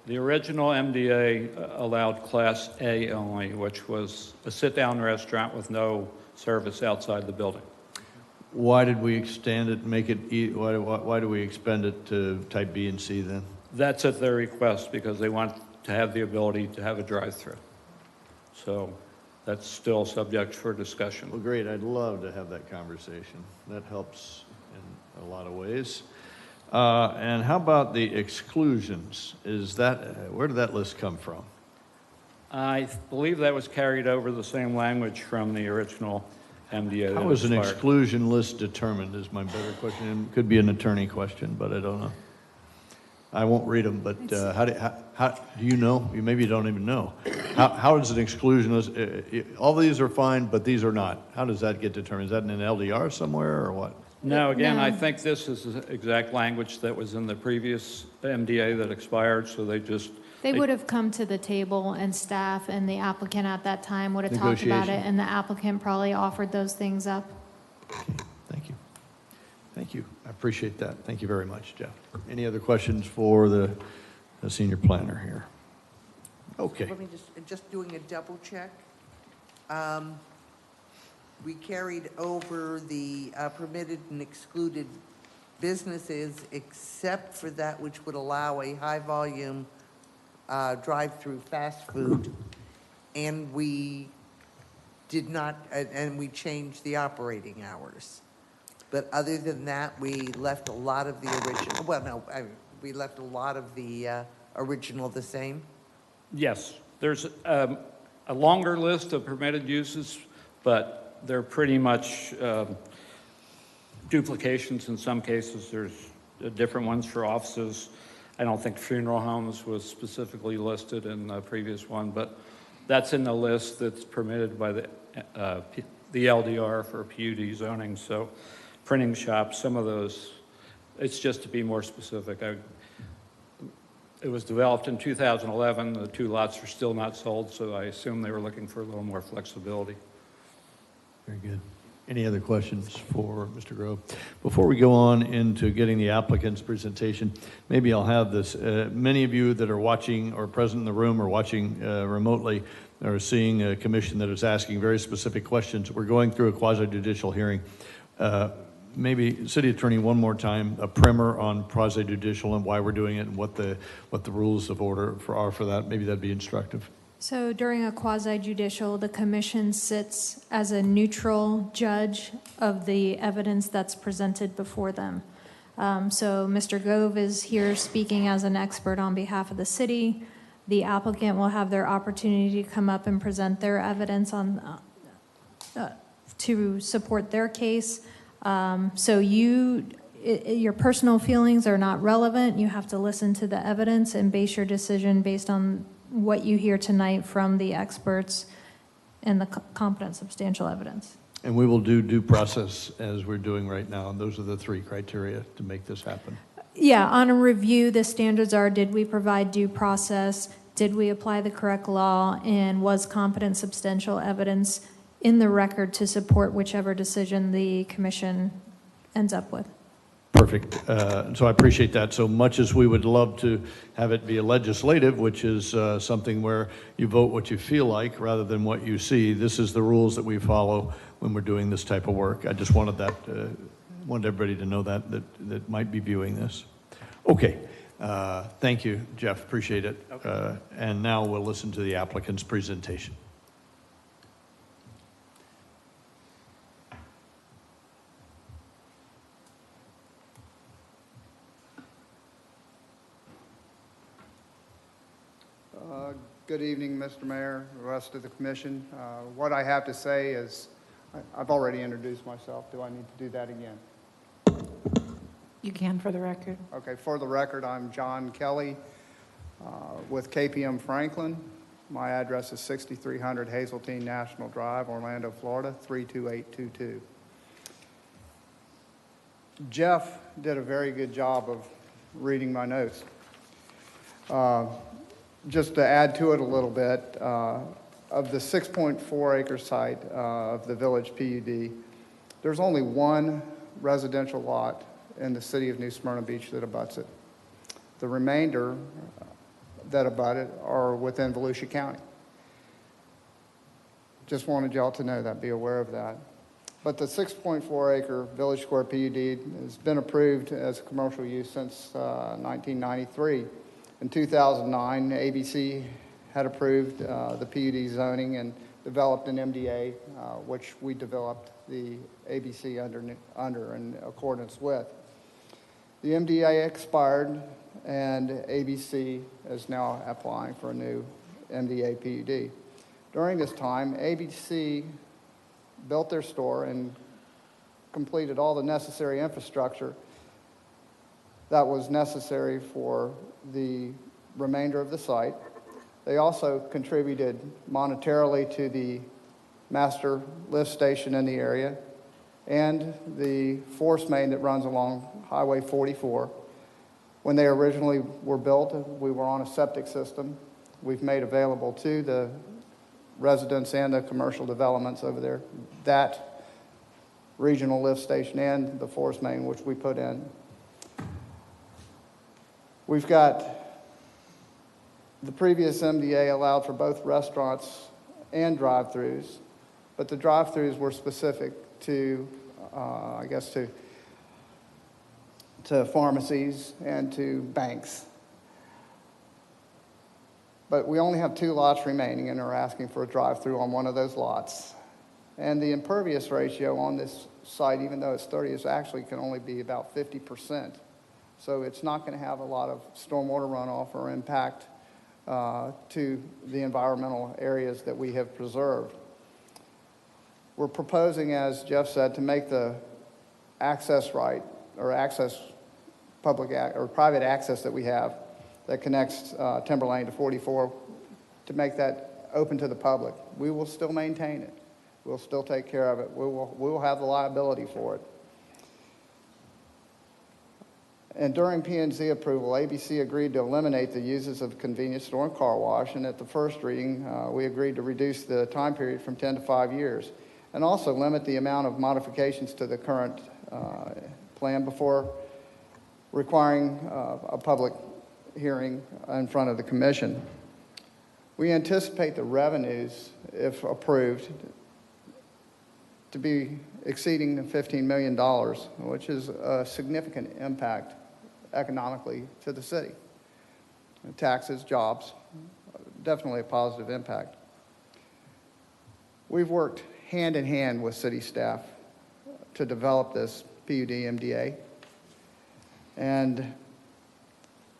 The original MDA allowed Class A only, which was a sit-down restaurant with no service outside the building. Why did we extend it, make it, why do we expand it to type B and C then? That's at their request because they want to have the ability to have a drive-through. So that's still subject for discussion. Well, great, I'd love to have that conversation. That helps in a lot of ways. And how about the exclusions? Is that, where did that list come from? I believe that was carried over the same language from the original MDA. How was an exclusion list determined is my better question. It could be an attorney question, but I don't know. I won't read them, but how do you know? Maybe you don't even know. How does an exclusion list, all these are fine, but these are not. How does that get determined? Is that in an LDR somewhere or what? No, again, No. I think this is the exact language that was in the previous MDA that expired, so they just. They would have come to the table and staff and the applicant at that time would have talked about it, Negotiation. and the applicant probably offered those things up. Thank you. Thank you. I appreciate that. Thank you very much, Jeff. Any other questions for the senior planner here? Okay. Let me just doing a double check. We carried over the permitted and excluded businesses except for that which would allow a high-volume drive-through fast food. And we did not, and we changed the operating hours. But other than that, we left a lot of the original, well, no, we left a lot of the original the same. Yes, there's a longer list of permitted uses, but they're pretty much duplications in some cases. There's different ones for offices. I don't think funeral homes was specifically listed in the previous one, but that's in the list that's permitted by the LDR for PUD zoning. So printing shops, some of those, it's just to be more specific. It was developed in 2011. The 2 lots are still not sold, so I assume they were looking for a little more flexibility. Very good. Any other questions for Mr. Grove? Before we go on into getting the applicant's presentation, maybe I'll have this. Many of you that are watching or present in the room or watching remotely are seeing a commission that is asking very specific questions. We're going through a quasi-judicial hearing. Maybe, City Attorney, one more time, a primer on quasi-judicial and why we're doing it and what the rules of order are for that. Maybe that'd be instructive. So during a quasi-judicial, the commission sits as a neutral judge of the evidence that's presented before them. So Mr. Gove is here speaking as an expert on behalf of the city. The applicant will have their opportunity to come up and present their evidence on to support their case. So your personal feelings are not relevant. You have to listen to the evidence and base your decision based on what you hear tonight from the experts and the competent substantial evidence. And we will do due process as we're doing right now, and those are the 3 criteria to make this happen. Yeah, on a review, the standards are, did we provide due process? Did we apply the correct law? And was competent substantial evidence in the record to support whichever decision the commission ends up with? Perfect. So I appreciate that. So much as we would love to have it be a legislative, which is something where you vote what you feel like rather than what you see, this is the rules that we follow when we're doing this type of work. I just wanted that, wanted everybody to know that might be viewing this. Okay. Thank you, Jeff. Appreciate it. Okay. And now we'll listen to the applicant's presentation. Good evening, Mr. Mayor, the rest of the commission. What I have to say is, I've already introduced myself. Do I need to do that again? You can for the record. Okay, for the record, I'm John Kelly with KPM Franklin. My address is 6300 Hazeltine National Drive, Orlando, Florida, 32822. Jeff did a very good job of reading my notes. Just to add to it a little bit, of the 6.4 acre site of the Village PUD, there's only one residential lot in the city of New Smyrna Beach that abuts it. The remainder that abut it are within Volusia County. Just wanted y'all to know that, be aware of that. But the 6.4 acre Village Square PUD has been approved as a commercial use since 1993. In 2009, ABC had approved the PUD zoning and developed an MDA, which we developed the ABC under in accordance with. The MDA expired, and ABC is now applying for a new MDA PUD. During this time, ABC built their store and completed all the necessary infrastructure that was necessary for the remainder of the site. They also contributed monetarily to the master lift station in the area and the force main that runs along Highway 44. When they originally were built, we were on a septic system. We've made available to the residents and the commercial developments over there that regional lift station and the force main, which we put in. We've got the previous MDA allowed for both restaurants and drive-throughs, but the drive-throughs were specific to, I guess, to pharmacies and to banks. But we only have 2 lots remaining and are asking for a drive-through on one of those lots. And the impervious ratio on this site, even though it's 30, is actually can only be about 50%. So it's not going to have a lot of stormwater runoff or impact to the environmental areas that we have preserved. We're proposing, as Jeff said, to make the access right or access public or private access that we have that connects Timber Lane to 44 to make that open to the public. We will still maintain it. We'll still take care of it. We will have the liability for it. And during P&Z approval, ABC agreed to eliminate the uses of convenience store and car wash, and at the first reading, we agreed to reduce the time period from 10 to 5 years, and also limit the amount of modifications to the current plan before requiring a public hearing in front of the commission. We anticipate the revenues, if approved, to be exceeding $15 million, which is a significant impact economically to the city. Taxes, jobs, definitely a positive impact. We've worked hand in hand with city staff to develop this PUD MDA. And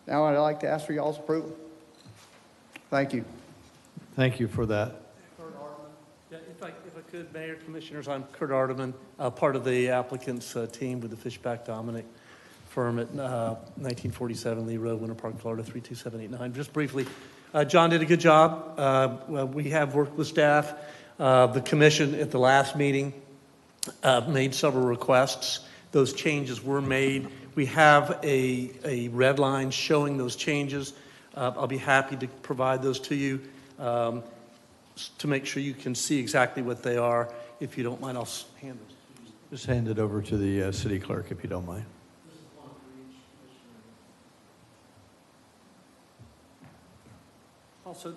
now I'd like to ask for y'all's approval. Thank you. Thank you for that. Yeah, if I could, Mayor, Commissioners, I'm Kurt Ardeman, part of the applicant's team with the Fishback Dominic. firm at 1947 Lee Road, Winter Park, Florida, 32789. Just briefly, John did a good job. We have worked with staff. The commission at the last meeting made several requests. Those changes were made. We have a red line showing those changes. I'll be happy to provide those to you to make sure you can see exactly what they are. If you don't mind, I'll hand those. Just hand it over to the city clerk, if you don't mind. Also,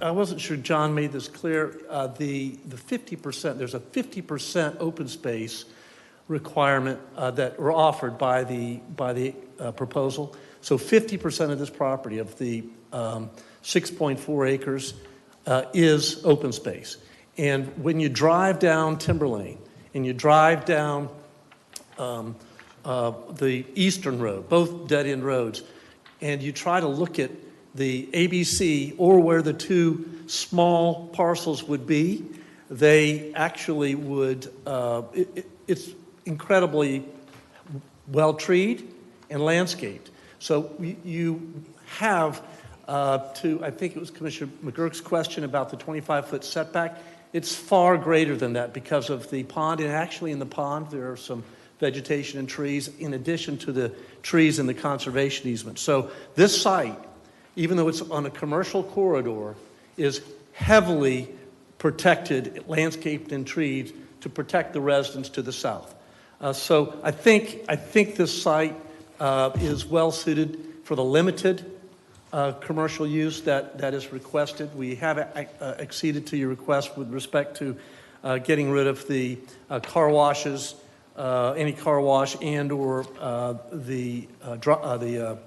I wasn't sure John made this clear. The 50%, there's a 50% open space requirement that were offered by the proposal. So 50% of this property, of the 6.4 acres, is open space. And when you drive down Timber Lane and you drive down the Eastern Road, both dead-end roads, and you try to look at the ABC or where the two small parcels would be, they actually would, it's incredibly well-treed and landscaped. So you have I think it was Commissioner McGurk's question about the 25-foot setback. It's far greater than that because of the pond, and actually in the pond there are some vegetation and trees in addition to the trees in the conservation easement. So this site, even though it's on a commercial corridor, is heavily protected, landscaped and treed to protect the residents to the south. So I think this site is well suited for the limited commercial use that is requested. We have acceded to your request with respect to getting rid of the car washes, any car wash and or the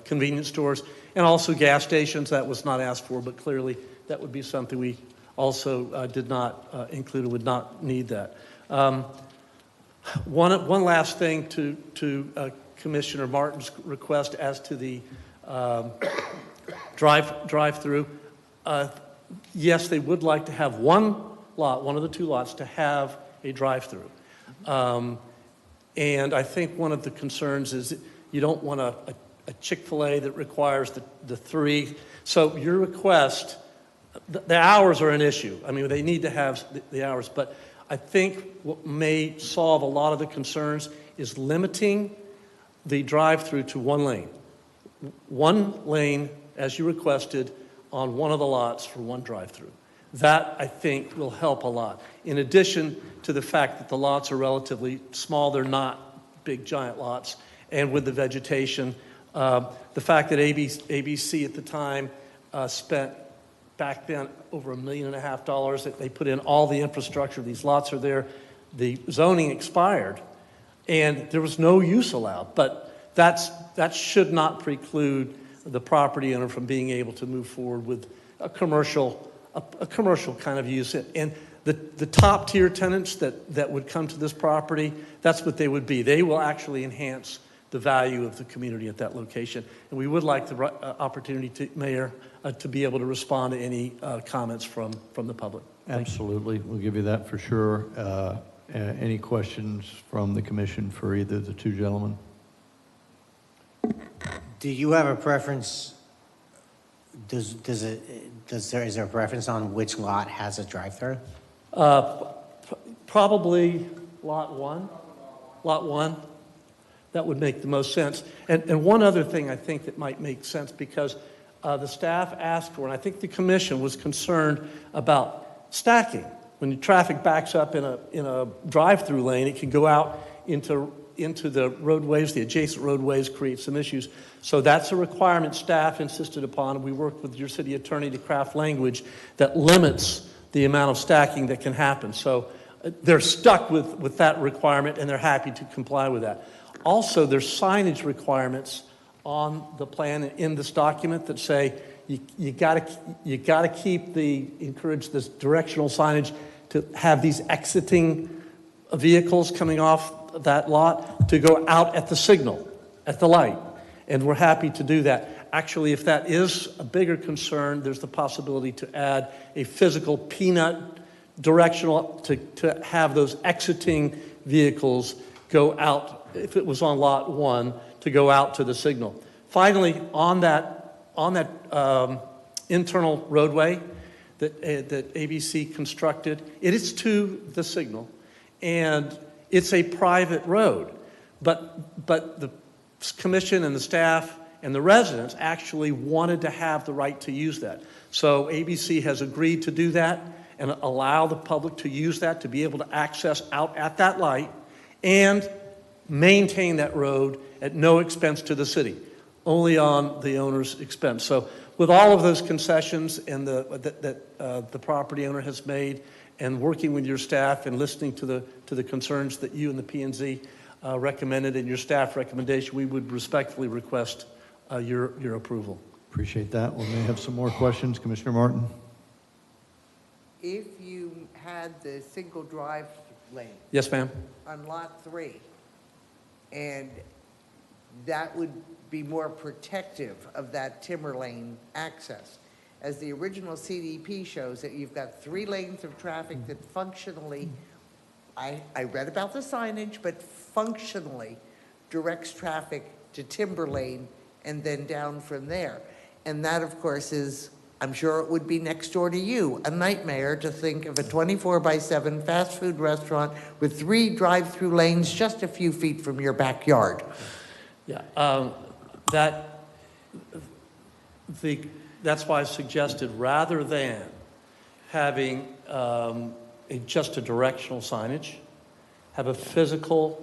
convenience stores, and also gas stations. That was not asked for, but clearly that would be something we also did not include and would not need that. One last thing to Commissioner Martin's request as to the drive-through. Yes, they would like to have one of the two lots, to have a drive-through. And I think one of the concerns is you don't want a Chick-fil-A that requires the three. So your request, the hours are an issue. I mean, they need to have the hours, but I think what may solve a lot of the concerns is limiting the drive-through to one lane. One lane, as you requested, on one of the lots for one drive-through. That, I think, will help a lot. In addition to the fact that the lots are relatively small, they're not big, giant lots, and with the vegetation, the fact that ABC at the time spent back then over $1.5 million, that they put in all the infrastructure, these lots are there, the zoning expired, and there was no use allowed, but that should not preclude the property owner from being able to move forward with a commercial kind of use. And the top tier tenants that would come to this property, that's what they would be. They will actually enhance the value of the community at that location. And we would like the opportunity, Mayor, to be able to respond to any comments from the public. Absolutely. We'll give you that for sure. Any questions from the commission for either of the two gentlemen? Do you have a preference? Is there a preference on which lot has a drive-through? Probably lot one. Lot one. That would make the most sense. And one other thing I think that might make sense, because the staff asked for, and I think the commission was concerned about stacking. When the traffic backs up in a drive-through lane, it can go out into the roadways, the adjacent roadways, create some issues. So that's a requirement staff insisted upon. We worked with your city attorney to craft language that limits the amount of stacking that can happen. So they're stuck with that requirement, and they're happy to comply with that. Also, there's signage requirements on the plan in this document that say you gotta encourage this directional signage to have these exiting vehicles coming off that lot to go out at the signal, at the light. And we're happy to do that. Actually, if that is a bigger concern, there's the possibility to add a physical peanut directional to have those exiting vehicles go out, if it was on lot one, to go out to the signal. Finally, on that internal roadway that ABC constructed, it is to the signal, and it's a private road. But the commission and the staff and the residents actually wanted to have the right to use that. So ABC has agreed to do that and allow the public to use that, to be able to access out at that light and maintain that road at no expense to the city, only on the owner's expense. So with all of those concessions and that the property owner has made, and working with your staff and listening to the concerns that you and the P&Z recommended in your staff recommendation, we would respectfully request your approval. Appreciate that. We may have some more questions. Commissioner Martin? If you had the single drive lane Yes, ma'am. on Lot 3, and that would be more protective of that timber lane access. As the original CDP shows, that you've got 3 lanes of traffic that functionally, I read about the signage, but functionally directs traffic to timber lane and then down from there. And that, of course, is, I'm sure it would be next door to you, a nightmare to think of a 24/7 fast food restaurant with 3 drive-through lanes just a few feet from your backyard. Yeah, that's why I suggested, rather than having just a directional signage, have a physical,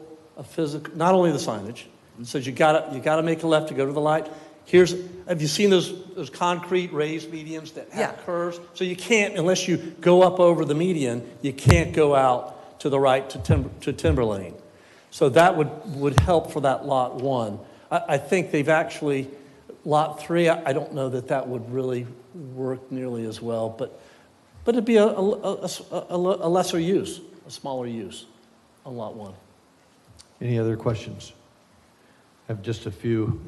not only the signage, it says you gotta make a left to go to the light. Have you seen those concrete raised medians that have curves? So you can't, unless you go up over the median, you can't go out to the right to timber lane. So that would help for that lot 1. I think they've actually, lot 3, I don't know that would really work nearly as well, but it'd be a lesser use, a smaller use on lot 1. Any other questions? I have just a few.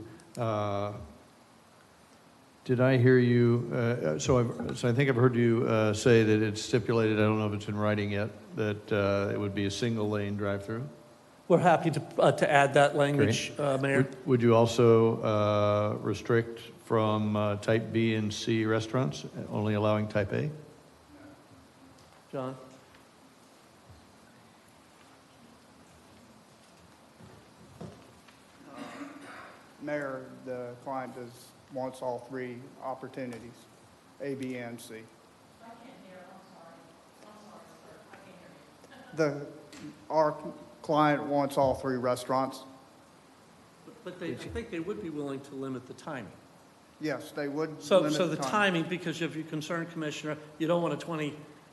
Did I hear you, so I think I've heard you say that it's stipulated, I don't know if it's in writing yet, that it would be a single lane drive-through? We're happy to add that language, Mayor. Would you also restrict from type B and C restaurants, only allowing type A? John? Mayor, the client wants all 3 opportunities, A, B, and C. I can't hear, I'm sorry. Our client wants all 3 restaurants. But I think they would be willing to limit the timing. Yes, they would So limit the timing, because if you're concerned, Commissioner, you don't want a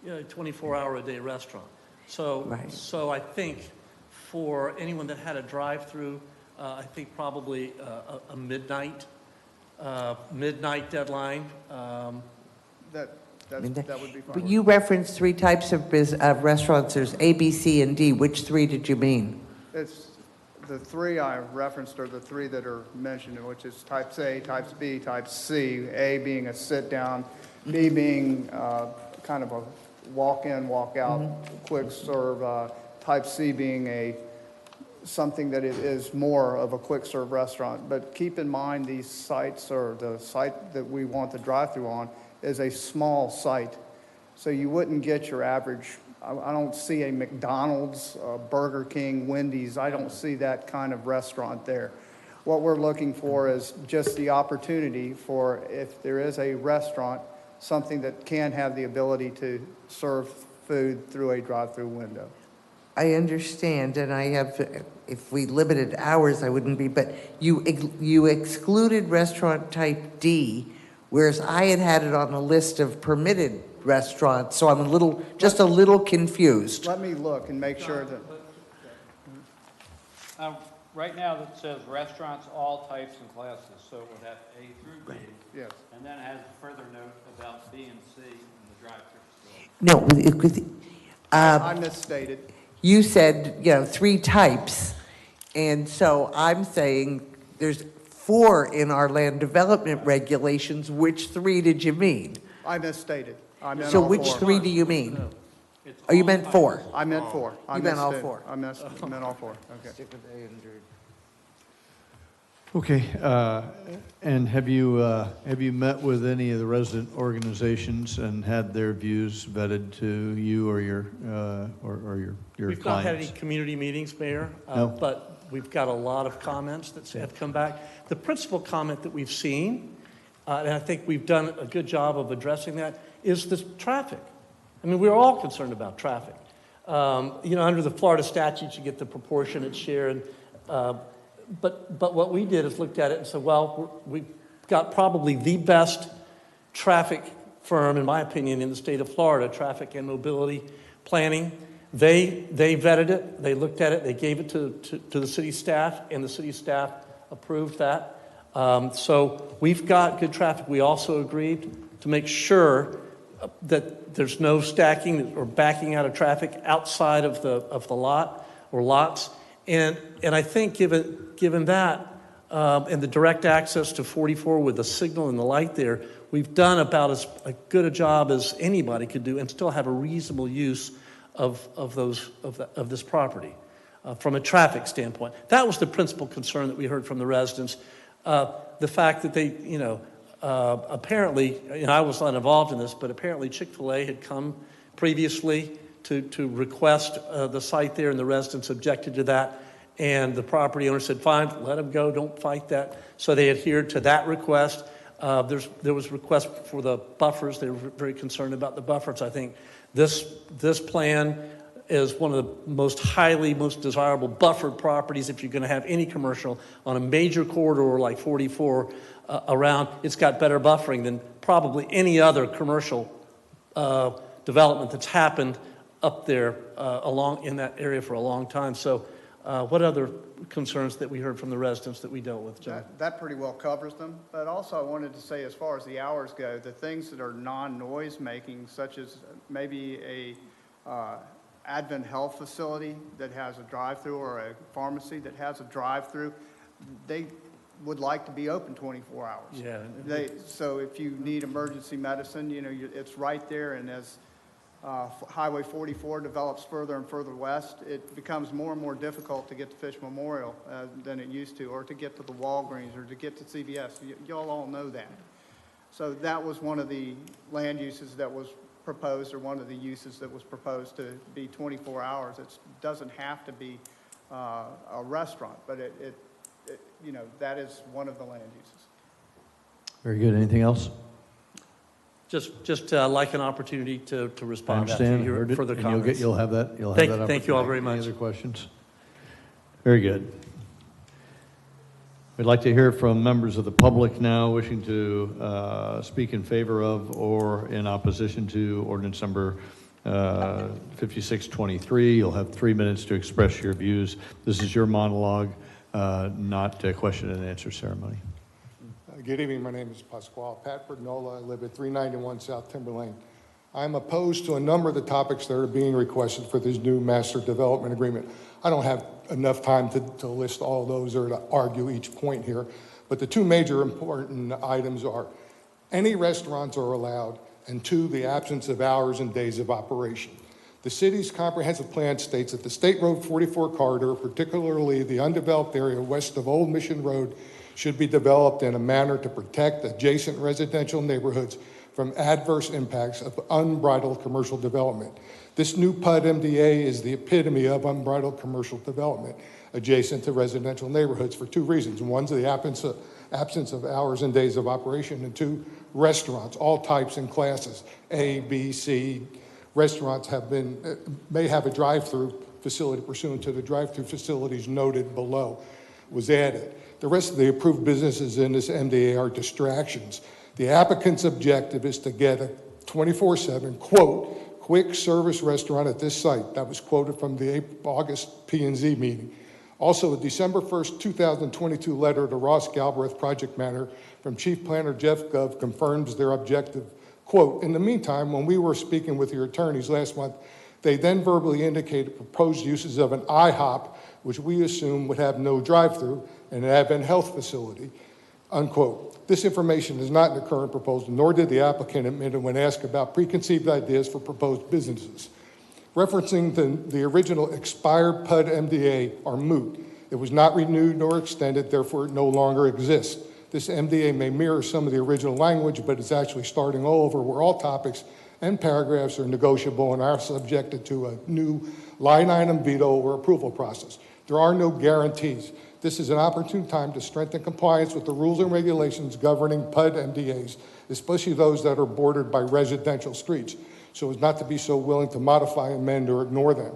24-hour-a-day restaurant. So I think for anyone that had a drive-through, I think probably a midnight deadline. That would be fine. But you referenced 3 types of restaurants. There's A, B, C, and D. Which 3 did you mean? It's the 3 I referenced are the 3 that are mentioned, which is types A, types B, types C. A being a sit-down, B being kind of a walk-in, walk-out, quick serve. Type C being something that it is more of a quick serve restaurant. But keep in mind, these sites, or the site that we want the drive-through on, is a small site. So you wouldn't get your average, I don't see a McDonald's, Burger King, Wendy's, I don't see that kind of restaurant there. What we're looking for is just the opportunity for, if there is a restaurant, something that can have the ability to serve food through a drive-through window. I understand, and I have, if we limited hours, I wouldn't be, but you excluded restaurant type D, whereas I had it on a list of permitted restaurants, so I'm just a little confused. Let me look and make sure that... Right now, it says restaurants, all types and classes, so it would have A through D. Yes. And then it has a further note about B and C in the drive-through store. No, I misstated. you said, 3 types, and so I'm saying there's 4 in our land development regulations. Which 3 did you mean? I misstated. I meant So all which 4. 3 do you mean? Oh, you meant 4? I meant 4. You meant all 4? I meant all 4, okay. Okay, and have you met with any of the resident organizations and had their views vetted to you or your We've not had any clients? community meetings, Mayor, No? but we've got a lot of comments that have come back. The principal comment that we've seen, and I think we've done a good job of addressing that, is the traffic. I mean, we're all concerned about traffic. Under the Florida statutes, you get the proportionate share, and but what we did is looked at it and said, well, we've got probably the best traffic firm, in my opinion, in the state of Florida, traffic and mobility planning. They vetted it, they looked at it, they gave it to the city staff, and the city staff approved that. So we've got good traffic. We also agreed to make sure that there's no stacking or backing out of traffic outside of the lot or lots. And I think given that and the direct access to 44 with the signal and the light there, we've done about as good a job as anybody could do and still have a reasonable use of this property from a traffic standpoint. That was the principal concern that we heard from the residents. The fact that they, apparently, I was not involved in this, but apparently Chick-fil-A had come previously to request the site there, and the residents objected to that. And the property owner said, fine, let them go, don't fight that. So they adhered to that request. There was request for the buffers. They were very concerned about the buffers. I think this plan is one of the most desirable buffered properties if you're going to have any commercial on a major corridor like 44 around. It's got better buffering than probably any other commercial development that's happened up there along in that area for a long time. So what other concerns that we heard from the residents that we dealt with, John? That pretty well covers them. But also I wanted to say, as far as the hours go, the things that are non-noise making, such as maybe a Advent Health facility that has a drive-through or a pharmacy that has a drive-through, they would like to be open 24 hours. Yeah. So if you need emergency medicine, it's right there. And as Highway 44 develops further and further west, it becomes more and more difficult to get to Fish Memorial than it used to, or to get to the Walgreens, or to get to CVS. Y'all all know that. So that was one of the land uses that was proposed, or one of the uses that was proposed to be 24 hours. It doesn't have to be a restaurant, but that is one of the land uses. Very good. Anything else? Just like an opportunity to I respond to understand. your Heard it, further and comments. you'll have that. You'll have that. Thank you all very opportunity. much. Any other questions? Very good. We'd like to hear from members of the public now wishing to speak in favor of or in opposition to ordinance number 5623. You'll have 3 minutes to express your views. This is your monologue, not a question and answer ceremony. Good evening. My name is Pasquale Pat Bernola. I live at 391 South Timber Lane. I'm opposed to a number of the topics that are being requested for this new master development agreement. I don't have enough time to list all those or to argue each point here, but the two major important items are any restaurants are allowed, and two, the absence of hours and days of operation. The city's comprehensive plan states that the State Road 44 corridor, particularly the undeveloped area west of Old Mission Road, should be developed in a manner to protect adjacent residential neighborhoods from adverse impacts of unbridled commercial development. This new PUD MDA is the epitome of unbridled commercial development adjacent to residential neighborhoods for two reasons. One's the absence of hours and days of operation, and two, restaurants, all types and classes, A, B, C. Restaurants may have a drive-through facility pursuant to the drive-through facilities noted below was added. The rest of the approved businesses in this MDA are distractions. The applicant's objective is to get a 24/7, quote, quick service restaurant at this site. That was quoted from the August P&Z meeting. Also, a December 1st, 2022 letter to Ross Galbraith, project manager, from Chief Planner Jeff Gov confirms their objective. Quote, in the meantime, when we were speaking with your attorneys last month, they then verbally indicated proposed uses of an IHOP, which we assume would have no drive-through, and an Advent Health facility, unquote. This information is not in the current proposal, nor did the applicant admit it when asked about preconceived ideas for proposed businesses. Referencing the original expired PUD MDA are moot. It was not renewed nor extended, therefore it no longer exists. This MDA may mirror some of the original language, but it's actually starting all over where all topics and paragraphs are negotiable and are subjected to a new line item veto or approval process. There are no guarantees. This is an opportune time to strengthen compliance with the rules and regulations governing PUD MDAs, especially those that are bordered by residential streets, so as not to be so willing to modify, amend, or ignore them.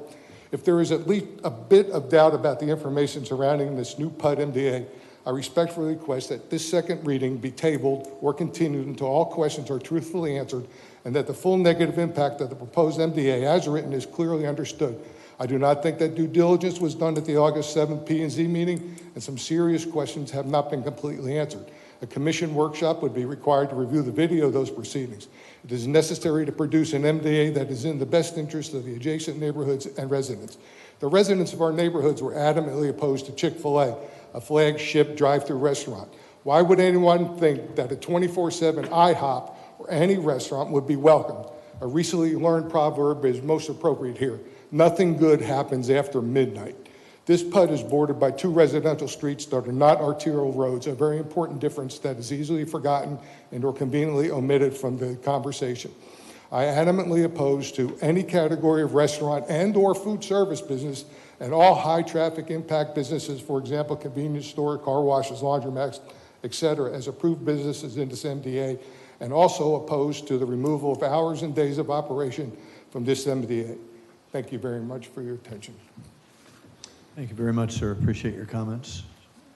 If there is at least a bit of doubt about the information surrounding this new PUD MDA, I respectfully request that this second reading be tabled or continued until all questions are truthfully answered and that the full negative impact of the proposed MDA as written is clearly understood. I do not think that due diligence was done at the August 7th P&Z meeting, and some serious questions have not been completely answered. A commission workshop would be required to review the video of those proceedings. It is necessary to produce an MDA that is in the best interest of the adjacent neighborhoods and residents. The residents of our neighborhoods were adamantly opposed to Chick-fil-A, a flagship drive-through restaurant. Why would anyone think that a 24/7 IHOP or any restaurant would be welcomed? A recently learned proverb is most appropriate here. Nothing good happens after midnight. This PUD is bordered by 2 residential streets that are not arterial roads, a very important difference that is easily forgotten and or conveniently omitted from the conversation. I adamantly oppose to any category of restaurant and or food service business and all high traffic impact businesses, for example, convenience store, car washes, laundromats, etc., as approved businesses in this MDA, and also opposed to the removal of hours and days of operation from this MDA. Thank you very much for your attention. Thank you very much, sir. Appreciate your comments.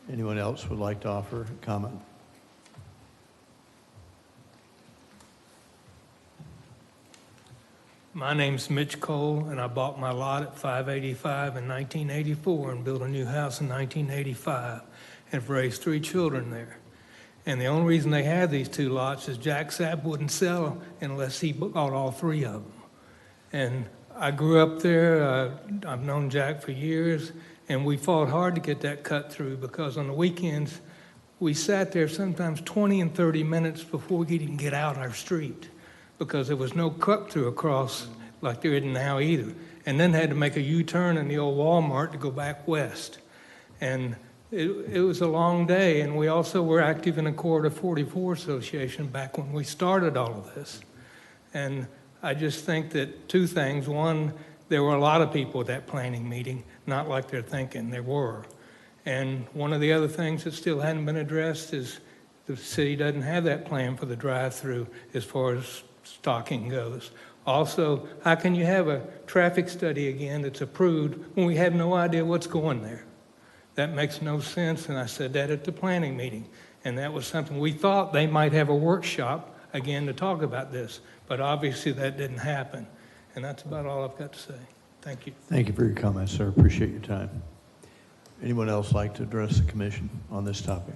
Anyone else would like to offer a comment? My name's Mitch Cole, and I bought my lot at 585 in 1984 and built a new house in 1985 and have raised 3 children there. And the only reason they had these 2 lots is Jack Sapp wouldn't sell unless he bought all 3 of them. And I grew up there. I've known Jack for years, and we fought hard to get that cut through because on the weekends, we sat there sometimes 20 and 30 minutes before we could even get out our street because there was no cut through across like there isn't now either. And then had to make a U-turn in the old Walmart to go back west. And it was a long day, and we also were active in the Corridor 44 Association back when we started all of this. And I just think that 2 things. One, there were a lot of people at that planning meeting, not like they're thinking there were. And one of the other things that still hadn't been addressed is the city doesn't have that plan for the drive-through as far as stocking goes. Also, how can you have a traffic study again that's approved when we have no idea what's going there? That makes no sense, and I said that at the planning meeting. And that was something we thought they might have a workshop again to talk about this, but obviously that didn't happen. And that's about all I've got to say. Thank you. Thank you for your comments, sir. Appreciate your time. Anyone else like to address the commission on this topic?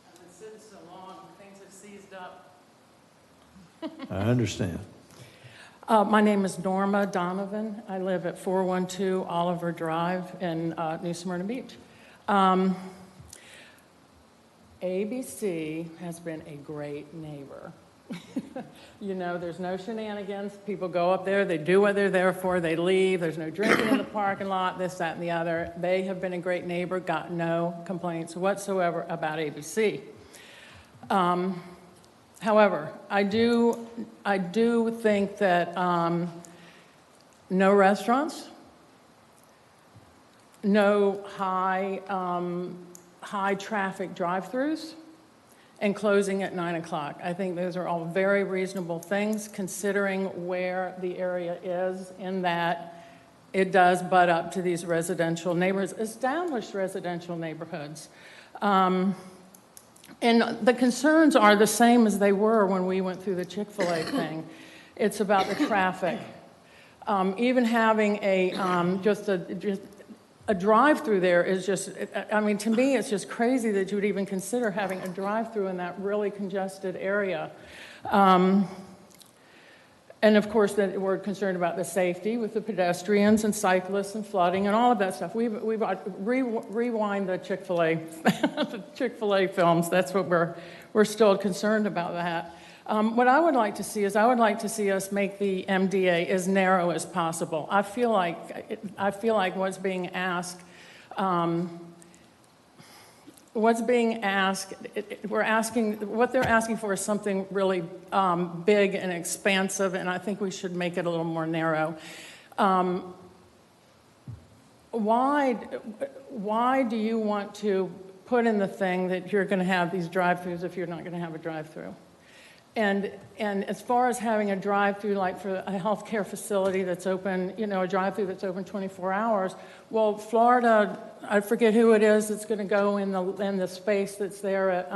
I've been sitting so long, things have seized up. I understand. My name is Norma Donovan. I live at 412 Oliver Drive in New Smyrna Beach. ABC has been a great neighbor. You know, there's no shenanigans. People go up there, they do what they're there for, they leave. There's no drinking in the parking lot, this, that, and the other. They have been a great neighbor, got no complaints whatsoever about ABC. However, I do think that no restaurants, no high traffic drive-throughs, and closing at 9 o'clock. I think those are all very reasonable things considering where the area is in that it does butt up to these residential neighborhoods, established residential neighborhoods. And the concerns are the same as they were when we went through the Chick-fil-A thing. It's about the traffic. Even having just a drive-through there is just, I mean, to me, it's just crazy that you would even consider having a drive-through in that really congested area. And of course, that we're concerned about the safety with the pedestrians and cyclists and flooding and all of that stuff. We've rewind the Chick-fil-A, the Chick-fil-A films. That's what we're still concerned about that. What I would like to see is I would like to see us make the MDA as narrow as possible. I feel like what's being asked What's being asked, what they're asking for is something really big and expansive, and I think we should make it a little more narrow. Why do you want to put in the thing that you're going to have these drive-throughs if you're not going to have a drive-through? And as far as having a drive-through, like for a healthcare facility that's open, a drive-through that's open 24 hours, well, Florida, I forget who it is that's going to go in the space that's there at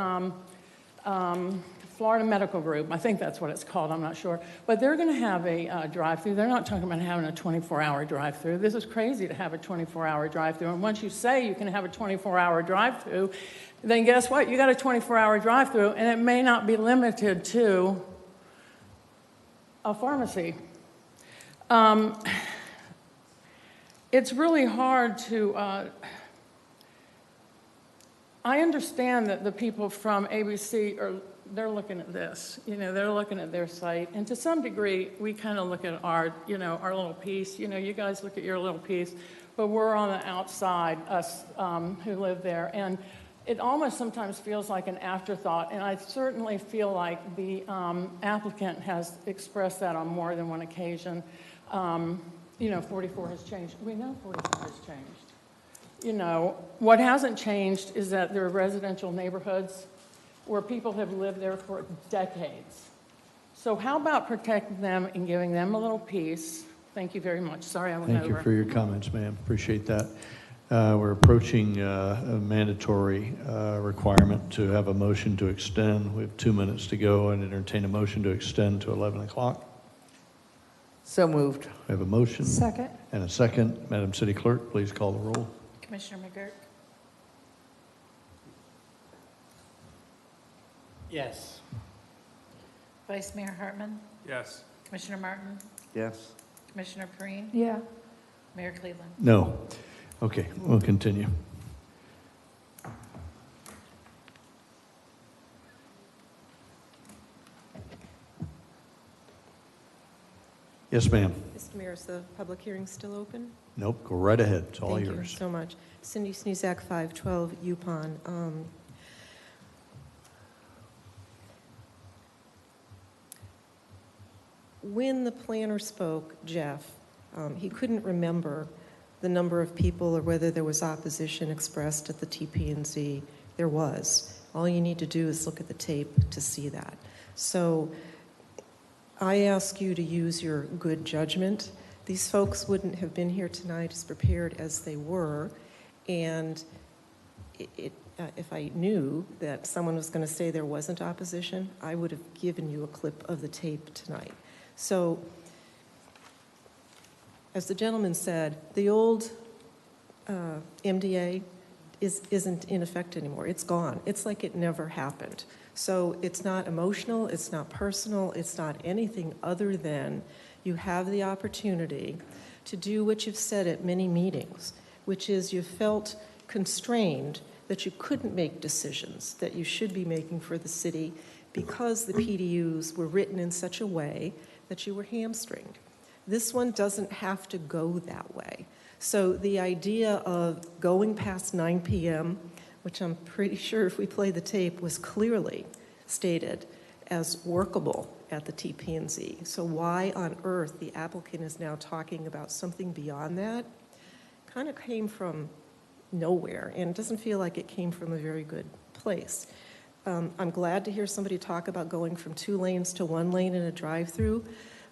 Florida Medical Group. I think that's what it's called. I'm not sure. But they're going to have a drive-through. They're not talking about having a 24-hour drive-through. This is crazy to have a 24-hour drive-through. And once you say you can have a 24-hour drive-through, then guess what? You got a 24-hour drive-through, and it may not be limited to a pharmacy. It's really hard to... I understand that the people from ABC they're looking at this. They're looking at their site, and to some degree, we kind of look at our little piece. You guys look at your little piece, but we're on the outside, us who live there, and it almost sometimes feels like an afterthought, and I certainly feel like the applicant has expressed that on more than one occasion. 44 has changed. We know 44 has changed. What hasn't changed is that there are residential neighborhoods where people have lived there for decades. So how about protecting them and giving them a little peace? Thank you very much. Sorry I went over. Thank you for your comments, ma'am. Appreciate that. We're approaching a mandatory requirement to have a motion to extend. We have 2 minutes to go and entertain a motion to extend to 11 o'clock. So moved. We have a motion. Second. And a second. Madam City Clerk, please call the roll. Commissioner McGurk? Yes. Vice Mayor Hartman? Yes. Commissioner Martin? Yes. Commissioner Perine? Yeah. Mayor Cleveland? No. Okay, we'll continue. Yes, ma'am. Mr. Mayor, is the public hearing still open? Nope, go right ahead. It's all Thank yours. you so much. Cindy Snezak, 512 Yupon. When the planner spoke, Jeff, he couldn't remember the number of people or whether there was opposition expressed at the TP&Z. There was. All you need to do is look at the tape to see that. So I ask you to use your good judgment. These folks wouldn't have been here tonight as prepared as they were, and if I knew that someone was going to say there wasn't opposition, I would have given you a clip of the tape tonight. So, as the gentleman said, the old MDA isn't in effect anymore. It's gone. It's like it never happened. So it's not emotional, it's not personal, it's not anything other than you have the opportunity to do what you've said at many meetings, which is you felt constrained that you couldn't make decisions that you should be making for the city because the PDUs were written in such a way that you were hamstringed. This one doesn't have to go that way. So the idea of going past 9 p.m., which I'm pretty sure if we play the tape was clearly stated as workable at the TP&Z. So why on earth the applicant is now talking about something beyond that kind of came from nowhere, and it doesn't feel like it came from a very good place. I'm glad to hear somebody talk about going from 2 lanes to 1 lane in a drive-through,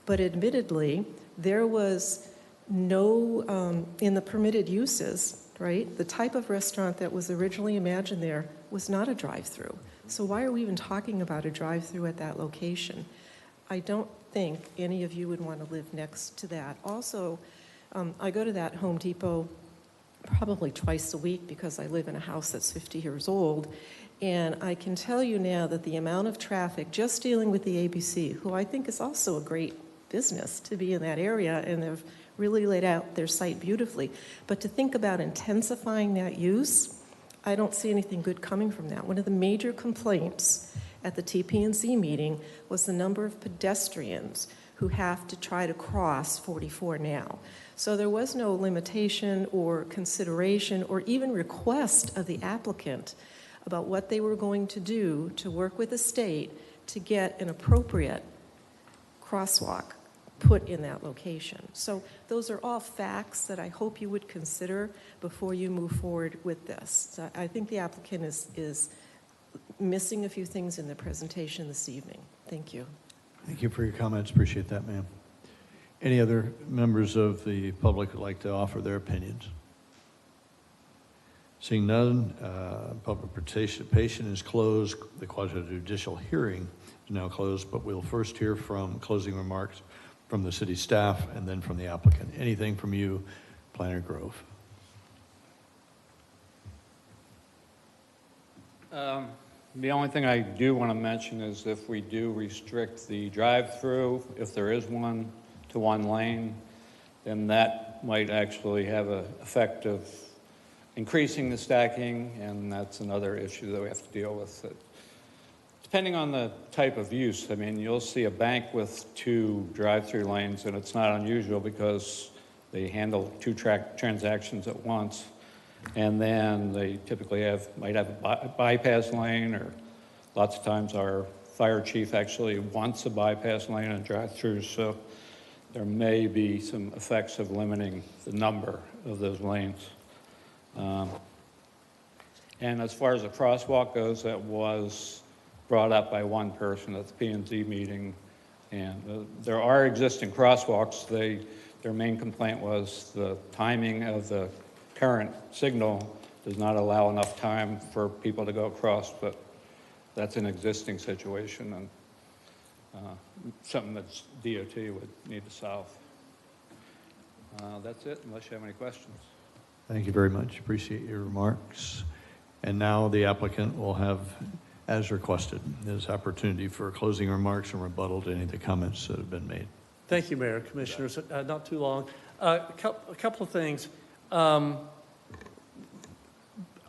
but admittedly, there was no, in the permitted uses, right, the type of restaurant that was originally imagined there was not a drive-through. So why are we even talking about a drive-through at that location? I don't think any of you would want to live next to that. Also, I go to that Home Depot probably twice a week because I live in a house that's 50 years old. And I can tell you now that the amount of traffic, just dealing with the ABC, who I think is also a great business to be in that area, and they've really laid out their site beautifully. But to think about intensifying that use, I don't see anything good coming from that. One of the major complaints at the TP&Z meeting was the number of pedestrians who have to try to cross 44 now. So there was no limitation or consideration or even request of the applicant about what they were going to do to work with the state to get an appropriate crosswalk put in that location. So those are all facts that I hope you would consider before you move forward with this. So I think the applicant is missing a few things in the presentation this evening. Thank you. Thank you for your comments. Appreciate that, ma'am. Any other members of the public would like to offer their opinions? Seeing none, public participation is closed. The quasi-judicial hearing is now closed, but we'll first hear from closing remarks from the city staff and then from the applicant. Anything from you, Planner Grove? The only thing I do want to mention is if we do restrict the drive-through, if there is one, to one lane, then that might actually have an effect of increasing the stacking, and that's another issue that we have to deal with. Depending on the type of use, I mean, you'll see a bank with 2 drive-through lanes, and it's not unusual because they handle 2 transactions at once. And then they typically might have a bypass lane, or lots of times our fire chief actually wants a bypass lane and drive-throughs, so there may be some effects of limiting the number of those lanes. And as far as the crosswalk goes, that was brought up by one person at the P&Z meeting, and there are existing crosswalks. Their main complaint was the timing of the current signal does not allow enough time for people to go across, but that's an existing situation and something that DOT would need to solve. That's it, unless you have any questions. Thank you very much. Appreciate your remarks. And now the applicant will have, as requested, his opportunity for closing remarks and rebuttal to any of the comments that have been made. Thank you, Mayor, Commissioners. Not too long. A couple of things.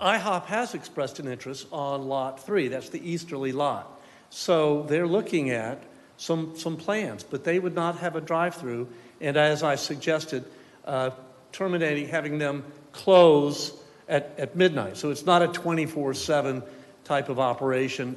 IHOP has expressed an interest on Lot 3. That's the easterly lot. So they're looking at some plans, but they would not have a drive-through. And as I suggested, having them close at midnight. So it's not a 24/7 type of operation.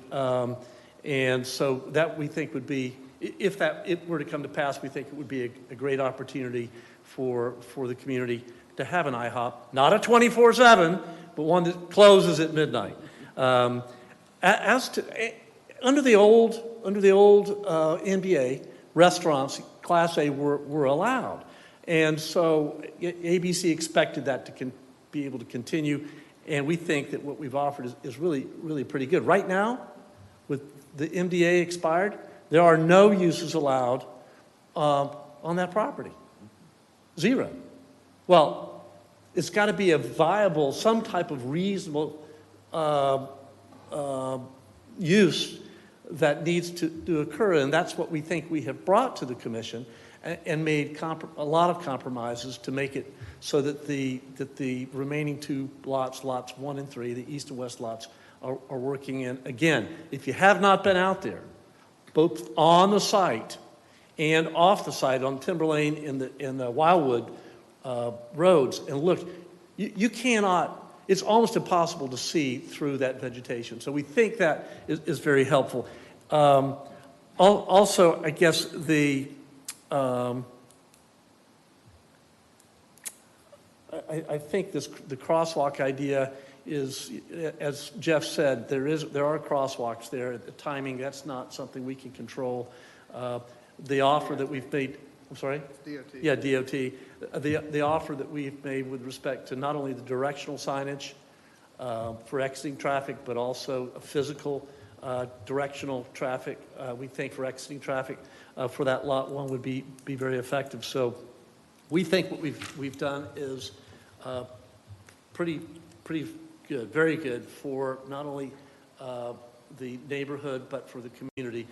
And so that we think would be, if it were to come to pass, we think it would be a great opportunity for the community to have an IHOP, not a 24/7, but one that closes at midnight. As to under the old NBA, restaurants Class A were allowed, and so ABC expected that to be able to continue, and we think that what we've offered is really pretty good. Right now, with the MDA expired, there are no uses allowed on that property. 0. Well, it's got to be a viable, some type of reasonable use that needs to occur, and that's what we think we have brought to the commission and made a lot of compromises to make it so that the remaining 2 lots 1 and 3, the east and west lots, are working in. Again, if you have not been out there, both on the site and off the site on Timber Lane in the Wildwood roads, and look, you cannot, it's almost impossible to see through that vegetation. So we think that is very helpful. Also, I guess I think the crosswalk idea is, as Jeff said, there are crosswalks there. The timing, that's not something we can control. The offer that we've made, I'm sorry? DOT. Yeah, DOT. The offer that we've made with respect to not only the directional signage for exiting traffic, but also a physical directional traffic, we think for exiting traffic for that lot 1 would be very effective. So we think what we've done is pretty good, very good for not only the neighborhood, but for the community.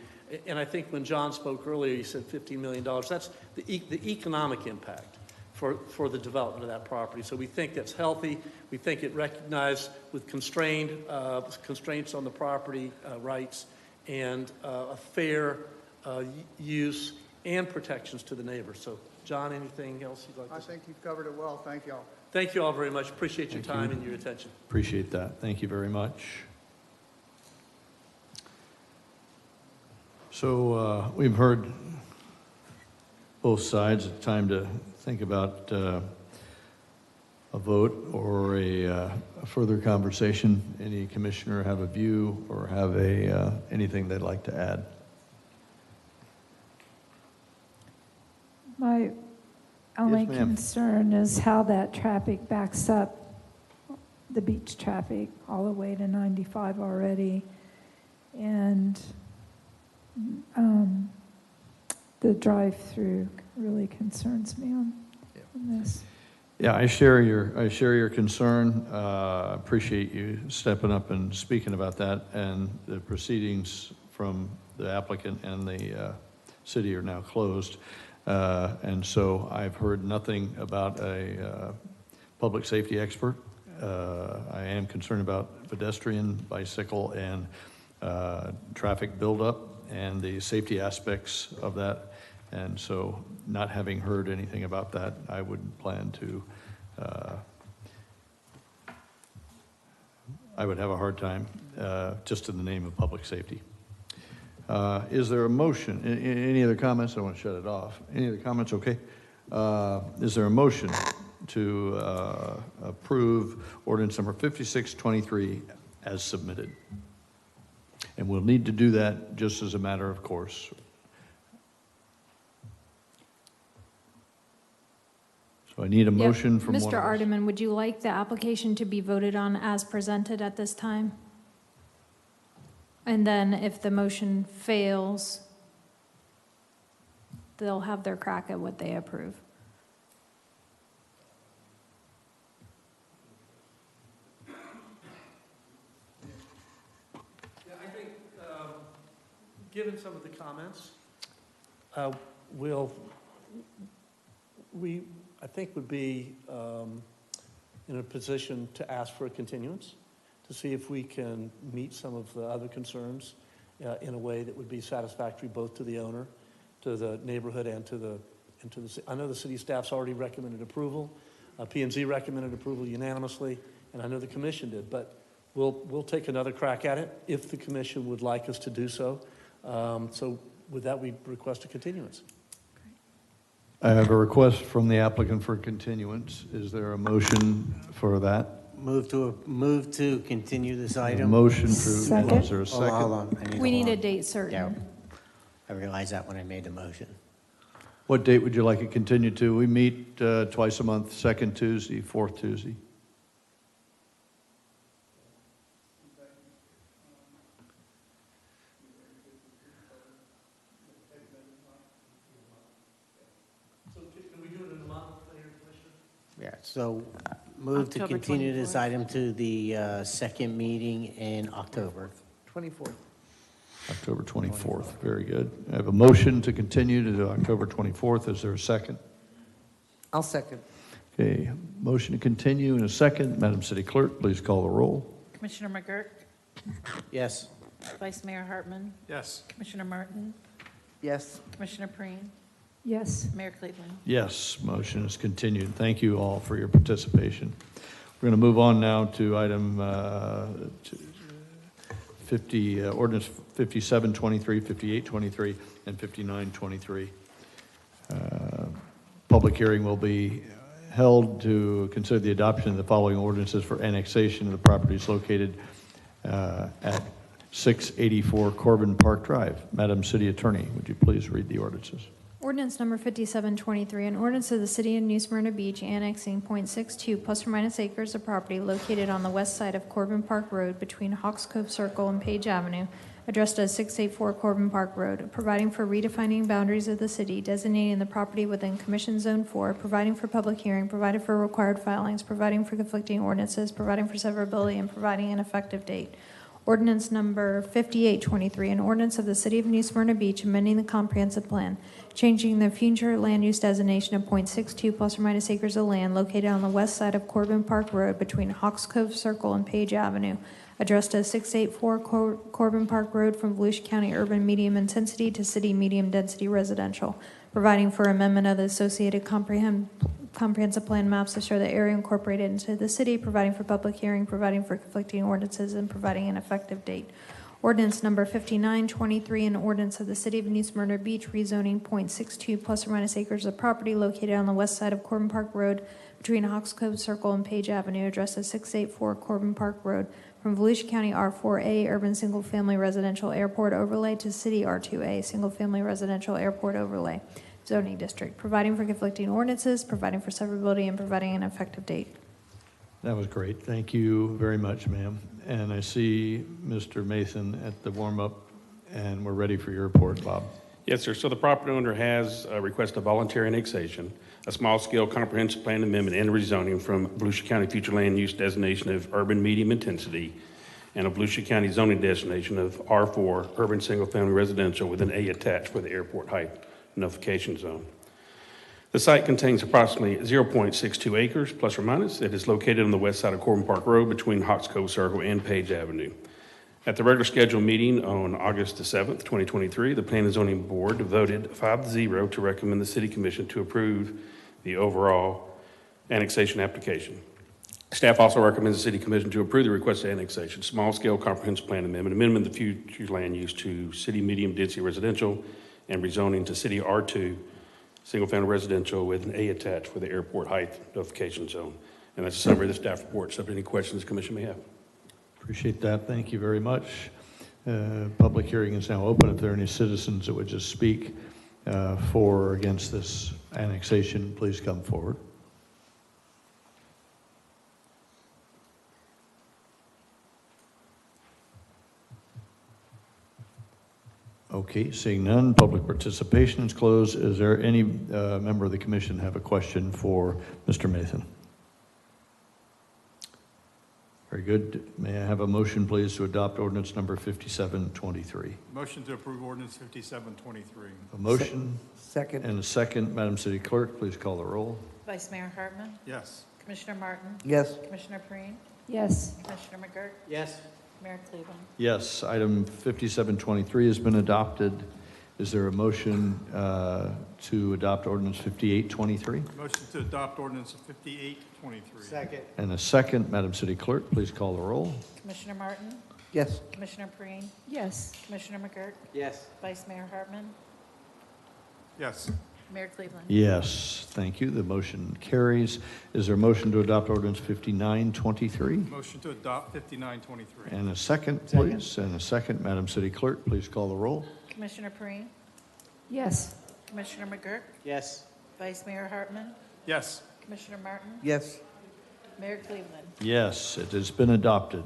And I think when John spoke earlier, he said $15 million. That's the economic impact for the development of that property. So we think that's healthy. We think it recognized with constraints on the property rights and a fair use and protections to the neighbors. So, John, anything else you'd like I to say? think you've covered it well. Thank y'all. Thank you all very much. Appreciate your Thank time you. and your attention. Appreciate that. Thank you very much. So we've heard both sides. It's time to think about a vote or a further conversation. Any commissioner have a view or have anything they'd like to add? My only ma'am. concern is how that traffic backs up, the beach traffic, all the way to 95 already. And the drive-through really concerns me on this. Yeah, I share your concern. Appreciate you stepping up and speaking about that. And the proceedings from the applicant and the city are now closed. And so I've heard nothing about a public safety expert. I am concerned about pedestrian, bicycle, and traffic buildup and the safety aspects of that. And so not having heard anything about that, I would plan to, I would have a hard time just in the name of public safety. Is there a motion? Any other comments? I want to shut it off. Any other comments? Okay. Is there a motion to approve ordinance number 5623 as submitted? And we'll need to do that just as a matter of course. So I need a Yep. motion from one of Mr. us. Ardeman, would you like the application to be voted on as presented at this time? And then if the motion fails, they'll have their crack at what they approve. Yeah, I think, given some of the comments, I think would be in a position to ask for a continuance to see if we can meet some of the other concerns in a way that would be satisfactory both to the owner, to the neighborhood, and to the I know the city staff's already recommended approval. P&Z recommended approval unanimously, and I know the commission did, but we'll take another crack at it if the commission would like us to do so. So with that, we request a continuance. I have a request from the applicant for continuance. Is there a motion for that? Move to continue this item. Motion to, Second. is there a Hold on, second? hold on. We need a hold on. date Yeah, certain. I realized that when I made the motion. What date would you like it continued to? We meet twice a month, second Tuesday, fourth Tuesday. So can we do it in a month, Commissioner? Yeah, so move to October continue this 24th. item to the second meeting in October. 24th. October 24th, very good. I have a motion to continue to October 24th. Is there a second? I'll second. Okay, motion to continue in a second. Madam City Clerk, please call the roll. Commissioner McGurk, Yes. Vice Mayor Hartman, Yes. Commissioner Martin, Yes. Commissioner Preen, Yes. Mayor Cleveland. Yes, motion is continued. Thank you all for your participation. We're going to move on now to item 50, ordinance 5723, 5823, and 5923. Public hearing will be held to consider the adoption of the following ordinances for annexation of the properties located at 684 Corbin Park Drive. Madam City Attorney, would you please read the ordinances? Ordinance number 5723, an ordinance of the city of New Smyrna Beach annexing .62 plus or minus acres of property located on the west side of Corbin Park Road between Hawks Cove Circle and Page Avenue, addressed as 684 Corbin Park Road, providing for redefining boundaries of the city, designating the property within Commission Zone 4, providing for public hearing, providing for required filings, providing for conflicting ordinances, providing for severability, and providing an effective date. Ordinance number 5823, an ordinance of the City of New Smyrna Beach amending the comprehensive plan, changing the future land use designation of .62 plus or minus acres of land located on the west side of Corbin Park Road between Hawks Cove Circle and Page Avenue, addressed as 684 Corbin Park Road from Volusia County Urban Medium Intensity to City Medium Density Residential, providing for amendment of the associated comprehensive plan maps to show the area incorporated into the city, providing for public hearing, providing for conflicting ordinances, and providing an effective date. Ordinance number 5923, an ordinance of the City of New Smyrna Beach rezoning .62 plus or minus acres of property located on the west side of Corbin Park Road between Hawks Cove Circle and Page Avenue, addressed as 684 Corbin Park Road, from Volusia County R4A Urban Single Family Residential Airport Overlay to City R2A Single Family Residential Airport Overlay zoning district, providing for conflicting ordinances, providing for severability, and providing an effective date. That was great. Thank you very much, ma'am. And I see Mr. Mason at the warm-up, and we're ready for your report, Bob. Yes, sir. So the property owner has requested a voluntary annexation, a small-scale comprehensive plan amendment and rezoning from Volusia County future land use designation of urban medium intensity and a Volusia County zoning designation of R4 urban single-family residential with an A attached for the airport height notification zone. The site contains approximately 0.62 acres, plus or minus. It is located on the west side of Corbin Park Road between Hawks Cove Circle and Page Avenue. At the regular scheduled meeting on August the 7th, 2023, the Planning and Zoning Board voted 5-0 to recommend the City Commission to approve the overall annexation application. Staff also recommends the City Commission to approve the requested annexation, small-scale comprehensive plan amendment of the future land use to city medium density residential and rezoning to city R2 single-family residential with an A attached for the airport height notification zone. And that's a summary of the staff report. So if any questions the Commission may have. Appreciate that. Thank you very much. Public hearing is now open. If there are any citizens that would just speak for or against this annexation, please come forward. Okay, seeing none, public participation is closed. Is there any member of the commission have a question for Mr. Mason? Very good. May I have a motion, please, to adopt ordinance number 5723? Motion to approve ordinance 5723. A motion Second. and a second. Madam City Clerk, please call the roll. Vice Mayor Hartman, Yes. Commissioner Martin, Yes. Commissioner Preen, Yes. Commissioner McGurk, Yes. Mayor Cleveland. Yes, item 5723 has been adopted. Is there a motion to adopt ordinance 5823? Motion to adopt ordinance 5823. Second. And a second. Madam City Clerk, please call the roll. Commissioner Martin, Yes. Commissioner Preen, Yes. Commissioner McGurk, Yes. Vice Mayor Hartman, Yes. Mayor Cleveland. Yes, thank you. The motion carries. Is there a motion to adopt ordinance 5923? Motion to adopt 5923. And a second, please. And a second. Madam City Clerk, please call the roll. Commissioner Preen, Yes. Commissioner McGurk, Yes. Vice Mayor Hartman, Yes. Commissioner Martin, Yes. Mayor Cleveland. Yes, it has been adopted.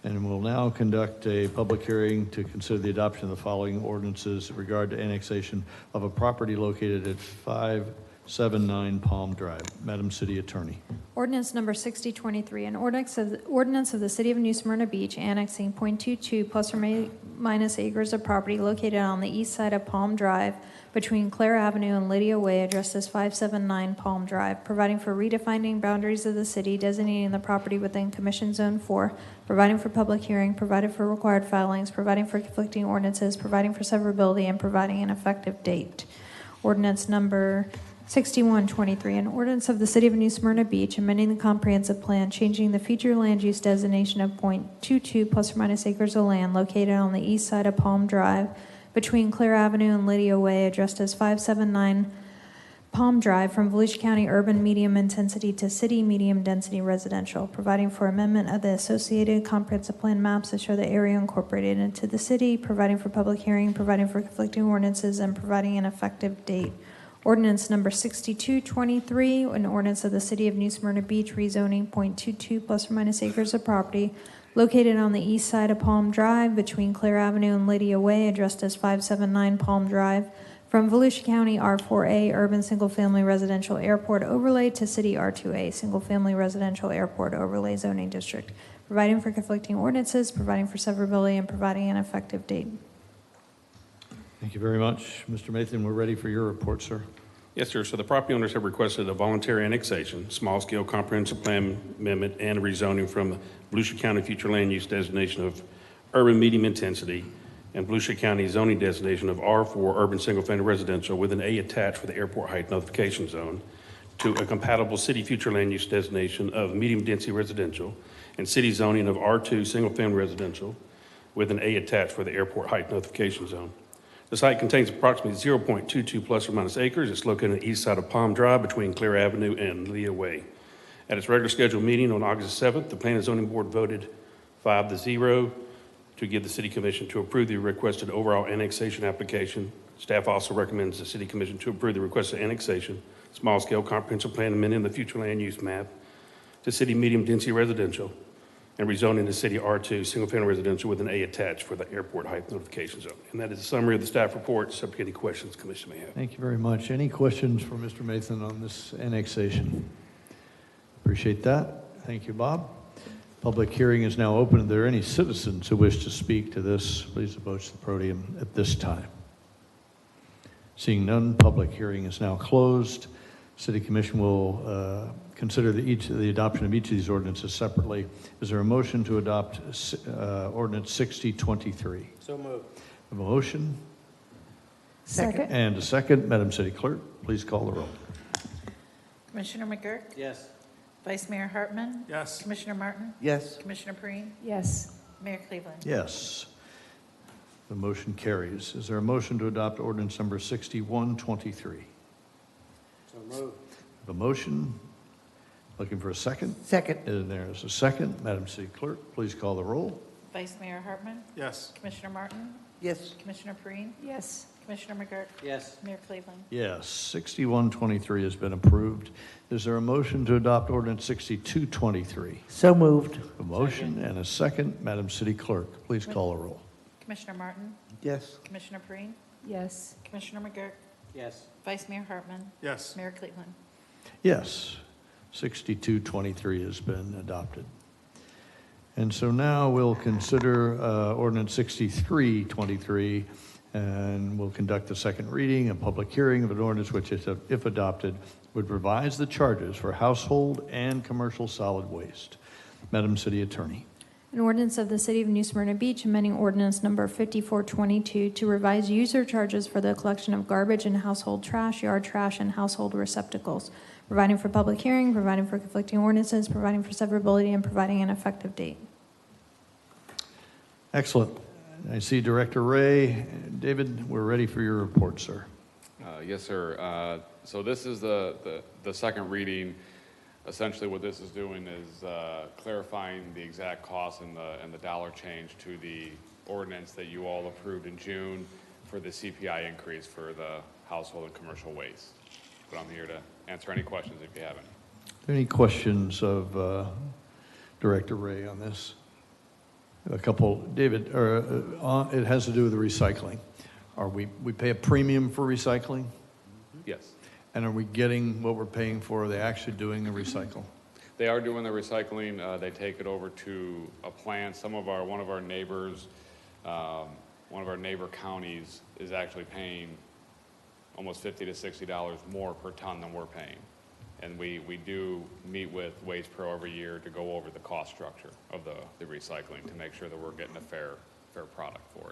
And we'll now conduct a public hearing to consider the adoption of the following ordinances in regard to annexation of a property located at 579 Palm Drive. Madam City Attorney. Ordinance number 6023, an ordinance of the City of New Smyrna Beach annexing .22 plus or minus acres of property located on the east side of Palm Drive between Clare Avenue and Lydia Way, addressed as 579 Palm Drive, providing for redefining boundaries of the city, designating the property within Commission Zone 4, providing for public hearing, provided for required filings, providing for conflicting ordinances, providing for severability, and providing an effective date. Ordinance number 6123, an ordinance of the City of New Smyrna Beach amending the comprehensive plan, changing the future land use designation of .22 plus or minus acres of land located on the east side of Palm Drive between Clare Avenue and Lydia Way, addressed as 579 Palm Drive, from Volusia County Urban Medium Intensity to City Medium Density Residential, providing for amendment of the associated comprehensive plan maps that show the area incorporated into the city, providing for public hearing, providing for conflicting ordinances, and providing an effective date. Ordinance number 6223, an ordinance of the City of New Smyrna Beach rezoning .22 plus or minus acres of property located on the east side of Palm Drive between Clare Avenue and Lydia Way, addressed as 579 Palm Drive, from Volusia County R4A Urban Single Family Residential Airport Overlay to City R2A Single Family Residential Airport Overlay Zoning District, providing for conflicting ordinances, providing for severability, and providing an effective date. Thank you very much. Mr. Mason, we're ready for your report, sir. Yes, sir. So the property owners have requested a voluntary annexation, small-scale comprehensive plan amendment, and rezoning from Volusia County future land use designation of urban medium intensity and Volusia County zoning designation of R4 urban single-family residential with an A attached for the airport height notification zone to a compatible city future land use designation of medium-density residential and city zoning of R2 single-family residential with an A attached for the airport height notification zone. The site contains approximately 0.22 plus or minus acres. It's located on the east side of Palm Drive between Clear Avenue and Leah Way. At its regular scheduled meeting on August 7th, the Planning and Zoning Board voted 5-0 to give the City Commission to approve the requested overall annexation application. Staff also recommends the City Commission to approve the requested annexation, small-scale comprehensive plan amending the future land use map to city medium-density residential and rezoning the city R2 single-family residential with an A attached for the airport height notification zone. And that is a summary of the staff report, subject to any questions the Commission may have. Thank you very much. Any questions for Mr. Mason on this annexation? Appreciate that. Thank you, Bob. Public hearing is now open. Are there any citizens who wish to speak to this? Please approach the podium at this time. Seeing none, public hearing is now closed. City Commission will consider the adoption of each of these ordinances separately. Is there a motion to adopt ordinance 6023? So moved. A motion Second. and a second. Madam City Clerk, please call the roll. Commissioner McGurk? Yes. Vice Mayor Hartman? Yes. Commissioner Martin? Yes. Commissioner Perine? Yes. Mayor Cleveland? Yes. The motion carries. Is there a motion to adopt ordinance number 6123? So moved. A motion. Looking for a second? Second. And there is a second. Madam City Clerk, please call the roll. Vice Mayor Hartman? Yes. Commissioner Martin? Yes. Commissioner Perine? Yes. Commissioner McGurk? Yes. Mayor Cleveland? Yes, 6123 has been approved. Is there a motion to adopt ordinance 6223? So moved. A motion and a second. Madam City Clerk, please call the roll. Commissioner Martin? Yes. Commissioner Perine? Yes. Commissioner McGurk? Yes. Vice Mayor Hartman? Yes. Mayor Cleveland? Yes, 6223 has been adopted. And so now we'll consider ordinance 6323, and we'll conduct the second reading and public hearing of an ordinance which, if adopted, would revise the charges for household and commercial solid waste. Madam City Attorney. An ordinance of the City of New Smyrna Beach amending ordinance number 5422 to revise user charges for the collection of garbage and household trash, yard trash, and household receptacles, providing for public hearing, providing for conflicting ordinances, providing for severability, and providing an effective date. Excellent. I see Director Ray. David, we're ready for your report, sir. Yes, sir. So this is the second reading. Essentially what this is doing is clarifying the exact cost and the dollar change to the ordinance that you all approved in June for the CPI increase for the household and commercial waste. But I'm here to answer any questions if you have any. Any questions of Director Ray on this? A couple, David, it has to do with the recycling. We pay a premium for recycling? Yes. And are we getting what we're paying for? Are they actually doing the recycle? They are doing the recycling. They take it over to a plant. One of our neighbors, one of our neighbor counties is actually paying almost $50 to $60 more per ton than we're paying. And we do meet with Waste Pro every year to go over the cost structure of the recycling to make sure that we're getting a fair product for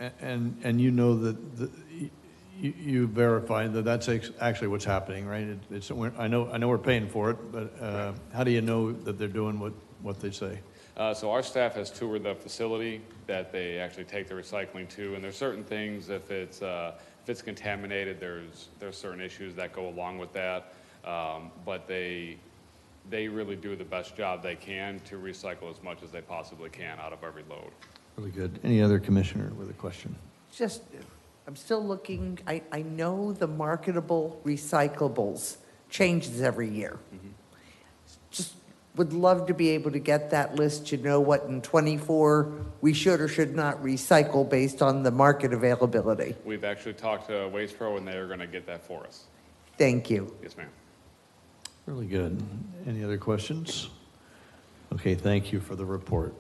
it. And you know that you verified that that's actually what's happening, right? I know we're paying for it, but how do you know that they're doing what they say? So our staff has toured the facility that they actually take the recycling to, and there's certain things, if it's contaminated, there's certain issues that go along with that. But they really do the best job they can to recycle as much as they possibly can out of every load. Really good. Any other commissioner with a question? I'm still looking, I know the marketable recyclables changes every year. Just would love to be able to get that list to know what in 24 we should or should not recycle based on the market availability. We've actually talked to Waste Pro, and they are going to get that for us. Thank you. Yes, ma'am. Really good. Any other questions? Okay, thank you for the report.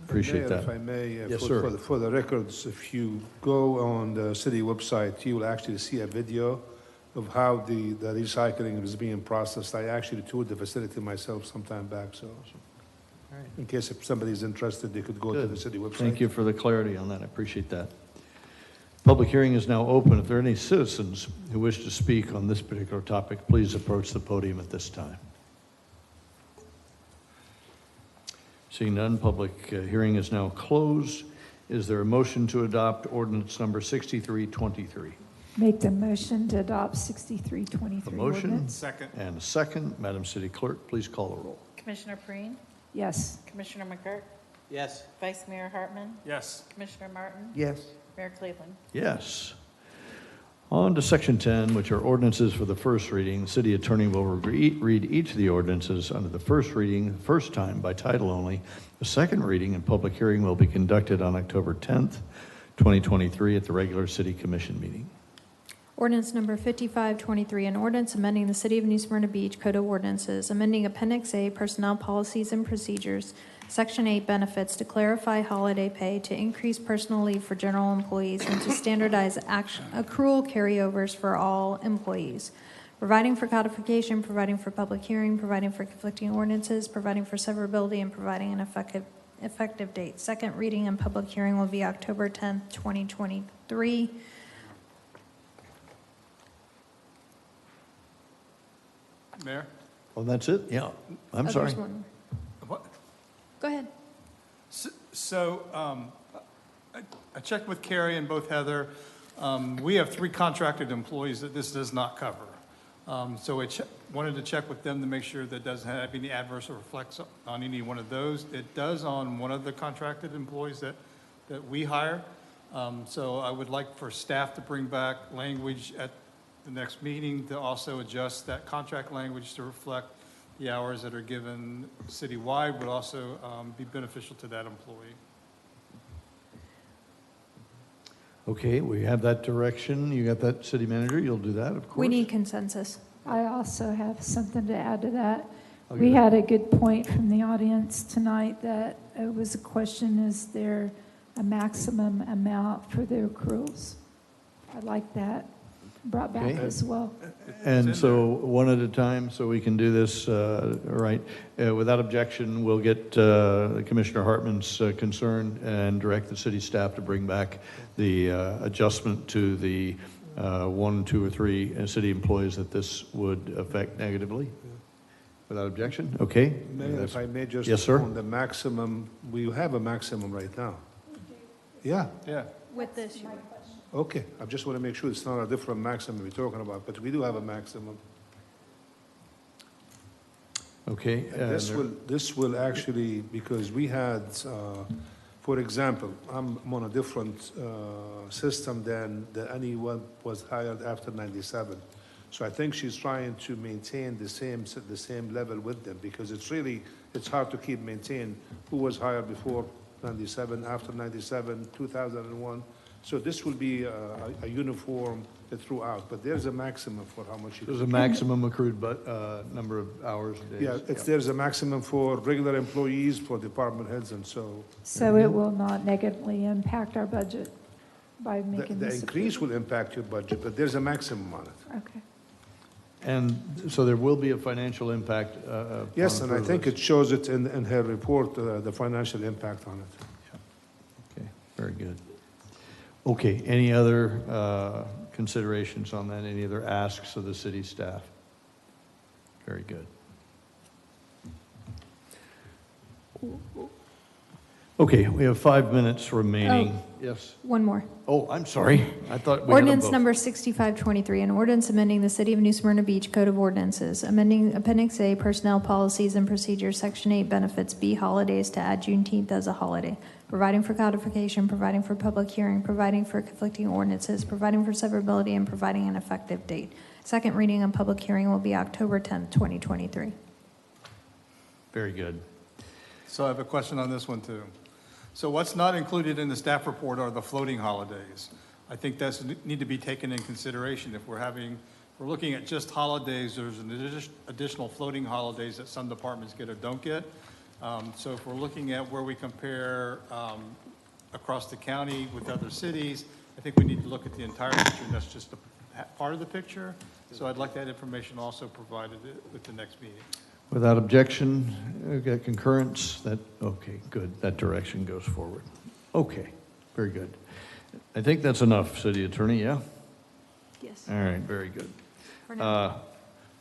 Appreciate that. If I may, Yes, sir. for the records, if you go on the city website, you will actually see a video of how the recycling is being processed. I actually toured the facility myself some time back, so in case if somebody's interested, they could go to Good. the city website. Thank you for the clarity on that. I appreciate that. Public hearing is now open. If there are any citizens who wish to speak on this particular topic, please approach the podium at this time. Seeing none, public hearing is now closed. Is there a motion to adopt ordinance number 6323? Make the motion to adopt 6323 A motion ordinance. Second. and a second. Madam City Clerk, please call the roll. Commissioner Breen, Yes. Commissioner McGurk, Yes. Vice Mayor Hartman, Yes. Commissioner Martin, Yes. Mayor Cleveland. Yes. On to section 10, which are ordinances for the first reading. The city attorney will read each of the ordinances under the first reading, the first time by title only. The second reading and public hearing will be conducted on October 10th, 2023 at the regular city commission meeting. Ordinance number 5523, an ordinance amending the City of New Smyrna Beach Code of Ordinances, amending Appendix A Personnel Policies and Procedures, Section 8 Benefits to clarify holiday pay, to increase personal leave for general employees, and to standardize accrual carryovers for all employees, providing for codification, providing for public hearing, providing for conflicting ordinances, providing for severability, and providing an effective date. Second reading and public hearing will be October 10th, 2023. Mayor? Oh, that's it? Yeah. I'm Oh, sorry. there's one. What? Go ahead. So, I checked with Carrie and both Heather. We have 3 contracted employees that this does not cover. So I wanted to check with them to make sure that it doesn't have any adverse effects on any one of those. It does on one of the contracted employees that we hire. So I would like for staff to bring back language at the next meeting to also adjust that contract language to reflect the hours that are given citywide, would also be beneficial to that employee. Okay, we have that direction. You got that, city manager? You'll do that, of course. We need consensus. I also have something to add to that. Okay. We had a good point from the audience tonight that it was a question, is there a maximum amount for the accruals? I'd like that brought back Okay. as well. And so, one at a time, so we can do this, right? Without objection, we'll get Commissioner Hartman's concern and direct the city staff to bring back the adjustment to the 1, 2, or 3 city employees that this would affect negatively. Without objection? Okay. Mayor, if I may just. Yes, sir. On the maximum, we have a maximum right now. Yeah, Yeah. With this, you would. okay. I just want to make sure it's not a different maximum we're talking about, but we do have a maximum. Okay. And this will actually, because we had, for example, I'm on a different system than anyone was hired after 97. So I think she's trying to maintain the same level with them, because it's hard to keep maintain who was hired before 97, after 97, 2001. So this will be a uniform throughout, but there's a maximum for how much you There's a maximum accrued number of hours and days. Yeah, there's a maximum for regular employees, for department heads, and so. So it will not negatively impact our budget by The making this. increase will impact your budget, but there's a maximum on it. Okay. And so there will be a financial impact. Yes, upon and I think approval. it shows it in her report, the financial impact on it. Okay, very good. Okay, any other considerations on that? Any other asks of the city staff? Very good. Okay, we have 5 minutes remaining. Yes. One more. Oh, I'm sorry. I thought we had them Ordinance both. number 6523, an ordinance amending the City of New Smyrna Beach Code of Ordinances, amending Appendix A Personnel Policies and Procedures, Section 8 Benefits, B Holidays, to add Juneteenth as a holiday, providing for codification, providing for public hearing, providing for conflicting ordinances, providing for severability, and providing an effective date. Second reading and public hearing will be October 10th, 2023. Very good. So I have a question on this one, too. So what's not included in the staff report are the floating holidays. I think that's need to be taken in consideration. If we're looking at just holidays, there's an additional floating holidays that some departments get or don't get. So if we're looking at where we compare across the county with other cities, I think we need to look at the entire picture, and that's just part of the picture. So I'd like that information also provided with the next meeting. Without objection, got concurrence, okay, good, that direction goes forward. Okay, very good. I think that's enough, City Attorney, yeah? Yes. All right, very good. For now.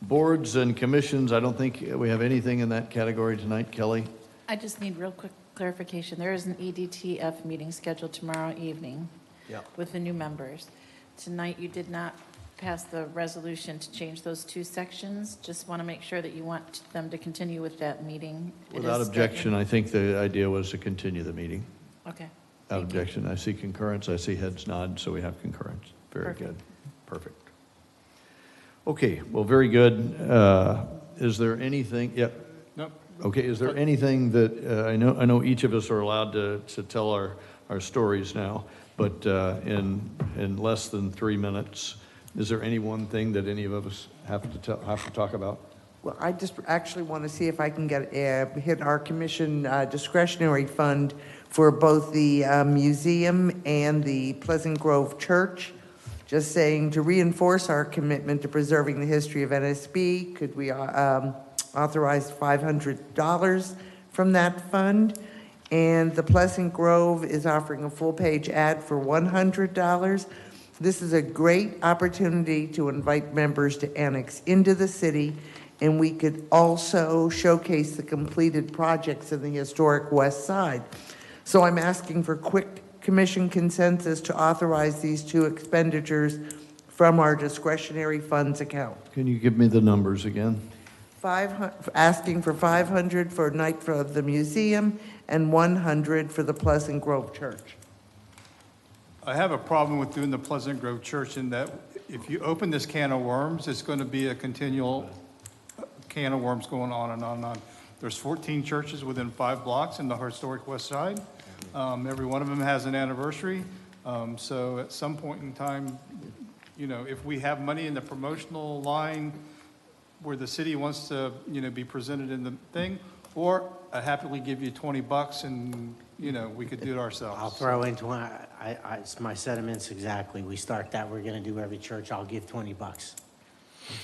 Boards and commissions, I don't think we have anything in that category tonight, Kelly? I just need real quick clarification. There is an EDTF meeting scheduled tomorrow evening with the new members. Tonight, you did not pass the resolution to change those two sections. Just want to make sure that you want them to continue with that meeting. It Without is objection, I think the idea was to continue the meeting. scheduled. Okay. Without objection, I see concurrence, I see heads nod, so we have concurrence. Very Perfect. good, perfect. Okay, well, very good. Is there anything, Nope. Okay, is there anything that, I know each of us are allowed to tell our stories now, but in less than 3 minutes, is there any one thing that any of us have to talk about? Well, I just actually want to see if I can get, hit our commission discretionary fund for both the museum and the Pleasant Grove Church. Just saying, to reinforce our commitment to preserving the history of NSB, could we authorize $500 from that fund? And the Pleasant Grove is offering a full-page ad for $100. This is a great opportunity to invite members to annex into the city, and we could also showcase the completed projects in the historic West Side. So I'm asking for quick commission consensus to authorize these two expenditures from our discretionary funds account. Can you give me the numbers again? Asking for $500 for Night for the Museum and $100 for the Pleasant Grove Church. I have a problem with doing the Pleasant Grove Church in that if you open this can of worms, it's going to be a continual can of worms going on and on and on. There's 14 churches within 5 blocks in the historic West Side. Every one of them has an anniversary. So at some point in time, if we have money in the promotional line where the city wants to, be presented in the thing, or I'd happily give you $20 and, we could do it ourselves. I'll throw into one, it's my sentiments exactly. We start that, we're gonna do every church, I'll give $20.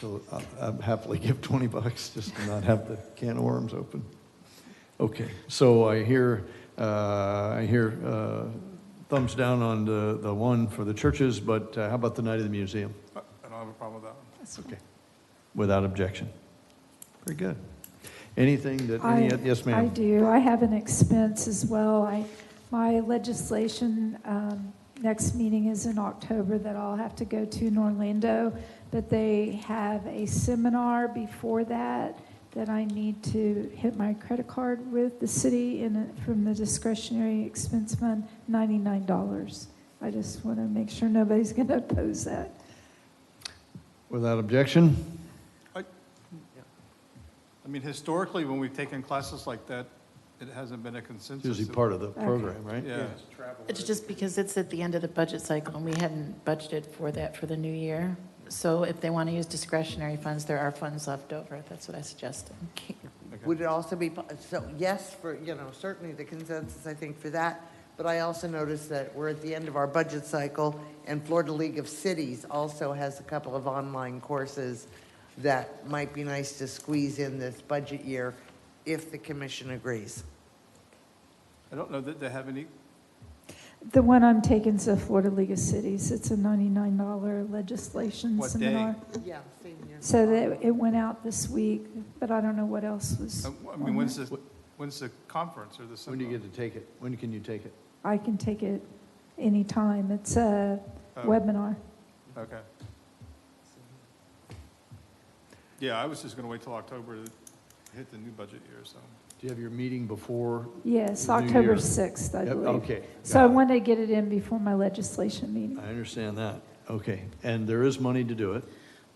So I'll happily give $20 just to not have the can of worms open. Okay, so I hear thumbs down on the one for the churches, but how about the Night of the Museum? I don't have a problem with that one. That's okay. Without objection. Very good. Anything that, yes, ma'am? I do. I have an expense as well. My legislation, next meeting is in October that I'll have to go to in Orlando, but they have a seminar before that I need to hit my credit card with the city from the discretionary expense fund, $99. I just want to make sure nobody's going to oppose that. Without objection? I mean, historically, when we've taken classes like that, it hasn't been a consensus. Usually part of the program, right? Yeah. It's just because it's at the end of the budget cycle, and we hadn't budgeted for that for the new year. So if they want to use discretionary funds, there are funds left over. That's what I suggested. Would it also be, so yes, for, certainly the consensus, I think, for that, but I also noticed that we're at the end of our budget cycle, and Florida League of Cities also has a couple of online courses that might be nice to squeeze in this budget year if the commission agrees. I don't know that they have any. The one I'm taking is the Florida League of Cities. It's a $99 legislation What seminar. day? Yeah, same here. So that it went out this week, but I don't know what else was. I mean, when's the conference or the seminar? When do you get to take it? When can you take it? I can take it anytime. It's a webinar. Okay. Yeah, I was just going to wait till October to hit the new budget year, so. Do you have your meeting before? Yes, the new October year? 6th, I Yep, believe. okay, So I got it. wanted to get it in before my legislation meeting. I understand that. Okay, and there is money to do it.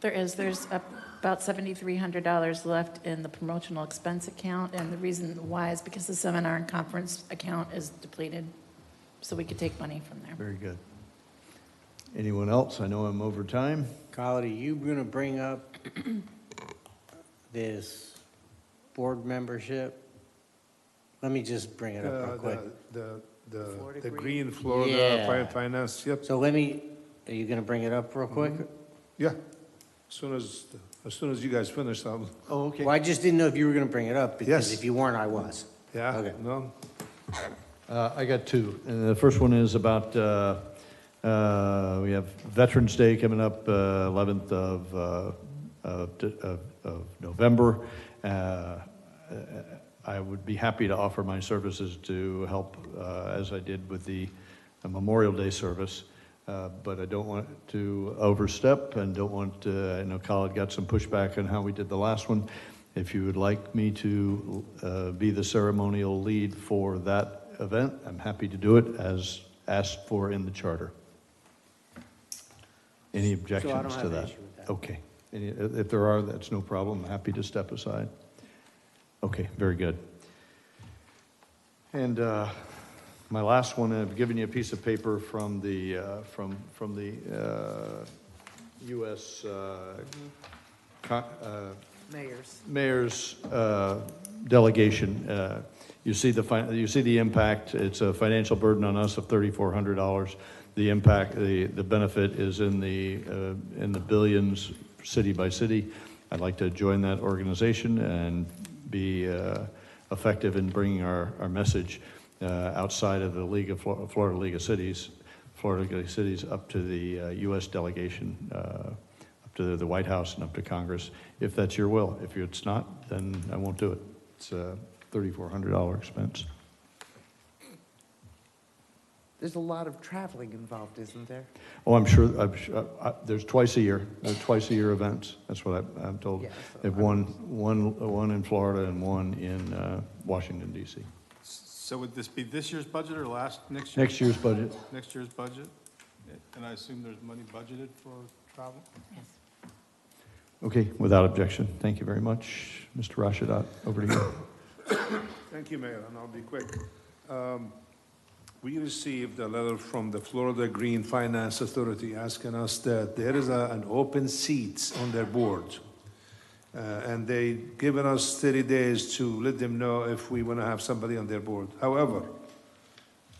There's about $7,300 left in the promotional expense account, and the reason why is because the seminar and conference account is depleted, so we could take money from there. Very good. Anyone else? I know I'm over time. Carl, are you gonna bring up this board membership? Let me just bring it up real quick. The Green Florida Yeah. Finance, yep. So are you gonna bring it up real quick? Yeah, as soon as you guys finish, I'll. Oh, okay. Well, I just didn't know if you were going to bring it up, because Yes. if you weren't, I was. Yeah, Okay. no, I got two. And the first one is about, we have Veterans Day coming up, 11th of November. I would be happy to offer my services to help, as I did with the Memorial Day service. But I don't want to overstep and don't want, I know Khalid got some pushback on how we did the last one. If you would like me to be the ceremonial lead for that event, I'm happy to do it as asked for in the charter. Any objections So I don't to have an that? issue with that. Okay. If there are, that's no problem. I'm happy to step aside. Okay, very good. And my last one, I've given you a piece of paper from the U.S. Mayor's delegation. You see the impact. It's a financial burden on us of $3,400. The impact, the benefit is in the billions, city by city. I'd like to join that organization and be effective in bringing our message outside of the League of Florida League of Cities, up to the U.S. delegation, up to the White House and up to Congress, if that's your will. If it's not, then I won't do it. It's a $3,400 expense. There's a lot of traveling involved, isn't there? Oh, I'm sure, there's twice a year events. That's what I'm told. Yeah, They have one in Florida and one in Washington, D.C. So would this be this year's budget or next year? Next year's budget. Next year's budget? And I assume there's money budgeted for travel? Yes. Okay, without objection. Thank you very much. Mr. Rashadat, over to you. thank you, Mayor, and I'll be quick. We received a letter from the Florida Green Finance Authority asking us that there is an open seat on their board. And they given us 30 days to let them know if we want to have somebody on their board. However,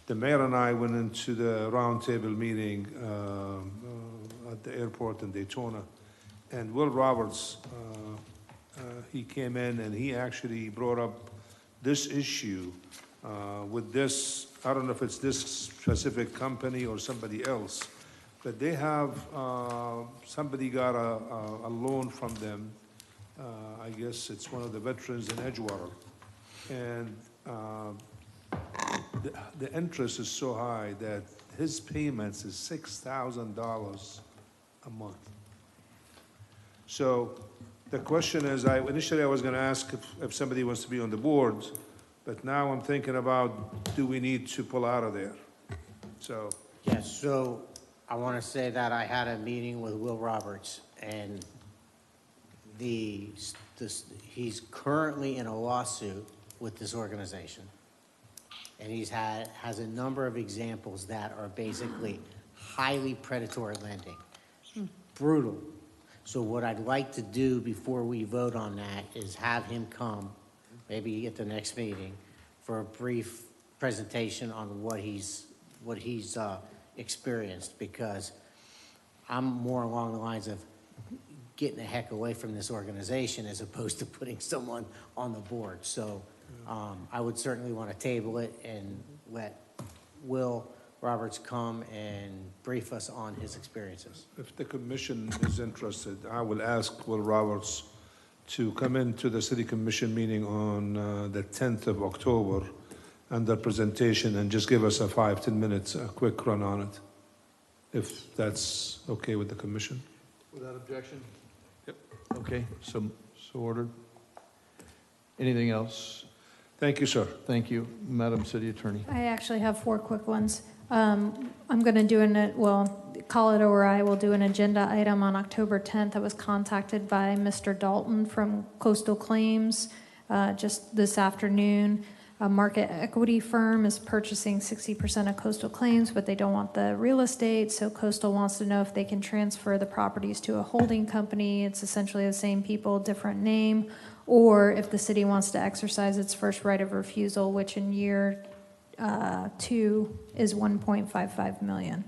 the mayor and I went into the roundtable meeting at the airport in Daytona, and Will Roberts, he came in and he actually brought up this issue with this, I don't know if it's this specific company or somebody else, but they have, somebody got a loan from them. I guess it's one of the veterans in Edgewater. And the interest is so high that his payments is $6,000 a month. So the question is, initially I was going to ask if somebody wants to be on the board, but now I'm thinking about, do we need to pull out of there? So. Yes, so I want to say that I had a meeting with Will Roberts, and he's currently in a lawsuit with this organization. And has a number of examples that are basically highly predatory lending. Brutal. So what I'd like to do before we vote on that is have him come, maybe at the next meeting, for a brief presentation on what he's experienced, because I'm more along the lines of getting the heck away from this organization as opposed to putting someone on the board. So I would certainly want to table it and let Will Roberts come and brief us on his experiences. If the commission is interested, I will ask Will Roberts to come into the city commission meeting on the 10th of October under presentation and just give us a 5-10 minutes, a quick run on it, if that's okay with the commission. Without objection? Yep. Okay, so ordered. Anything else? Thank you, sir. Thank you, Madam City Attorney. I actually have 4 quick ones. I'm going to do Khalid or I will do an agenda item on October 10th. I was contacted by Mr. Dalton from Coastal Claims just this afternoon. A market equity firm is purchasing 60% of Coastal Claims, but they don't want the real estate, so Coastal wants to know if they can transfer the properties to a holding company. It's essentially the same people, different name, or if the city wants to exercise its first right of refusal, which in year 2 is $1.55 million.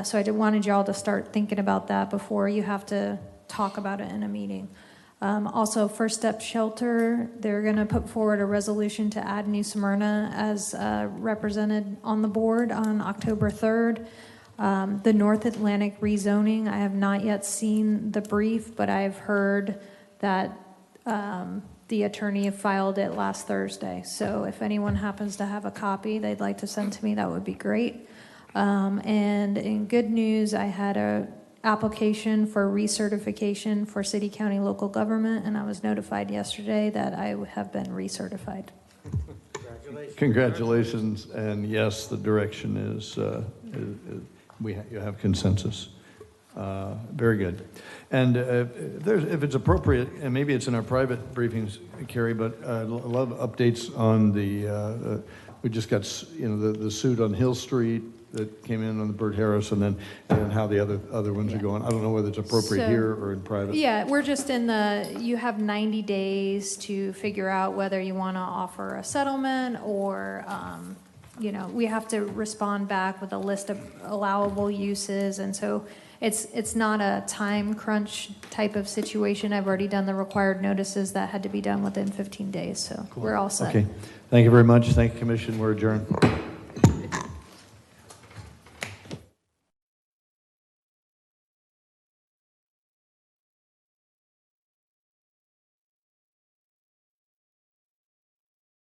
So I wanted y'all to start thinking about that before you have to talk about it in a meeting. Also, First Step Shelter, they're going to put forward a resolution to add New Smyrna as represented on the board on October 3rd. The North Atlantic rezoning, I have not yet seen the brief, but I've heard that the attorney filed it last Thursday. So if anyone happens to have a copy they'd like to send to me, that would be great. And in good news, I had a application for recertification for city, county, local government, and I was notified yesterday that I have been recertified. Congratulations, and yes, the direction is, you have consensus. Very good. And if it's appropriate, and maybe it's in our private briefings, Carrie, but I'd love updates on the, we just got, the suit on Hill Street that came in on the Bert Harris, and then how the other ones are going. I don't know whether it's appropriate here or in private. Yeah, we're just in you have 90 days to figure out whether you want to offer a settlement or, we have to respond back with a list of allowable uses. And so it's not a time crunch type of situation. I've already done the required notices that had to be done within 15 days. So we're all set. Okay. Thank you very much. Thank you, Commission. We're adjourned.